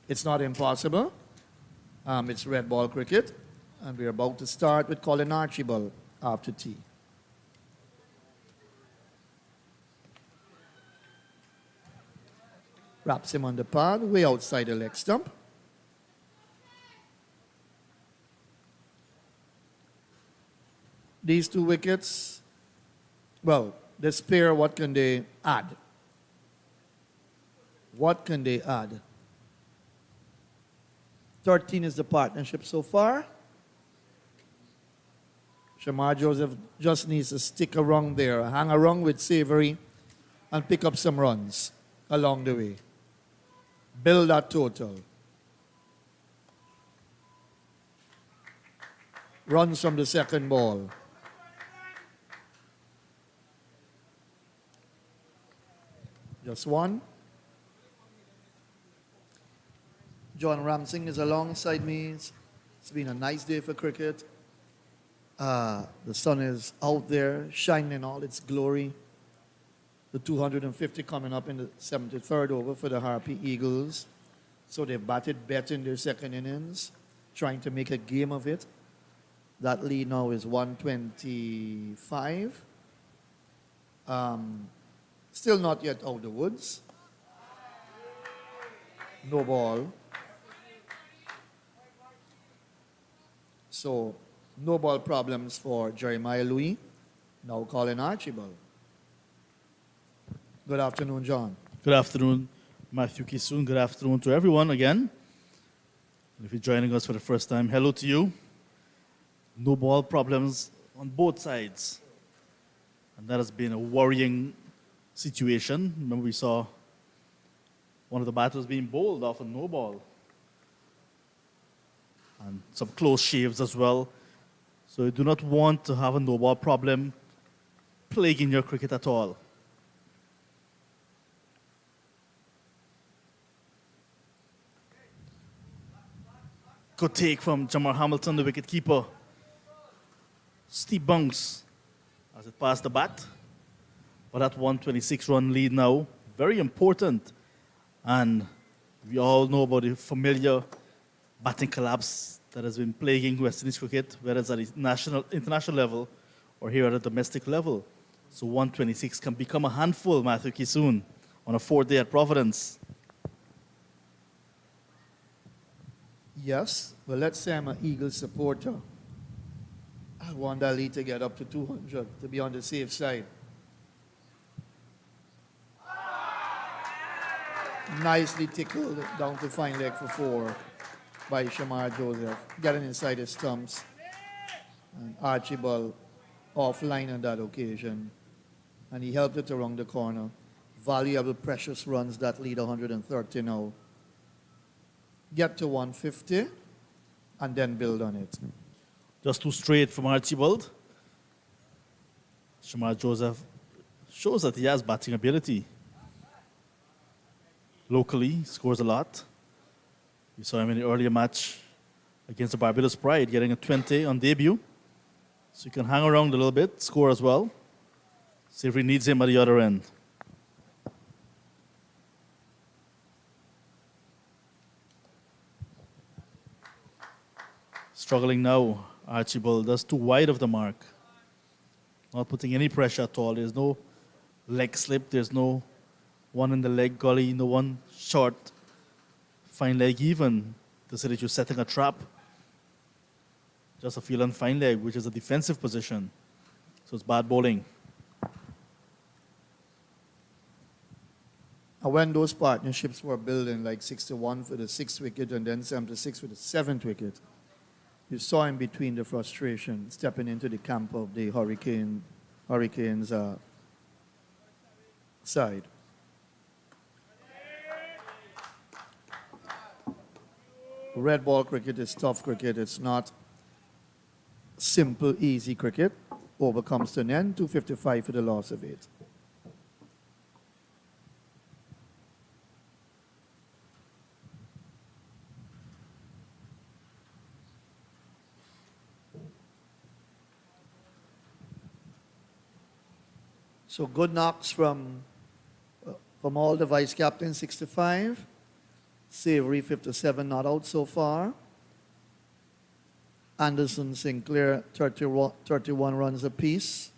It's not impossible. It's red ball cricket, and we're about to start with Colin Archibald after tea. Wraps him on the pad, way outside the leg stump. These 2 wickets, well, this pair, what can they add? What can they add? 13 is the partnership so far. Shamar Joseph just needs to stick around there, hang around with Savory, and pick up some runs along the way. Build that total. Runs from the second ball. Just 1. John Ramsing is alongside me. It's been a nice day for cricket. The sun is out there, shining in all its glory. The 250 coming up in the 73rd over for the Harpy Eagles. So they've batted better in their second innings, trying to make a game of it. That lead now is 125. Still not yet out of the woods. No ball. So, no ball problems for Jeremiah Louis. Now Colin Archibald. Good afternoon, John. Good afternoon, Matthew Kisoon. Good afternoon to everyone again. If you're joining us for the first time, hello to you. No ball problems on both sides. And that has been a worrying situation. Remember, we saw one of the batters being bowled off a no ball. And some close shaves as well. So you do not want to have a no ball problem plaguing your cricket at all. Good take from Jamar Hamilton, the wicketkeeper. Steep bounce as it passed the bat. But that 126-run lead now, very important. And we all know about the familiar batting collapse that has been plaguing West Indies cricket, whether it's at the international level or here at a domestic level. So 126 can become a handful, Matthew Kisoon, on a 4th day at Providence. Yes, well, let's say I'm an Eagles supporter. I want that lead to get up to 200 to be on the safe side. Nicely tickled down to fine leg for 4 by Shamar Joseph, getting inside his stumps. And Archibald offline on that occasion, and he helped it around the corner. Valuable, precious runs that lead 130 now. Get to 150 and then build on it. Just too straight from Archibald. Shamar Joseph shows that he has batting ability. Locally, he scores a lot. We saw him in the earlier match against the Barbados Pride, getting a 20 on debut. So he can hang around a little bit, score as well. Savory needs him at the other end. Struggling now, Archibald. That's too wide of the mark. Not putting any pressure at all. There's no leg slip. There's no one in the leg gully, no one short, fine leg even, to say that you're setting a trap. Just a field and fine leg, which is a defensive position. So it's bad bowling. And when those partnerships were building, like 61 for the 6th wicket and then 76 for the 7th wicket, you saw in between the frustration stepping into the camp of the Hurricanes side. Red ball cricket is tough cricket. It's not simple, easy cricket. Over comes to an end, 255 for the loss of 8. So good knocks from all the vice captains, 65. Savory, 57, not out so far. Anderson, Sinclair, 31 runs apiece.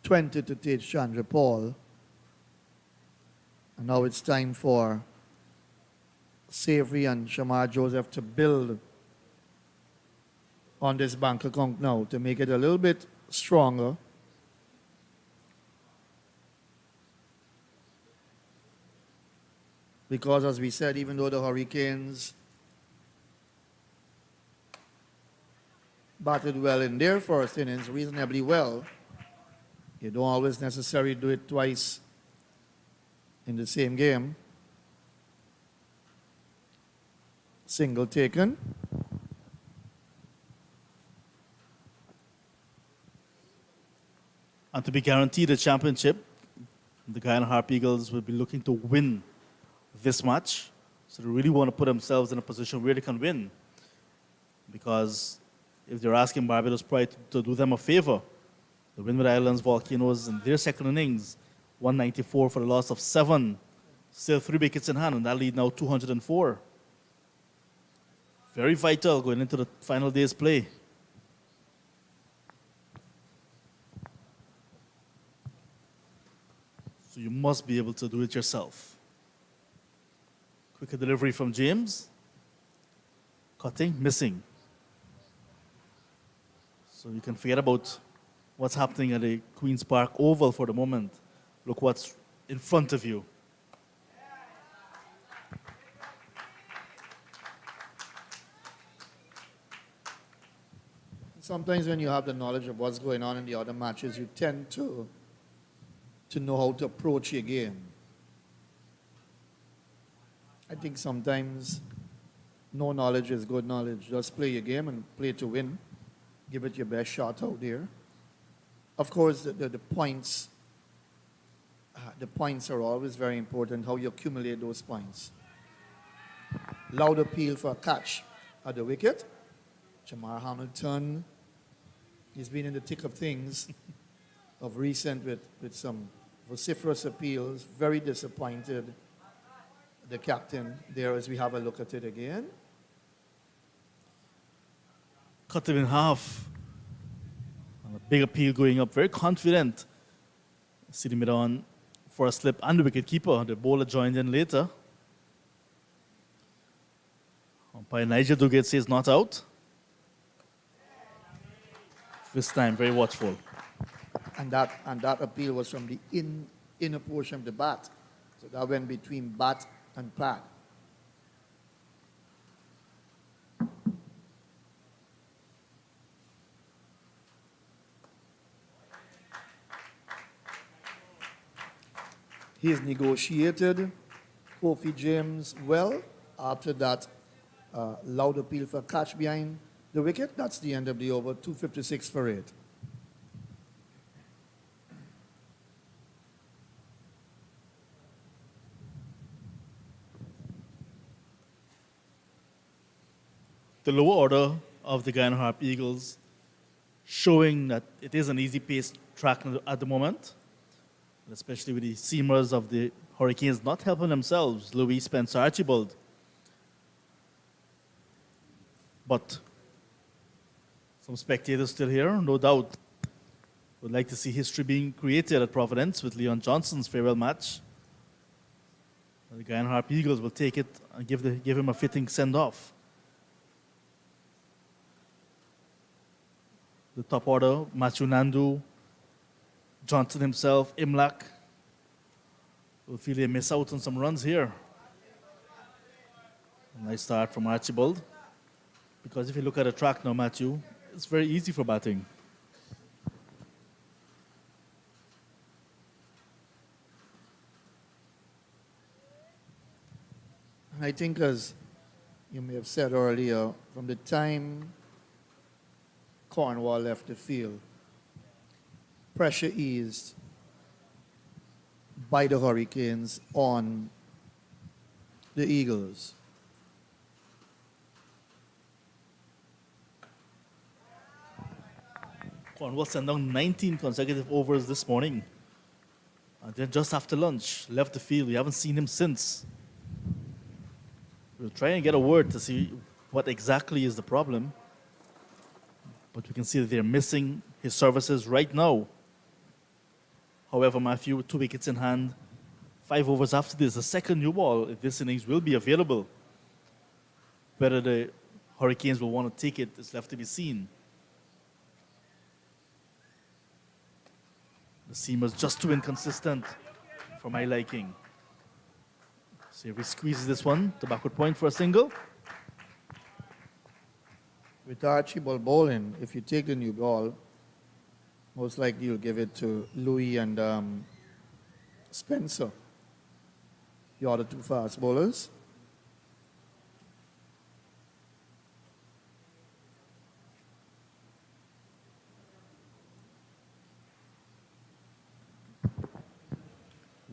20 to Tej Chandra Paul. And now it's time for Savory and Shamar Joseph to build on this bank account now to make it a little bit stronger. Because as we said, even though the Hurricanes batted well in their first innings, reasonably well, you don't always necessarily do it twice in the same game. Single taken. And to be guaranteed a championship, the Guyana Harpy Eagles will be looking to win this match. So they really want to put themselves in a position where they can win. Because if they're asking Barbados Pride to do them a favor, the Windward Islands Volcanoes in their second innings, 194 for the loss of 7, still 3 wickets in hand, and that lead now 204. Very vital going into the final day's play. So you must be able to do it yourself. Quicker delivery from James. Cutting, missing. So you can forget about what's happening at the Queen's Park Oval for the moment. Look what's in front of you. Sometimes when you have the knowledge of what's going on in the other matches, you tend to know how to approach your game. I think sometimes no knowledge is good knowledge. Just play your game and play to win. Give it your best shot out there. Of course, the points are always very important, how you accumulate those points. Loud appeal for a catch at the wicket. Jamar Hamilton, he's been in the thick of things of recent with some vociferous appeals. Very disappointed, the captain there, as we have a look at it again. Cut him in half. And a big appeal going up, very confident. Sitting it on for a slip and the wicket keeper. The bowler joined in later. Umpire Nigel Duguid says not out. This time, very watchful. And that appeal was from the inner portion of the bat. So that went between bat and pad. He's negotiated Kofi James well. After that, loud appeal for catch behind the wicket. That's the end of the over, 256 for 8. The lower order of the Guyana Harpy Eagles showing that it is an easy pace track at the moment, especially with the seamers of the Hurricanes not helping themselves, Louis, Spencer, Archibald. But some spectators still here, no doubt, would like to see history being created at Providence with Leon Johnson's farewell match. The Guyana Harpy Eagles will take it and give him a fitting send-off. The top order, Matthew Nandu, Johnson himself, Imlak, will feel they miss out on some runs here. Nice start from Archibald. Because if you look at the track now, Matthew, it's very easy for batting. I think, as you may have said earlier, from the time Cornwall left the field, pressure eased by the Hurricanes on the Eagles. Cornwall sent down 19 consecutive overs this morning. And then just after lunch, left the field. We haven't seen him since. We'll try and get a word to see what exactly is the problem. But we can see that they're missing his services right now. However, Matthew, with 2 wickets in hand, 5 overs after this, a second new ball in this innings will be available. Whether the Hurricanes will want to take it is left to be seen. The seamer's just too inconsistent for my liking. Savory squeezes this one to backward point for a single. With Archibald bowling, if you take the new ball, most likely you'll give it to Louis and Spencer, the other 2 fast bowlers.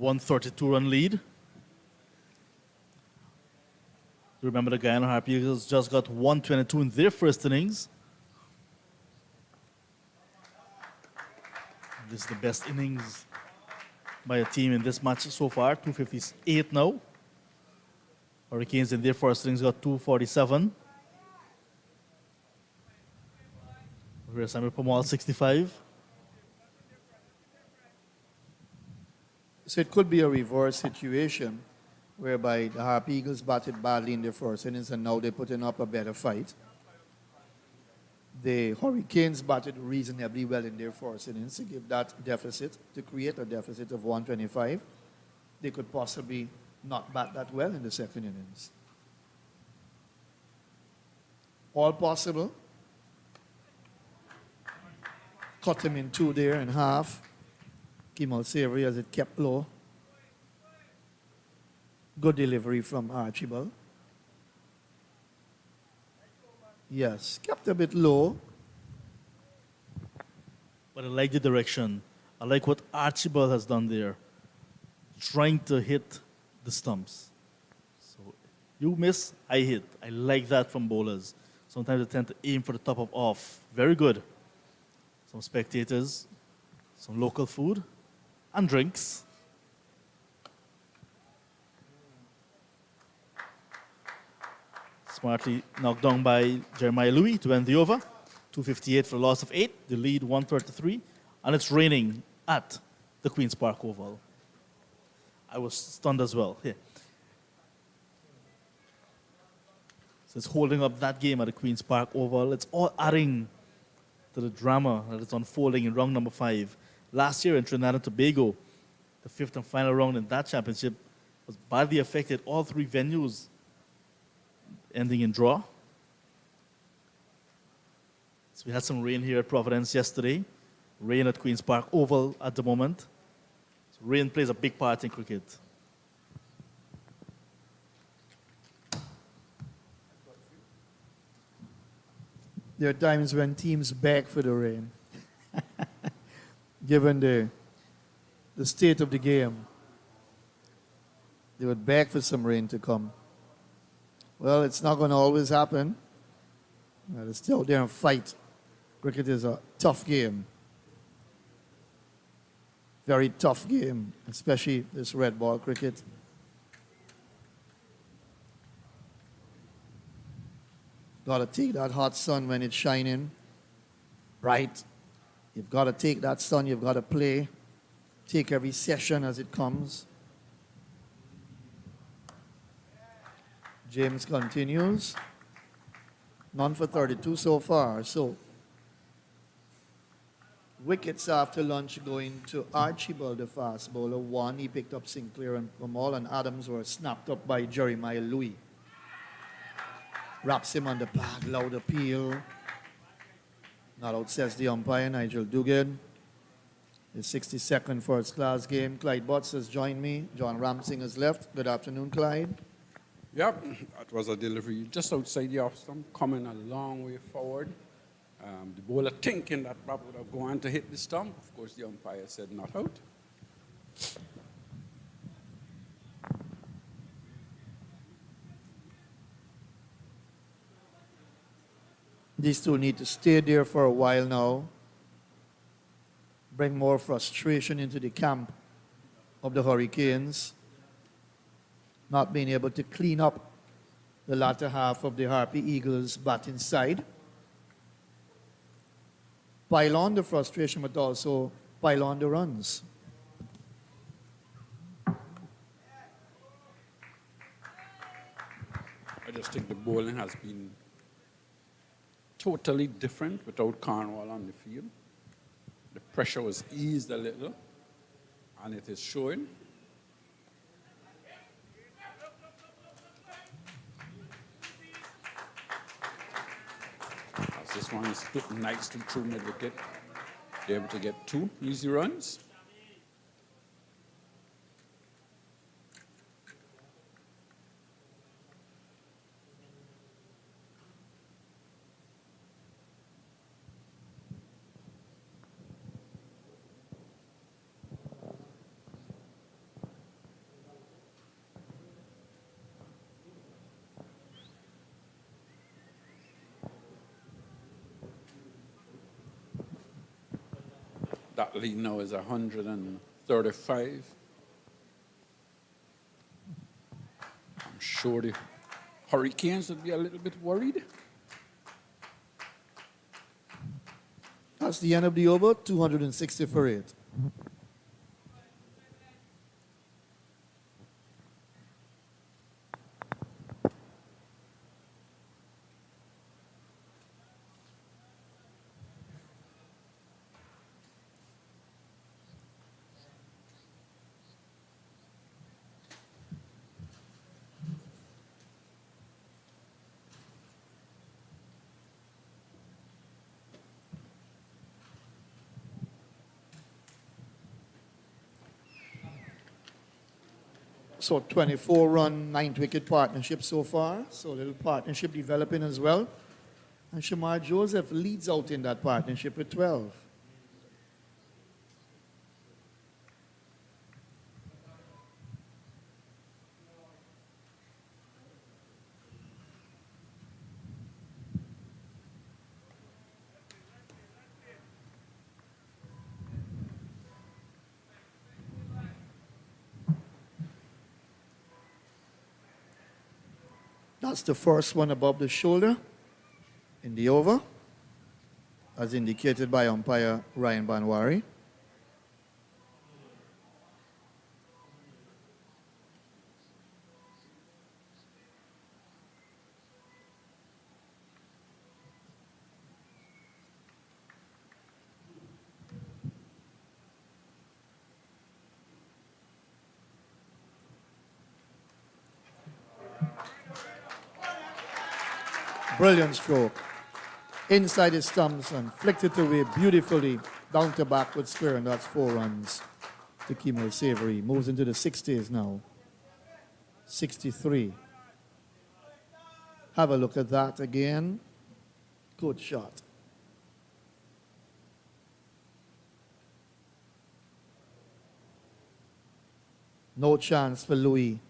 .132-run lead. Remember, the Guyana Harpy Eagles just got 122 in their first innings. This is the best innings by a team in this match so far, 258 now. Hurricanes in their first innings got 247. Here's Samuel Pamal, 65. So it could be a reverse situation whereby the Harpy Eagles batted badly in their first innings and now they're putting up a better fight. The Hurricanes batted reasonably well in their first innings to give that deficit, to create a deficit of 125. They could possibly not bat that well in the second innings. All possible. Cut him in 2 there and half. Came out Savory as it kept low. Good delivery from Archibald. Yes, kept a bit low. But I like the direction. I like what Archibald has done there, trying to hit the stumps. So you miss, I hit. I like that from bowlers. Sometimes they tend to aim for the top of off. Very good. Some spectators, some local food, and drinks. Smartly knocked down by Jeremiah Louis to end the over. 258 for a loss of 8. The lead 133. And it's raining at the Queen's Park Oval. I was stunned as well. Here. So it's holding up that game at the Queen's Park Oval. It's all adding to the drama that is unfolding in round number 5. Last year in Trinidad and Tobago, the 5th and final round in that championship was badly affected. All 3 venues ending in draw. So we had some rain here at Providence yesterday. Rain at Queen's Park Oval at the moment. Rain plays a big part in cricket. There are times when teams beg for the rain, given the state of the game. They would beg for some rain to come. Well, it's not going to always happen. They stay out there and fight. Cricket is a tough game. Very tough game, especially this red ball cricket. Got to take that hot sun when it's shining. Right. You've got to take that sun. You've got to play. Take every session as it comes. James continues. None for 32 so far. So, wickets after lunch going to Archibald, the fast bowler. One, he picked up Sinclair and Kamal, and Adams were snapped up by Jeremiah Louis. Wraps him on the pad, loud appeal. Not out, says the umpire, Nigel Dugan. His 62nd first class game. Clyde Butts has joined me. John Ramsing has left. Good afternoon, Clyde. Yep, that was a delivery just outside the off stump, coming a long way forward. The bowler thinking that Bob would have gone to hit the stump. Of course, the umpire said not out. These two need to stay there for a while now. Bring more frustration into the camp of the Hurricanes. Not being able to clean up the latter half of the Harpy Eagles' batting side. Pile on the frustration, but also pile on the runs. I just think the bowling has been totally different without Cornwall on the field. The pressure was eased a little, and it is showing. As this one is put nicely through mid-wicket, they're able to get 2 easy runs. That lead now is 135. I'm sure the Hurricanes would be a little bit worried. That's the end of the over, 260 for 8. So 24-run, 9th-wicket partnership so far. So a little partnership developing as well. And Shamar Joseph leads out in that partnership with 12. That's the first one above the shoulder in the over, as indicated by umpire Ryan Banwari. Brilliant stroke. Inside his stumps and flicked it away beautifully down to backward square, and that's 4 runs. to Kimmel Savory. Moves into the 60s now. 63. Have a look at that again. Good shot. No chance for Louis.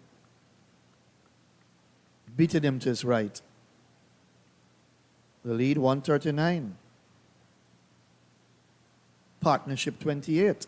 Beating him to his right. The lead 139. Partnership 28.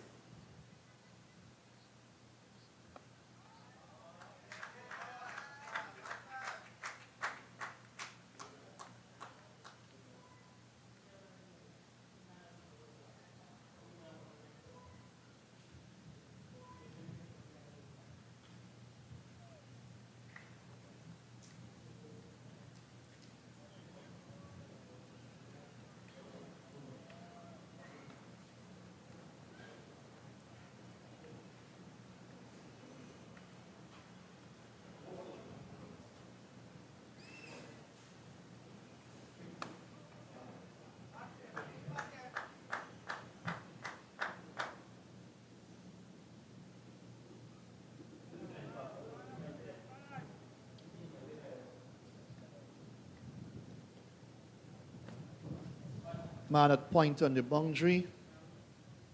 Man at point on the boundary,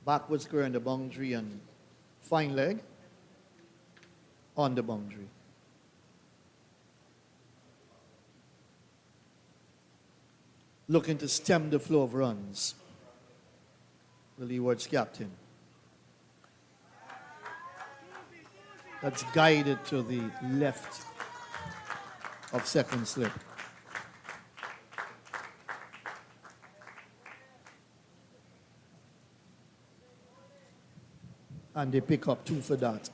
backward square on the boundary, and fine leg on the boundary. Looking to stem the flow of runs. The Leewards captain. That's guided to the left of second slip. And they pick up 2 for that.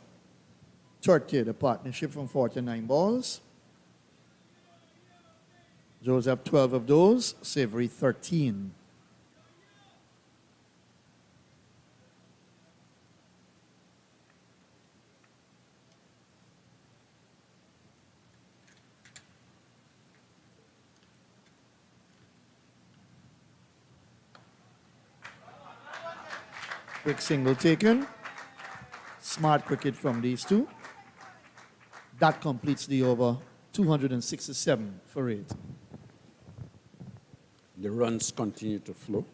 30, the partnership from 49 balls. Joseph 12 of those, Savory 13. Quick single taken. Smart cricket from these two. That completes the over. 267 for 8. The runs continue to flow,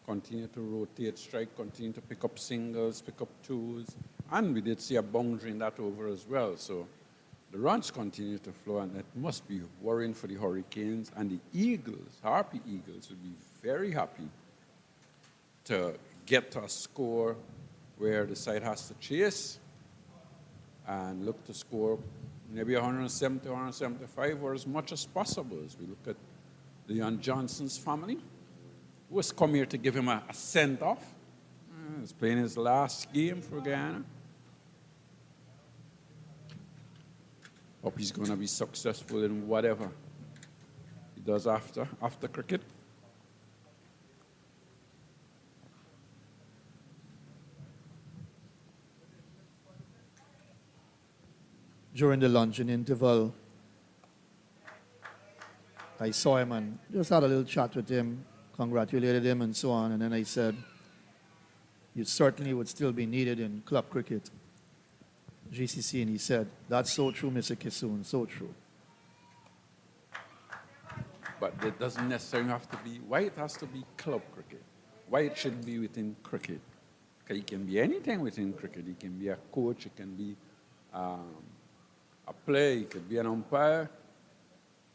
continue to rotate, strike, continue to pick up singles, pick up twos. And we did see a boundary in that over as well. So the runs continue to flow, and it must be worrying for the Hurricanes. And the Eagles, Harpy Eagles, would be very happy to get to a score where the side has to chase and look to score maybe 170, 175, or as much as possible. As we look at Leon Johnson's family, who has come here to give him a send-off. He's playing his last game for Guyana. Hope he's going to be successful in whatever he does after cricket. During the luncheon interval, I saw him and just had a little chat with him, congratulated him and so on. And then I said, you certainly would still be needed in club cricket, GCC. And he said, that's so true, Mr. Kissoon, so true. But it doesn't necessarily have to be, why it has to be club cricket? Why it shouldn't be within cricket? Because he can be anything within cricket. He can be a coach, he can be a player, he could be an umpire,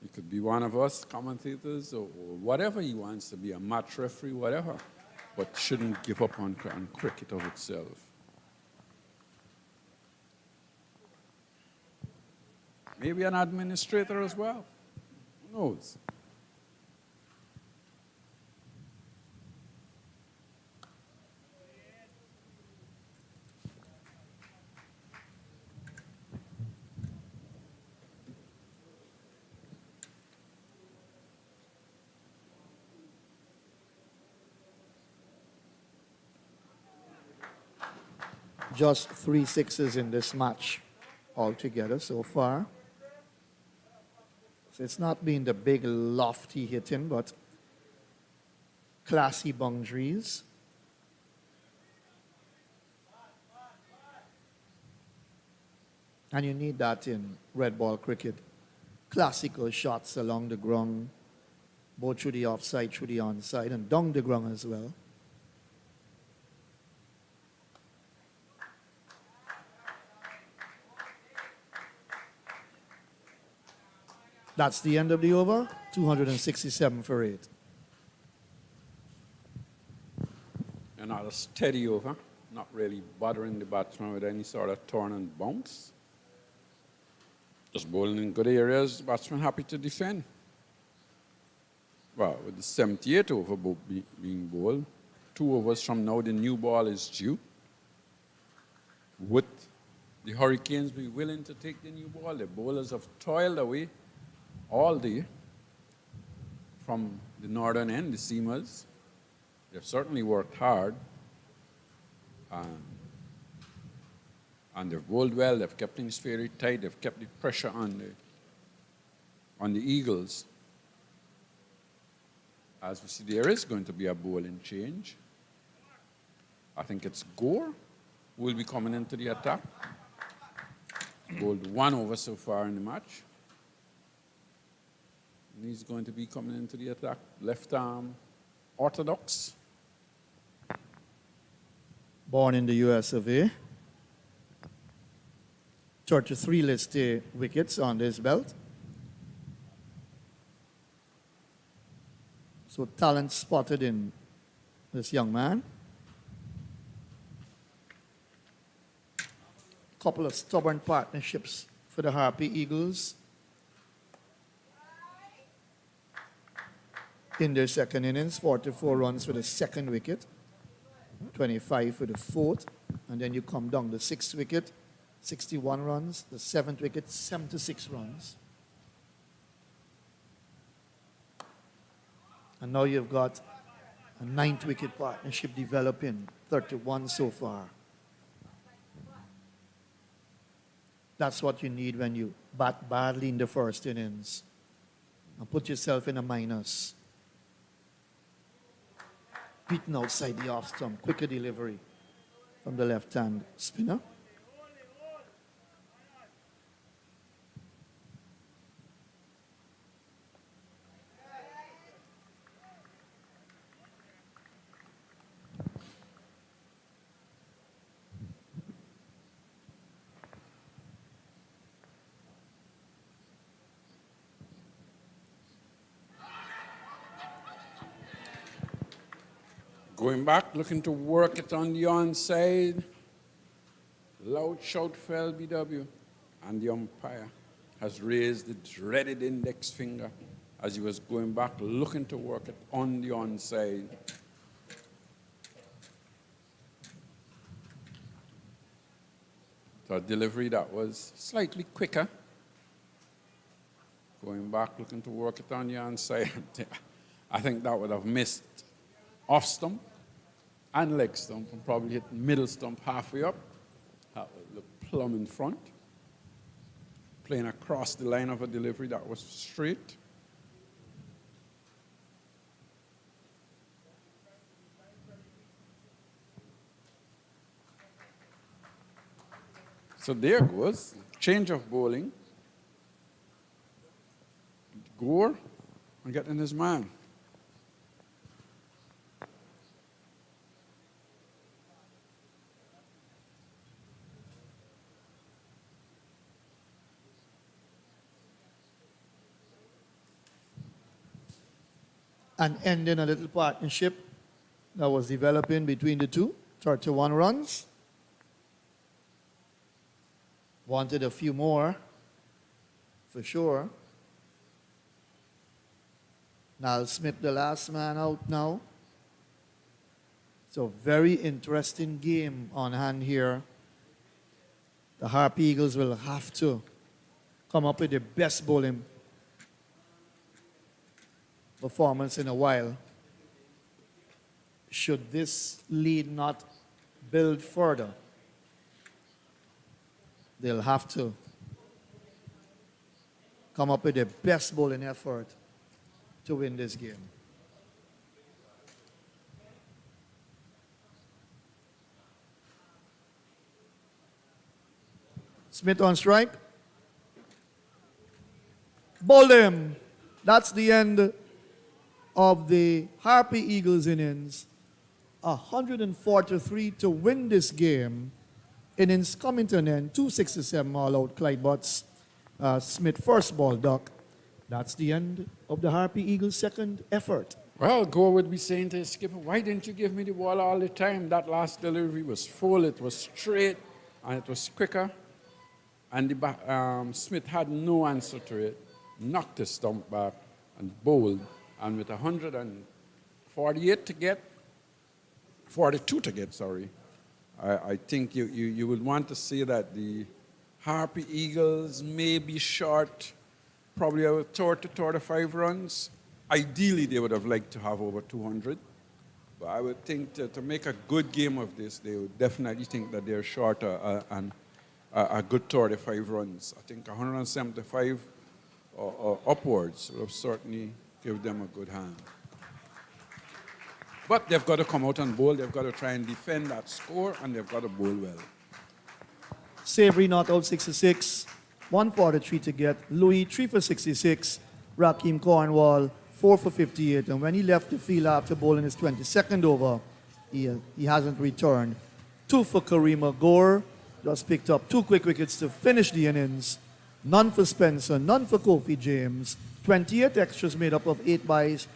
he could be one of us commentators, or whatever he wants to be, a match referee, whatever, but shouldn't give up on cricket of itself. Maybe an administrator as well. Who knows? Just 3 sixes in this match altogether so far. So it's not been the big lofty hitting, but classy boundaries. And you need that in red ball cricket. Classical shots along the ground, both through the offside, through the onside, and down the ground as well. That's the end of the over, 267 for 8. Another steady over, not really bothering the batsman with any sort of turn and bounce. Just bowling in good areas, batsman happy to defend. Well, with the 78th over being bowled, 2 overs from now, the new ball is due. Would the Hurricanes be willing to take the new ball? The bowlers have toiled away all day from the northern end, the seamers. They've certainly worked hard. And they've bowled well. They've kept things very tight. They've kept the pressure on the Eagles. As we see, there is going to be a bowling change. I think it's Gore who will be coming into the attack. Bowled 1 over so far in the match. And he's going to be coming into the attack. Left arm, orthodox. Born in the US of A. 33 listed wickets on this belt. So talent spotted in this young man. Couple of stubborn partnerships for the Harpy Eagles in their second innings. 44 runs for the second wicket, 25 for the fourth, and then you come down the 6th wicket, 61 runs, the 7th wicket, 76 runs. And now you've got a 9th wicket partnership developing, 31 so far. That's what you need when you bat badly in the first innings and put yourself in a minus. Beaten outside the off stump, quicker delivery from the left-hand spinner. Going back, looking to work it on the onside. Loud shout for LBW. And the umpire has raised the dreaded index finger as he was going back, looking to work it on the onside. So a delivery that was slightly quicker. Going back, looking to work it on the onside. I think that would have missed off stump and leg stump and probably hit middle stump halfway up. That was the plumb in front. Playing across the line of a delivery that was straight. So there goes, change of bowling. Gore and getting his man. And ending a little partnership that was developing between the two. 31 runs. Wanted a few more, for sure. Niall Smith, the last man out now. So very interesting game on hand here. The Harpy Eagles will have to come up with the best bowling performance in a while. Should this lead not build further, they'll have to come up with the best bowling effort to win this game. Smith on strike. Bowled him. That's the end of the Harpy Eagles innings. 143 to win this game. Innings coming to an end. 267 all out. Clyde Butts. Smith first ball duck. That's the end of the Harpy Eagles' second effort. Well, Gore would be saying to his skipper, why didn't you give me the ball all the time? That last delivery was full, it was straight, and it was quicker. And Smith had no answer to it, knocked his stump back and bowled. And with 148 to get, 42 to get, sorry, I think you would want to say that the Harpy Eagles may be short probably about 30 to 35 runs. Ideally, they would have liked to have over 200. But I would think to make a good game of this, they would definitely think that they're short and a good 35 runs. I think 175 or upwards would have certainly give them a good hand. But they've got to come out and bowl. They've got to try and defend that score, and they've got to bowl well. Savory not out 66. 143 to get. Louis 3 for 66. Rakeem Cornwall 4 for 58. And when he left the field after bowling his 22nd over, he hasn't returned. 2 for Karima Gore. Just picked up 2 quick wickets to finish the innings. None for Spencer, none for Kofi James. 28 extras made up of 8 byes,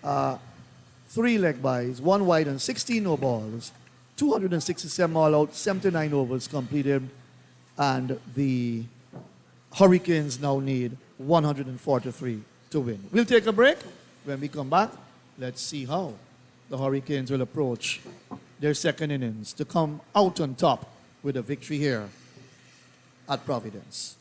3 leg byes, 1 wide and 16 no balls. 267 all out, 79 overs completed. And the Hurricanes now need 143 to win. We'll take a break. When we come back, let's see how the Hurricanes will approach their second innings to come out on top with a victory here at Providence.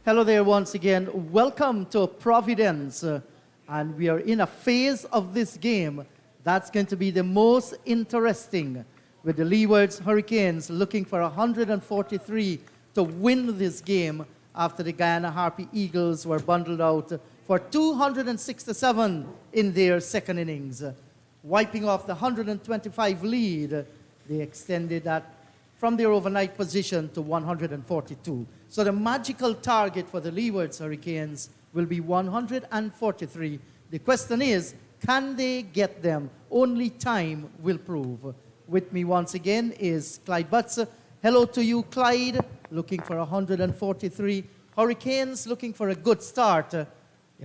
Hello there once again. Welcome to Providence. And we are in a phase of this game that's going to be the most interesting, with the Leewards Hurricanes looking for 143 to win this game after the Guyana Harpy Eagles were bundled out for 267 in their second innings. Wiping off the 125 lead, they extended that from their overnight position to 142. So the magical target for the Leewards Hurricanes will be 143. The question is, can they get them? Only time will prove. With me once again is Clyde Butts. Hello to you, Clyde, looking for 143. Hurricanes looking for a good start. The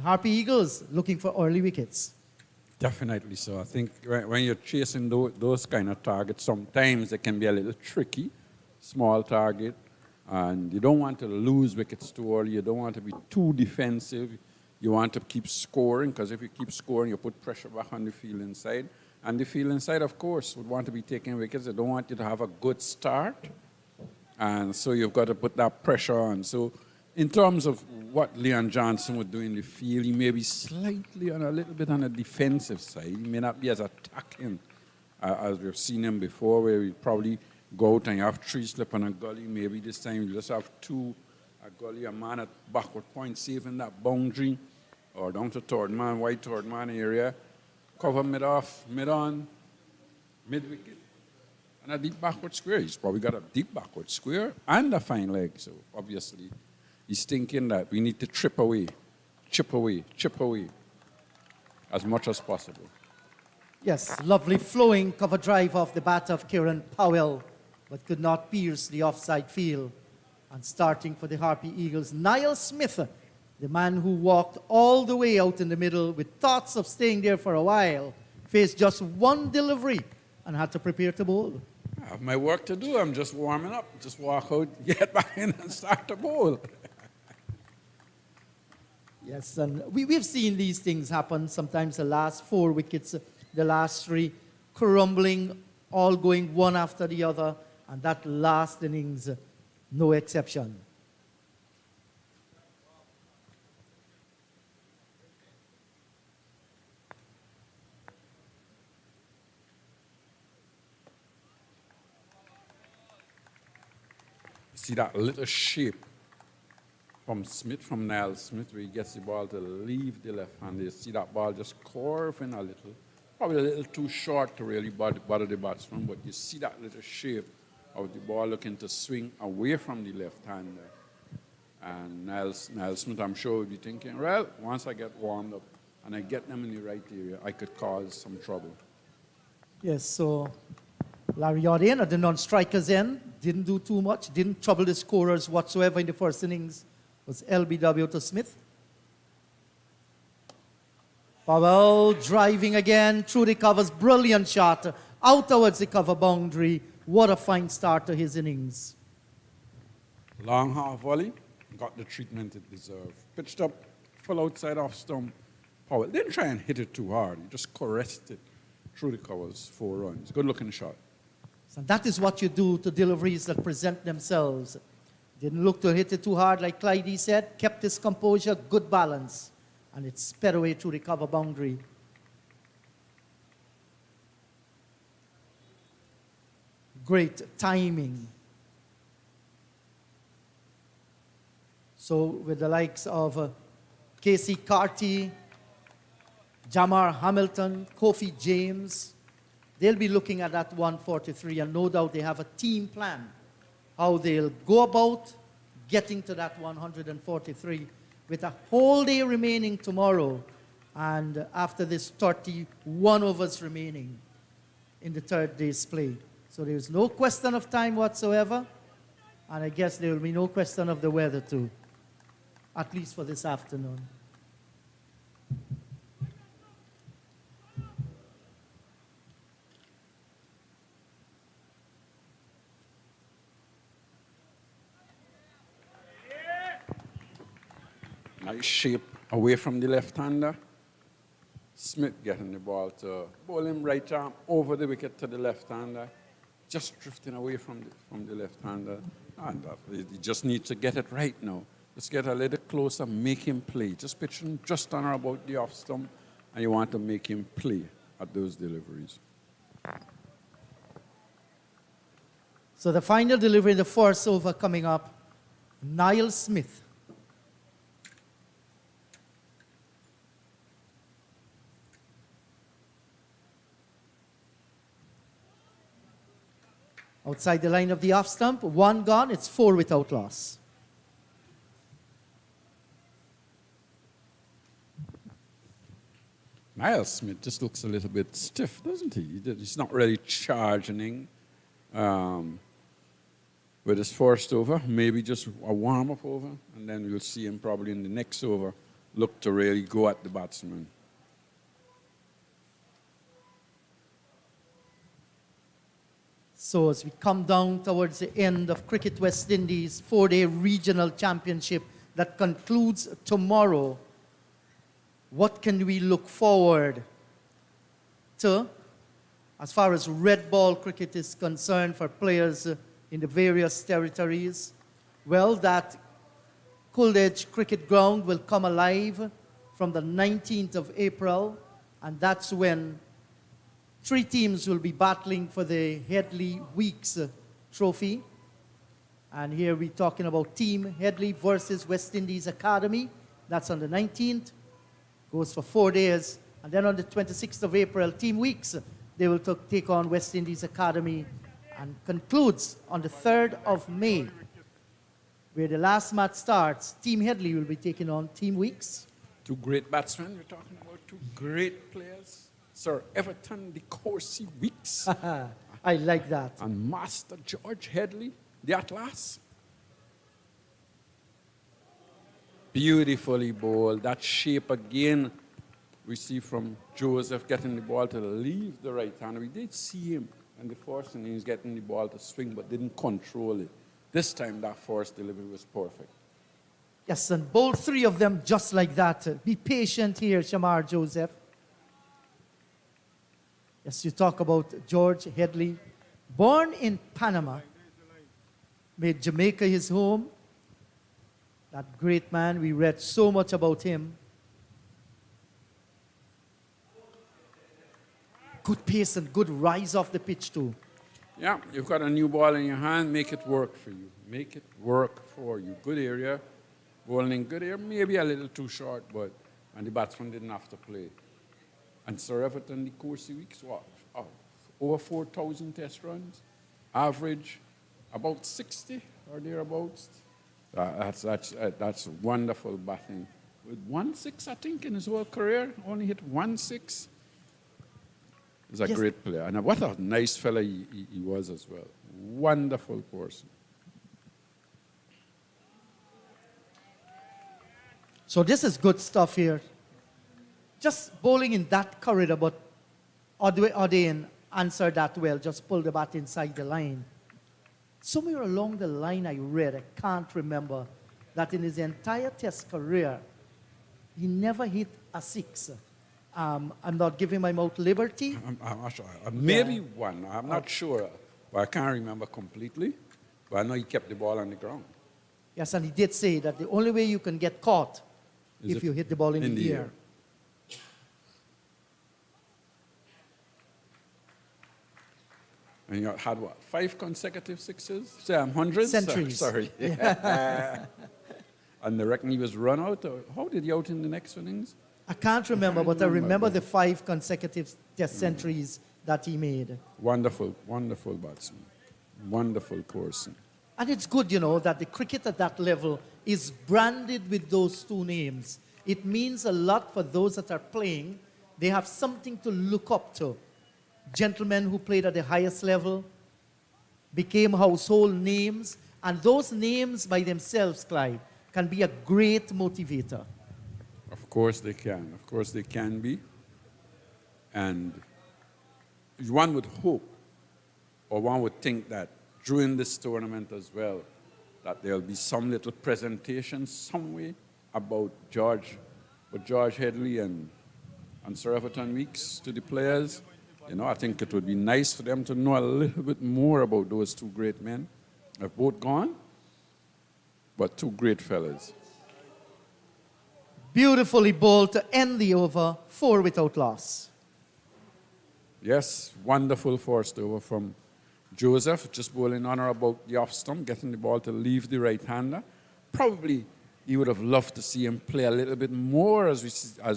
Harpy Eagles looking for early wickets. Definitely so. I think when you're chasing those kind of targets, sometimes they can be a little tricky, small target, and you don't want to lose wickets too early. You don't want to be too defensive. You want to keep scoring, because if you keep scoring, you put pressure back on the field inside. And the field inside, of course, would want to be taking wickets. They don't want you to have a good start. And so you've got to put that pressure on. So in terms of what Leon Johnson would do in the field, he may be slightly on a little bit on the defensive side. He may not be as attacking as we've seen him before, where he'd probably go out and you have three slip on a gully. Maybe this time you just have two, a gully, a man at backward point, saving that boundary, or down to third man, wide third man area. Cover mid-off, mid-on, mid-wicket, and a deep backward square. He's probably got a deep backward square and a fine leg. So obviously, he's thinking that we need to chip away as much as possible. Yes, lovely flowing cover drive off the bat of Kieran Powell, but could not pierce the offside field. And starting for the Harpy Eagles, Niall Smith, the man who walked all the way out in the middle with thoughts of staying there for a while, faced just one delivery and had to prepare to bowl. I have my work to do. I'm just warming up. Just walk out, get back in, and start to bowl. Yes, and we've seen these things happen. Sometimes the last 4 wickets, the last 3, crumbling, all going one after the other, and that last innings, no exception. See that little shape from Smith, from Niall Smith, where he gets the ball to leave the left hand. You see that ball just curving a little. Probably a little too short to really bother the batsman, but you see that little shape of the ball looking to swing away from the left hander. And Niall Smith, I'm sure, would be thinking, well, once I get warmed up and I get them in the right area, I could cause some trouble. Yes, so Larry Yardane at the non-strikers end, didn't do too much, didn't trouble the scorers whatsoever in the first innings. Was LBW to Smith. Powell driving again through the covers, brilliant shot, out towards the cover boundary. What a fine start to his innings. Long half volley, got the treatment it deserved. Pitched up, full outside off stump. Powell didn't try and hit it too hard. He just caressed it through the covers, 4 runs. Good looking shot. So that is what you do to deliveries that present themselves. Didn't look to hit it too hard, like Clyde said. Kept his composure, good balance. And it sped away through the cover boundary. Great timing. So with the likes of Casey Carty, Jamar Hamilton, Kofi James, they'll be looking at that 143, and no doubt they have a team plan how they'll go about getting to that 143 with a whole day remaining tomorrow, and after this 31 overs remaining in the third day's play. So there's no question of time whatsoever, and I guess there will be no question of the weather too, at least for this afternoon. Nice shape away from the left-hander. Smith getting the ball to bowl him right arm over the wicket to the left-hander. Just drifting away from the left-hander. And he just needs to get it right now. Just get a little closer, make him play. Just pitch him just on or about the off stump, and you want to make him play at those deliveries. So the final delivery, the first over coming up, Niall Smith. Outside the line of the off stump, one gone, it's 4 without loss. Niall Smith just looks a little bit stiff, doesn't he? He's not really charging with his first over. Maybe just a warm-up over, and then we'll see him probably in the next over look to really go at the batsman. So as we come down towards the end of Cricket West Indies 4-day regional championship that concludes tomorrow, what can we look forward to as far as red ball cricket is concerned for players in the various territories? Well, that Cold Edge Cricket Ground will come alive from the 19th of April, and that's when 3 teams will be battling for the Headley Weeks trophy. And here we're talking about Team Headley versus West Indies Academy. That's on the 19th. Goes for 4 days. And then on the 26th of April, Team Weeks, they will take on West Indies Academy, and concludes on the 3rd of May, where the last match starts. Team Headley will be taking on Team Weeks. 2 great batsmen. We're talking about 2 great players. Sir Everton de Courcy Weeks I like that. and Master George Headley, the Atlas. Beautifully bowled. That shape again we see from Joseph getting the ball to leave the right hand. We did see him in the first innings getting the ball to swing, but didn't control it. This time that first delivery was perfect. Yes, and bowl 3 of them just like that. Be patient here, Shamar Joseph. Yes, you talk about George Headley, born in Panama, made Jamaica his home. That great man, we read so much about him. Good pace and good rise off the pitch too. Yeah, you've got a new ball in your hand, make it work for you. Make it work for you. Good area, bowling in good area, maybe a little too short, but, and the batsman didn't have to play. And Sir Everton, the Course Weeks, what? Oh, over 4,000 test runs, average about 60 or thereabouts. That's wonderful batting. With 1-6, I think, in his whole career, only hit 1-6. He's a Yes. great player. And what a nice fella he was as well. Wonderful person. So this is good stuff here. Just bowling in that corridor, but Odean answered that well. Just pull the bat inside the line. Somewhere along the line I read, I can't remember, that in his entire test career, he never hit a 6. I'm not giving my mouth liberty. I'm not sure. Maybe one. I'm not sure. But I can't remember completely. But I know he kept the ball on the ground. Yes, and he did say that the only way you can get caught Is if you hit the ball in the air. And you had what? 5 consecutive 6s? Say, I'm hundreds? Centuries. Sorry. And I reckon he was run out. Or how did he out in the next innings? I can't remember, but I remember. remember the 5 consecutive test centuries that he made. Wonderful, wonderful batsman. Wonderful person. And it's good, you know, that the cricket at that level is branded with those 2 names. It means a lot for those that are playing. They have something to look up to. Gentlemen who played at the highest level became household names, and those names by themselves, Clyde, can be a great motivator. Of course they can. Of course they can be. And one would hope, or one would think that during this tournament as well, that there'll be some little presentation some way about George Headley and Sir Everton Weeks to the players. You know, I think it would be nice for them to know a little bit more about those 2 great men. They've both gone, but 2 great fellas. Beautifully bowled to end the over, 4 without loss. Yes, wonderful first over from Joseph, just bowling on or about the off stump, getting the ball to leave the right-hander. Probably he would have loved to see him play a little bit more as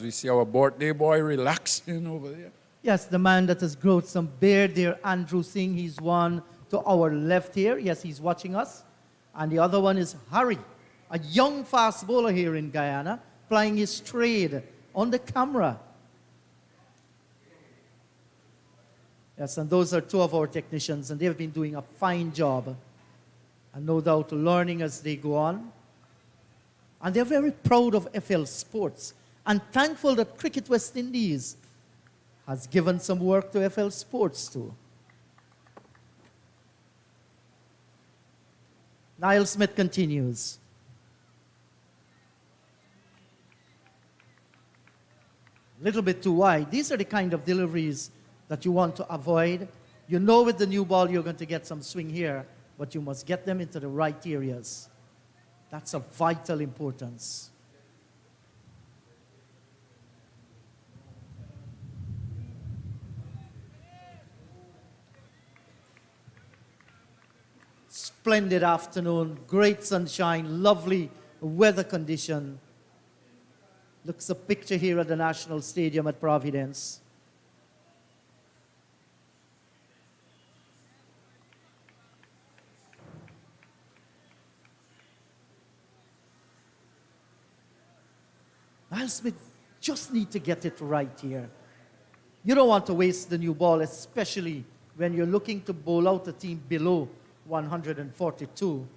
we see our birthday boy relaxing over there. Yes, the man that has grown some beard there, Andrew Singh, he's one to our left here. Yes, he's watching us. And the other one is Harry, a young fast bowler here in Guyana, plying his trade on the camera. Yes, and those are two of our technicians, and they've been doing a fine job. And no doubt learning as they go on. And they're very proud of FL Sports and thankful that Cricket West Indies has given some work to FL Sports too. Niall Smith continues. A little bit too wide. These are the kind of deliveries that you want to avoid. You know with the new ball you're going to get some swing here, but you must get them into the right areas. That's of vital importance. Splendid afternoon, great sunshine, lovely weather condition. Looks a picture here at the National Stadium at Providence. Niall Smith just need to get it right here. You don't want to waste the new ball, especially when you're looking to bowl out a team below 142.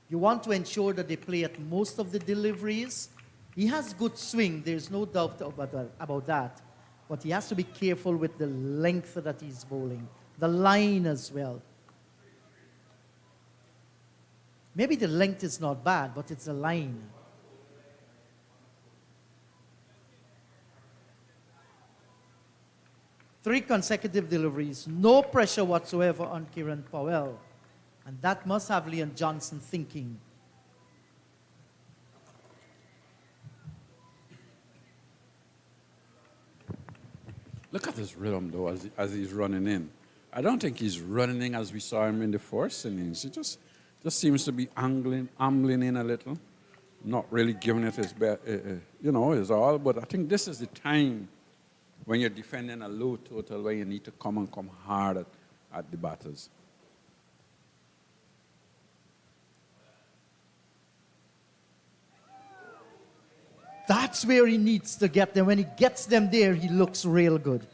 You want to ensure that they play at most of the deliveries. He has good swing, there's no doubt about that. But he has to be careful with the length that he's bowling, the line as well. Maybe the length is not bad, but it's the line. Three consecutive deliveries, no pressure whatsoever on Kieran Powell. And that must have Leon Johnson thinking. Look at this rhythm, though, as he's running in. I don't think he's running in as we saw him in the first innings. He just seems to be ambling in a little, not really giving it his best, his all. But I think this is the time when you're defending a low total where you need to come hard at the batters. That's where he needs to get them. When he gets them there, he looks real good.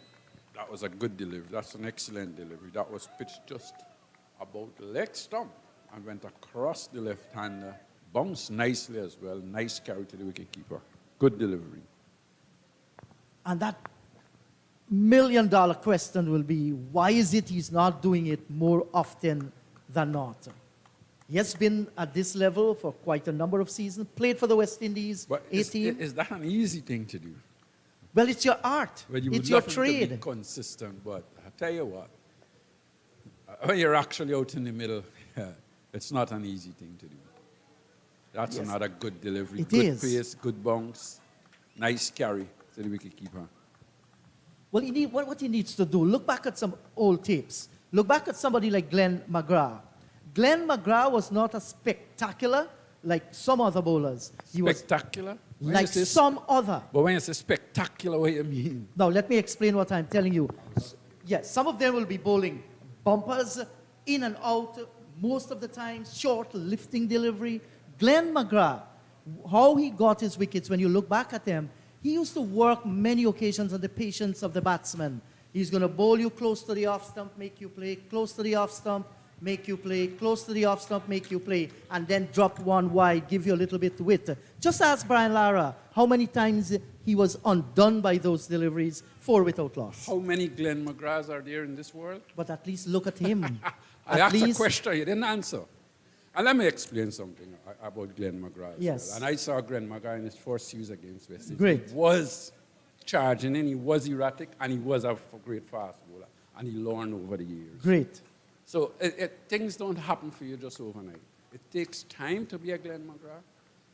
That was a good delivery. That's an excellent delivery. That was pitched just about the leg stump and went across the left hander. Bounced nicely as well. Nice carry to the wicketkeeper. Good delivery. And that million-dollar question will be, why is it he's not doing it more often than not? He has been at this level for quite a number of seasons, played for the West Indies, But is that an easy thing to do? Well, it's your art. Well, you It's would your love him to trade. be consistent, but I tell you what, when you're actually out in the middle, it's not an easy thing to do. That's Yes. another good delivery. It good is. pace, good bounce, nice carry to the wicketkeeper. Well, what he needs to do, look back at some old tapes. Look back at somebody like Glenn McGrath. Glenn McGrath was not as spectacular like some other bowlers. He was Spectacular? When like you say some other. But when you say spectacular, what do you mean? Now, let me explain what I'm telling you. Yes, some of them will be bowling bumpers, in and out, most of the time, short, lifting delivery. Glenn McGrath, how he got his wickets, when you look back at him, he used to work many occasions on the patience of the batsman. He's going to bowl you close to the off stump, make you play, close to the off stump, make you play, close to the off stump, make you play, and then drop one wide, give you a little bit of width. Just ask Brian Lara how many times he was undone by those deliveries, 4 without loss. How many Glenn McGraths are there in this world? But at least look at him. I asked a question, you didn't answer. And let me explain something about Glenn McGrath. Yes. Well. And I saw Glenn McGrath in his first series against West Indies. Great. He was charging in, he was erratic, and he was a great fast bowler. And he learned over the years. Great. So things don't happen for you just overnight. It takes time to be a Glenn McGrath.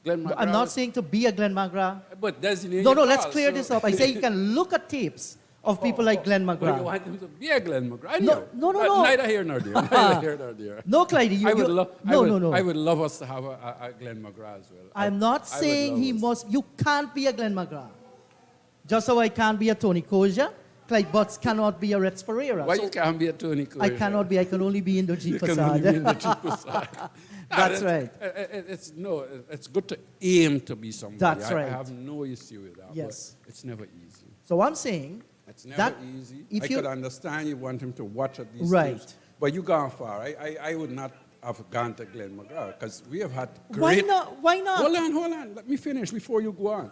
Glenn McGrath. I'm not saying to be a Glenn McGrath. But designate. No, your let's call, clear so- this up. I say you can look at tapes of people like Glenn Well, you McGrath. want him to be a Glenn McGrath? No, no. Neither here nor there. Neither here nor there. No, Clyde, you, I would you- love. no. I would love us to have a Glenn McGrath as well. I'm not I would saying love he us. must. You can't be a Glenn McGrath. Just so I can't be a Tony Koja, Clyde Butts cannot be a Rex Pereira. Why So you can't be a Tony Coyle? I cannot be. I can only be in the G You can only be in facade. the triple side. That's right. It's good to aim to be somebody. That's I right. have no issue with that. Yes. But it's never easy. So I'm saying It's never that easy. if I you could understand you want him to watch at these Right. teams, but you gone far. I would not have gone to Glenn McGrath because we have had why great. not? Why not? Hold on. Let me finish before you go on.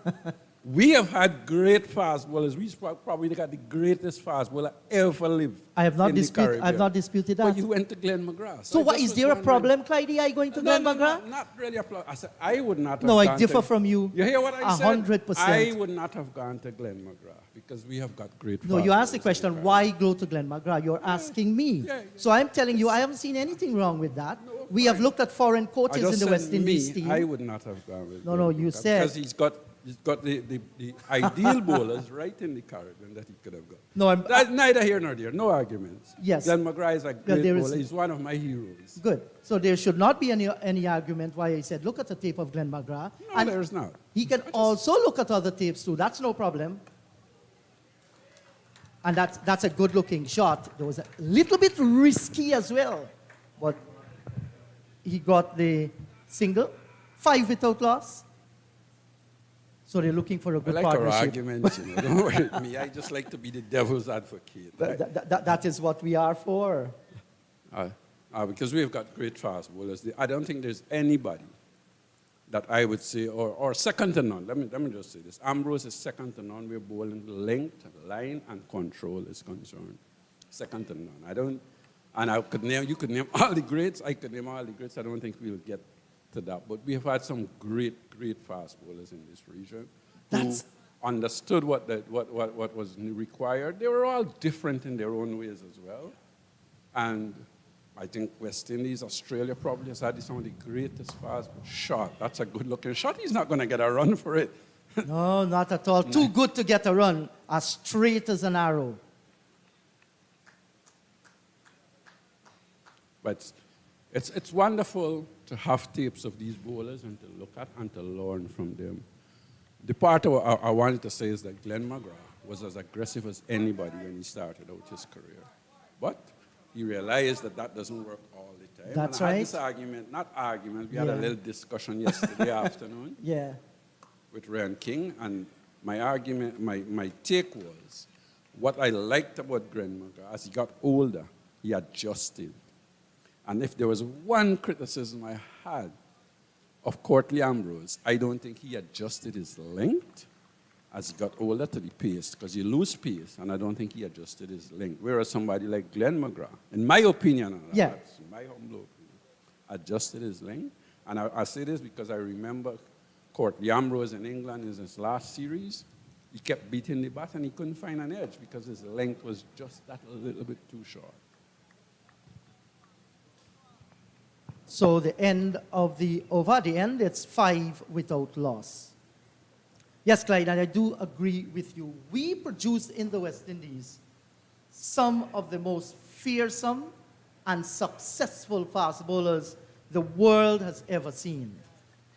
We have had great fast bowlers. We probably got the greatest fast bowler ever lived. I have not in the disputed. I have Caribbean. not disputed But that. you went to Glenn McGrath. So I what just is was there a wondering- problem, Clyde? Are you going to Glenn McGrath? not really a problem. I said I would not have No, I gone differ to, from you. You hear what I said? 100%. I would not have gone to Glenn McGrath because we have got great No, fast you asked the bowlers in question, Caribbean. why go to Glenn McGrath? You're asking me. Yeah. So I'm telling you, I haven't seen anything wrong with that. We have looked at foreign I coaches just in the said West Indies me, team. I would not have gone with No, Glenn no, you McGrath said- because he's got the ideal bowlers right in the Caribbean that he could have got. No, I'm That's neither here nor there. No arguments. Yes. Glenn McGrath is a great there is- bowler. He's one of my heroes. good. So there should not be any argument why I said, look at the tape of Glenn McGrath. No, And there's not. he can also look at other tapes too. That's no problem. And that's a good looking shot. It was a little bit risky as well. But he got the single, 5 without loss. So they're looking for a I good like our partnership. arguments, Don't worry with me. I just like to be the devil's advocate. That is what we are for. Because we've got great fast bowlers. I don't think there's anybody that I would say, or second to none. Let me just say this. Ambrose is second to none where bowling length, line, and control is concerned. Second to none. You could name all the greats. I could name all the greats. I don't think we'll get to that. But we have had some great fast bowlers in this region who understood what was required. They were all different in their own ways as well. And I think West Indies, Australia probably has had some of the greatest fast shot. That's a good looking shot. He's not going to get a run for it. No, not at all. Too good to get a run, as straight as an arrow. But it's wonderful to have tapes of these bowlers and to look at and to learn from them. The part I wanted to say is that Glenn McGrath was as aggressive as anybody when he started out his career. But he realized that doesn't work all the time. That's and I had right. this argument, we had a Yeah. little discussion yesterday afternoon Yeah. with Ryan King, and my take was, what I liked about Glenn McGrath, as he got older, he adjusted. And if there was one criticism I had of Courtney Ambrose, I don't think he adjusted his length as he got older to the pace, because you lose pace, and I don't think he adjusted his length. Whereas somebody like Glenn McGrath, in my opinion, and Yeah. that's my humble opinion, adjusted his length. And I say this because I remember Courtney Ambrose in England in his last series. He kept beating the bat and he couldn't find an edge because his length was just that a little bit too short. So the end of the over, the end, it's 5 without loss. Yes, Clyde, and I do agree with you. We produced in the West Indies some of the most fearsome and successful fast bowlers the world has ever seen.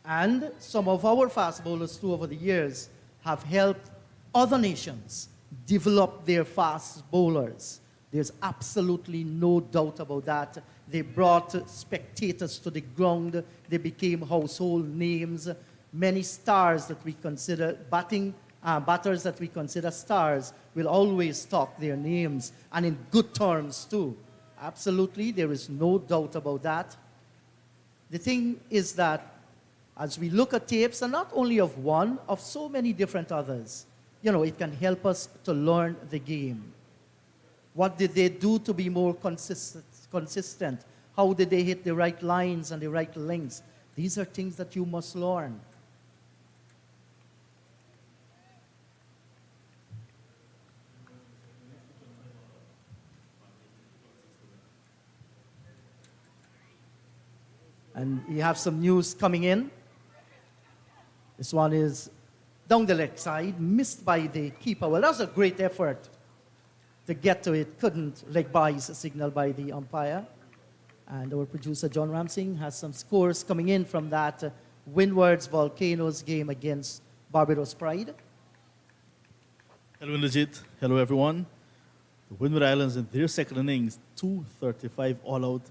And some of our fast bowlers too over the years have helped other nations develop their fast bowlers. There's absolutely no doubt about that. They brought spectators to the ground. They became household names. Many stars that we consider batters that we consider stars will always talk their names, and in good terms too. Absolutely, there is no doubt about that. The thing is that as we look at tapes, and not only of one, of so many different others, it can help us to learn the game. What did they do to be more consistent? How did they hit the right lines and the right lengths? These are things that you must learn. And we have some news coming in. This one is down the leg side, missed by the keeper. Well, that was a great effort to get to it. Couldn't leg by's signaled by the umpire. And our producer, John Ramsing, has some scores coming in from that Windwards Volcanoes game against Barbados Pride. Hello, Legit. Hello, everyone. The Windward Islands in their second innings, 225 all out.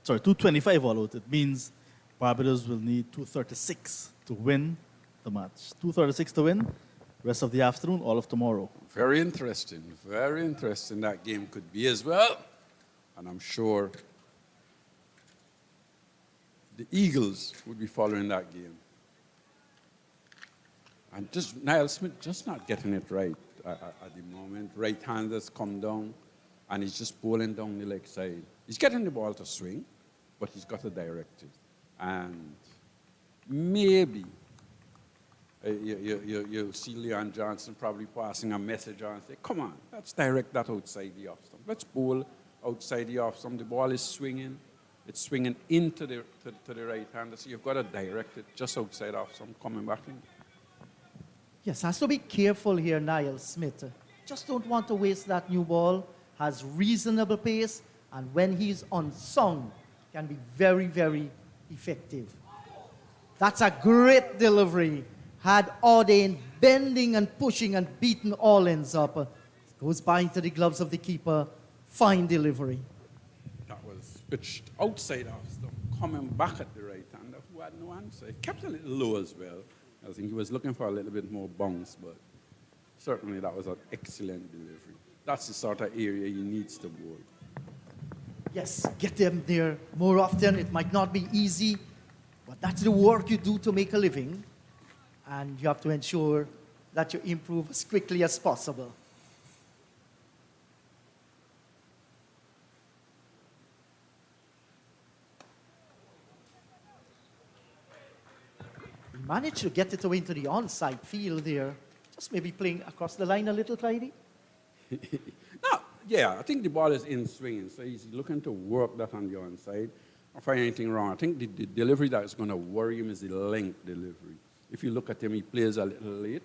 Sorry, 225 all out. It means Barbados will need 236 to win the match. 236 to win. Rest of the afternoon, all of tomorrow. Very interesting that game could be as well. And I'm sure the Eagles would be following that game. And just Niall Smith just not getting it right at the moment. Right-handers come down, and he's just bowling down the leg side. He's getting the ball to swing, but he's got to direct it. And maybe you'll see Leon Johnson probably passing a message on and say, come on, let's direct that outside the off stump. Let's bowl outside the off stump. The ball is swinging. It's swinging into the right-hander, so you've got to direct it just outside off stump, coming back in. Yes, has to be careful here, Niall Smith. Just don't want to waste that new ball. Has reasonable pace, and when he's unsung, can be very, very effective. That's a great delivery. Had Audain bending and pushing and beating all ends up. Goes by into the gloves of the keeper. Fine delivery. That was pitched outside off stump, coming back at the right-hander, who had no answer. It kept a little low as well. I think he was looking for a little bit more bounce, but certainly that was an excellent delivery. That's the sort of area he needs to bowl. Yes, get them there more often. It might not be easy, but that's the work you do to make a living. And you have to ensure that you improve as quickly as possible. Managed to get it away into the onside field there. Just maybe playing across the line a little, Clyde. No, yeah, I think the ball is in swinging, so he's looking to work that on the onside. I don't find anything wrong. I think the delivery that is going to worry him is the length delivery. If you look at him, he plays a little late,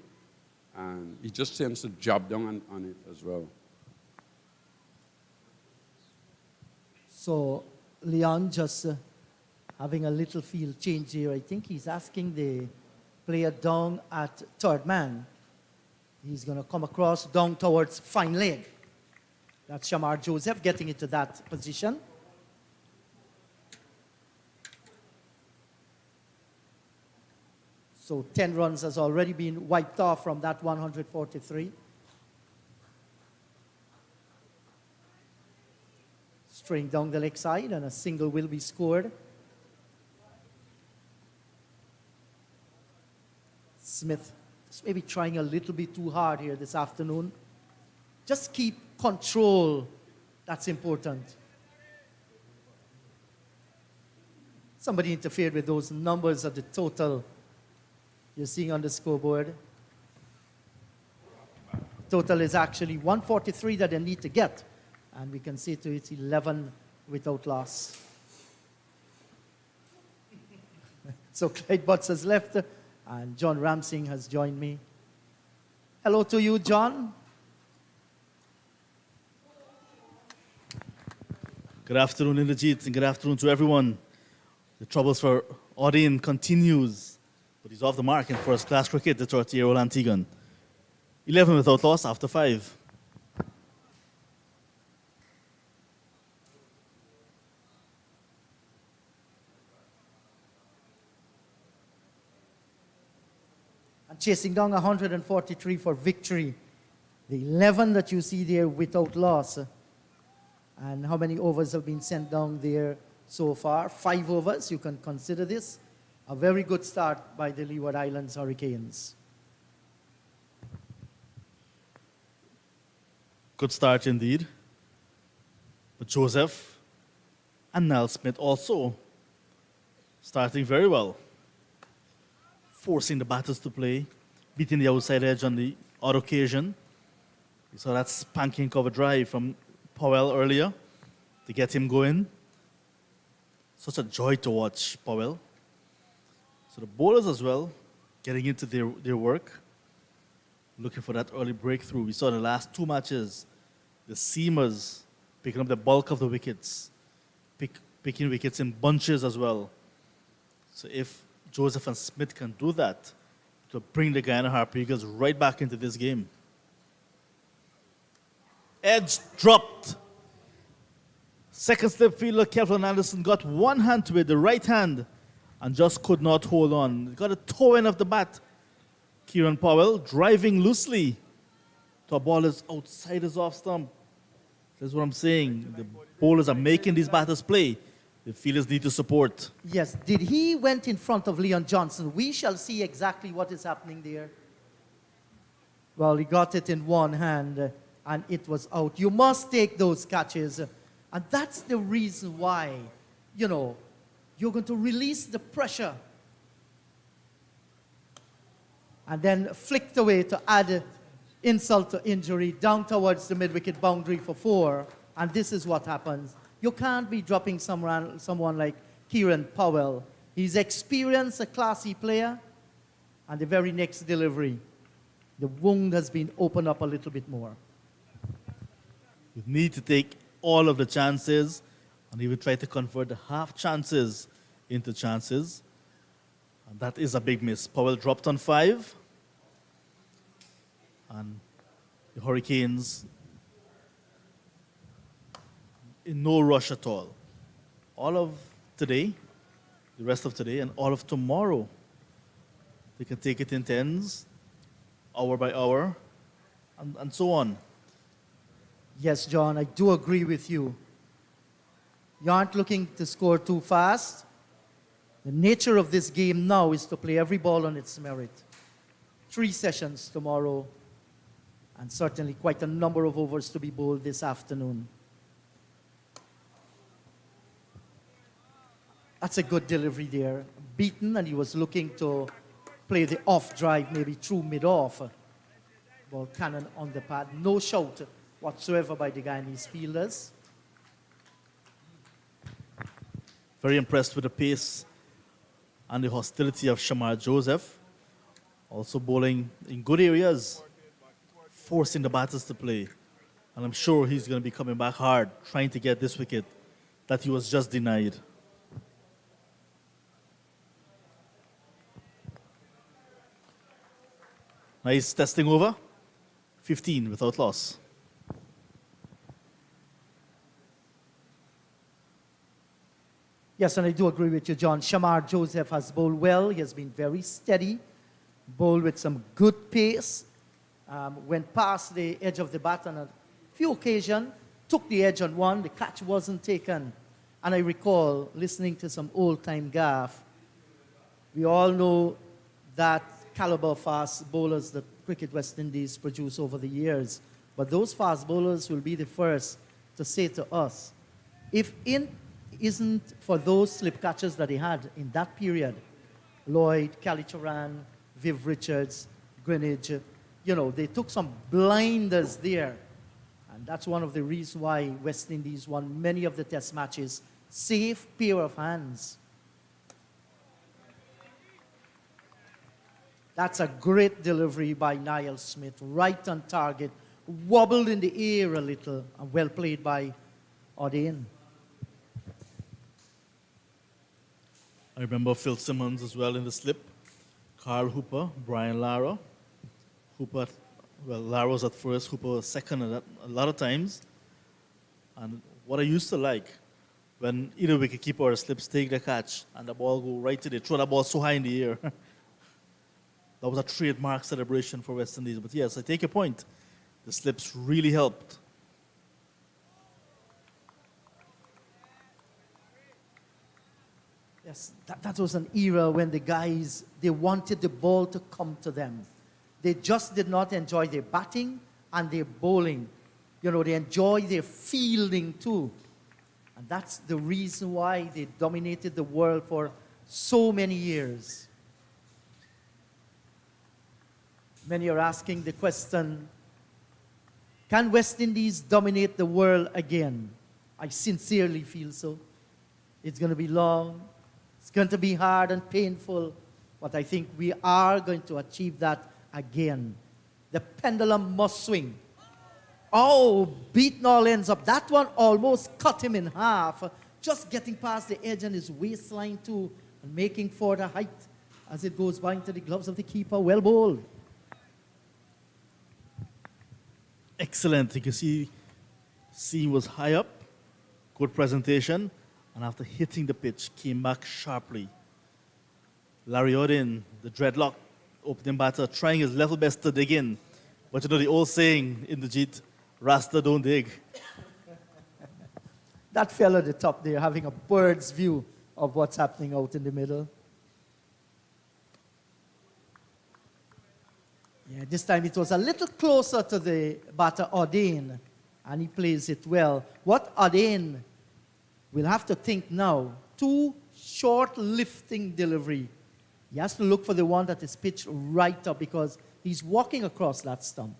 and he just tends to jab down on it as well. So Leon just having a little field change here. I think he's asking the player down at third man. He's going to come across down towards fine leg. That's Shamar Joseph getting into that position. So 10 runs has already been wiped off from that 143. Straying down the leg side, and a single will be scored. Smith just maybe trying a little bit too hard here this afternoon. Just keep control. That's important. Somebody interfered with those numbers of the total you're seeing on the scoreboard. Total is actually 143 that they need to get. And we can see to it's 11 without loss. So Clyde Butts has left, and John Ramsing has joined me. Hello to you, John. Good afternoon, Inderjeet, and good afternoon to everyone. The troubles for Audain continues, but he's off the mark in first-class cricket, the 30-year-old Antiguan. 11 without loss after 5. And chasing down 143 for victory. The 11 that you see there without loss. And how many overs have been sent down there so far? 5 overs. You can consider this a very good start by the Leeward Islands Hurricanes. Good start indeed. But Joseph and Niall Smith also starting very well. Forcing the batters to play, beating the outside edge on the odd occasion. We saw that spanking cover drive from Powell earlier to get him going. Such a joy to watch Powell. So the bowlers as well, getting into their work, looking for that early breakthrough. We saw in the last two matches, the seamers picking up the bulk of the wickets, picking wickets in bunches as well. So if Joseph and Smith can do that, to bring the Guyana Harpy Eagles right back into this game. Edge dropped. Second slip fielder Kevin Anderson got one hand to it, the right hand, and just could not hold on. Got a toe end of the bat. Kieran Powell driving loosely to a ball that's outside his off stump. That's what I'm saying. The bowlers are making these batters play. The fielders need to support. Yes, did he went in front of Leon Johnson? We shall see exactly what is happening there. Well, he got it in one hand and it was out. You must take those catches. And that's the reason why, you know, you're going to release the pressure and then flicked away to add insult to injury down towards the mid-wicket boundary for 4. And this is what happens. You can't be dropping someone like Kieran Powell. He's experienced, a classy player, and the very next delivery, the wound has been opened up a little bit more. You need to take all of the chances and even try to convert the half chances into chances. And that is a big miss. Powell dropped on 5. And the Hurricanes in no rush at all. All of today, the rest of today, and all of tomorrow, they can take it in tens, hour by hour, and so on. Yes, John, I do agree with you. You aren't looking to score too fast. The nature of this game now is to play every ball on its merit. 3 sessions tomorrow, and certainly quite a number of overs to be bowled this afternoon. That's a good delivery there. Beaten, and he was looking to play the off drive, maybe through mid-off. Ball cannon on the pad. No shout whatsoever by the Guyanese fielders. Very impressed with the pace and the hostility of Shamar Joseph. Also bowling in good areas, forcing the batters to play. And I'm sure he's going to be coming back hard, trying to get this wicket that he was just denied. Nice testing over. 15 without loss. Yes, and I do agree with you, John. Shamar Joseph has bowled well. He has been very steady, bowled with some good pace. Went past the edge of the bat on a few occasions, took the edge on one. The catch wasn't taken. And I recall listening to some old-time gaff. We all know that caliber fast bowlers that Cricket West Indies produce over the years. But those fast bowlers will be the first to say to us, if it isn't for those slip catches that he had in that period, Lloyd, Calicharan, Viv Richards, Greenwich, you know, they took some blinders there. And that's one of the reasons why West Indies won many of the test matches. Safe pair of hands. That's a great delivery by Niall Smith, right on target, wobbled in the air a little, and well played by Odean. I remember Phil Simmons as well in the slip. Carl Hooper, Brian Lara. Hooper, well, Lara was at first, Hooper was second a lot of times. And what I used to like, when either wicketkeeper or slips take the catch and the ball go right to the, throw the ball so high in the air. That was a trademark celebration for West Indies. But yes, I take your point. The slips really helped. Yes, that was an era when the guys, they wanted the ball to come to them. They just did not enjoy their batting and their bowling. You know, they enjoy their fielding too. And that's the reason why they dominated the world for so many years. Many are asking the question, can West Indies dominate the world again? I sincerely feel so. It's going to be long. It's going to be hard and painful. but I think we are going to achieve that again. The pendulum must swing. Oh, beaten all ends up. That one almost cut him in half. Just getting past the edge on his waistline too, and making for the height as it goes by into the gloves of the keeper. Well bowled. Excellent. You can see seam was high up, good presentation, and after hitting the pitch, came back sharply. Larry Odin, the dreadlock opening batter, trying his level best to dig in. But you know the old saying in the Jeet, Rasta don't dig. That fellow at the top there having a bird's view of what's happening out in the middle. Yeah, this time it was a little closer to the batter Odin, and he plays it well. What Odin will have to think now, too short lifting delivery. He has to look for the one that is pitched right up because he's walking across that stump.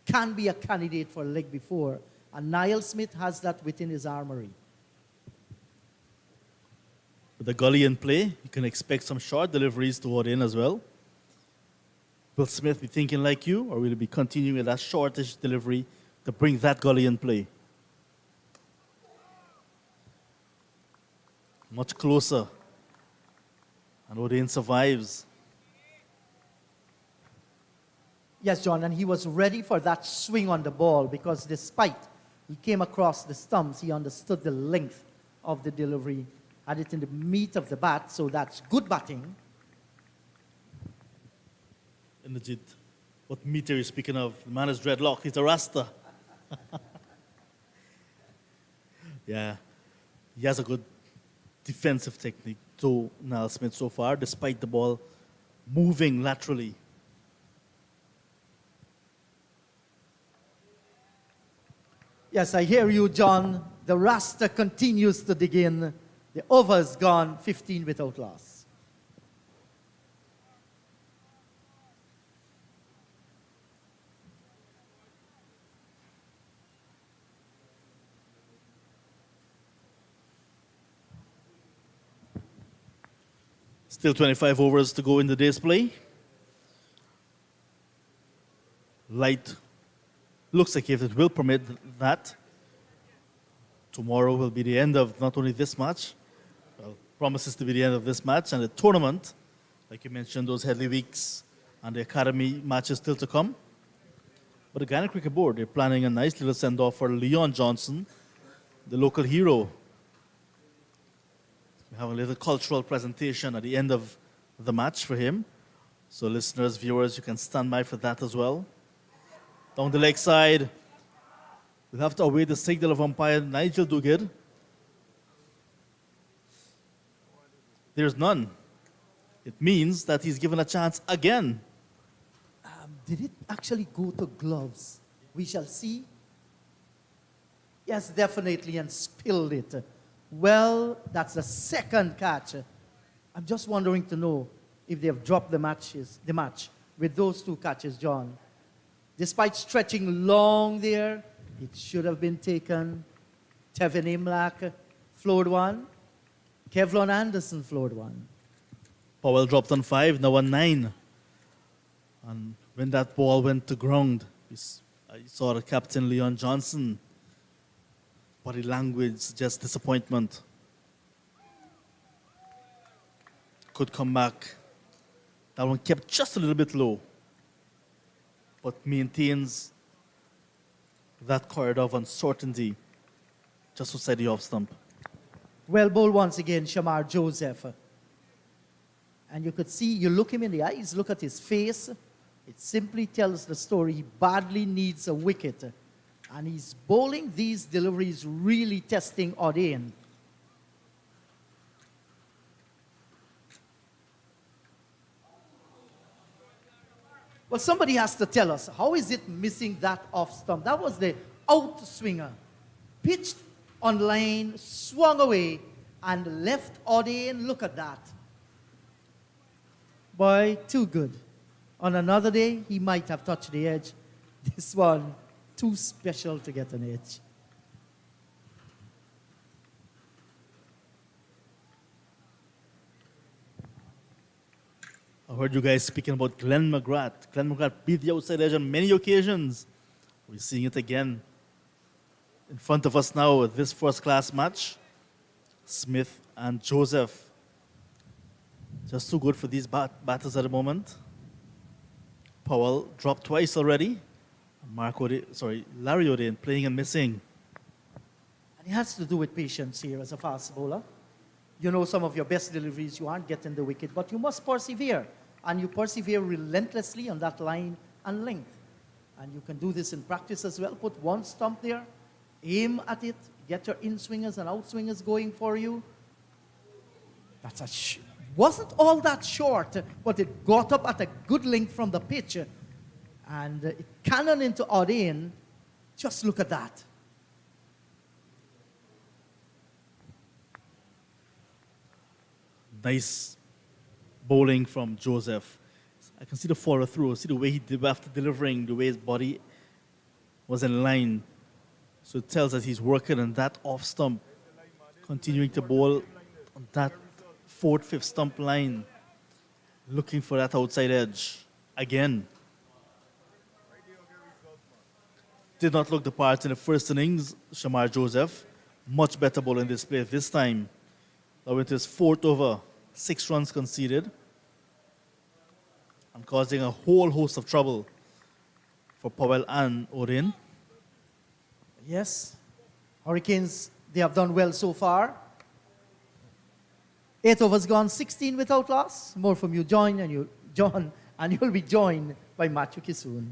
Can be a candidate for a leg before. And Niall Smith has that within his armory. With the gully in play, you can expect some short deliveries toward in as well. Will Smith be thinking like you, or will he be continuing with that shortish delivery to bring that gully in play? Much closer. And Odin survives. Yes, John, and he was ready for that swing on the ball because despite he came across the stumps, he understood the length of the delivery, had it in the meat of the bat, so that's good batting. In the Jeet, what meat are you speaking of? The man is dreadlocked, he's a Rasta. Yeah, he has a good defensive technique to Niall Smith so far, despite the ball moving laterally. Yes, I hear you, John. The Rasta continues to dig in. The over's gone, 15 without loss. Still 25 overs to go in the day's play. Light looks like if it will permit that, tomorrow will be the end of not only this match, well, promises to be the end of this match and the tournament. Like you mentioned, those Headley weeks and the academy matches still to come. But the Guyana Cricket Board, they're planning a nice little send-off for Leon Johnson, the local hero. We have a little cultural presentation at the end of the match for him. So listeners, viewers, you can stand by for that as well. Down the leg side, we'll have to await the signal of umpire Nigel Duguid. There's none. It means that he's given a chance again. Did it actually go to gloves? We shall see. Yes, definitely, and spilled it. Well, that's the second catch. I'm just wondering to know if they have dropped the match with those two catches, John. Despite stretching long there, it should have been taken. Tevin Imlach floored one. Kevlon Anderson floored one. Powell dropped on 5, now on 9. And when that ball went to ground, I saw the captain, Leon Johnson. Body language, just disappointment. Could come back. That one kept just a little bit low, but maintains that corridor of uncertainty just outside the off stump. Well bowled once again, Shamar Joseph. And you could see, you look him in the eyes, look at his face. It simply tells the story. He badly needs a wicket. And he's bowling these deliveries, really testing Odin. Well, somebody has to tell us, how is it missing that off stump? That was the out swinger. Pitched on line, swung away, and left Odin. Look at that. Boy, too good. On another day, he might have touched the edge. This one, too special to get an edge. I heard you guys speaking about Glenn McGrath. Glenn McGrath beat the outside edge on many occasions. We're seeing it again in front of us now with this first-class match. Smith and Joseph. Just too good for these batters at the moment. Powell dropped twice already. Larry O'Dane playing and missing. And it has to do with patience here as a fast bowler. You know, some of your best deliveries, you aren't getting the wicket, but you must persevere. And you persevere relentlessly on that line and length. And you can do this in practice as well. Put one stump there, aim at it, get your in-swingers and out-swingers going for you. Wasn't all that short, but it got up at a good length from the pitch. And it cannoned into O'Dane. Just look at that. Nice bowling from Joseph. I can see the follow through, see the way he did after delivering, the way his body was in line. So it tells us he's working on that off stump, continuing to bowl on that fourth, fifth stump line, looking for that outside edge again. Did not look the part in the first innings, Shamar Joseph. Much better bowling display this time. Now it is fourth over, 6 runs conceded, and causing a whole host of trouble for Powell and O'Dane. Yes, Hurricanes, they have done well so far. 8 overs gone, 16 without loss. More from you, John, and you'll be joined by Matthew Kisoon.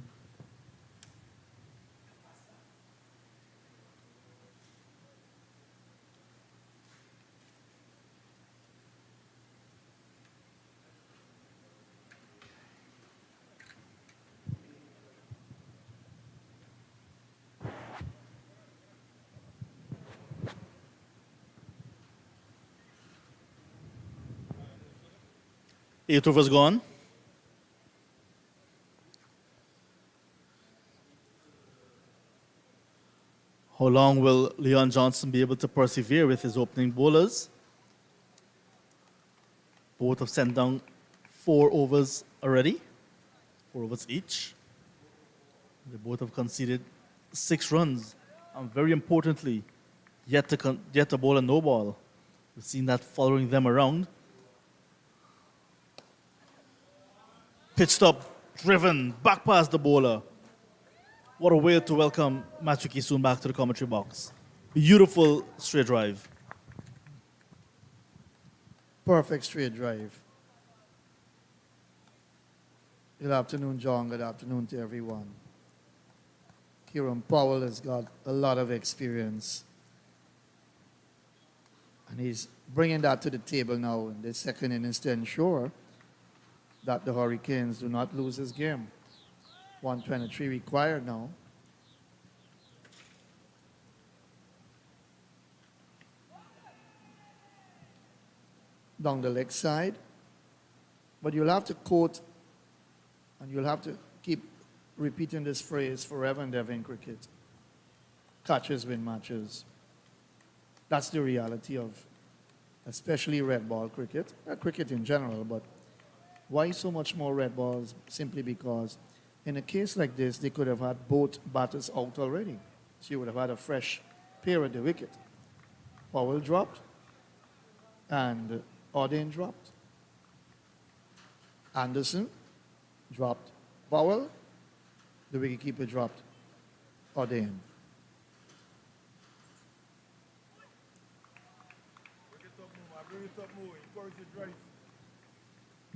Eight overs gone. How long will Leon Johnson be able to persevere with his opening bowlers? Both have sent down 4 overs already, 4 overs each. They both have conceded 6 runs, and very importantly, yet to bowl a no ball. We've seen that following them around. Pitched up, driven, back past the bowler. What a way to welcome Matthew Kisoon back to the commentary box. Beautiful straight drive. Perfect straight drive. Good afternoon, John. Good afternoon to everyone. Kieran Powell has got a lot of experience. And he's bringing that to the table now in the second innings to ensure that the Hurricanes do not lose this game. 123 required now. Down the leg side. But you'll have to quote, and you'll have to keep repeating this phrase forever and ever in cricket. Catches win matches. That's the reality of especially red ball cricket. Cricket in general, but why so much more red balls? Simply because in a case like this, they could have had both batters out already. So you would have had a fresh pair at the wicket. Powell dropped and O'Dane dropped. Anderson dropped Powell. The wicketkeeper dropped O'Dane.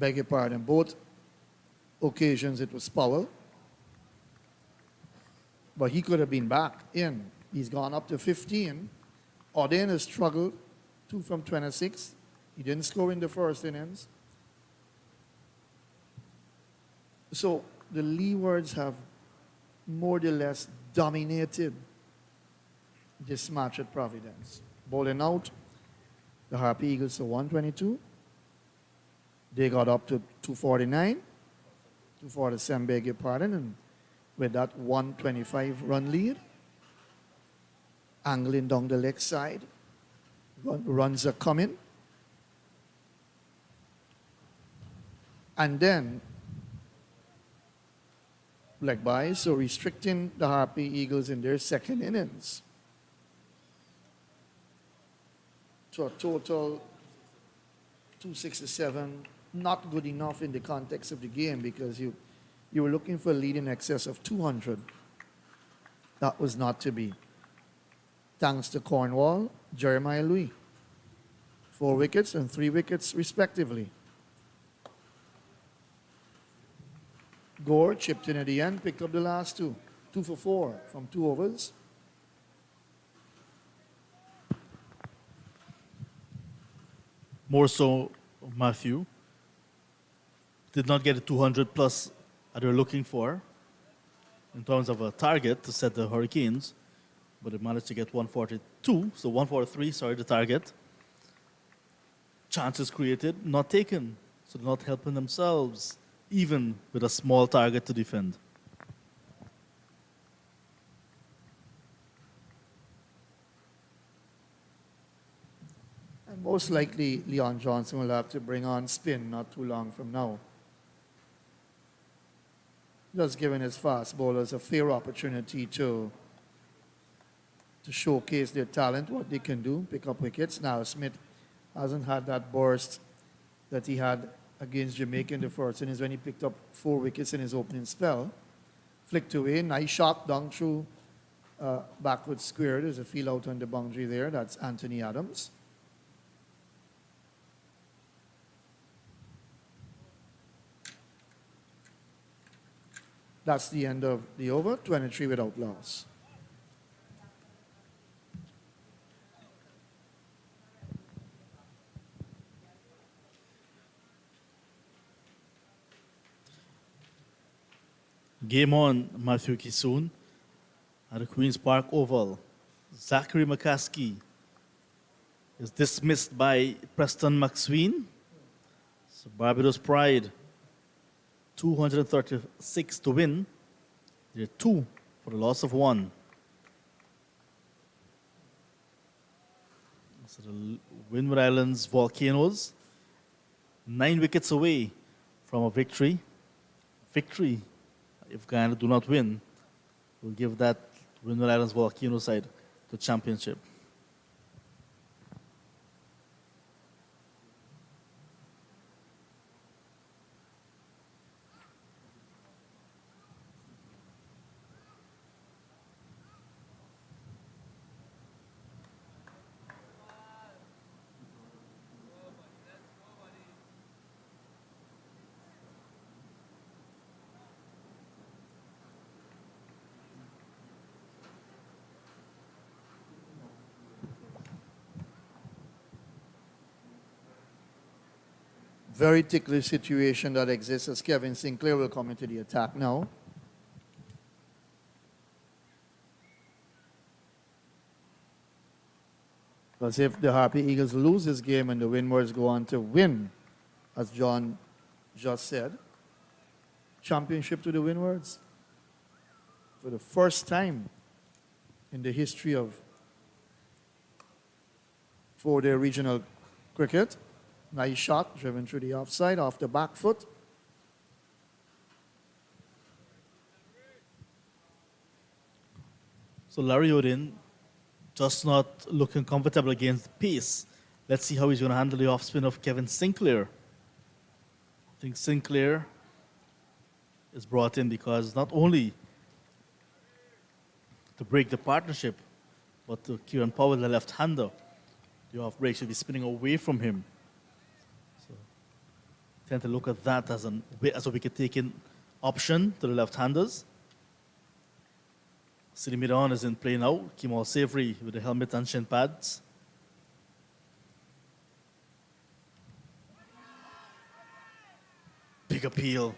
Beg your pardon, both occasions it was Powell. But he could have been back in. He's gone up to 15. O'Dane has struggled, 2 from 26. He didn't score in the first innings. So the Leewards have more or less dominated this match at Providence. Bowling out, the Harpy Eagles to 122. They got up to 249, 247, beg your pardon, and with that 125 run lead, angling down the leg side, runs are coming, And then leg by, so restricting the Harpy Eagles in their second innings to a total 267. Not good enough in the context of the game because you were looking for a lead in excess of 200. That was not to be. Thanks to Cornwall, Jeremiah Louis. 4 wickets and 3 wickets respectively. Gore chipped in at the end, picked up the last 2. 2 for 4 from 2 overs. More so, Matthew did not get the 200 plus that they were looking for in terms of a target to set the Hurricanes, but they managed to get 142, so 143, sorry, the target. Chances created, not taken, so they're not helping themselves, even with a small target to defend. And most likely, Leon Johnson will have to bring on spin not too long from now. Just giving his fast bowlers a fair opportunity to showcase their talent, what they can do, pick up wickets. Now, Smith hasn't had that burst that he had against Jamaica in the first innings when he picked up 4 wickets in his opening spell. Flicked away, nice shot down through backward square. There's a field out on the boundary there. That's Anthony Adams. That's the end of the over, 23 without loss. Game on, Matthew Kisoon at the Queen's Park Oval. Zachary McCaskey is dismissed by Preston McSween. So Barbados Pride, 236 to win. They're 2 for the loss of 1. So the Windward Islands Volcanoes, 9 wickets away from a victory. Victory, if Guyana do not win, will give that Windward Islands Volcano side the championship. Very ticklish situation that exists as Kevin Sinclair will come into the attack now. Because if the Harpy Eagles lose this game and the Windwards go on to win, as John just said, championship to the Windwards for the first time in the history of 4-day regional cricket. Nice shot, driven through the offside, off the back foot. So Larry Odin just not looking comfortable against the pace. Let's see how he's going to handle the off spin of Kevin Sinclair. I think Sinclair is brought in because not only to break the partnership, but to Kieran Powell, the left-hander, the off break should be spinning away from him. So tend to look at that as a wicket-taking option to the left-handers. City mid-on is in play now. Kemal Savory with the helmet and shin pads. Big appeal.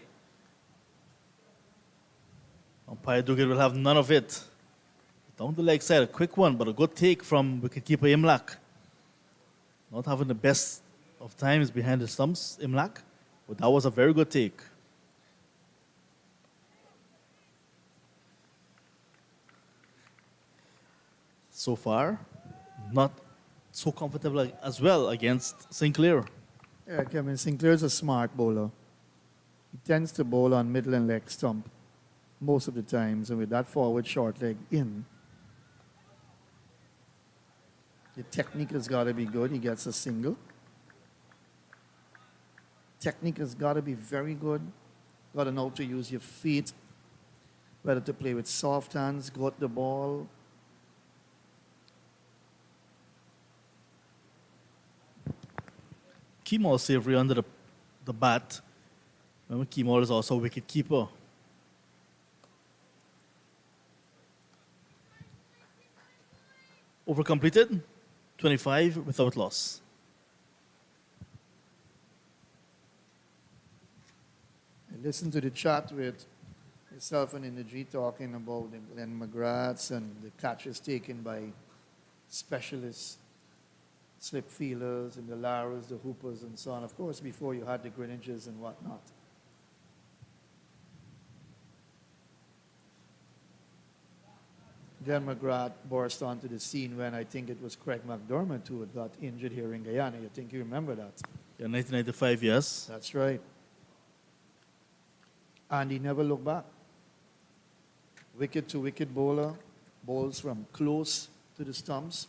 Umpire Dugan will have none of it. Down the leg side, a quick one, but a good take from wicketkeeper Imlak. Not having the best of times behind the stumps, Imlak, but that was a very good take. So far, not so comfortable as well against Sinclair. Yeah, Kevin Sinclair is a smart bowler. He tends to bowl on middle and leg stump most of the times, and with that forward short leg in, the technique has got to be good. He gets a single. Technique has got to be very good. Got to know to use your feet, whether to play with soft hands, got the ball. Kemal Savory under the bat. Remember, Kemal is also a wicket keeper. Over completed, 25 without loss. I listened to the chat with myself and Energy talking about the Glenn McGraths and the catches taken by specialists, slip feelers and the Laras, the Hoopers and so on. Of course, before you had the Greenwiches and whatnot. Glenn McGrath burst onto the scene when I think it was Craig McDermott who had got injured here in Guyana. I think you remember that. Yeah, 1995, yes. That's right. And he never looked back. Wicket to wicket bowler, bowls from close to the stumps.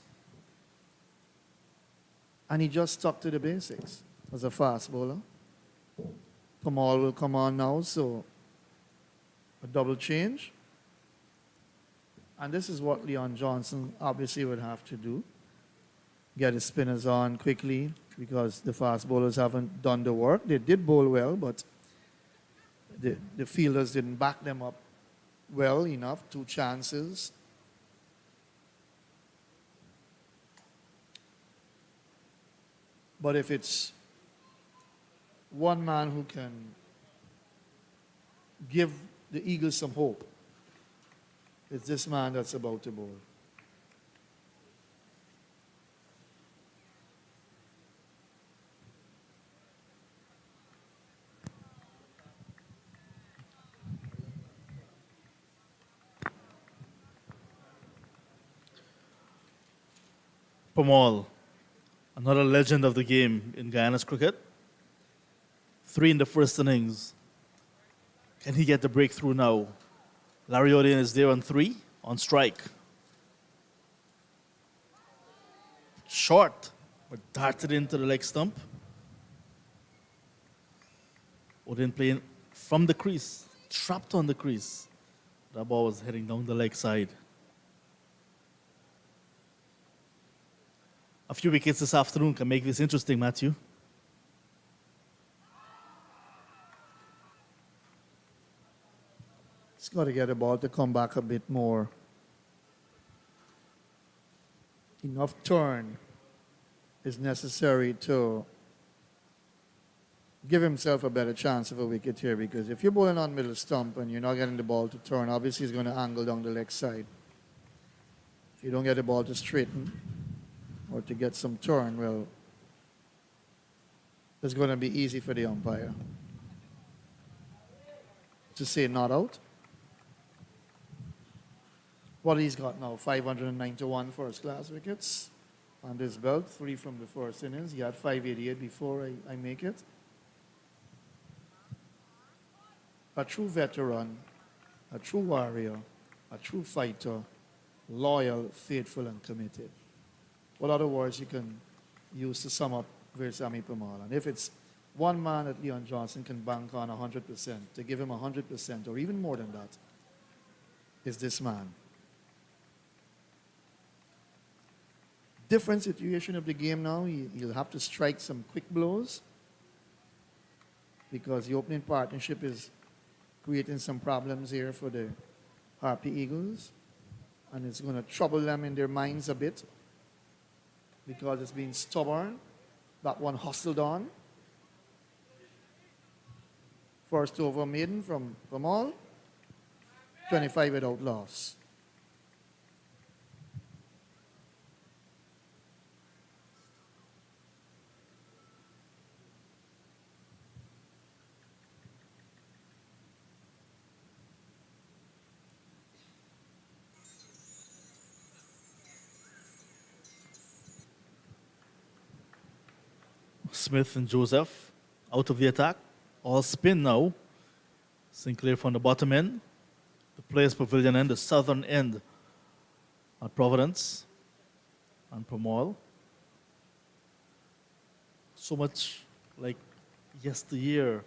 And he just stuck to the basics as a fast bowler. Kamal will come on now, so a double change. And this is what Leon Johnson obviously would have to do. Get his spinners on quickly because the fast bowlers haven't done the work. They did bowl well, but the fielders didn't back them up well enough. 2 chances. But if it's one man who can give the Eagles some hope, it's this man that's about to bowl. Pamal, another legend of the game in Guyana's cricket. 3 in the first innings. Can he get the breakthrough now? Larry Odin is there on 3, on strike. Short, but darted into the leg stump. Odin playing from the crease, trapped on the crease. That ball was heading down the leg side. A few wickets this afternoon can make this interesting, Matthew. He's got to get the ball to come back a bit more. Enough turn is necessary to give himself a better chance of a wicket here, because if you're bowling on middle stump and you're not getting the ball to turn, obviously he's going to angle down the leg side. If you don't get the ball to straighten or to get some turn, well, it's going to be easy for the umpire to say not out. What he's got now, 591 first-class wickets on this belt, 3 from the first innings. He had 588 before I make it. A true veteran, a true warrior, a true fighter, loyal, faithful, and committed. What other words you can use to sum up Veersamy Pamal? And if it's one man that Leon Johnson can bank on 100%, to give him 100% or even more than that, is this man. Different situation of the game now. He'll have to strike some quick blows because the opening partnership is creating some problems here for the Harpy Eagles, and it's going to trouble them in their minds a bit because it's been stubborn. That one hustled on. First over maiden from Pamal, 25 without loss. Smith and Joseph out of the attack. All spin now. Sinclair from the bottom end, the Players Pavilion end, the southern end at Providence and Promal. So much like yesteryear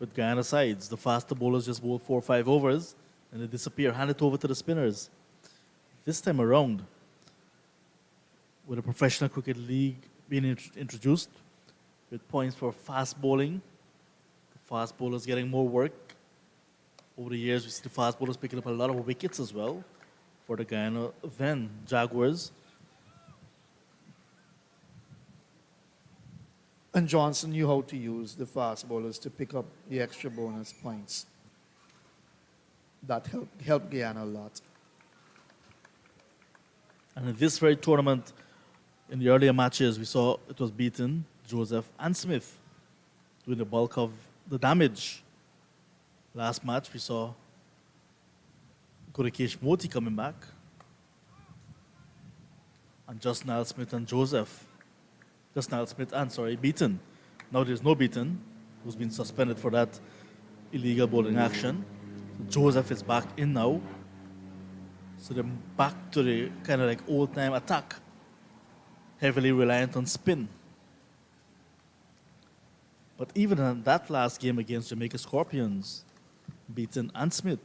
with Guyana sides. The faster bowlers just bowl 4 or 5 overs and they disappear, hand it over to the spinners. This time around, with a professional cricket league being introduced, with points for fast bowling, the fast bowlers getting more work. Over the years, we see the fast bowlers picking up a lot of wickets as well for the Guyana then Jaguars. And Johnson knew how to use the fast bowlers to pick up the extra bonus points. That helped Guyana a lot. And in this very tournament, in the earlier matches, we saw it was beaten, Joseph and Smith, doing the bulk of the damage. Last match, we saw Gurikesh Moti coming back, and just Niall Smith and Joseph. Just Niall Smith and, Beaton. Now there's no Beaton, who's been suspended for that illegal bowling action. Joseph is back in now. So they're back to the kind of like old-time attack, heavily reliant on spin. But even in that last game against Jamaica Scorpions, Beaton and Smith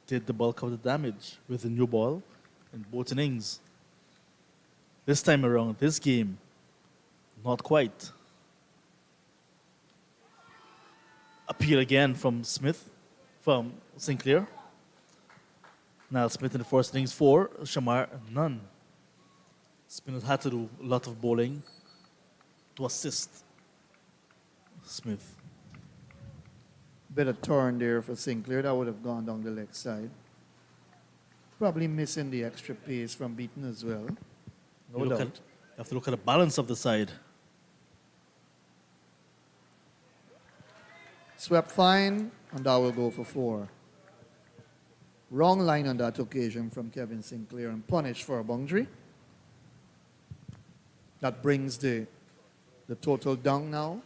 did the bulk of the damage with the new ball in both innings. This time around, this game, not quite. Appeal again from Sinclair. Niall Smith in the first innings 4, Shamar none. Spinners had to do a lot of bowling to assist Smith. Bit of turn there for Sinclair. That would have gone down the leg side. Probably missing the extra pace from Beaton as well. No You doubt. have to look at the balance of the side. Swept fine, and that will go for 4. Wrong line on that occasion from Kevin Sinclair and punished for a boundary. That brings the total down now.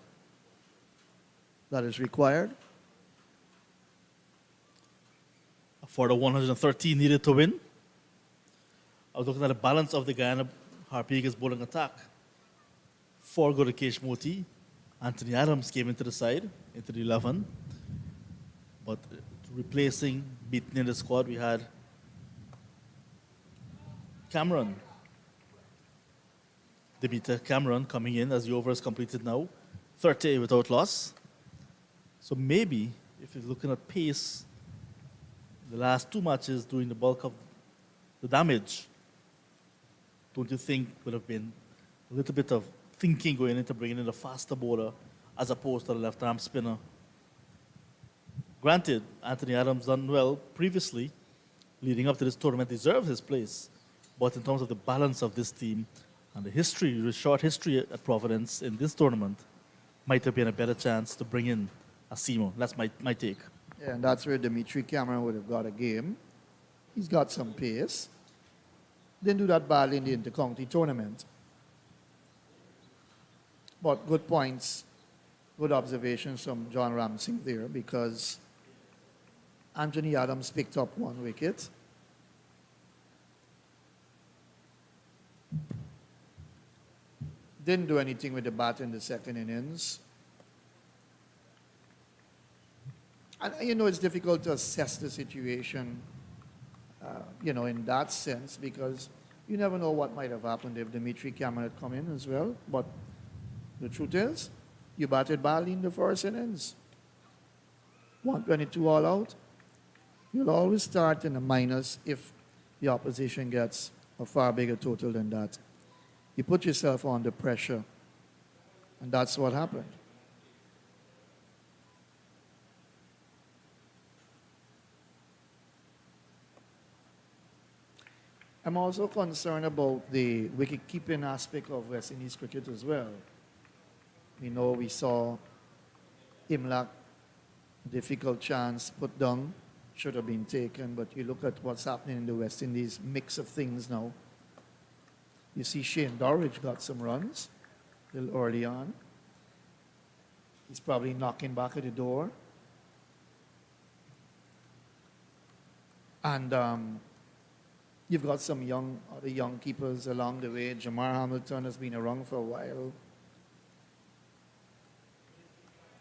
That is required. For the 113 needed to win. I was looking at the balance of the Guyana Harpy Eagles bowling attack. 4 go to Kesh Moti. Anthony Adams came into the side, into the 11. But replacing Beaton in the squad, we had Cameron. Debita Cameron coming in as the over is completed now. 30 without loss. So maybe, if you're looking at pace, the last 2 matches doing the bulk of the damage, don't you think would have been a little bit of thinking going into bringing in a faster bowler as opposed to the left-arm spinner? Granted, Anthony Adams done well previously, leading up to this tournament, deserved his place. But in terms of the balance of this team and the history, the short history at Providence in this tournament, might have been a better chance to bring in Asimo. That's my take. Yeah, and that's where Dimitri Cameron would have got a game. He's got some pace. Didn't do that badly in the inter-county tournament. But good points, good observations from John Ramsing there, because Anthony Adams picked up 1 wicket. Didn't do anything with the bat in the second innings. And, it's difficult to assess the situation, in that sense, because you never know what might have happened if Dimitri Cameron had come in as well. But the truth is, you batted badly in the first innings. 122 all out. You'll always start in the minus if the opposition gets a far bigger total than that. You put yourself under pressure, and that's what happened. I'm also concerned about the wicket-keeping aspect of West Indies cricket as well. We saw Imlak, difficult chance put down, should have been taken, but you look at what's happening in the West Indies mix of things now. You see Shane Dorridge got some runs a little early on. He's probably knocking back at the door. And you've got some other young keepers along the way. Jamar Hamilton has been around for a while.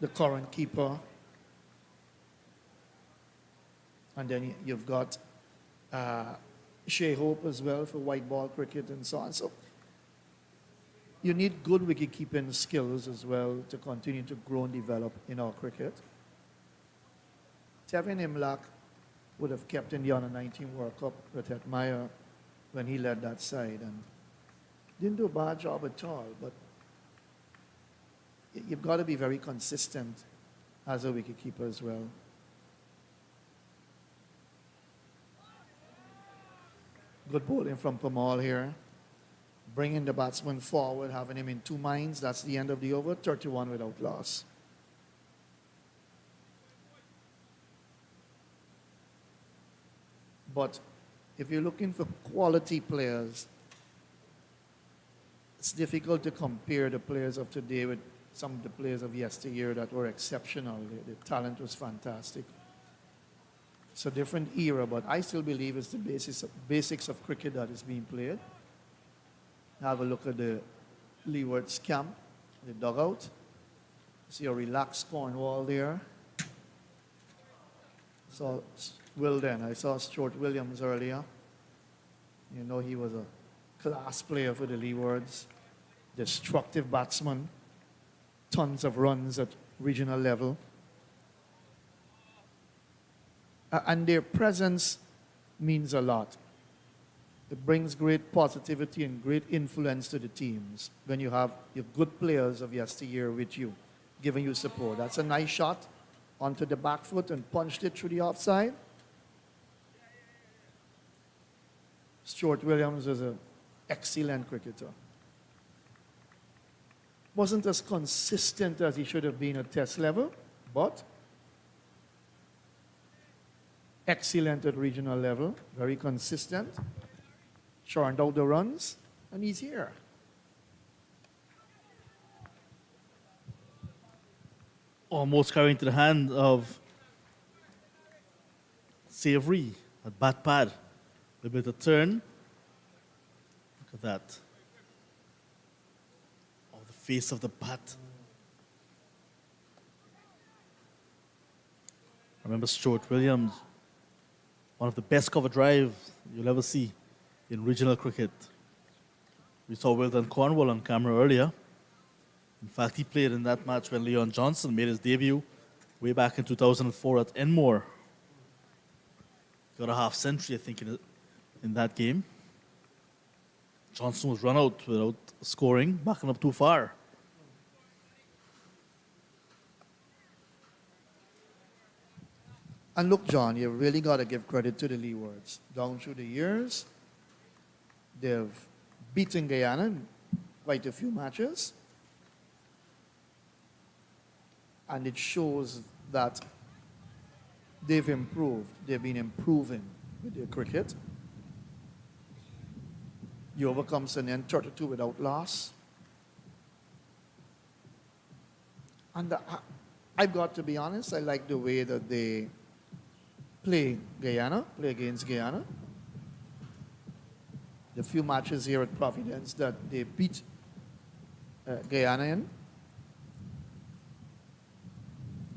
The current keeper. And then you've got Shea Hope as well for white ball cricket and so on. So you need good wicket-keeping skills as well to continue to grow and develop in our cricket. Tevin Imlach would have kept in the Under-19 World Cup with Admire when he led that side and didn't do a bad job at all, but you've got to be very consistent as a wicketkeeper as well. Good bowling from Pamal here. Bringing the batsman forward, having him in 2 minds. That's the end of the over, 31 without loss. But if you're looking for quality players, it's difficult to compare the players of today with some of the players of yesteryear that were exceptional. The talent was fantastic. It's a different era, but I still believe it's the basics of cricket that is being played. Have a look at the Leewards camp, the dugout. See a relaxed Cornwall there. So, I saw Stuart Williams earlier. You know, he was a class player for the Leewards. Destructive batsman. Tons of runs at regional level. And their presence means a lot. It brings great positivity and great influence to the teams when you have your good players of yesteryear with you, giving you support. That's a nice shot onto the back foot and punched it through the offside. Stuart Williams is an excellent cricketer. Wasn't as consistent as he should have been at test level, but excellent at regional level, very consistent, churned out the runs, and he's here. Almost carrying to the hand of Savory at bat pad. A bit of turn. Look at that. Oh, the face of the bat. I remember Stuart Williams, one of the best cover drives you'll ever see in regional cricket. We saw Wilton Cornwall on camera earlier. In fact, he played in that match when Leon Johnson made his debut way back in 2004 at Enmore. Got a half century, I think, in that game. Johnson was run out without scoring, backing up too far. And look, John, you really got to give credit to the Leewards. Down through the years, they've beaten Guyana in quite a few matches. And it shows that they've improved. They've been improving with their cricket. You overcome St. 32 without loss. And I've got to be honest, I like the way that they play against Guyana. The few matches here at Providence that they beat Guyana in.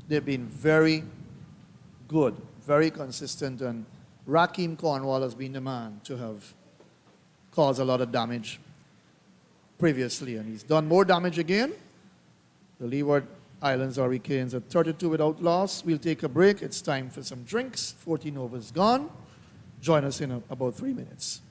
They've been very good, very consistent, and Rakeem Cornwall has been the man to have caused a lot of damage previously, and he's done more damage again. The Leeward Islands Hurricanes at 32 without loss. We'll take a break. It's time for some drinks. 14 overs gone. Join us in about 3 minutes.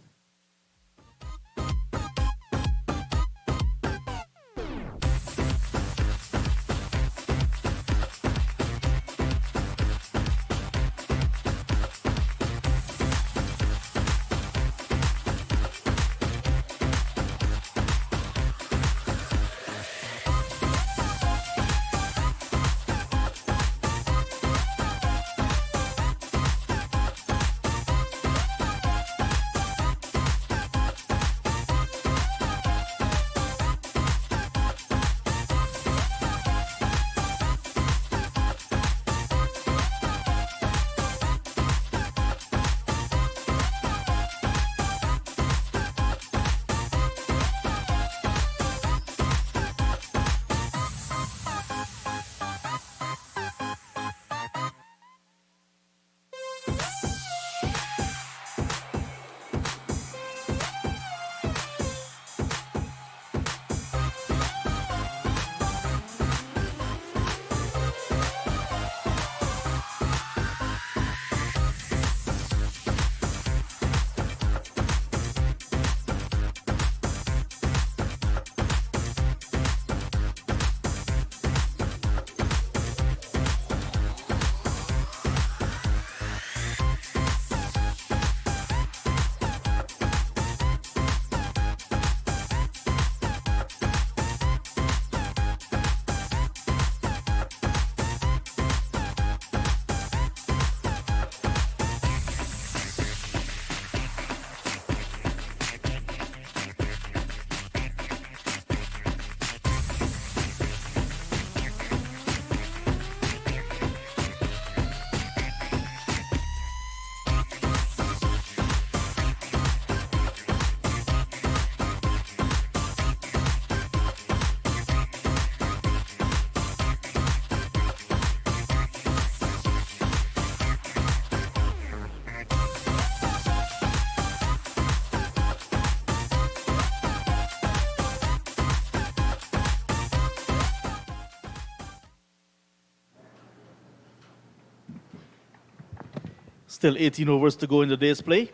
Still 18 overs to go in the day's play.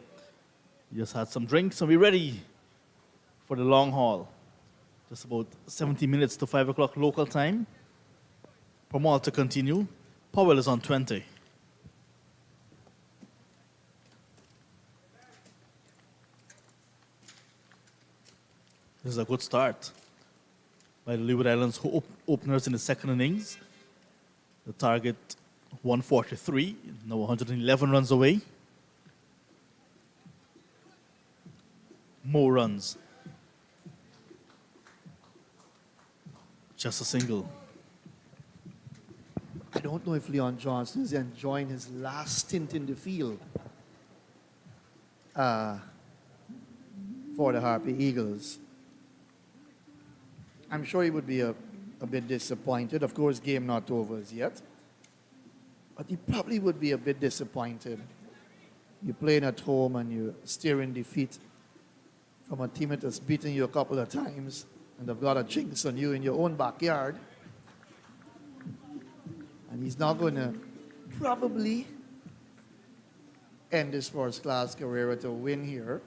Just had some drinks and we're ready for the long haul. Just about 70 minutes to 5 o'clock local time. Pamal to continue. Powell is on 20. This is a good start by the Leeward Islands openers in the second innings. The target 143, now 111 runs away. More runs. Just a single. I don't know if Leon Johnson is enjoying his last stint in the field for the Harpy Eagles. I'm sure he would be a bit disappointed. Of course, game not over as yet. But he probably would be a bit disappointed. You're playing at home and you're steering defeat from a team that has beaten you a couple of times and they've got a jinx on you in your own backyard. And he's not going to probably end his first-class career with a win here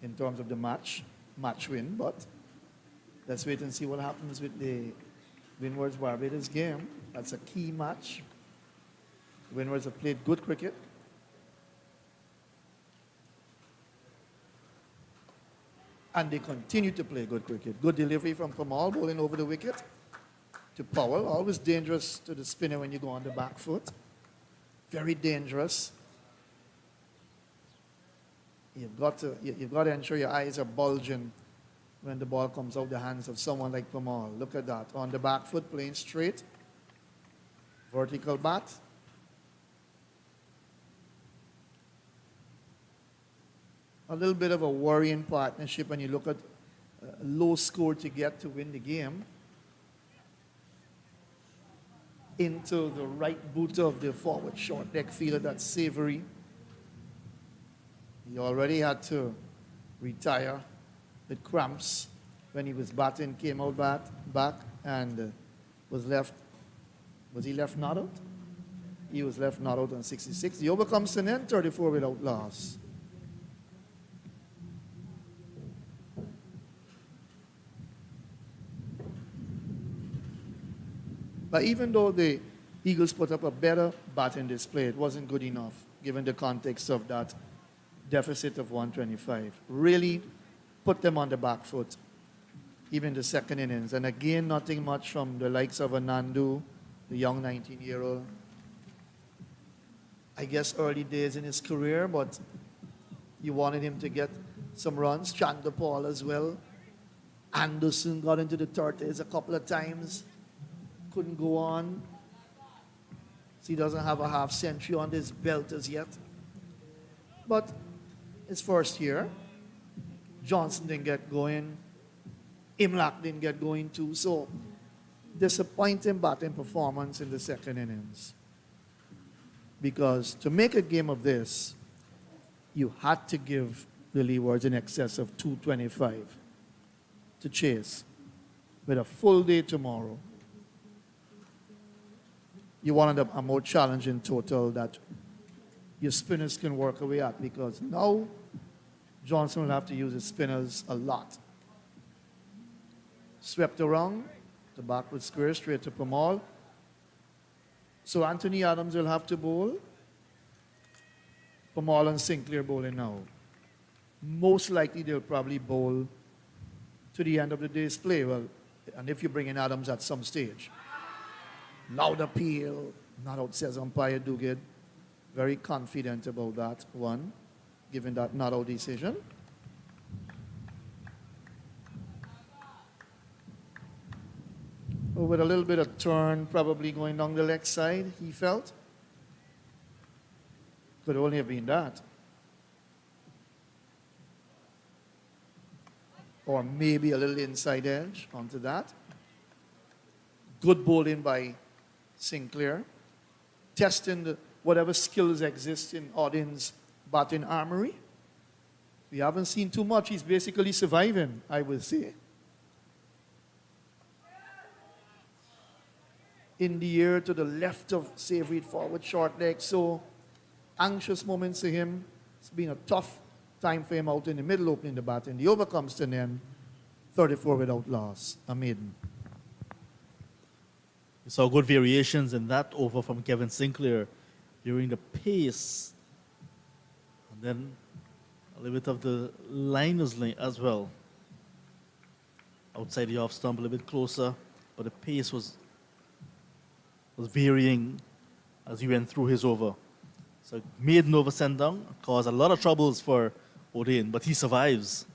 in terms of the match win. But let's wait and see what happens with the Windwards Barbados game. That's a key match. The Windwards have played good cricket. And they continue to play good cricket. Good delivery from Kamal, bowling over the wicket to Powell. Always dangerous to the spinner when you go on the back foot. Very dangerous. You've got to ensure your eyes are bulging when the ball comes out the hands of someone like Kamal. Look at that. On the back foot, playing straight. Vertical bat. A little bit of a worrying partnership when you look at a low score to get to win the game. Into the right boot of the forward short deck fielder, that's Savory. He already had to retire with cramps when he was batting, came out back and was he left not out? He was left not out on 66. The over comes to an end, 34 without loss. But even though the Eagles put up a better batting display, it wasn't good enough given the context of that deficit of 125. Really put them on the back foot, even the second innings. And again, nothing much from the likes of Anandu, the young 19-year-old. I guess early days in his career, but you wanted him to get some runs. Chandler Paul as well. Anderson got into the 30s a couple of times. Couldn't go on. So he doesn't have a half century on his belt as yet. But his first year, Johnson didn't get going. Imlach didn't get going too. So disappointing batting performance in the second innings. Because to make a game of this, you had to give the Leewards in excess of 225 to chase with a full day tomorrow. You wanted a more challenging total that your spinners can work away at, because now Johnson will have to use his spinners a lot. Swept around, the backward square straight to Pamal. So Anthony Adams will have to bowl. Pamal and Sinclair bowling now. Most likely they'll probably bowl to the end of the day's play. Well, and if you bring in Adams at some stage. Loud appeal, not out, says umpire Duguid. Very confident about that one, given that not out decision. With a little bit of turn, probably going down the leg side, he felt. Could only have been that. Or maybe a little inside edge onto that. Good bowling by Sinclair, testing whatever skills exist in Audin's batting armory. We haven't seen too much. He's basically surviving, I would say. In the air to the left of Savory, forward short leg. So anxious moments to him. It's been a tough time for him out in the middle opening the bat. And the over comes to an end, 34 without loss, a maiden. We saw good variations in that over from Kevin Sinclair during the pace. And then a little bit of the liners as well. Outside the off stump, a little bit closer, but the pace was varying as he went through his over. So maiden over sent down caused a lot of troubles for Odean, but he survives.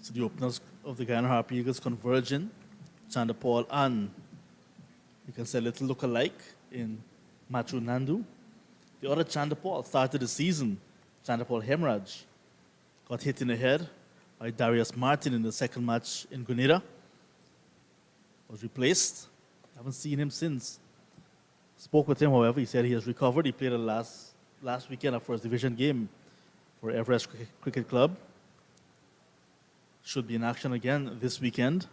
So the openers of the Guyana Harpy Eagles converging. Chandra Paul and you can say a little look-alike in Matthew Nandu. The other Chandra Paul started the season. Chandra Paul Hemraj got hit in the head by Darius Martin in the second match in Grenada. Was replaced. Haven't seen him since. Spoke with him, however. He said he has recovered. He played a last weekend, a first division game for Everest Cricket Club. Should be in action again this weekend.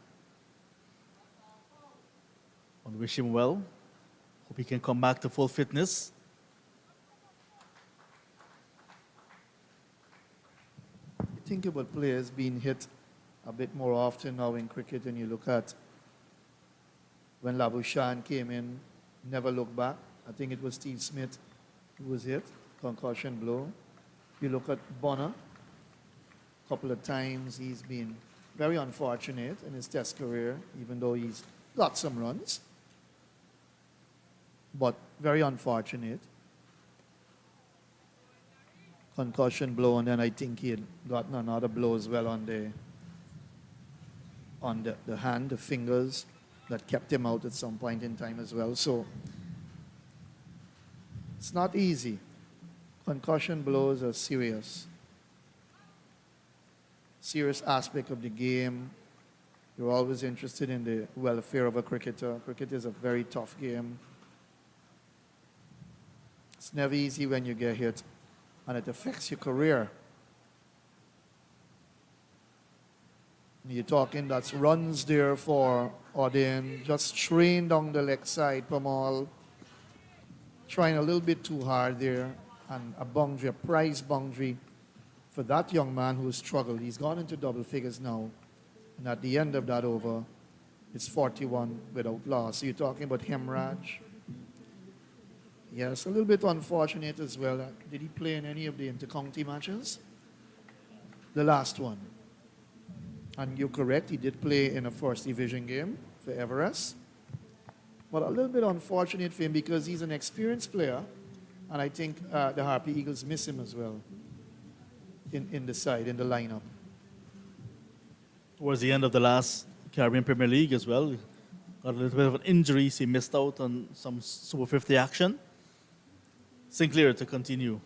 I want to wish him well. Hope he can come back to full fitness. You think about players being hit a bit more often now in cricket, and you look at when Labuschagne came in, never looked back. I think it was Steve Smith who was hit, concussion blow. You look at Bonner, a couple of times he's been very unfortunate in his test career, even though he's got some runs. But very unfortunate. Concussion blow, and then I think he had gotten another blow as well on the hand, the fingers, that kept him out at some point in time as well. So it's not easy. Concussion blows are serious aspect of the game. You're always interested in the welfare of a cricketer. Cricket is a very tough game. It's never easy when you get hit, and it affects your career. You're talking that's runs there for Odin, just train down the leg side, Pamal, trying a little bit too hard there, and a boundary, a prize boundary for that young man who struggled. He's gone into double figures now, and at the end of that over, it's 41 without loss. So you're talking about Hemraj. Yes, a little bit unfortunate as well. Did he play in any of the inter-county matches? The last one. And you're correct, he did play in a first division game for Everest. But a little bit unfortunate for him because he's an experienced player, and I think the Harpy Eagles miss him as well in the side, in the lineup. Towards the end of the last Caribbean Premier League as well, got a little bit of an injury, so he missed out on some Super 50 action. Sinclair to continue.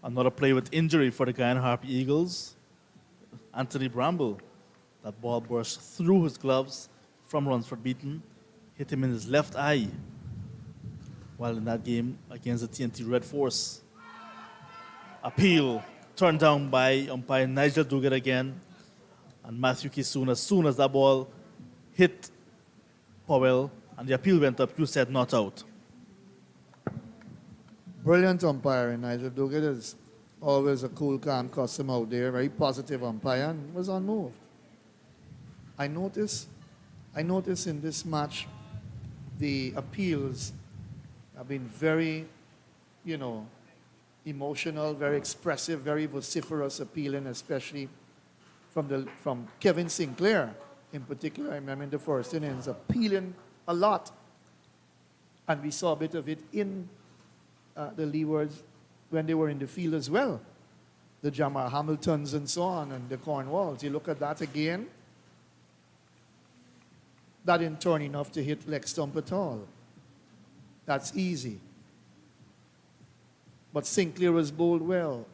Another play with injury for the Guyana Harpy Eagles. Anthony Bramble. That ball burst through his gloves from Lunsford Beaton, hit him in his left eye while in that game against the TNT Red Force. Appeal turned down by umpire Nigel Duguid again, and Matthew Kisoon, as soon as that ball hit Powell and the appeal went up, you said not out. Brilliant umpire, Nigel Duguid is always a cool, calm customer out there, very positive umpire, and was unmoved. I noticed in this match, the appeals have been very, emotional, very expressive, very vociferous appealing, especially from Kevin Sinclair in particular. I remember in the first innings, appealing a lot. And we saw a bit of it in the Leewards when they were in the field as well. The Jamal Hamiltons and so on, and the Cornwalls. You look at that again, that didn't turn enough to hit leg stump at all. That's easy. But Sinclair was bowled well.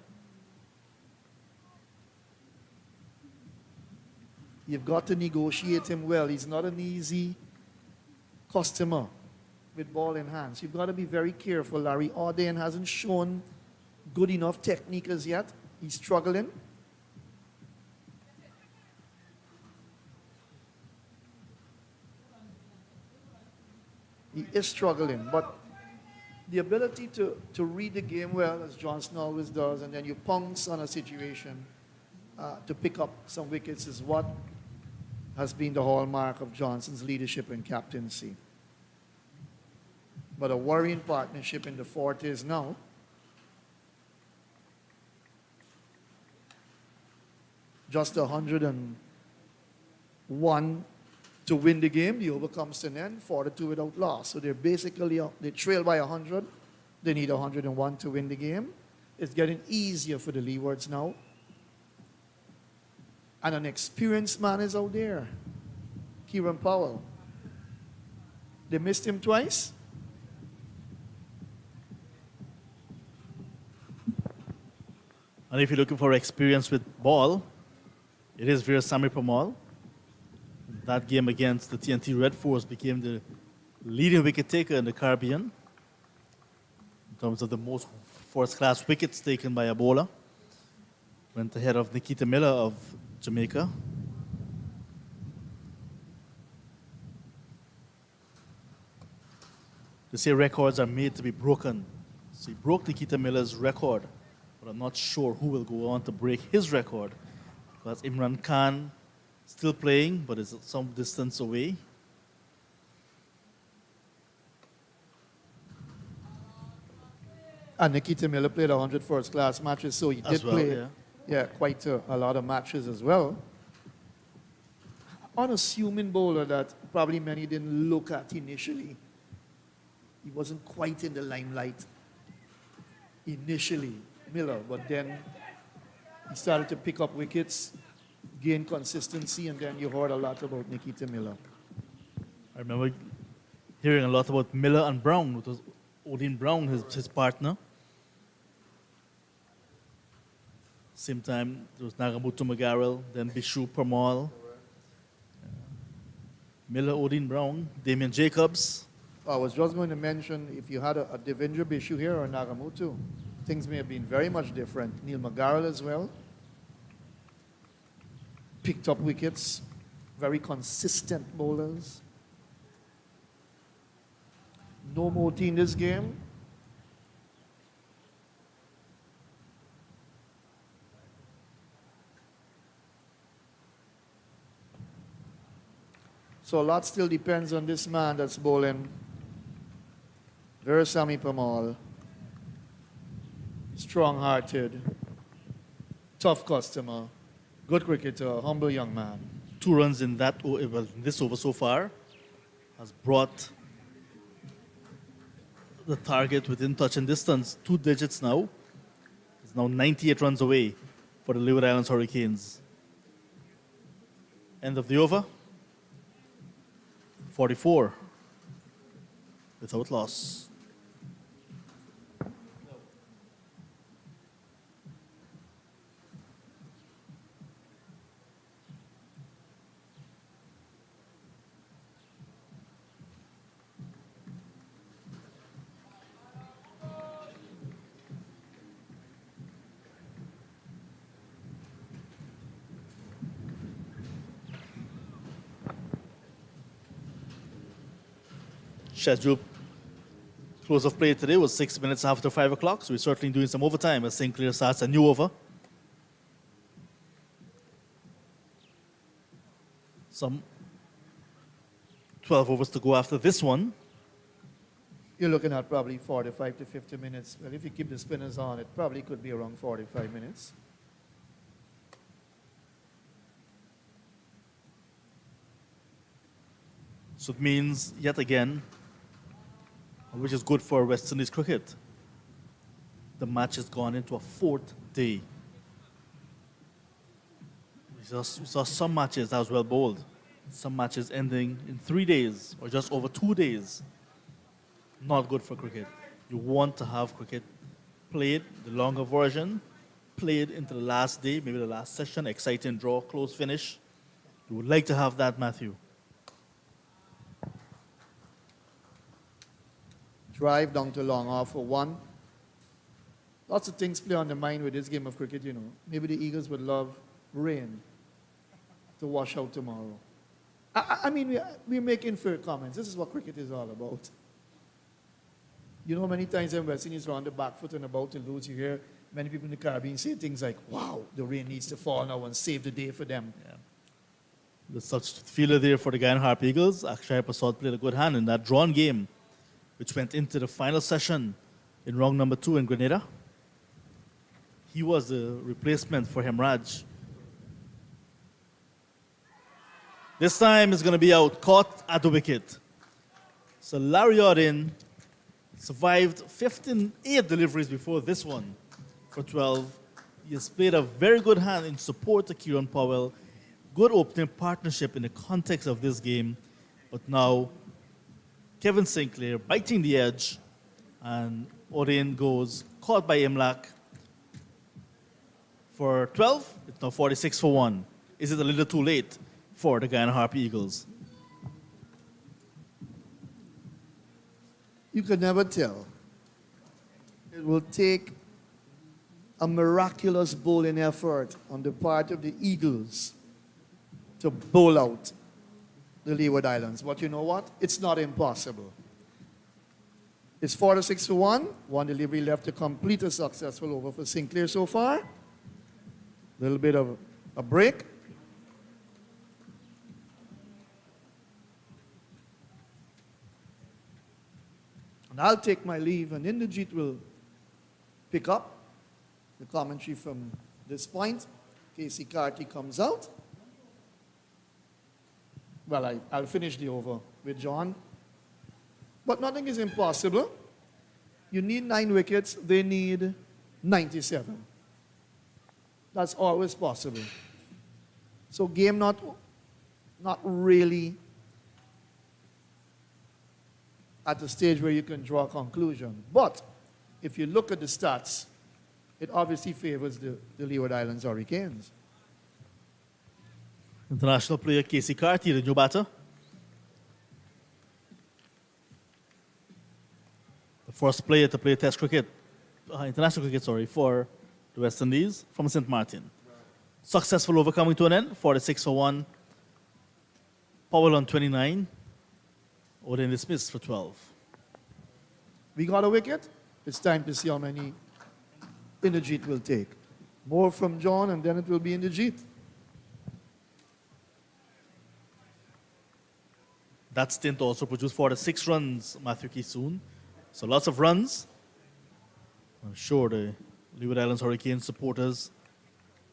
You've got to negotiate him well. He's not an easy customer with ball in hands. You've got to be very careful. Larry Auden hasn't shown good enough technique as yet. He's struggling. He is struggling, but the ability to read the game well, as Johnson always does, and then you pounce on a situation to pick up some wickets is what has been the hallmark of Johnson's leadership and captaincy. But a worrying partnership in the 40s now. Just 101 to win the game. The over comes to an end, 4-2 without loss. So they're basically, they trail by 100. They need 101 to win the game. It's getting easier for the Leewards now. And an experienced man is out there, Kieran Powell. They missed him twice. And if you're looking for experience with ball, it is Veerasammy Parmal. That game against the TNT Red Force became the leading wicket taker in the Caribbean in terms of the most first-class wickets taken by a bowler. Went ahead of Nikita Miller of Jamaica. They say records are made to be broken. So he broke Nikita Miller's record, but I'm not sure who will go on to break his record because Imran Khan still playing, but is some distance away. And Nikita Miller played 100 first-class matches, so he As did well, play yeah. quite a lot of matches as well. Unassuming bowler that probably many didn't look at initially. He wasn't quite in the limelight initially, Miller, but then he started to pick up wickets, gain consistency, and then you heard a lot about Nikita Miller. I remember hearing a lot about Miller and Brown. It was Odin Brown, his partner. Same time, there was Nagamutu Magarel, then Bishu Parmal. Miller, Odin Brown, Damian Jacobs. I was just going to mention if you had a Devendra Bishu here or Nagamutu, things may have been very much different. Neil Magarel as well. Picked up wickets, very consistent bowlers. No Moti in this game. So a lot still depends on this man that's bowling. Veerasammy Parmal. Strong-hearted. Tough customer. Good cricketer. Humble young man. 2 runs in this over so far has brought the target within touch and distance. 2 digits now. It's now 98 runs away for the Leeward Islands Hurricanes. End of the over. 44 without loss. Scheduled close of play today was 6 minutes after 5 o'clock, so we're certainly doing some overtime as Sinclair starts a new over. Some 12 overs to go after this one. You're looking at probably 45 to 50 minutes. Well, if you keep the spinners on, it probably could be around 45 minutes. So it means, yet again, which is good for West Indies cricket, the match has gone into a 4th day. We saw some matches that was well bowled. Some matches ending in 3 days or just over 2 days. Not good for cricket. You want to have cricket played, the longer version, played into the last day, maybe the last session, exciting draw, close finish. You would like to have that, Matthew. Drive down to long off for 1. Lots of things play on the mind with this game of cricket, you know. Maybe the Eagles would love rain to wash out tomorrow. I mean, we're making fair comments. This is what cricket is all about. You know, many times when West Indies are on the back foot and about to lose, you hear many people in the Caribbean say things like, wow, the rain needs to fall now and save the day for them. Yeah. The substitute fielder there for the Guyana Harpy Eagles, Akshay Prasad, played a good hand in that drawn game, which went into the final session in round number 2 in Grenada. He was the replacement for Hemraj. This time is going to be out, caught at the wicket. So Larry Odin survived 8 deliveries before this one for 12. He has played a very good hand in support to Kieran Powell. Good opening partnership in the context of this game. But now, Kevin Sinclair biting the edge, and Odin goes caught by Imlak for 12. It's now 46 for 1. Is it a little too late for the Guyana Harpy Eagles? You could never tell. It will take a miraculous bowling effort on the part of the Eagles to bowl out the Leeward Islands. But you know what? It's not impossible. It's 46 for 1. One delivery left to complete a successful over for Sinclair so far. A little bit of a break. And I'll take my leave, and Inderjeet will pick up the commentary from this point. Casey Carty comes out. Well, I'll finish the over with John. But nothing is impossible. You need 9 wickets. They need 97. That's always possible. So game not really at the stage where you can draw a conclusion. But if you look at the stats, it obviously favors the Leeward Islands Hurricanes. International player Casey Carty, the new batter. The first player to play Test cricket, international cricket, for the West Indies from St. Martin. Successful over coming to an end, 46 for 1. Powell on 29. Odin dismissed for 12. We got a wicket. It's time to see how many Inderjeet will take. More from John, and then it will be Inderjeet. That stint also produced 46 runs, Matthew Kisoon. So lots of runs. I'm sure the Leeward Islands Hurricanes supporters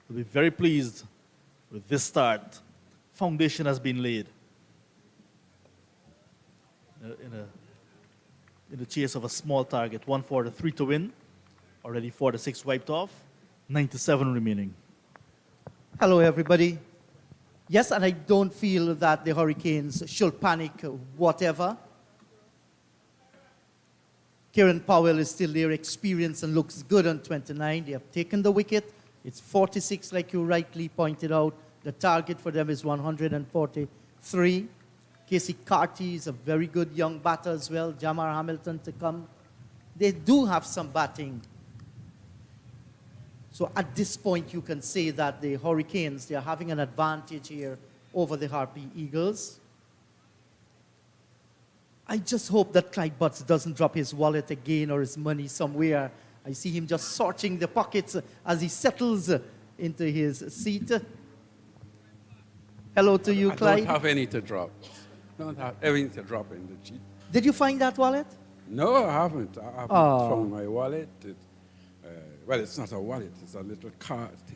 will be very pleased with this start. Foundation has been laid in the chase of a small target. 143 to win. Already 46 wiped off. 97 remaining. Hello, everybody. Yes, and I don't feel that the Hurricanes should panic, whatever. Kieran Powell is still there, experienced and looks good on 29. They have taken the wicket. It's 46, like you rightly pointed out. The target for them is 143. Casey Carty is a very good young batter as well. Jamar Hamilton to come. They do have some batting. So at this point, you can say that the Hurricanes, they're having an advantage here over the Harpy Eagles. I just hope that Clyde Butts doesn't drop his wallet again or his money somewhere. I see him just searching the pockets as he settles into his seat. Hello to you, Clyde. I don't have any to drop. Don't have anything to drop in the Jeep. Did you find that wallet? No, I haven't. I haven't found my wallet. Well, it's not a wallet. It's a little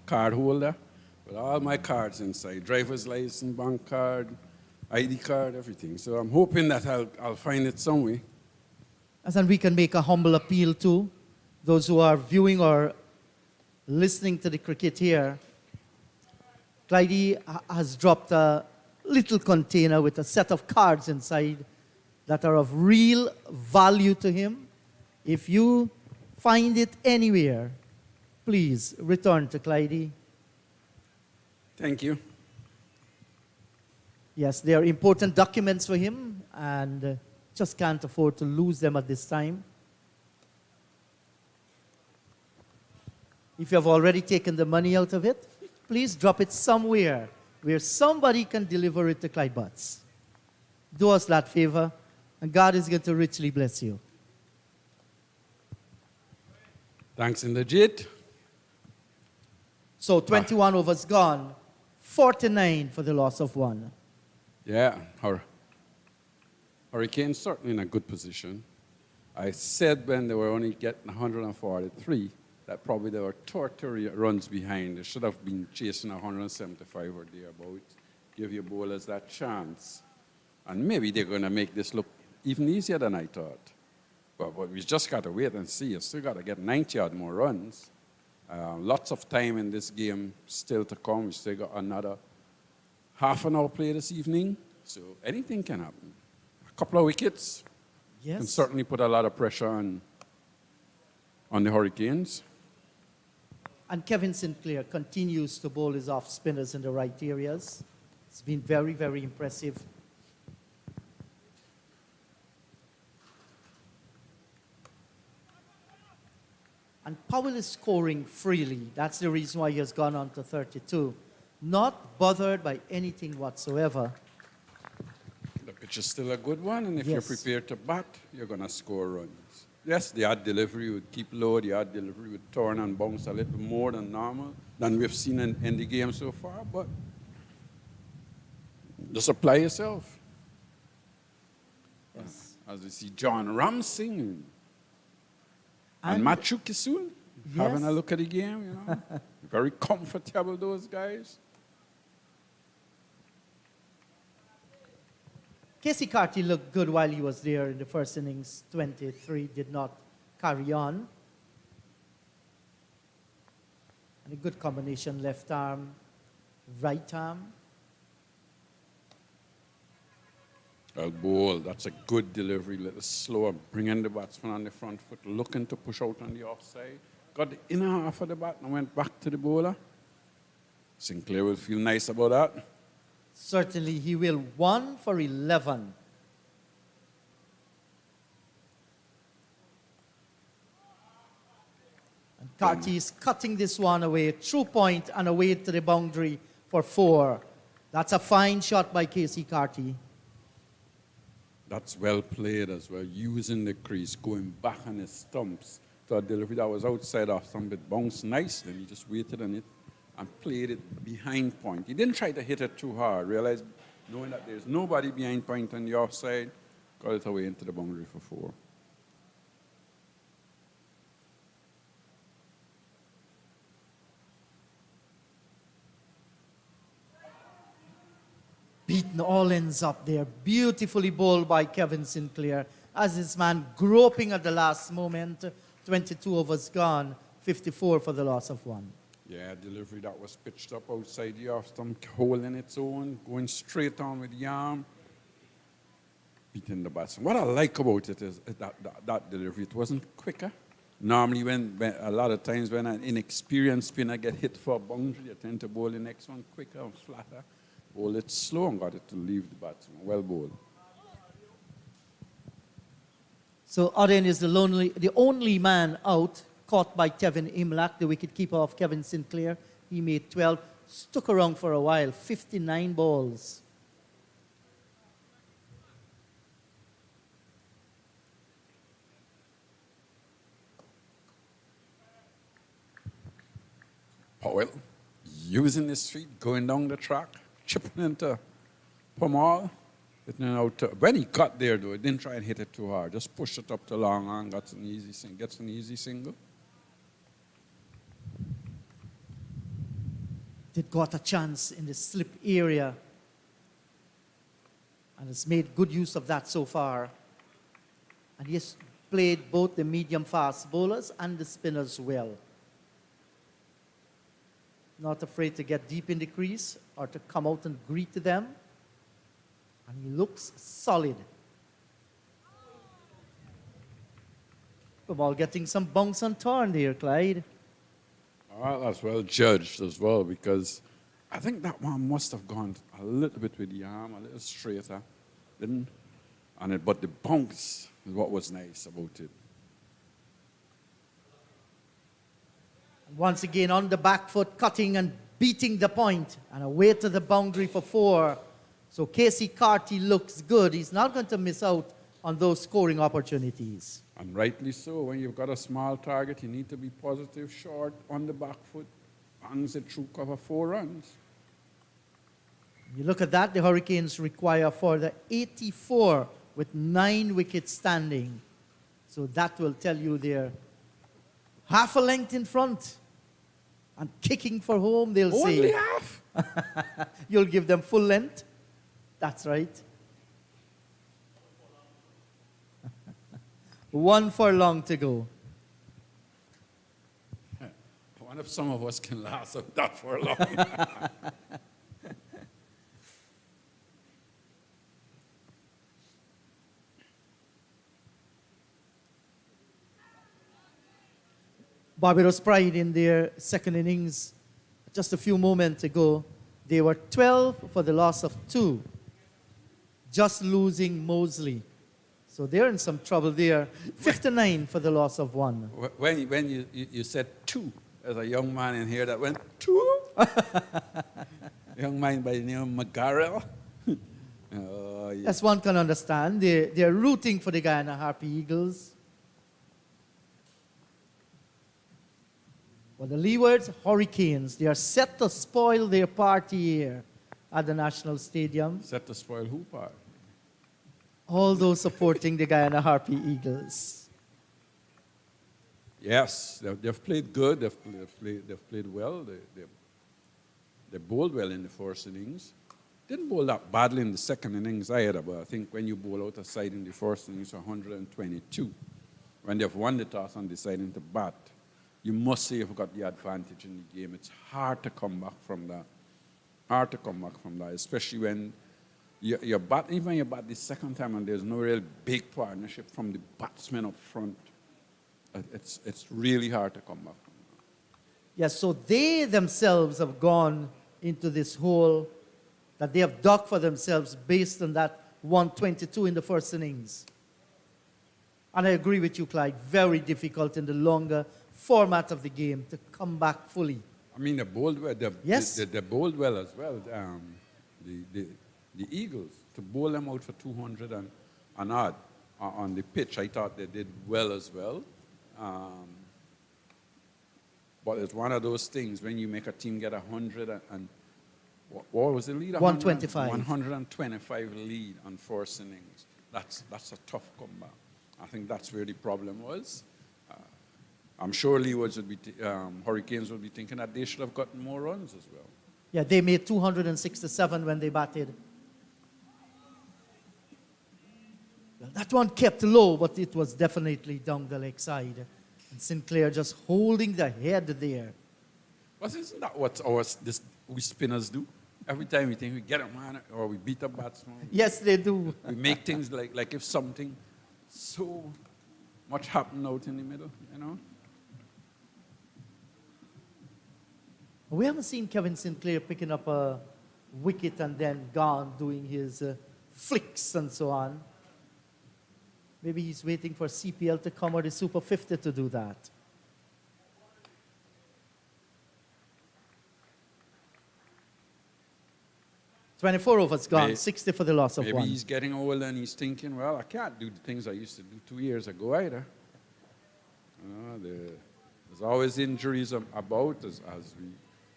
card holder with all my cards inside. Driver's license, bank card, ID card, everything. So I'm hoping that I'll find it somewhere. And then we can make a humble appeal to those who are viewing or listening to the cricket here. Clyde has dropped a little container with a set of cards inside that are of real value to him. If you find it anywhere, please return to Clyde. Thank you. Yes, they are important documents for him, and just can't afford to lose them at this time. If you have already taken the money out of it, please drop it somewhere where somebody can deliver it to Clyde Butts. Do us that favor, and God is going to richly bless you. Thanks in the jet. So 21 overs gone, 49 for the loss of 1. Yeah, Hurricanes certainly in a good position. I said when they were only getting 143 that probably they were 30 runs behind. They should have been chasing 175 or thereabouts. Give your bowlers that chance. And maybe they're going to make this look even easier than I thought. But we just got to wait and see. You still got to get 90 odd more runs. Lots of time in this game still to come. We still got another half an hour play this evening. So anything can happen. A couple of wickets can Yes. certainly put a lot of pressure on the Hurricanes. And Kevin Sinclair continues to bowl his off spinners in the right areas. It's been very, very impressive. And Powell is scoring freely. That's the reason why he has gone on to 32. Not bothered by anything whatsoever. The pitch is still a good one, and if Yes. you're prepared to bat, you're going to score runs. Yes, the odd delivery would keep low, the odd delivery would turn and bounce a little more than normal, than we've seen in the game so far, but just apply yourself. Yes. As we see John Ram singing and And- Matthew Kisun having a Yes. look at the game, you know. Very comfortable, those guys. Casey Carty looked good while he was there in the first innings. 23 did not carry on. And a good combination, left arm, right arm. Well, ball, that's a good delivery, a little slower, bringing the batsman on the front foot, looking to push out on the offside. Got the inner half of the bat and went back to the bowler. Sinclair will feel nice about that. Certainly he will. 1 for 11. And Carty is cutting this one away, true point and away to the boundary for 4. That's a fine shot by Casey Carty. That's well played as well, using the crease, going back on his stumps to a delivery that was outside off stump. It bounced nice, then he just waited on it and played it behind point. He didn't try to hit it too hard, realized knowing that there's nobody behind point on the offside, got it away into the boundary for 4. Beaten all ends up there. Beautifully bowled by Kevin Sinclair. As his man groping at the last moment. 22 overs gone. 54 for the loss of 1. Yeah, delivery that was pitched up outside the off stump, holding its own, going straight on with the arm, beating the batsman. What I like about it is that delivery, it wasn't quicker. Normally, when a lot of times when an inexperienced spinner get hit for a boundary, they tend to bowl the next one quicker and flatter. Bowl it slow and got it to leave the batsman. Well bowled. So Auden is the only man out, caught by Tevin Imlach, the wicketkeeper of Kevin Sinclair. He made 12, stuck around for a while, 59 balls. Powell, using his feet, going down the track, chipping into Pamal. When he got there, though, he didn't try and hit it too hard. Just pushed it up to long on, gets an easy single. Did got a chance in the slip area and has made good use of that so far. And he has played both the medium-fast bowlers and the spinners well. Not afraid to get deep in the crease or to come out and greet them. And he looks solid. The ball getting some bounce and turn there, Clyde. Well, that's well judged as well, because I think that one must have gone a little bit with the arm, a little straighter. But the bounce is what was nice about it. Once again on the back foot, cutting and beating the point, and away to the boundary for 4. So Casey Carty looks good. He's not going to miss out on those scoring opportunities. And rightly so. When you've got a small target, you need to be positive, short, on the back foot, bangs it through cover 4 runs. You look at that, the Hurricanes require for the 84 with 9 wickets standing. So that will tell you they're half a length in front. And kicking for home, they'll Only say. half? You'll give them full length? That's right. 1 furlong to go. I wonder if some of us can last that for long. Barbados Pride in their second innings just a few moments ago. They were 12 for the loss of 2, just losing Mosley. So they're in some trouble there. 59 for the loss of 1. When you said 2, as a young man in here that went 2, young man by the name of McGarrell. Oh, yeah. As one can understand, they're rooting for the Guyana Harpy Eagles. Well, the Leewards Hurricanes, they are set to spoil their party here at the National Stadium. Set to spoil who part? All those supporting the Guyana Harpy Eagles. Yes, they've played good. They've played well. They bowled well in the first innings. Didn't bowl that badly in the second innings either, but I think when you bowl out a side in the first innings, 122, when they've won the toss and deciding to bat, you must say you've got the advantage in the game. It's hard to come back from that. Hard to come back from that, especially when you bat, even you bat the second time and there's no real big partnership from the batsmen up front. It's really hard to come back from that. Yes, so they themselves have gone into this hole that they have dug for themselves based on that 122 in the first innings. And I agree with you, Clyde, very difficult in the longer format of the game to come back fully. I mean, they bowled well. Yes. They bowled well as well. The Eagles, to bowl them out for 200 and odd on the pitch, I thought they did well as well. But it's one of those things when you make a team get 100 and what was the lead? 125. 125 lead on first innings. That's a tough comeback. I think that's where the problem was. I'm sure Leewards would be, Hurricanes would be thinking that they should have gotten more runs as well. Yeah, they made 267 when they batted. Well, that one kept low, but it was definitely down the leg side. And Sinclair just holding the head there. But isn't that what we spinners do? Every time we think we get a man or we beat a batsman, Yes, they do. we make things like if something so much happened out in the middle, you know? We haven't seen Kevin Sinclair picking up a wicket and then gone doing his flicks and so on. Maybe he's waiting for CPL to come or the Super 50 to do that. $24 overs gone, 60 for the loss of Maybe 1. he's getting old and he's thinking, well, I can't do the things I used to do 2 years ago either. There's always injuries about as we,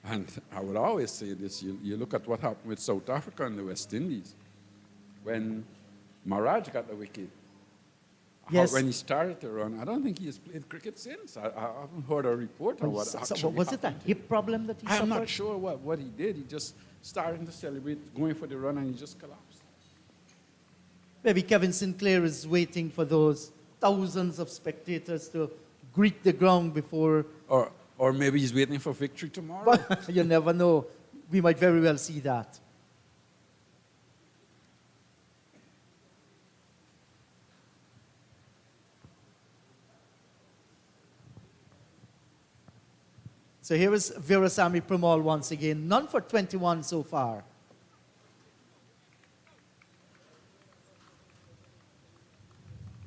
and I would always say this, you look at what happened with South Africa and the West Indies. When Maharaj got the wicket, Yes. when he started to run, I don't think he has played cricket since. I haven't heard a report on what actually was it a happened. hip problem that he I'm suffered? not sure what he did. He just started to celebrate, going for the run, and he just collapsed. Maybe Kevin Sinclair is waiting for those thousands of spectators to greet the ground before. Or maybe he's waiting for victory tomorrow. But you never know. We might very well see that. So here is Virasamy Pramal once again. None for 21 so far.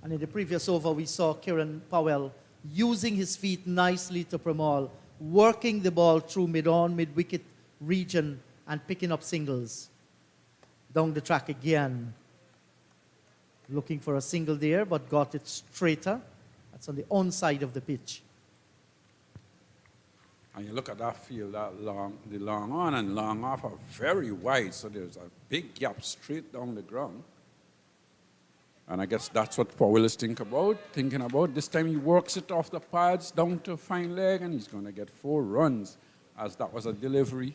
And in the previous over, we saw Kieran Powell using his feet nicely to Pramal, working the ball through mid-on, mid-wicket region, and picking up singles. Down the track again. Looking for a single there, but got it straighter. That's on the onside of the pitch. And you look at that field, the long on and long off are very wide, so there's a big gap straight down the ground. And I guess that's what Powell is thinking about. This time he works it off the pads down to fine leg, and he's going to get 4 runs, as that was a delivery.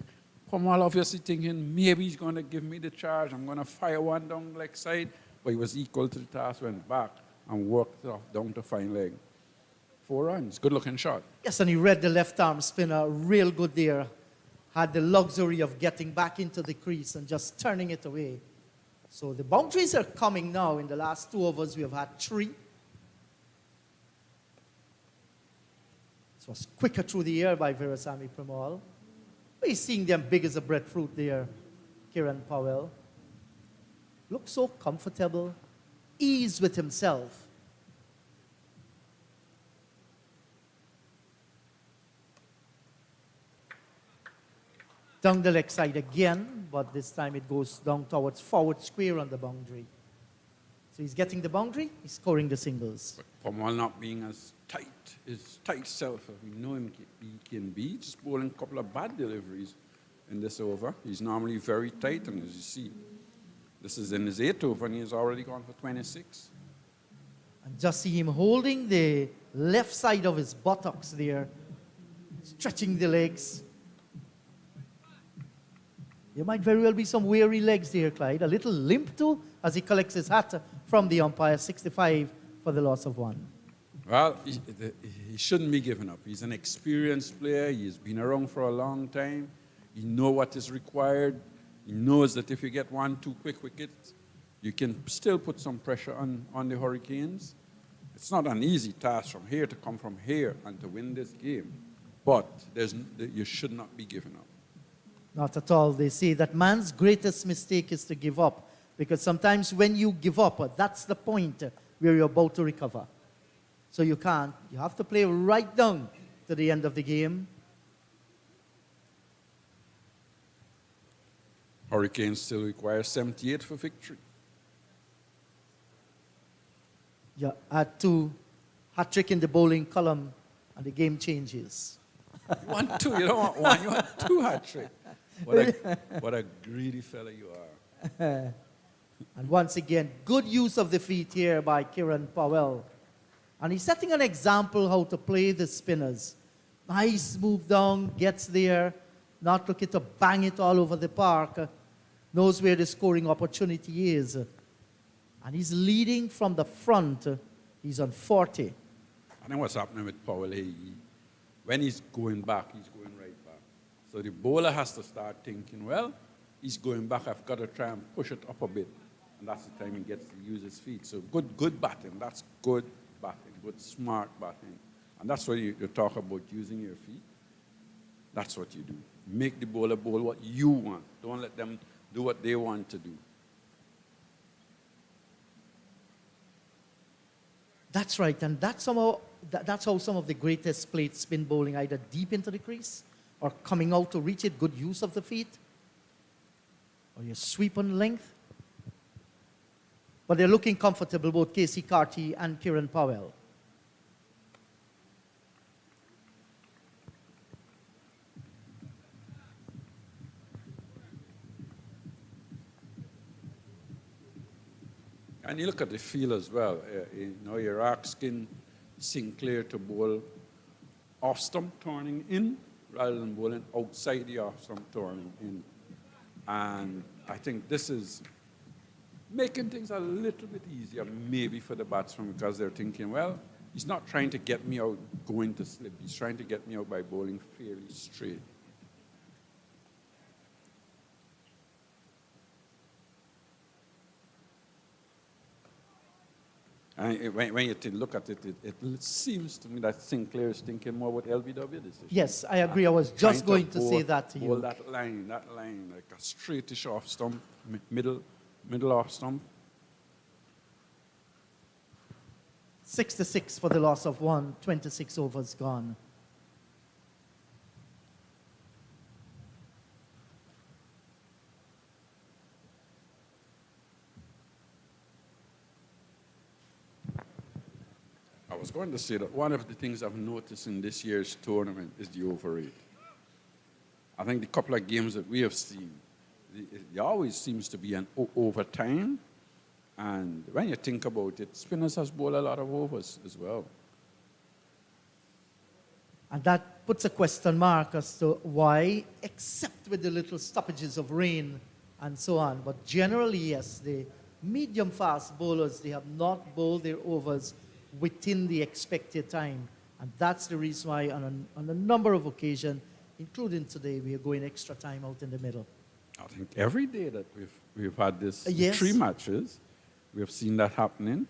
Powell obviously thinking, maybe he's going to give me the charge. I'm going to fire one down leg side. But he was equal to the task, went back and worked it off down to fine leg. 4 runs, good-looking shot. Yes, and he read the left-arm spinner real good there. Had the luxury of getting back into the crease and just turning it away. So the boundaries are coming now. In the last 2 overs, we have had 3. This was quicker through the air by Virasamy Premal. He's seeing them big as a breadfruit there, Kieran Powell. Looks so comfortable, ease with himself. Down the leg side again, but this time it goes down towards forward square on the boundary. So he's getting the boundary, he's scoring the singles. But Pomal not being as tight, his tight self, we know him he can be, just bowling a couple of bad deliveries in this over. He's normally very tight, and as you see, this is in his 8th over, and he's already gone for 26. And just see him holding the left side of his buttocks there, stretching the legs. There might very well be some weary legs there, Clyde. A little limp too, as he collects his hat from the umpire, 65 for the loss of 1. Well, he shouldn't be giving up. He's an experienced player. He's been around for a long time. He knows what is required. He knows that if you get 1, 2 quick wickets, you can still put some pressure on the Hurricanes. It's not an easy task from here to come from here and to win this game. But you should not be giving up. Not at all. They say that man's greatest mistake is to give up. Because sometimes when you give up, that's the point where you're about to recover. So you can't. You have to play right down to the end of the game. Hurricanes still require 78 for victory. You add 2 hat-trick in the bowling column, and the game changes. You want 2, you don't want 1, you want 2 hat-trick. What a greedy fella you are. And once again, good use of the feet here by Kieran Powell. And he's setting an example how to play the spinners. Nice move down, gets there, not looking to bang it all over the park. Knows where the scoring opportunity is. And he's leading from the front. He's on 40. I think what's happening with Powell, when he's going back, he's going right back. So the bowler has to start thinking, well, he's going back, I've got to try and push it up a bit. And that's the time he gets to use his feet. So good batting. That's good batting, good smart batting. And that's what you talk about, using your feet. That's what you do. Make the bowler bowl what you want. Don't let them do what they want to do. That's right, and that's how some of the greatest played spin bowling, either deep into the crease or coming out to reach it, good use of the feet, or your sweep on length. But they're looking comfortable, both Casey Carty and Kieran Powell. And you look at the field as well. You're asking Sinclair to bowl off stump turning in rather than bowling outside the off stump turning in. And I think this is making things a little bit easier maybe for the batsmen, because they're thinking, well, he's not trying to get me out going to slip. He's trying to get me out by bowling fairly straight. And when you look at it, it seems to me that Sinclair is thinking more about LBW decision. Yes, I agree. I was just going to say that to you. Bowl that line, like a straightish off stump, middle off stump. 6-6 for the loss of 1, 26 overs gone. was going to say that one of the things I've noticed in this year's tournament is the over rate. I think the couple of games that we have seen, there always seems to be an overtime. And when you think about it, spinners has bowled a lot of overs as well. And that puts a question mark as to why, except with the little stoppages of rain and so on. But generally, yes, the medium-fast bowlers, they have not bowled their overs within the expected time. And that's the reason why on a number of occasions, including today, we are going extra time out in the middle. I think every day that we've had this Yes. 3 matches, we have seen that happening.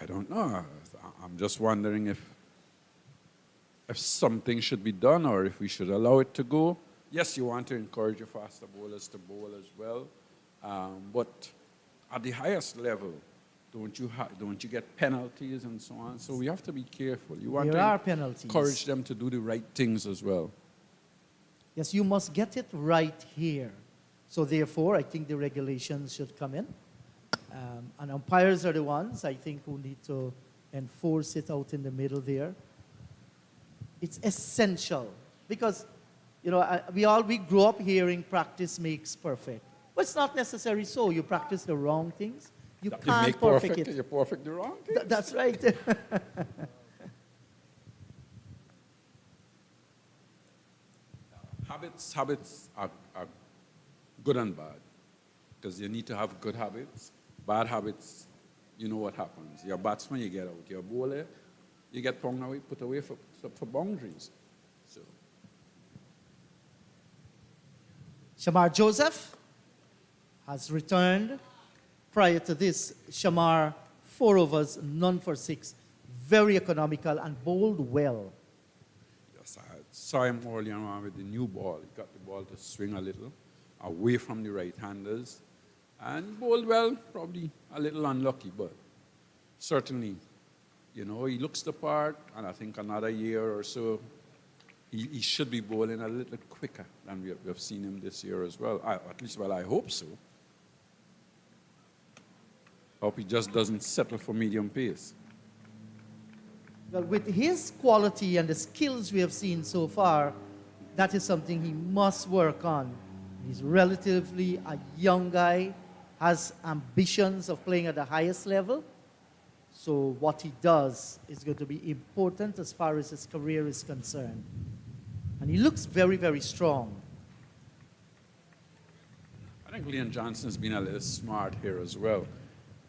I don't know. I'm just wondering if something should be done or if we should allow it to go. Yes, you want to encourage your faster bowlers to bowl as well, but at the highest level, don't you get penalties and so on? So we have to be careful. You want There to are penalties. encourage them to do the right things as well. Yes, you must get it right here. So therefore, I think the regulations should come in. And umpires are the ones, I think, who need to enforce it out in the middle there. It's essential because, you know, we grew up hearing practice makes perfect. But it's not necessarily so. You practice the wrong things, you can't make perfect perfect, it. you perfect the wrong thing. That's right. Habits are good and bad because you need to have good habits. Bad habits, you know what happens. You're a batsman, you get out. You're a bowler, you get put away for boundaries. So, Shamar Joseph has returned. Prior to this, Shamar, 4 overs, none for 6. Very economical and bowled well. yes, I saw him earlier on with the new ball. He got the ball to swing a little away from the right-handers. And bowled well, probably a little unlucky, but certainly, you know, he looks the part, and I think another year or so, he should be bowling a little quicker than we have seen him this year as well. At least, I hope so. Hope he just doesn't settle for medium pace. Well, with his quality and the skills we have seen so far, that is something he must work on. He's relatively a young guy, has ambitions of playing at the highest level. So what he does is going to be important as far as his career is concerned. And he looks very, very strong. I think Leon Johnson's been a little smart here as well,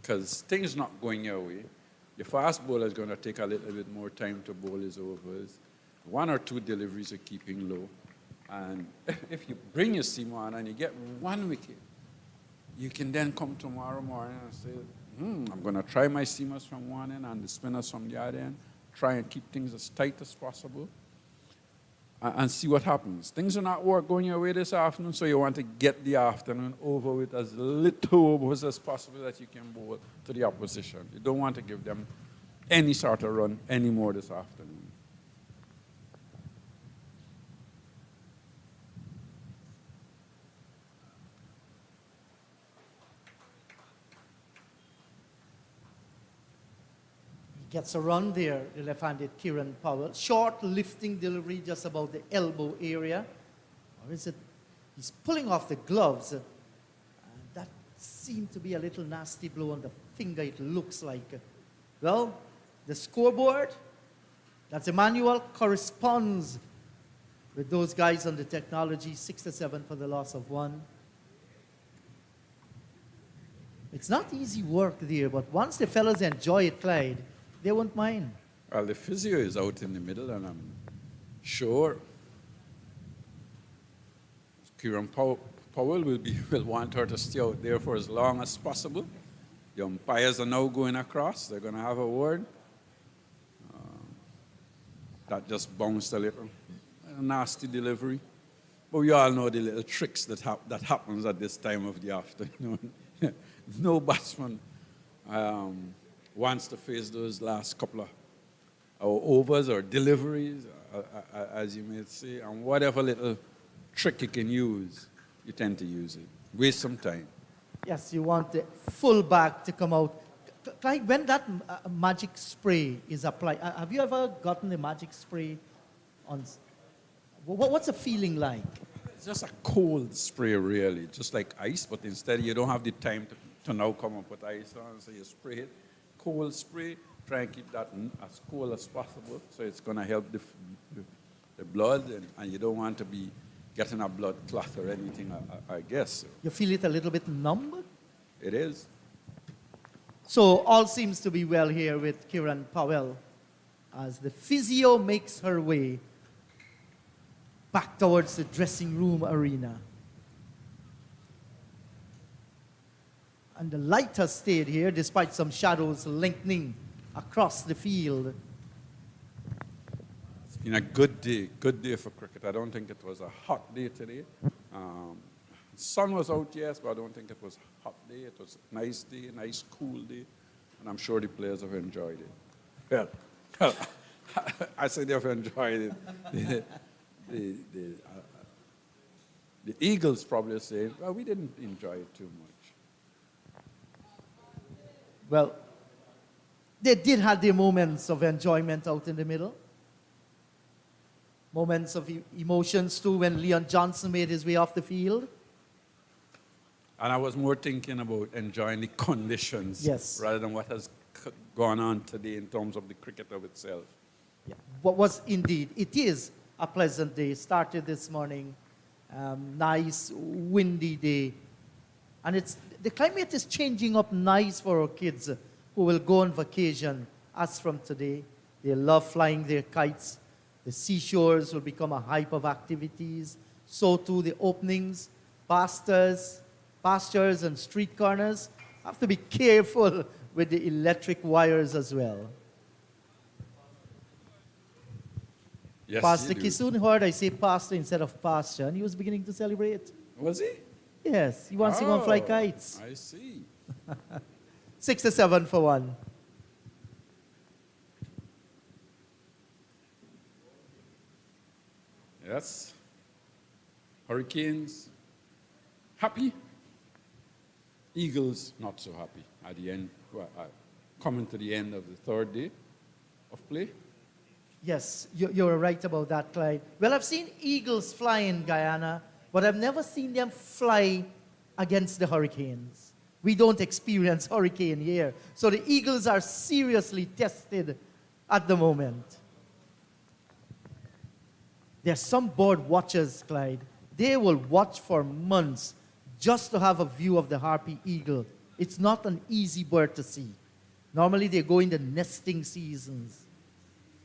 because things not going your way. Your fast bowler is going to take a little bit more time to bowl his overs. 1 or 2 deliveries are keeping low. And if you bring your seam on and you get 1 wicket, you can then come tomorrow morning and say, I'm going to try my seamers from one end and the spinners from the other end, try and keep things as tight as possible, and see what happens. Things are not going your way this afternoon, so you want to get the afternoon over with as little overs as possible that you can bowl to the opposition. You don't want to give them any sort of run anymore this afternoon. Gets a run there, the left-handed Kieran Powell. Short lifting delivery just about the elbow area. Or is it, he's pulling off the gloves. And that seemed to be a little nasty blow on the finger, it looks like. Well, the scoreboard, that's Emmanuel, corresponds with those guys on the technology, 6-7 for the loss of 1. It's not easy work there, but once the fellas enjoy it, Clyde, they won't mind. Well, the physio is out in the middle, and I'm sure Kieran Powell will want her to stay out there for as long as possible. The umpires are now going across. They're going to have a word. That just bounced a little. A nasty delivery. But we all know the little tricks that happens at this time of the afternoon. No batsman wants to face those last couple of overs or deliveries, as you may say, and whatever little trick you can use, you tend to use it. Waste some time. Yes, you want the full back to come out. Clyde, when that magic spray is applied, have you ever gotten the magic spray on? What's the feeling like? It's just a cold spray, really, just like ice, but instead you don't have the time to now come up with ice on, so you spray it. Cold spray, try and keep that as cold as possible, so it's going to help the blood, and you don't want to be getting a blood clot or anything, I guess. You feel it a little bit numb? It is. So all seems to be well here with Kieran Powell as the physio makes her way back towards the dressing room arena. And the light has stayed here despite some shadows lengthening across the field. It's been a good day for cricket. I don't think it was a hot day today. Sun was out, yes, but I don't think it was a hot day. It was a nice day, a nice cool day, and I'm sure the players have enjoyed it. Well, I say they've enjoyed it. The Eagles probably say, well, we didn't enjoy it too much. Well, they did have their moments of enjoyment out in the middle. Moments of emotions too when Leon Johnson made his way off the field. And I was more thinking about enjoying the conditions rather than what has gone on today in terms of the cricket of itself. Yeah. What was indeed, it is a pleasant day. Started this morning, nice windy day. And the climate is changing up nice for our kids who will go on vacation as from today. They love flying their kites. The seashores will become a hype of activities. So too the openings, pastures and street corners. Have to be careful with the electric wires as well. Yes, Pastor Kisoon heard I say pastor instead of pasture, and he was beginning to celebrate. Was he? Yes, he wants to go and fly kites. I see. 6-7 for 1. Yes. Hurricanes, happy. Eagles, not so happy at the end, coming to the end of the third day of play. Yes, you're right about that, Clyde. Well, I've seen eagles fly in Guyana, but I've never seen them fly against the Hurricanes. We don't experience hurricane here. So the eagles are seriously tested at the moment. There are some bird watchers, Clyde. They will watch for months just to have a view of the Harpy Eagle. It's not an easy bird to see. Normally they go in the nesting seasons.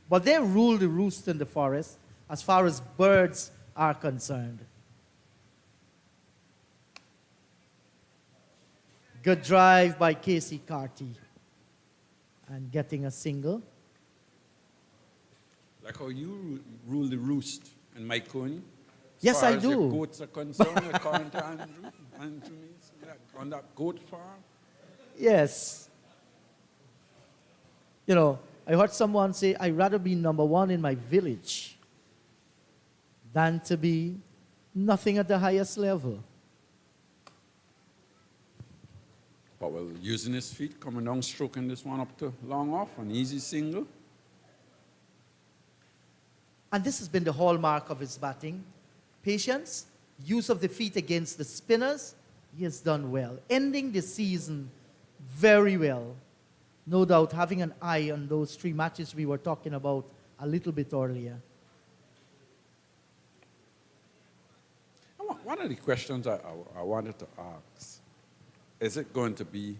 But they rule the roost in the forest as far as birds are concerned. Good drive by Casey Carty. And getting a single. Like how you rule the roost in Mike Coney. Yes, I As do. your goats are concerned, according to Andrew on that goat farm. Yes. You know, I heard someone say, I'd rather be number one in my village than to be nothing at the highest level. But well, using his feet, coming down, stroking this one up to long off, an easy single. And this has been the hallmark of his batting. Patience, use of the feet against the spinners. He has done well. Ending the season very well. No doubt having an eye on those 3 matches we were talking about a little bit earlier. One of the questions I wanted to ask, is it going to be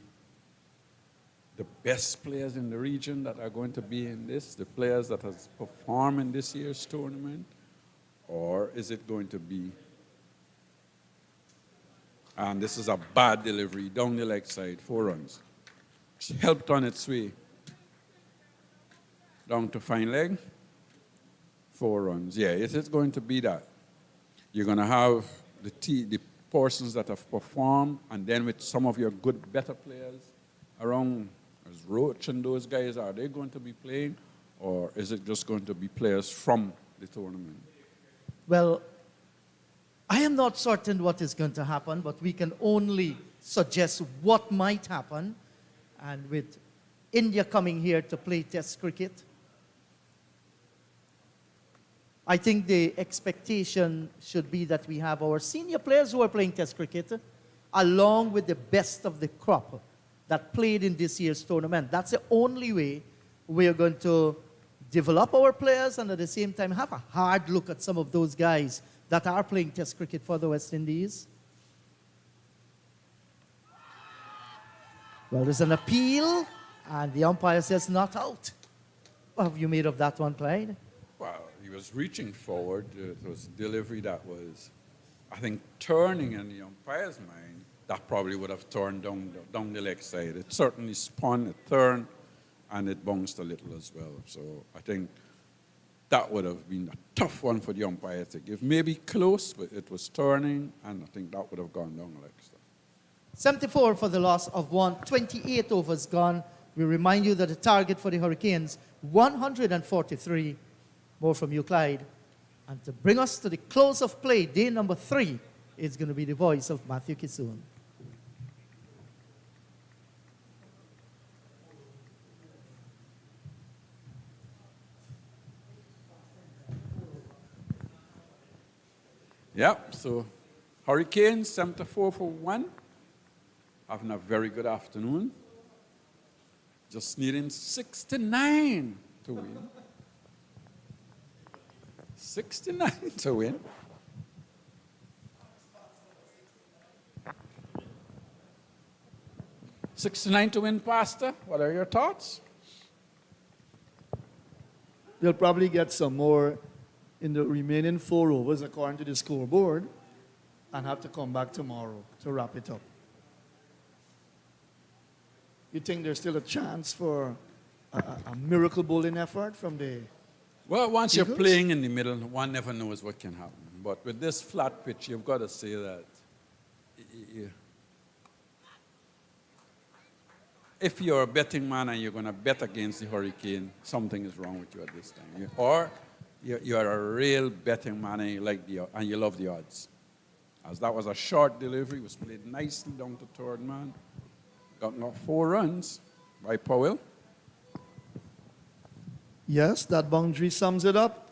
the best players in the region that are going to be in this, the players that has performed in this year's tournament, or is it going to be, and this is a bad delivery, down the leg side, 4 runs. It's helped on its way. Down to fine leg, 4 runs. Yeah, it is going to be that. You're going to have the portions that have performed, and then with some of your good, better players around, as Roach and those guys, are they going to be playing, or is it just going to be players from the tournament? Well, I am not certain what is going to happen, but we can only suggest what might happen. And with India coming here to play Test cricket. I think the expectation should be that we have our senior players who are playing Test cricket along with the best of the crop that played in this year's tournament. That's the only way we are going to develop our players and at the same time have a hard look at some of those guys that are playing Test cricket for the West Indies. Well, there's an appeal, and the umpire says not out. What have you made of that one, Clyde? Well, he was reaching forward. It was delivery that was, I think, turning in the umpire's mind. That probably would have turned down the leg side. It certainly spun, it turned, and it bounced a little as well. So I think that would have been a tough one for the umpire to give. Maybe close, but it was turning, and I think that would have gone down like that. 74 for the loss of 1, 28 overs gone. We remind you that the target for the Hurricanes, 143. More from you, Clyde. And to bring us to the close of play, day number 3, is going to be the voice of Matthew Kissoon. Yep, so Hurricanes, 74 for 1. Having a very good afternoon. Just needing 69 to win. 69 to win. $69 to win, Pastor. What are your thoughts? They'll probably get some more in the remaining 4 overs according to the scoreboard and have to come back tomorrow to wrap it up. You think there's still a chance for a miracle bowling effort from the Well, once you're Eagles? playing in the middle, one never knows what can happen. But with this flat pitch, you've got to say that if you're a betting man and you're going to bet against the Hurricane, something is wrong with you at this time. Or you're a real betting man and you love the odds. As that was a short delivery, was played nicely down to third man. Got 4 runs by Powell. Yes, that boundary sums it up.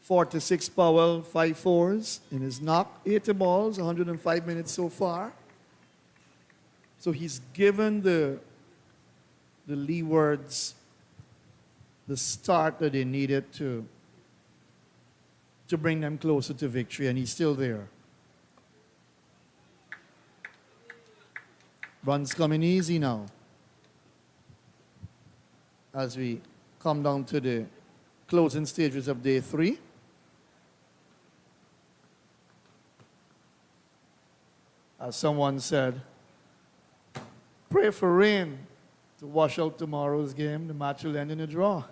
46 Powell, 5 fours in his knock, 80 balls, 105 minutes so far. So he's given the Leewards the start that they needed to bring them closer to victory, and he's still there. Runs coming easy now as we come down to the closing stages of day 3. As someone said, pray for rain to wash out tomorrow's game. The match will end in a draw.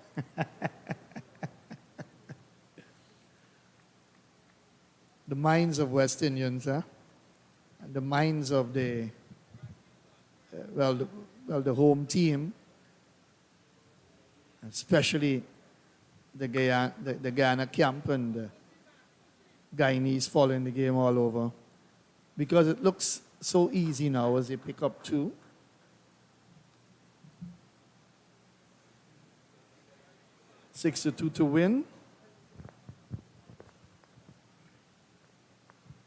The minds of West Indians, huh? And the minds of the the home team, especially the Guyana camp and the Guyanese following the game all over, because it looks so easy now as they pick up 2. Six to 2 to win.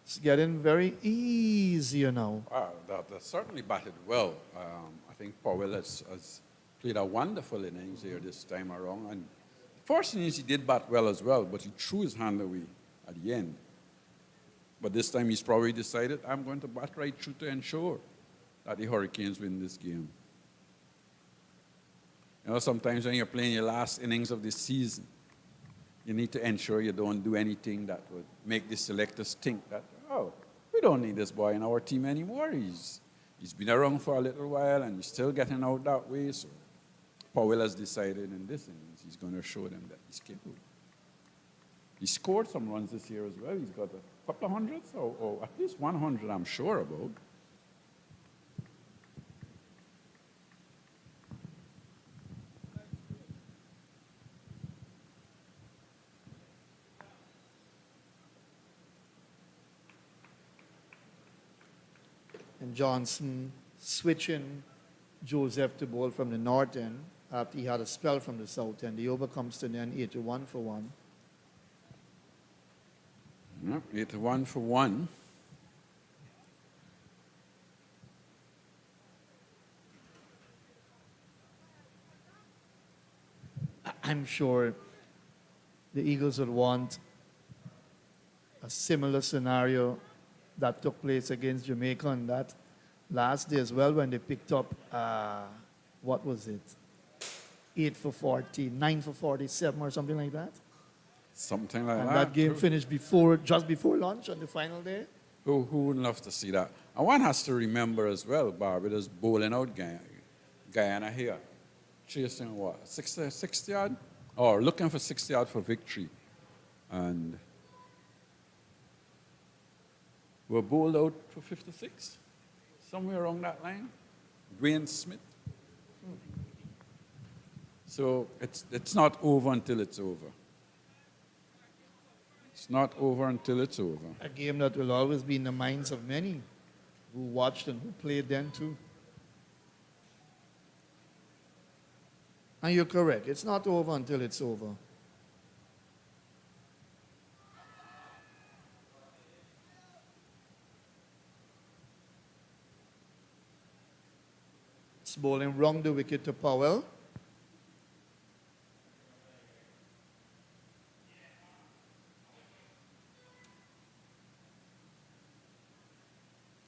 It's getting very easier now. Wow, that certainly batted well. I think Powell has played a wonderful innings here this time around. And the first innings he did bat well as well, but he threw his hand away at the end. But this time he's probably decided, I'm going to bat right through to ensure that the Hurricanes win this game. You know, sometimes when you're playing your last innings of the season, you need to ensure you don't do anything that would make the selectors think that, oh, we don't need this boy in our team anymore. He's been around for a little while and he's still getting out that way. So Powell has decided in this innings he's going to show them that he's capable. He scored some runs this year as well. He's got a couple of hundreds, or at least 100 I'm sure about. And Johnson switching Joseph to bowl from the north end after he had a spell from the south end. The over comes to then 81 for 1. Yep, 81 for 1. I'm sure the Eagles would want a similar scenario that took place against Jamaica on that last day as well when they picked up, what was it? 8 for 40, 9 for 47 or something like that. Something like And that. that game finished just before lunch on the final day. Who wouldn't love to see that? And one has to remember as well, Barbados bowling out Guyana here. Chasing what? 60 yard? Or looking for 60 yard for victory. And we're bowled out for 56. Somewhere along that line. Dwayne Smith. So it's not over until it's over. It's not over until it's over. A game that will always be in the minds of many who watched and who played then too. And you're correct. It's not over until it's over. It's bowling wrong the wicket to Powell.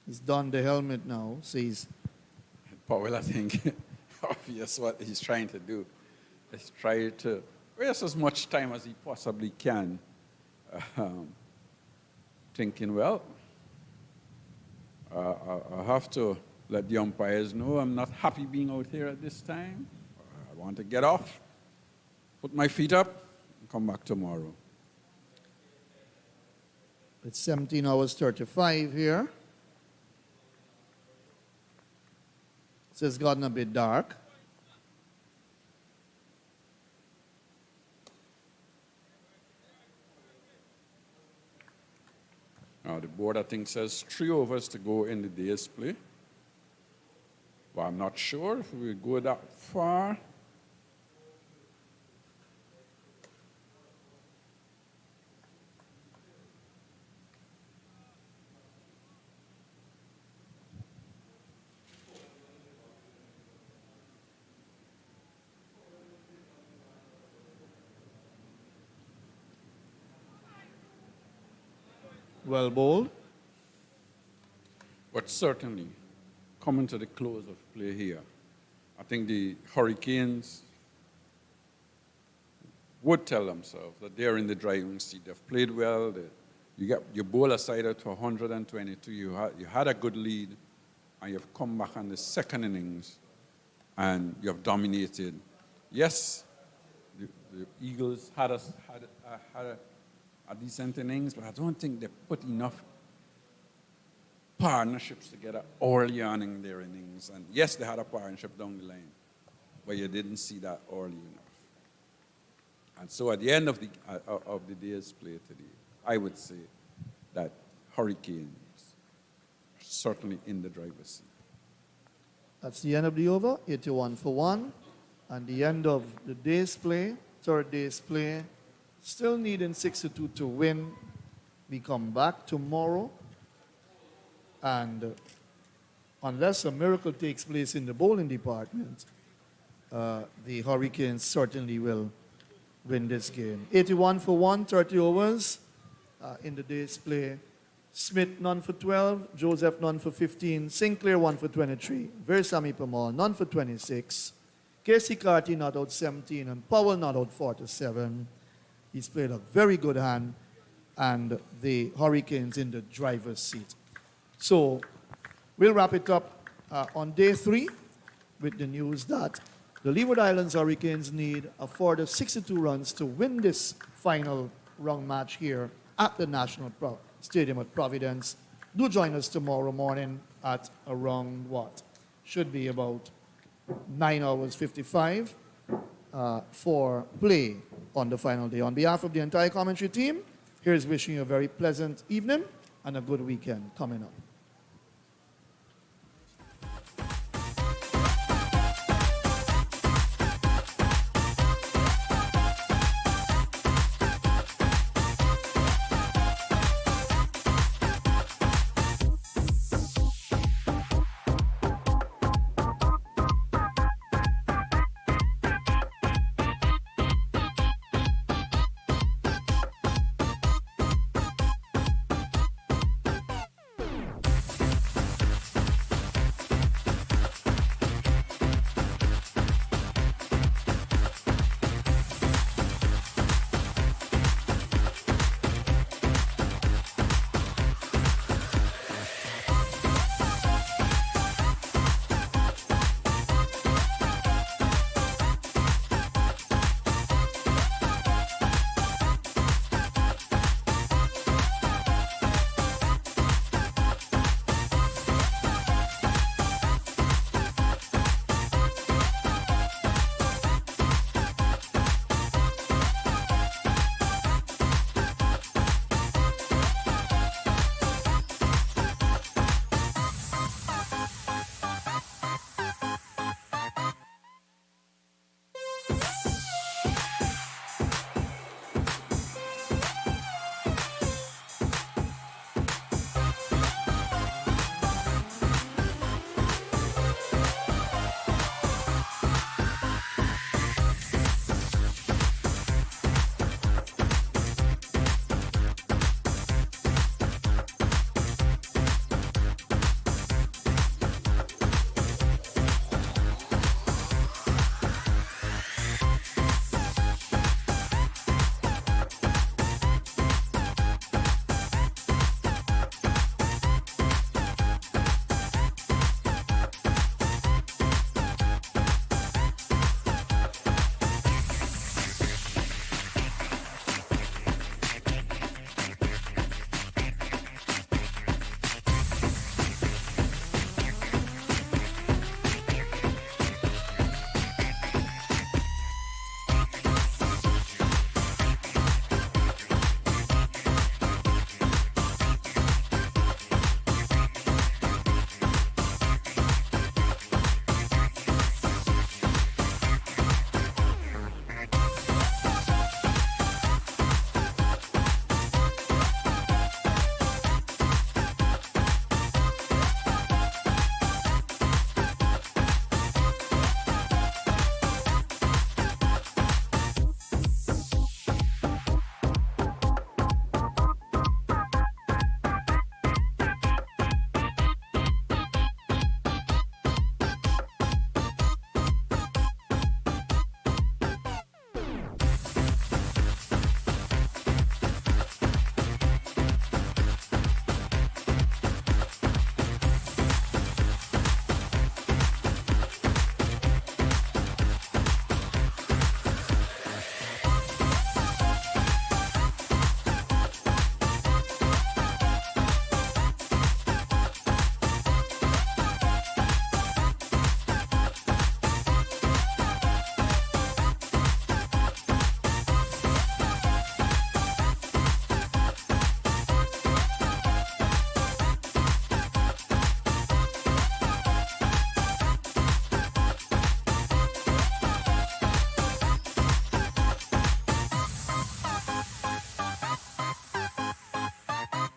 He's donned the helmet now, says Powell, I think, obvious what he's trying to do is try to waste as much time as he possibly can. Thinking, well, I have to let the umpires know I'm not happy being out here at this time. I want to get off, put my feet up, and come back tomorrow. it's 17 hours 35 here. So it's gotten a bit dark. Now the board, I think, says 3 overs to go in the day's play. Well, I'm not sure if we go that far. Well bowled. But certainly, coming to the close of play here, I think the Hurricanes would tell themselves that they're in the driving seat. They've played well. You bowl a side out to 122. You had a good lead, and you've come back on the second innings, and you have dominated. Yes, the Eagles had a decent innings, but I don't think they put enough partnerships together early on in their innings. And yes, they had a partnership down the line, but you didn't see that early enough. And so at the end of the day's play today, I would say that Hurricanes are certainly in the driver's seat. That's the end of the over, 81 for 1. And the end of the day's play, third day's play, still needing 62 to win. We come back tomorrow. And unless a miracle takes place in the bowling department, the Hurricanes certainly will win this game. 81 for 1, 30 overs in the day's play. Smith, none for 12. Joseph, none for 15. Sinclair, 1 for 23. Versamy Pamal, none for 26. Casey Carty, not out 17. And Powell, not out 47. He's played a very good hand. And the Hurricanes in the driver's seat. So we'll wrap it up on day 3 with the news that the Leeward Islands Hurricanes need a further 62 runs to win this final round match here at the National Stadium at Providence. Do join us tomorrow morning at around what? Should be about 9 hours 55 for play on the final day. On behalf of the entire commentary team, here's wishing you a very pleasant evening and a good weekend coming up.